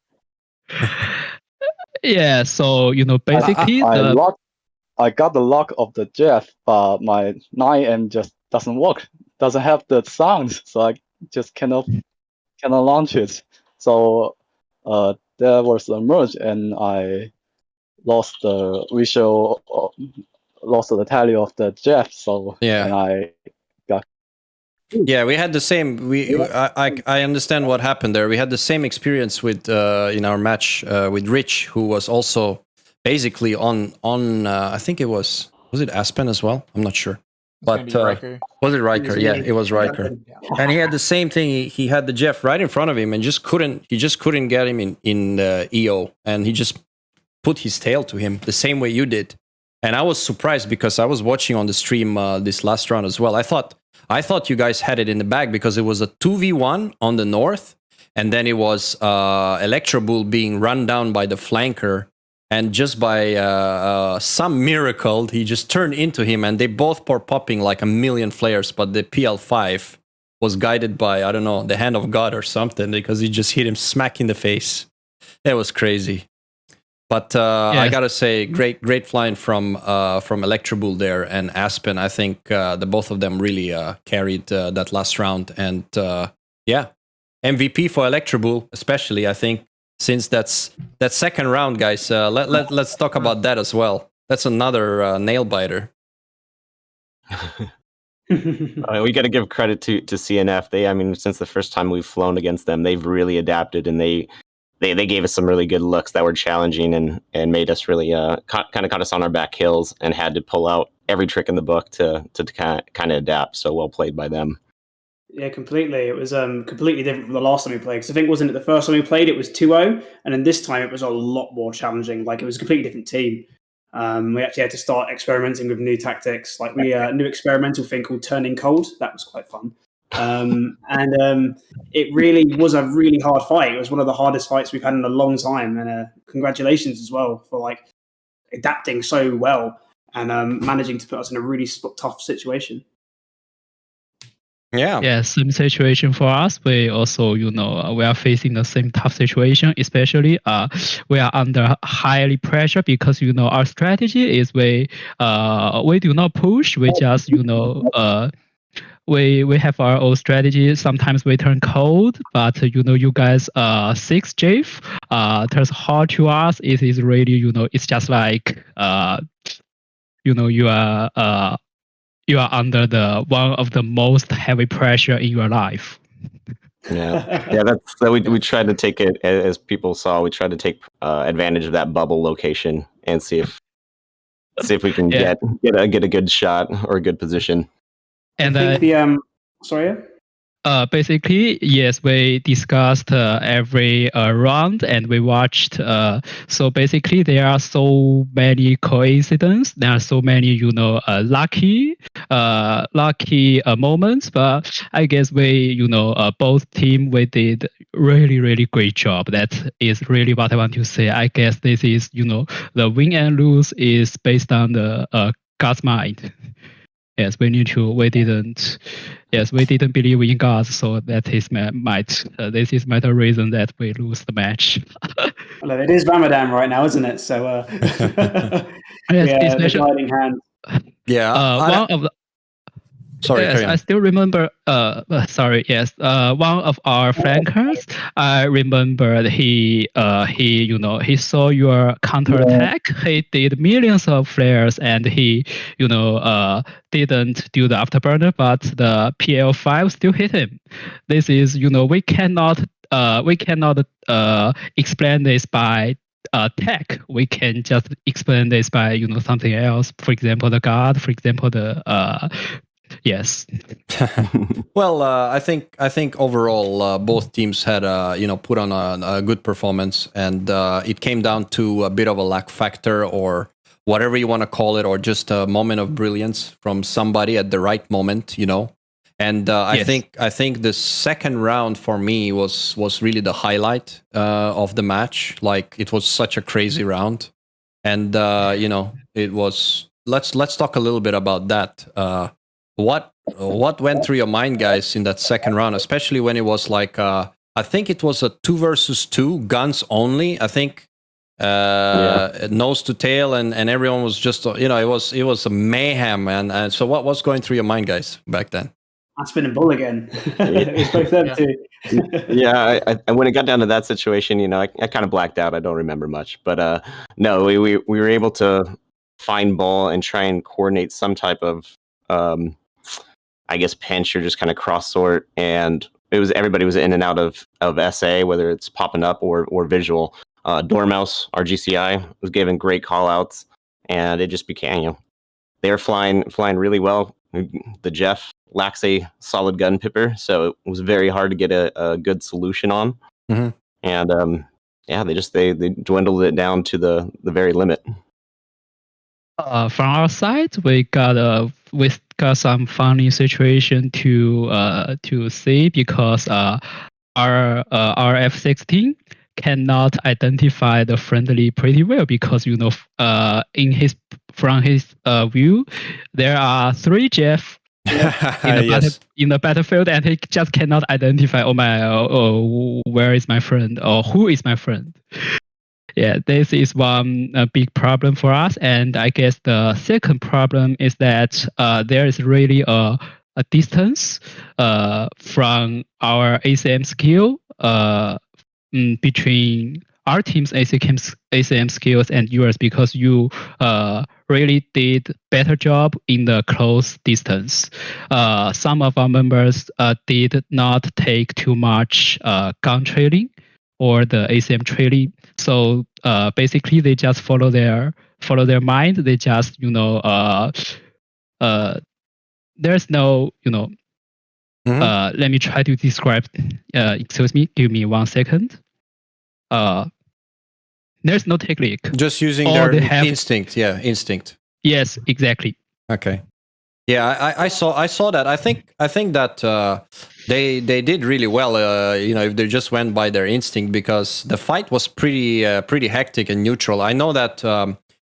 S5: Yeah, so basically
S6: I got the lock of the Jeff, but my 9M just doesn't work. Doesn't have the sound, so I just cannot launch it. So there was a merge, and I lost the visual, lost the tally of the Jeff. So
S1: Yeah.
S6: and I got.
S1: Yeah, we had the same. I understand what happened there. We had the same experience with in our match with Rich, who was also basically on. I think it was it Aspen as well? I'm not sure. But was it Riker? Yeah, it was Riker. And he had the same thing. He had the Jeff right in front of him, and just couldn't get him in EO, and he just put his tail to him the same way you did. And I was surprised because I was watching on the stream this last round as well. I thought you guys had it in the bag because it was a 2v1 on the north, and then it was Electro Bull being run down by the flanker, and just by some miracle, he just turned into him, and they both were popping like a million flares, but the PL5 was guided by, I don't know, the hand of God or something, because he just hit him smack in the face. That was crazy. But I gotta say, great flying from Electro Bull there and Aspen. I think the both of them really carried that last round, and MVP for Electro Bull, especially. I think since that's that second round, guys. Let's talk about that as well. That's another nail biter.
S7: We got to give credit to CNF. Since the first time we've flown against them, they've really adapted, and they gave us some really good looks that were challenging and made us really kind of caught us on our back heels and had to pull out every trick in the book to kind of adapt. So well played by them.
S4: Yeah, completely. It was completely different from the last time we played. Because I think, wasn't it the first time we played, it was 2-0. And then this time it was a lot more challenging. Like, it was a completely different team. We actually had to start experimenting with new tactics. Like, we new experimental thing called turning cold. That was quite fun. It really was a really hard fight. It was one of the hardest fights we've had in a long time. And congratulations as well for like adapting so well and managing to put us in a really tough situation.
S5: Yeah, same situation for us. We also, we are facing the same tough situation, especially we are under highly pressure because, our strategy is we do not push. We just, we have our own strategy. Sometimes we turn cold, but you guys 6 Jave turns hard to us. It is really, it's just like you are under the one of the most heavy pressure in your life.
S7: Yeah, that's so we tried to take it, as people saw, we tried to take advantage of that bubble location and see if we can get a good shot or a good position.
S4: And I think sorry.
S5: Basically, yes, we discussed every round and we watched. So basically, there are so many coincidences. There are so many, lucky moments. But I guess we, both team, we did really, really great job. That is really what I want to say. I guess this is, the win and lose is based on the God's mind. Yes, we didn't believe in God, so that is this is the reason that we lose the match.
S4: Well, it is Ramadan right now, isn't it? So
S5: yes,
S4: the guiding hand.
S1: Yeah.
S5: One of the
S1: Sorry,
S5: yes, I still remember. Sorry. Yes, one of our flankers. I remember he saw your counterattack. He did millions of flares, and he, didn't do the afterburner, but the PL5 still hit him. This is, we cannot explain this by tech. We can just explain this by something else. For example, the guard. For example, the yes.
S1: Well, I think overall both teams had put on a good performance, and it came down to a bit of a luck factor, or whatever you want to call it, or just a moment of brilliance from somebody at the right moment, And yes. I think the second round for me was really the highlight of the match. Like, it was such a crazy round, and it was. Let's talk a little bit about that. What went through your mind, guys, in that second round, especially when it was like I think it was a 2 versus 2, guns only. I think nose to tail, and everyone was just it was a mayhem. And so what was going through your mind, guys, back then?
S4: I spin and bull again. It was both them too.
S7: Yeah, I when it got down to that situation, I kind of blacked out. I don't remember much, but no, we were able to find ball and try and coordinate some type of I guess pinch or just kind of cross sort, and everybody was in and out of SA, whether it's popping up or visual. Dormouse, our GCI, was giving great call outs, and it just became, they were flying really well. The Jeff lacks a solid gun pipper, so it was very hard to get a good solution on.
S1: Mm-hmm.
S7: And they dwindled it down to the very limit.
S5: From our side, we got some funny situation to see, because our F-16 cannot identify the friendly pretty well, because from his view, there are 3 Jeff in the battlefield, and he just cannot identify. Where is my friend, or who is my friend? Yeah, this is one big problem for us. And I guess the second problem is that there is really a distance from our ACM skill between our team's ACM skills and yours, because you really did better job in the close distance. Some of our members did not take too much gun trailing or the ACM trailing. So basically, they just follow their mind. They just there's no let me try to describe. Excuse me, give me 1 second. There's no technique.
S1: Just using their instinct. Yeah, instinct.
S5: Yes, exactly.
S1: Okay. Yeah, I saw that. I think that they did really well. If they just went by their instinct, because the fight was pretty hectic and neutral. I know that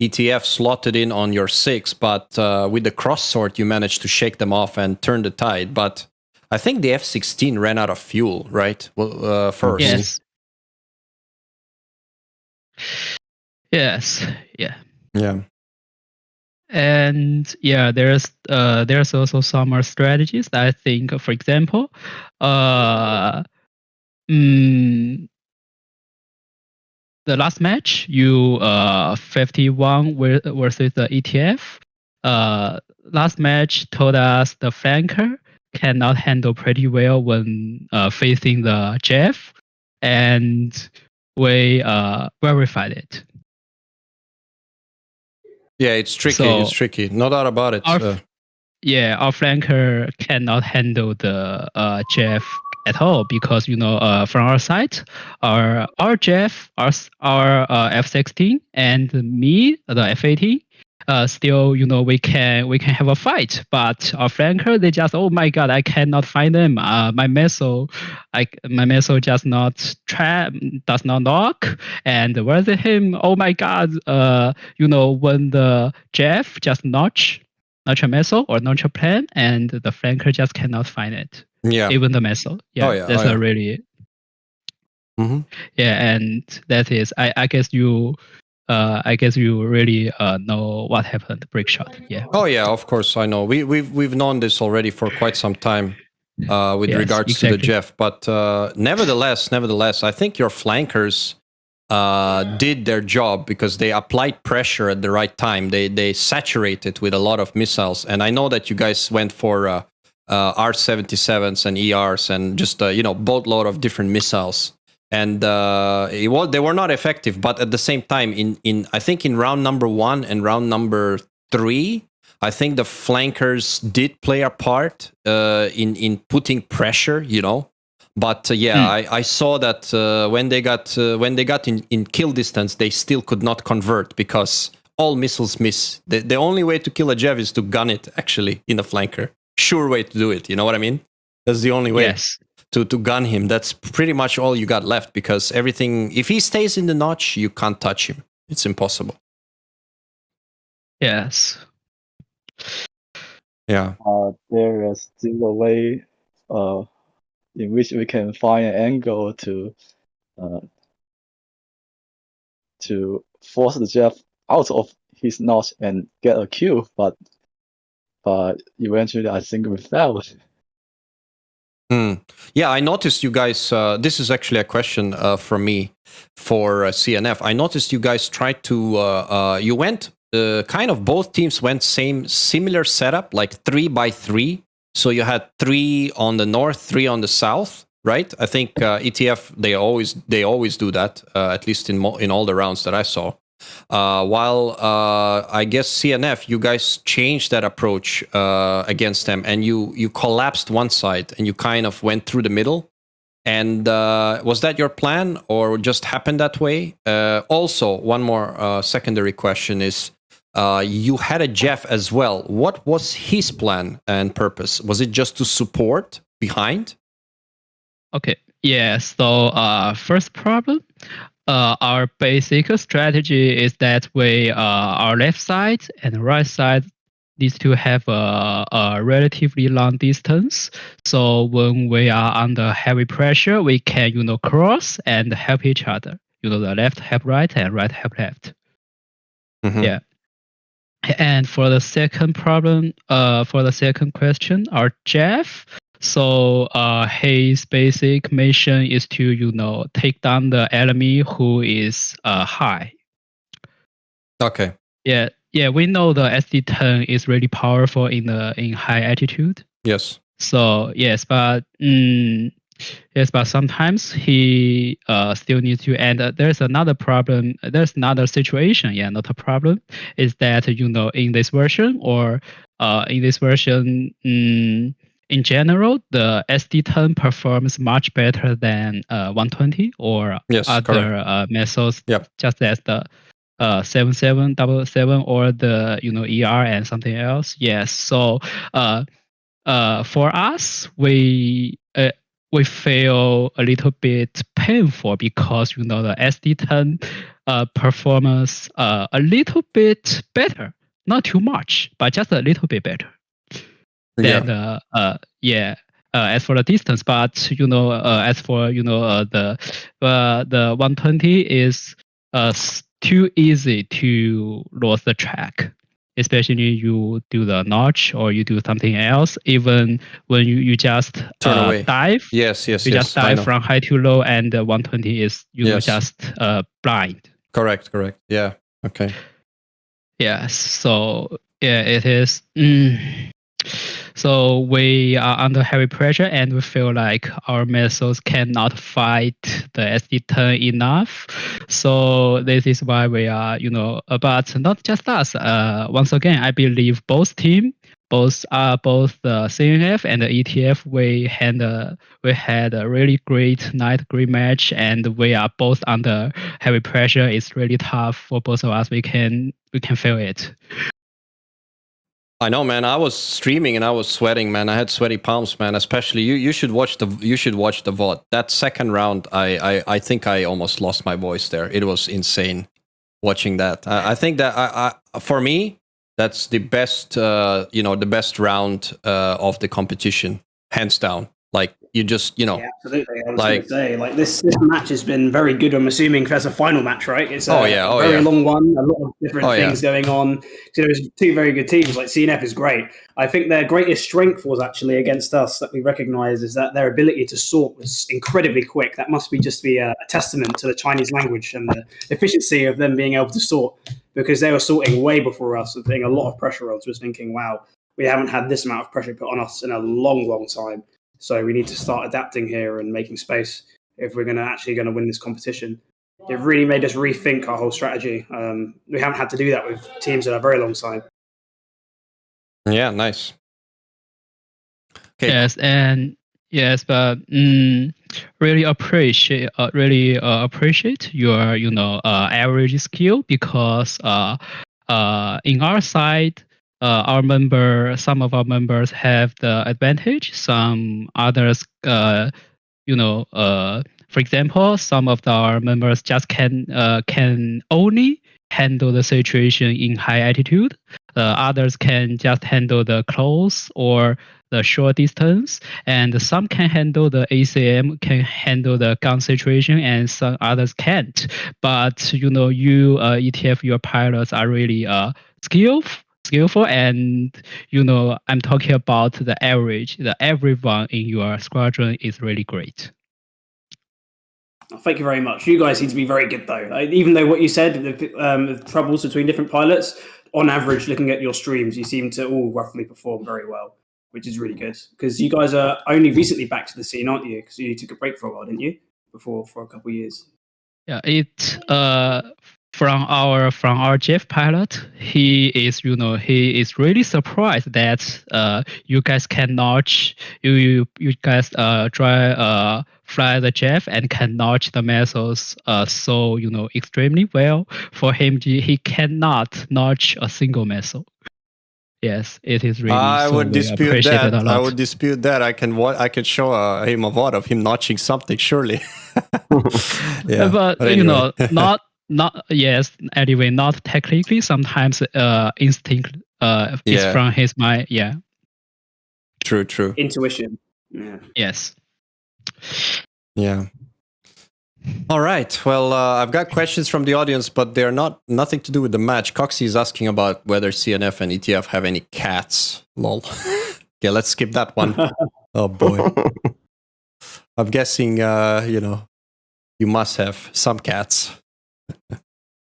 S1: ETF slotted in on your 6, but with the cross sword you managed to shake them off and turn the tide. But I think the F-16 ran out of fuel, right? Well, first.
S5: Yes. Yes. Yeah.
S1: Yeah.
S5: And yeah, there's also some more strategies that I think, for example, the last match, you 51 versus the ETF. Last match told us the flanker cannot handle pretty well when facing the Jeff, and we verified it.
S1: Yeah, it's tricky.
S5: So
S1: it's tricky. No doubt about it.
S5: our flanker cannot handle the Jeff at all, because from our side, our Jeff, our F-16, and me, the F-18, still we can have a fight, but our flanker, they just, oh my god, I cannot find them. My missile does not knock, and where's him? Oh my god, when the Jeff just notch a missile or launch a plane, and the flanker just cannot find it.
S1: Yeah.
S5: Even the missile. Yeah.
S1: Oh, yeah.
S5: That's a really.
S1: Mm-hmm.
S5: Yeah, and that is. I guess you. I guess you really know what happened. Break shot. Yeah.
S1: Oh yeah, of course I know. We've known this already for quite some time with
S5: Yes,
S1: regards to the
S5: exactly.
S1: Jeff. But nevertheless, I think your flankers did their job because they applied pressure at the right time. They saturated with a lot of missiles, and I know that you guys went for R-77s and ERs and just boatload of different missiles. And they were not effective, but at the same time, I think in round number 1 and round number 3, I think the flankers did play a part in putting pressure, But I saw that when they got in kill distance, they still could not convert because all missiles miss. The only way to kill a Jev is to gun it, actually, in the flanker. Sure way to do it. You know what I mean? That's the only way.
S5: Yes.
S1: To gun him. That's pretty much all you got left, because everything, if he stays in the notch, you can't touch him. It's impossible.
S5: Yes.
S1: Yeah.
S6: There is still a way in which we can find an angle to force the Jeff out of his notch and get a kill, but eventually I think we failed.
S1: Yeah, I noticed you guys, this is actually a question from me for CNF. I noticed you guys tried to, you went, kind of both teams went similar setup, like 3x3. So you had 3 on the north, 3 on the south, right? I think ETF, they always do that, at least in all the rounds that I saw. While I guess CNF, you guys changed that approach against them, and you collapsed one side and you kind of went through the middle. And was that your plan, or just happened that way? Also, one more secondary question is, you had a Jeff as well. What was his plan and purpose? Was it just to support behind?
S5: Okay. Yeah. So first problem. Our basic strategy is that our left side and right side needs to have a relatively long distance. So when we are under heavy pressure, we can cross and help each other. The left help right and right help left.
S1: Mm-hmm.
S5: Yeah. And for the second problem, for the second question, our Jeff. So his basic mission is to take down the enemy who is high.
S1: Okay.
S5: Yeah. We know the SD-10 is really powerful in high altitude.
S1: Yes.
S5: So yes, but sometimes he still needs to. And there's another problem. There's another situation. Yeah, not a problem. Is that in this version in general, the SD-10 performs much better than 120 or other missiles, just as the 7777 or the ER and something else. Yes. So for us, we feel a little bit painful because the SD-10 performance a little bit better, not too much, but just a little bit better than as for the distance, but as for the 120 is too easy to lose the track, especially you do the notch or you do something else. Even when you just
S1: Turn away.
S5: dive,
S1: Yes,
S5: you just
S1: I
S5: dive
S1: know.
S5: from high to low, and the 120 is
S1: Yes.
S5: just blind.
S1: Correct. Yeah. Okay.
S5: Yes. So yeah, it is. So we are under heavy pressure, and we feel like our missiles cannot fight the SD-10 enough. So this is why we are, but not just us. Once again, I believe both team, both the CNF and the ETF, we had a really great night, great match, and we are both under heavy pressure. It's really tough for both of us. We can feel it.
S1: I know, man. I was streaming and I was sweating, man. I had sweaty palms, man. Especially you should watch the VOD. That second round, I think I almost lost my voice there. It was insane watching that. I think that for me, that's the best the best round of the competition, hands down. Like you just
S4: Yeah, absolutely. I was going to say, like this match has been very good. I'm assuming that's a final match, right? It's a very long one. A lot of different things going on. So there's two very good teams. Like CNF is great. I think their greatest strength was actually against us that we recognise is that their ability to sort was incredibly quick. That must just be a testament to the Chinese language and the efficiency of them being able to sort, because they were sorting way before us and putting a lot of pressure on. So I was thinking, wow, we haven't had this amount of pressure put on us in a long, long time. So we need to start adapting here and making space if we're going to win this competition. It really made us rethink our whole strategy. We haven't had to do that with teams in a very long time.
S1: Yeah, nice.
S5: Okay. Yes, but really appreciate your average skill, because in our side, some of our members have the advantage. Some others, for example, some of our members just can only handle the situation in high altitude. Others can just handle the close or the short distance, and some can handle the ACM, can handle the gun situation, and some others can't. But you ETF, your pilots are really skillful, and I'm talking about the average. Everyone in your squadron is really great.
S4: Thank you very much. You guys seem to be very good, though. Even though what you said, the troubles between different pilots, on average, looking at your streams, you seem to all roughly perform very well, which is really good. Because you guys are only recently back to the scene, aren't you? Because you took a break for a while, didn't you? For a couple of years.
S5: Yeah, from our Jeff pilot, he is really surprised that you guys can notch you guys fly the Jeff and can notch the missiles so extremely well. For him, he cannot notch a single missile. Yes, it is really.
S1: I would dispute that.
S5: I would
S1: dispute that. I can show him a VOD of him notching something, surely.
S5: Yeah, but anyway. Not yes. Anyway, not technically. Sometimes instinct is from his mind. Yeah.
S1: True.
S4: Intuition. Yeah.
S5: Yes.
S1: Yeah. All right. Well, I've got questions from the audience, but they're nothing to do with the match. Coxie is asking about whether CNF and ETF have any cats. Lol. Okay, let's skip that one. Oh boy. I'm guessing, you must have some cats.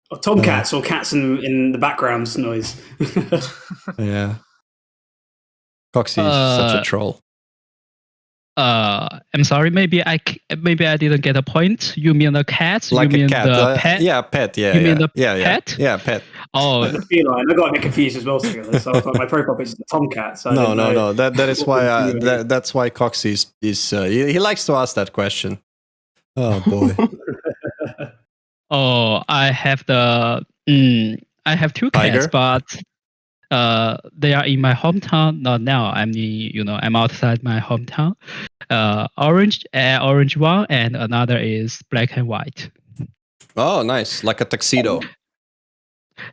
S4: Or tomcats or cats in the background noise.
S1: Yeah. Coxie is such a troll.
S5: I'm sorry. Maybe I didn't get a point. You mean the cat?
S1: Like
S5: you mean
S1: a cat?
S5: The pet?
S1: Yeah, pet. Yeah.
S5: You mean the
S1: pet? Yeah, pet.
S5: Oh,
S4: I got a bit confused as well. To be honest, so I thought my profile picture is a tomcat. So
S1: no. That is why. That's why Coxie is. He likes to ask that question. Oh boy.
S5: Oh, I have two cats, but they are in my hometown. Not now. I'm outside my hometown. Orange one, and another is black and white.
S1: Oh, nice, like a tuxedo.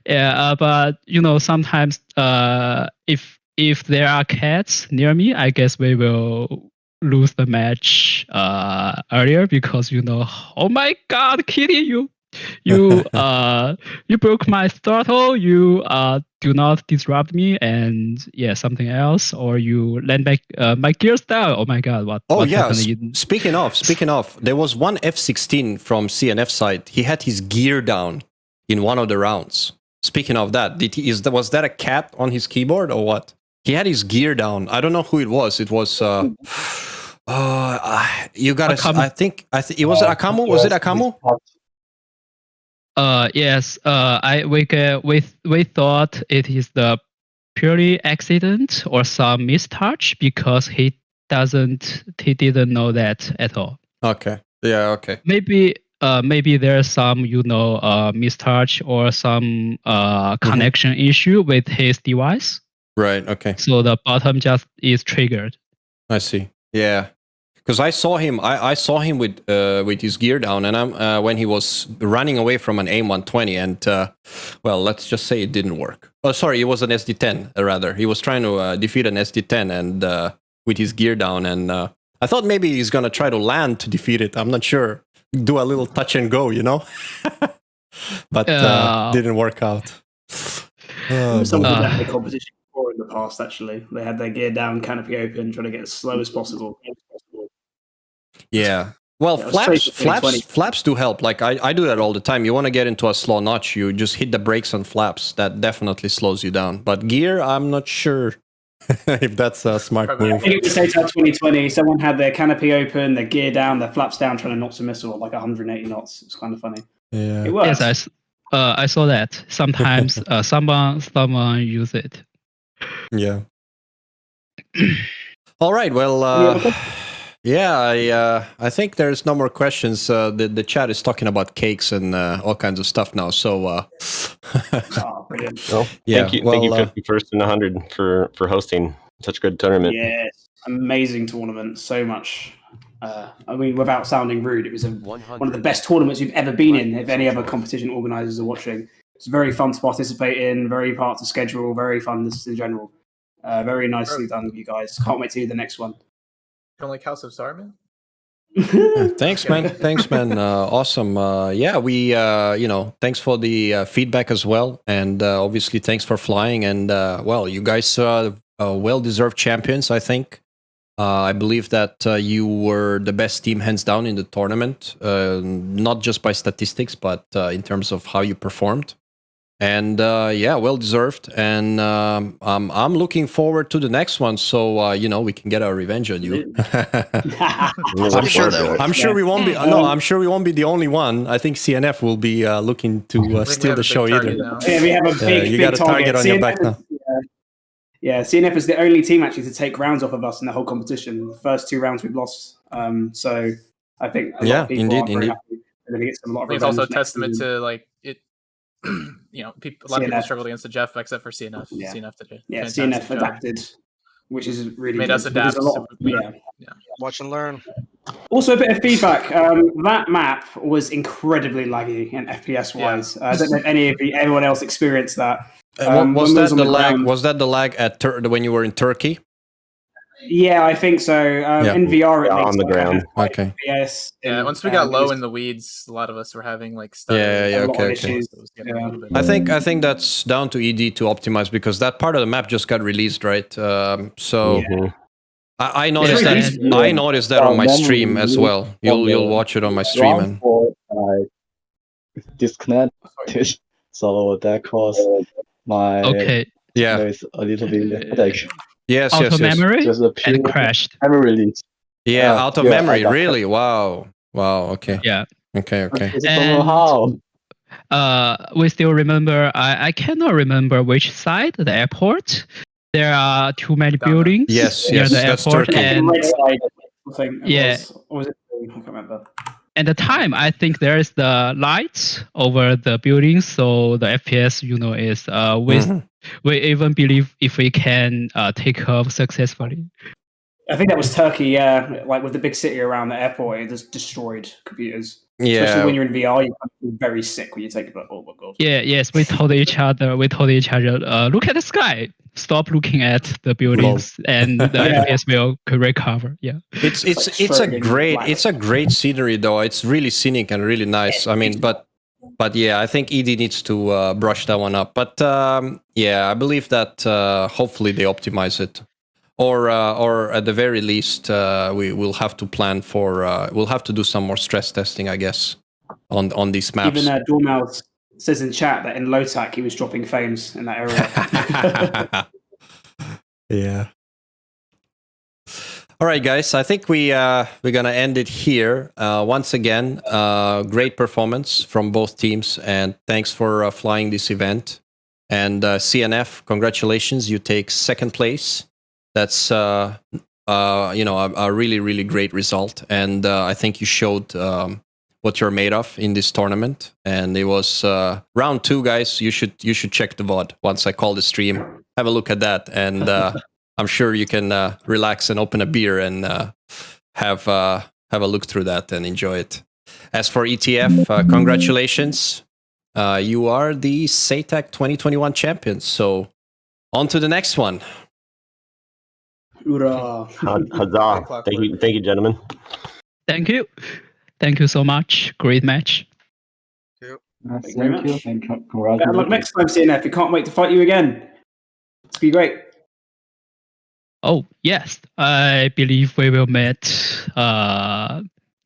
S5: Yeah, but sometimes if there are cats near me, I guess we will lose the match earlier because oh my God, Kitty, you you broke my throttle. You do not disrupt me, and something else, or you land back my gear style. Oh my God, what happened?
S1: Speaking of, there was one F16 from CNF side. He had his gear down in one of the rounds. Speaking of that, was that a cat on his keyboard or what? He had his gear down. I don't know who it was. It was you gotta.
S5: Akamu.
S1: I think it was Akamu. Was it Akamu?
S5: Yes. We thought it is the purely accident or some mistouch because he didn't know that at all.
S1: Okay. Yeah. Okay.
S5: Maybe there's some mistouch or some connection issue with his device.
S1: Right. Okay.
S5: So the bottom just is triggered.
S1: I see. Yeah. Because I saw him with his gear down, and when he was running away from an AIM-120, and well, let's just say it didn't work. Oh, sorry, it was an SD-10 rather. He was trying to defeat an SD-10 and with his gear down, and I thought maybe he's gonna try to land to defeat it. I'm not sure. Do a little touch and go, but didn't work out.
S4: Some of the competition before in the past, actually, they had their gear down, canopy open, trying to get as slow as possible.
S1: Yeah. Well, flaps do help. Like I do that all the time. You want to get into a slow notch, you just hit the brakes on flaps. That definitely slows you down. But gear, I'm not sure if that's a smart move.
S4: I think it was SATAC 2020. Someone had their canopy open, their gear down, their flaps down, trying to notch a missile at like 180 knots. It's kind of funny.
S1: Yeah.
S4: It works.
S5: Yes, I saw that. Sometimes someone use it.
S1: Yeah. All right. Well, yeah, I think there's no more questions. The chat is talking about cakes and all kinds of stuff now. So,
S4: Brilliant.
S7: Well,
S1: yeah,
S7: thank you, 51st and 100 for hosting such a good tournament.
S4: Yes, amazing tournament. So much. I mean, without sounding rude, it was one of the best tournaments you've ever been in. If any other competition organisers are watching, it's very fun to participate in. Very part to schedule. Very fun just in general. Very nicely done, you guys. Can't wait to do the next one.
S8: Don't like House of Sarman?
S1: Thanks, man. Awesome. Yeah, we, thanks for the feedback as well. And obviously, thanks for flying. And, well, you guys are well-deserved champions, I think. I believe that you were the best team hands down in the tournament, not just by statistics, but in terms of how you performed. And yeah, well deserved. And I'm looking forward to the next one, so we can get our revenge on you. I'm sure we won't be. No, I'm sure we won't be the only one. I think CNF will be looking to steal the show either.
S4: Yeah, we have a big,
S1: you
S4: big
S1: got a target on your back now.
S4: Yeah, CNF is the only team actually to take rounds off of us in the whole competition. The first 2 rounds we've lost. So I think a lot of people are very happy. They're going to get a lot of
S8: it's also a testament to like it. A lot of people struggled against the Jeff except for CNF.
S4: Yeah.
S8: CNF did it.
S4: Yeah, CNF adapted, which is really
S8: made
S4: good.
S8: us adapt.
S4: Yeah.
S3: Watch and learn.
S4: Also, a bit of feedback. That map was incredibly laggy and FPS wise. I don't know if anyone else experienced that.
S1: Was that the lag? Was that the lag at when you were in Turkey?
S4: Yeah, I think so. In VR, it
S7: on the ground.
S1: Okay.
S4: Yes.
S8: Yeah. Once we got low in the weeds, a lot of us were having like stuff.
S1: Okay. I think that's down to ED to optimize because that part of the map just got released, right? I noticed that. I noticed that on my stream as well. You'll watch it on my stream and
S6: disconnected, so that caused my there's a little bit headache.
S1: Yes.
S5: Memory
S6: just a
S5: and crashed.
S6: Memory release.
S1: Yeah, out of memory. Really? Wow. Okay.
S5: Yeah.
S1: Okay.
S6: I don't know how.
S5: We still remember. I cannot remember which side. The airport. There are too many buildings.
S1: Yes.
S5: Near the
S1: That's
S5: airport.
S1: Turkey.
S4: And
S5: yeah.
S4: Or was it? I can't remember.
S5: At the time, I think there is the lights over the buildings, so the FPS, is with. We even believe if we can take off successfully.
S4: I think that was Turkey. Yeah, like with the big city around the airport, it just destroyed computers. Especially when
S1: Yeah,
S4: you're in VR, you feel very sick when you take it. Like, oh my god.
S5: Yeah, yes, we told each other, look at the sky, stop looking at the buildings, and the
S4: Yeah.
S5: FPS will recover. Yeah.
S1: it's
S4: It's
S1: it's
S4: like
S1: it's a
S4: Schrödinger
S1: great
S4: black.
S1: it's a great scenery though. It's really scenic and really nice. I mean, but yeah, I think ED needs to brush that one up. But yeah, I believe that hopefully they optimize it, or at the very least, we will have to plan for. We'll have to do some more stress testing, I guess, on these maps.
S4: Even Dormouse says in chat that in LOTAC he was dropping frames in that area.
S1: Yeah. All right, guys. I think we're gonna end it here. Once again, great performance from both teams, and thanks for flying this event. And CNF, congratulations! You take second place. That's a really really great result, and I think you showed what you're made of in this tournament. And it was round 2, guys. You should check the VOD once I call the stream. Have a look at that, and I'm sure you can relax and open a beer and have a look through that and enjoy it. As for ETF, congratulations. You are the SATAC 2021 champion. So on to the next one.
S4: Hoorah.
S7: Huzzah. Thank you, gentlemen.
S5: Thank you. Thank you so much. Great match.
S4: Thank you very much.
S6: And
S4: Better luck
S6: congratulations.
S4: next time, CNF. We can't wait to fight you again. It's be great.
S5: Oh, yes. I believe we will meet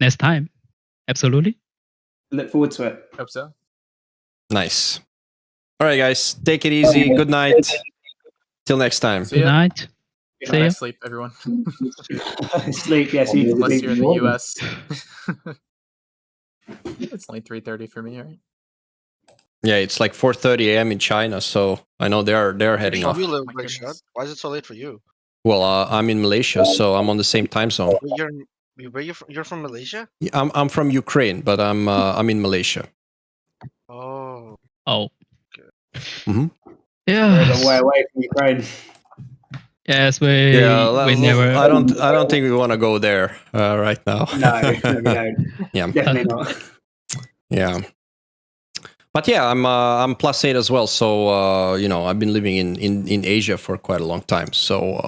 S5: next time. Absolutely.
S4: Look forward to it.
S8: Hope so.
S1: Nice. All right, guys. Take it easy. Good night. Till next time.
S8: See
S5: Good
S8: ya.
S5: night.
S8: Good
S5: See ya.
S8: night, sleep, everyone.
S4: Sleep, yes. You need to
S8: Unless
S4: sleep.
S8: you're in the US. It's only 3:30 for me, right?
S1: Yeah, it's like 4:30 a.m. in China, so I know they're heading
S9: How
S1: off.
S9: do you live,
S8: My
S9: Big Shot?
S8: goodness.
S9: Why is it so late for you?
S1: Well, I'm in Malaysia, so I'm on the same time zone.
S9: You're from Malaysia?
S1: I'm from Ukraine, but I'm in Malaysia.
S9: Oh,
S5: Oh.
S1: Mhm.
S4: We're a
S5: Yeah.
S4: long way away from Ukraine.
S5: Yes, we never.
S1: I don't think we want to go there right now.
S4: No, we don't.
S1: Yeah.
S4: Definitely not.
S1: Yeah. But yeah, I'm +8 as well, so I've been living in Asia for quite a long time, so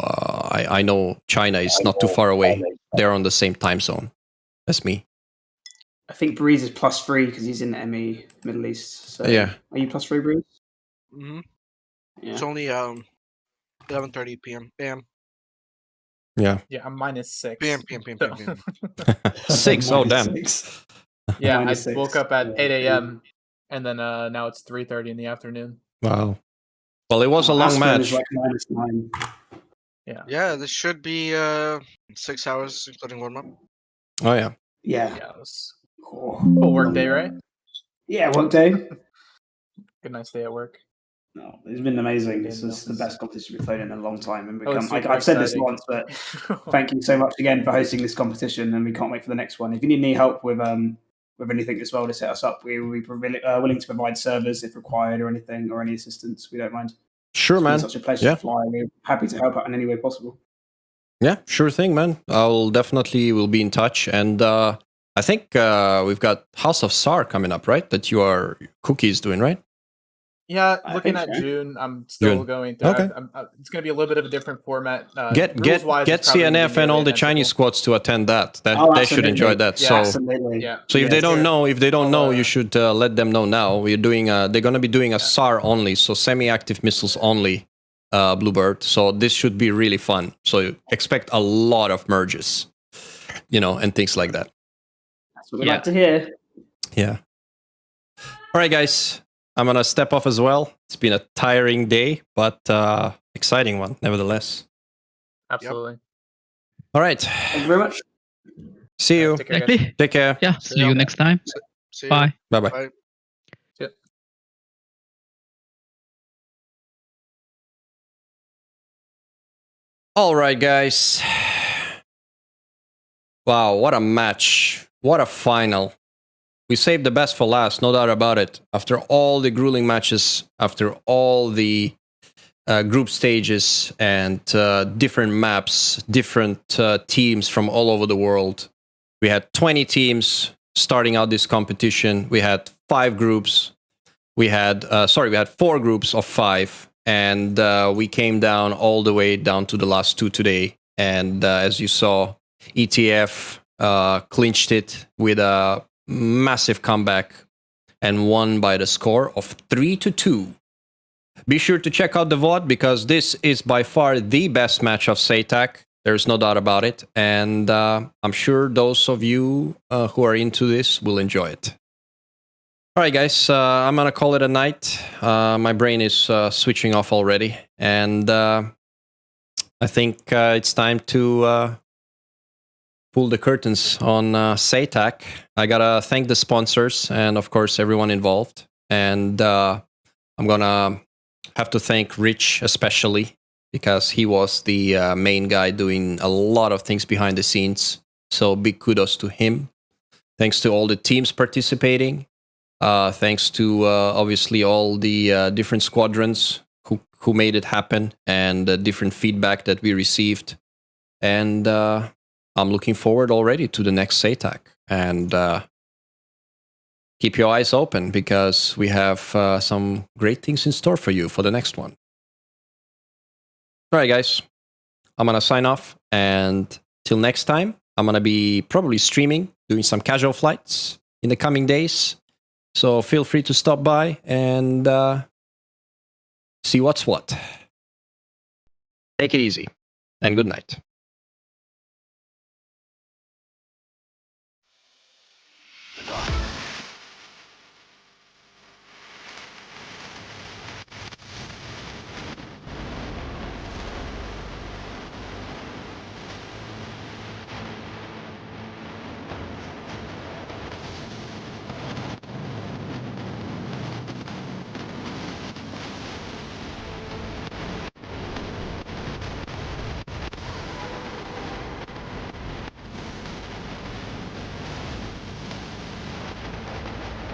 S1: I know China is not too far away. They're on the same time zone as me.
S4: I think Breeze is +3 because he's in ME Middle East. So
S1: Yeah.
S4: Are you +3, Breeze?
S9: hmm
S4: Yeah.
S9: it's only 11:30 p.m. PM.
S1: Yeah.
S8: Yeah, I'm -6.
S9: PM.
S8: So-
S1: 6. Oh damn.
S4: -6.
S8: yeah, I
S4: -6.
S8: woke up at
S4: Yeah.
S8: 8 a.m. and then now it's 3:30 in the afternoon.
S1: Wow. Well, it was a long
S4: Aspen
S1: match.
S4: is like -9.
S8: Yeah.
S9: Yeah, this should be 6 hours, including warm up.
S1: Oh yeah.
S4: Yeah.
S8: Yeah, it was
S4: Oh.
S8: full work day, right?
S4: Yeah, work day.
S8: Good nice day at work.
S4: No, it's been amazing. This
S8: Yeah,
S4: is the
S8: no.
S4: best competition we've played in a long time, and
S8: Oh, it's super
S4: I've said this
S8: exciting.
S4: once, but thank you so much again for hosting this competition, and we can't wait for the next one. If you need any help with anything as well to set us up, we will be willing to provide servers if required or anything, or any assistance. We don't mind.
S1: Sure,
S4: It's been
S1: man.
S4: such a pleasure
S1: Yeah.
S4: to fly. We're happy to help out in any way possible.
S1: Yeah, sure thing, man. I'll definitely will be in touch, and I think we've got House of SAR coming up, right? That you are Cookies doing, right?
S8: Yeah,
S4: I
S8: looking
S4: think
S8: at
S4: so.
S8: June, I'm still
S1: June.
S8: going through.
S1: Okay.
S8: It's going to be a little bit of a different format.
S1: Get
S8: rules-wise, it's probably gonna
S1: CNF
S8: be
S1: and all
S8: really
S1: the Chinese
S8: invincible.
S1: squads to attend that. They should
S4: absolutely.
S1: enjoy that.
S8: Yeah,
S1: So
S4: Absolutely.
S8: Yeah.
S1: if they
S4: Yes.
S1: don't know,
S8: I'll,
S1: you should let them know now. We're doing. They're going to be doing a SAR only, so semi-active missiles only, Bluebird. So this should be really fun. So expect a lot of merges, and things like that.
S4: That's what we
S5: Yeah.
S4: like to hear.
S1: Yeah. All right, guys. I'm gonna step off as well. It's been a tiring day, but exciting one nevertheless.
S8: Absolutely.
S1: All right.
S4: Thank you very much.
S1: See you.
S8: Take care, guys.
S5: Exactly.
S1: Take care.
S5: Yeah. See you next time.
S9: See you.
S5: Bye.
S1: Bye bye.
S9: Bye.
S1: All right, guys. Wow, what a match. What a final. We saved the best for last, no doubt about it. After all the grueling matches, after all the group stages and different maps, different teams from all over the world. We had 20 teams, starting out this competition, we had 5 groups. We had 4 groups of 5, and we came down all the way down to the last 2 today. And as you saw, ETF clinched it with a massive comeback and won by the score of 3-2. Be sure to check out the VOD because this is by far the best match of SATAC. There's no doubt about it. And I'm sure those of you who are into this will enjoy it. All right, guys, I'm going to call it a night. My brain is switching off already. And I think it's time to pull the curtains on SATAC. I got to thank the sponsors and, of course, everyone involved. And I'm going to have to thank Rich especially because he was the main guy doing a lot of things behind the scenes. So big kudos to him. Thanks to all the teams participating. Thanks to obviously all the different squadrons who made it happen and the different feedback that we received. And I'm looking forward already to the next SATAC. And keep your eyes open because we have some great things in store for you for the next one. All right, guys. I'm going to sign off. And till next time, I'm going to be probably streaming, doing some casual flights in the coming days. So feel free to stop by and see what's what. Take it easy and good night.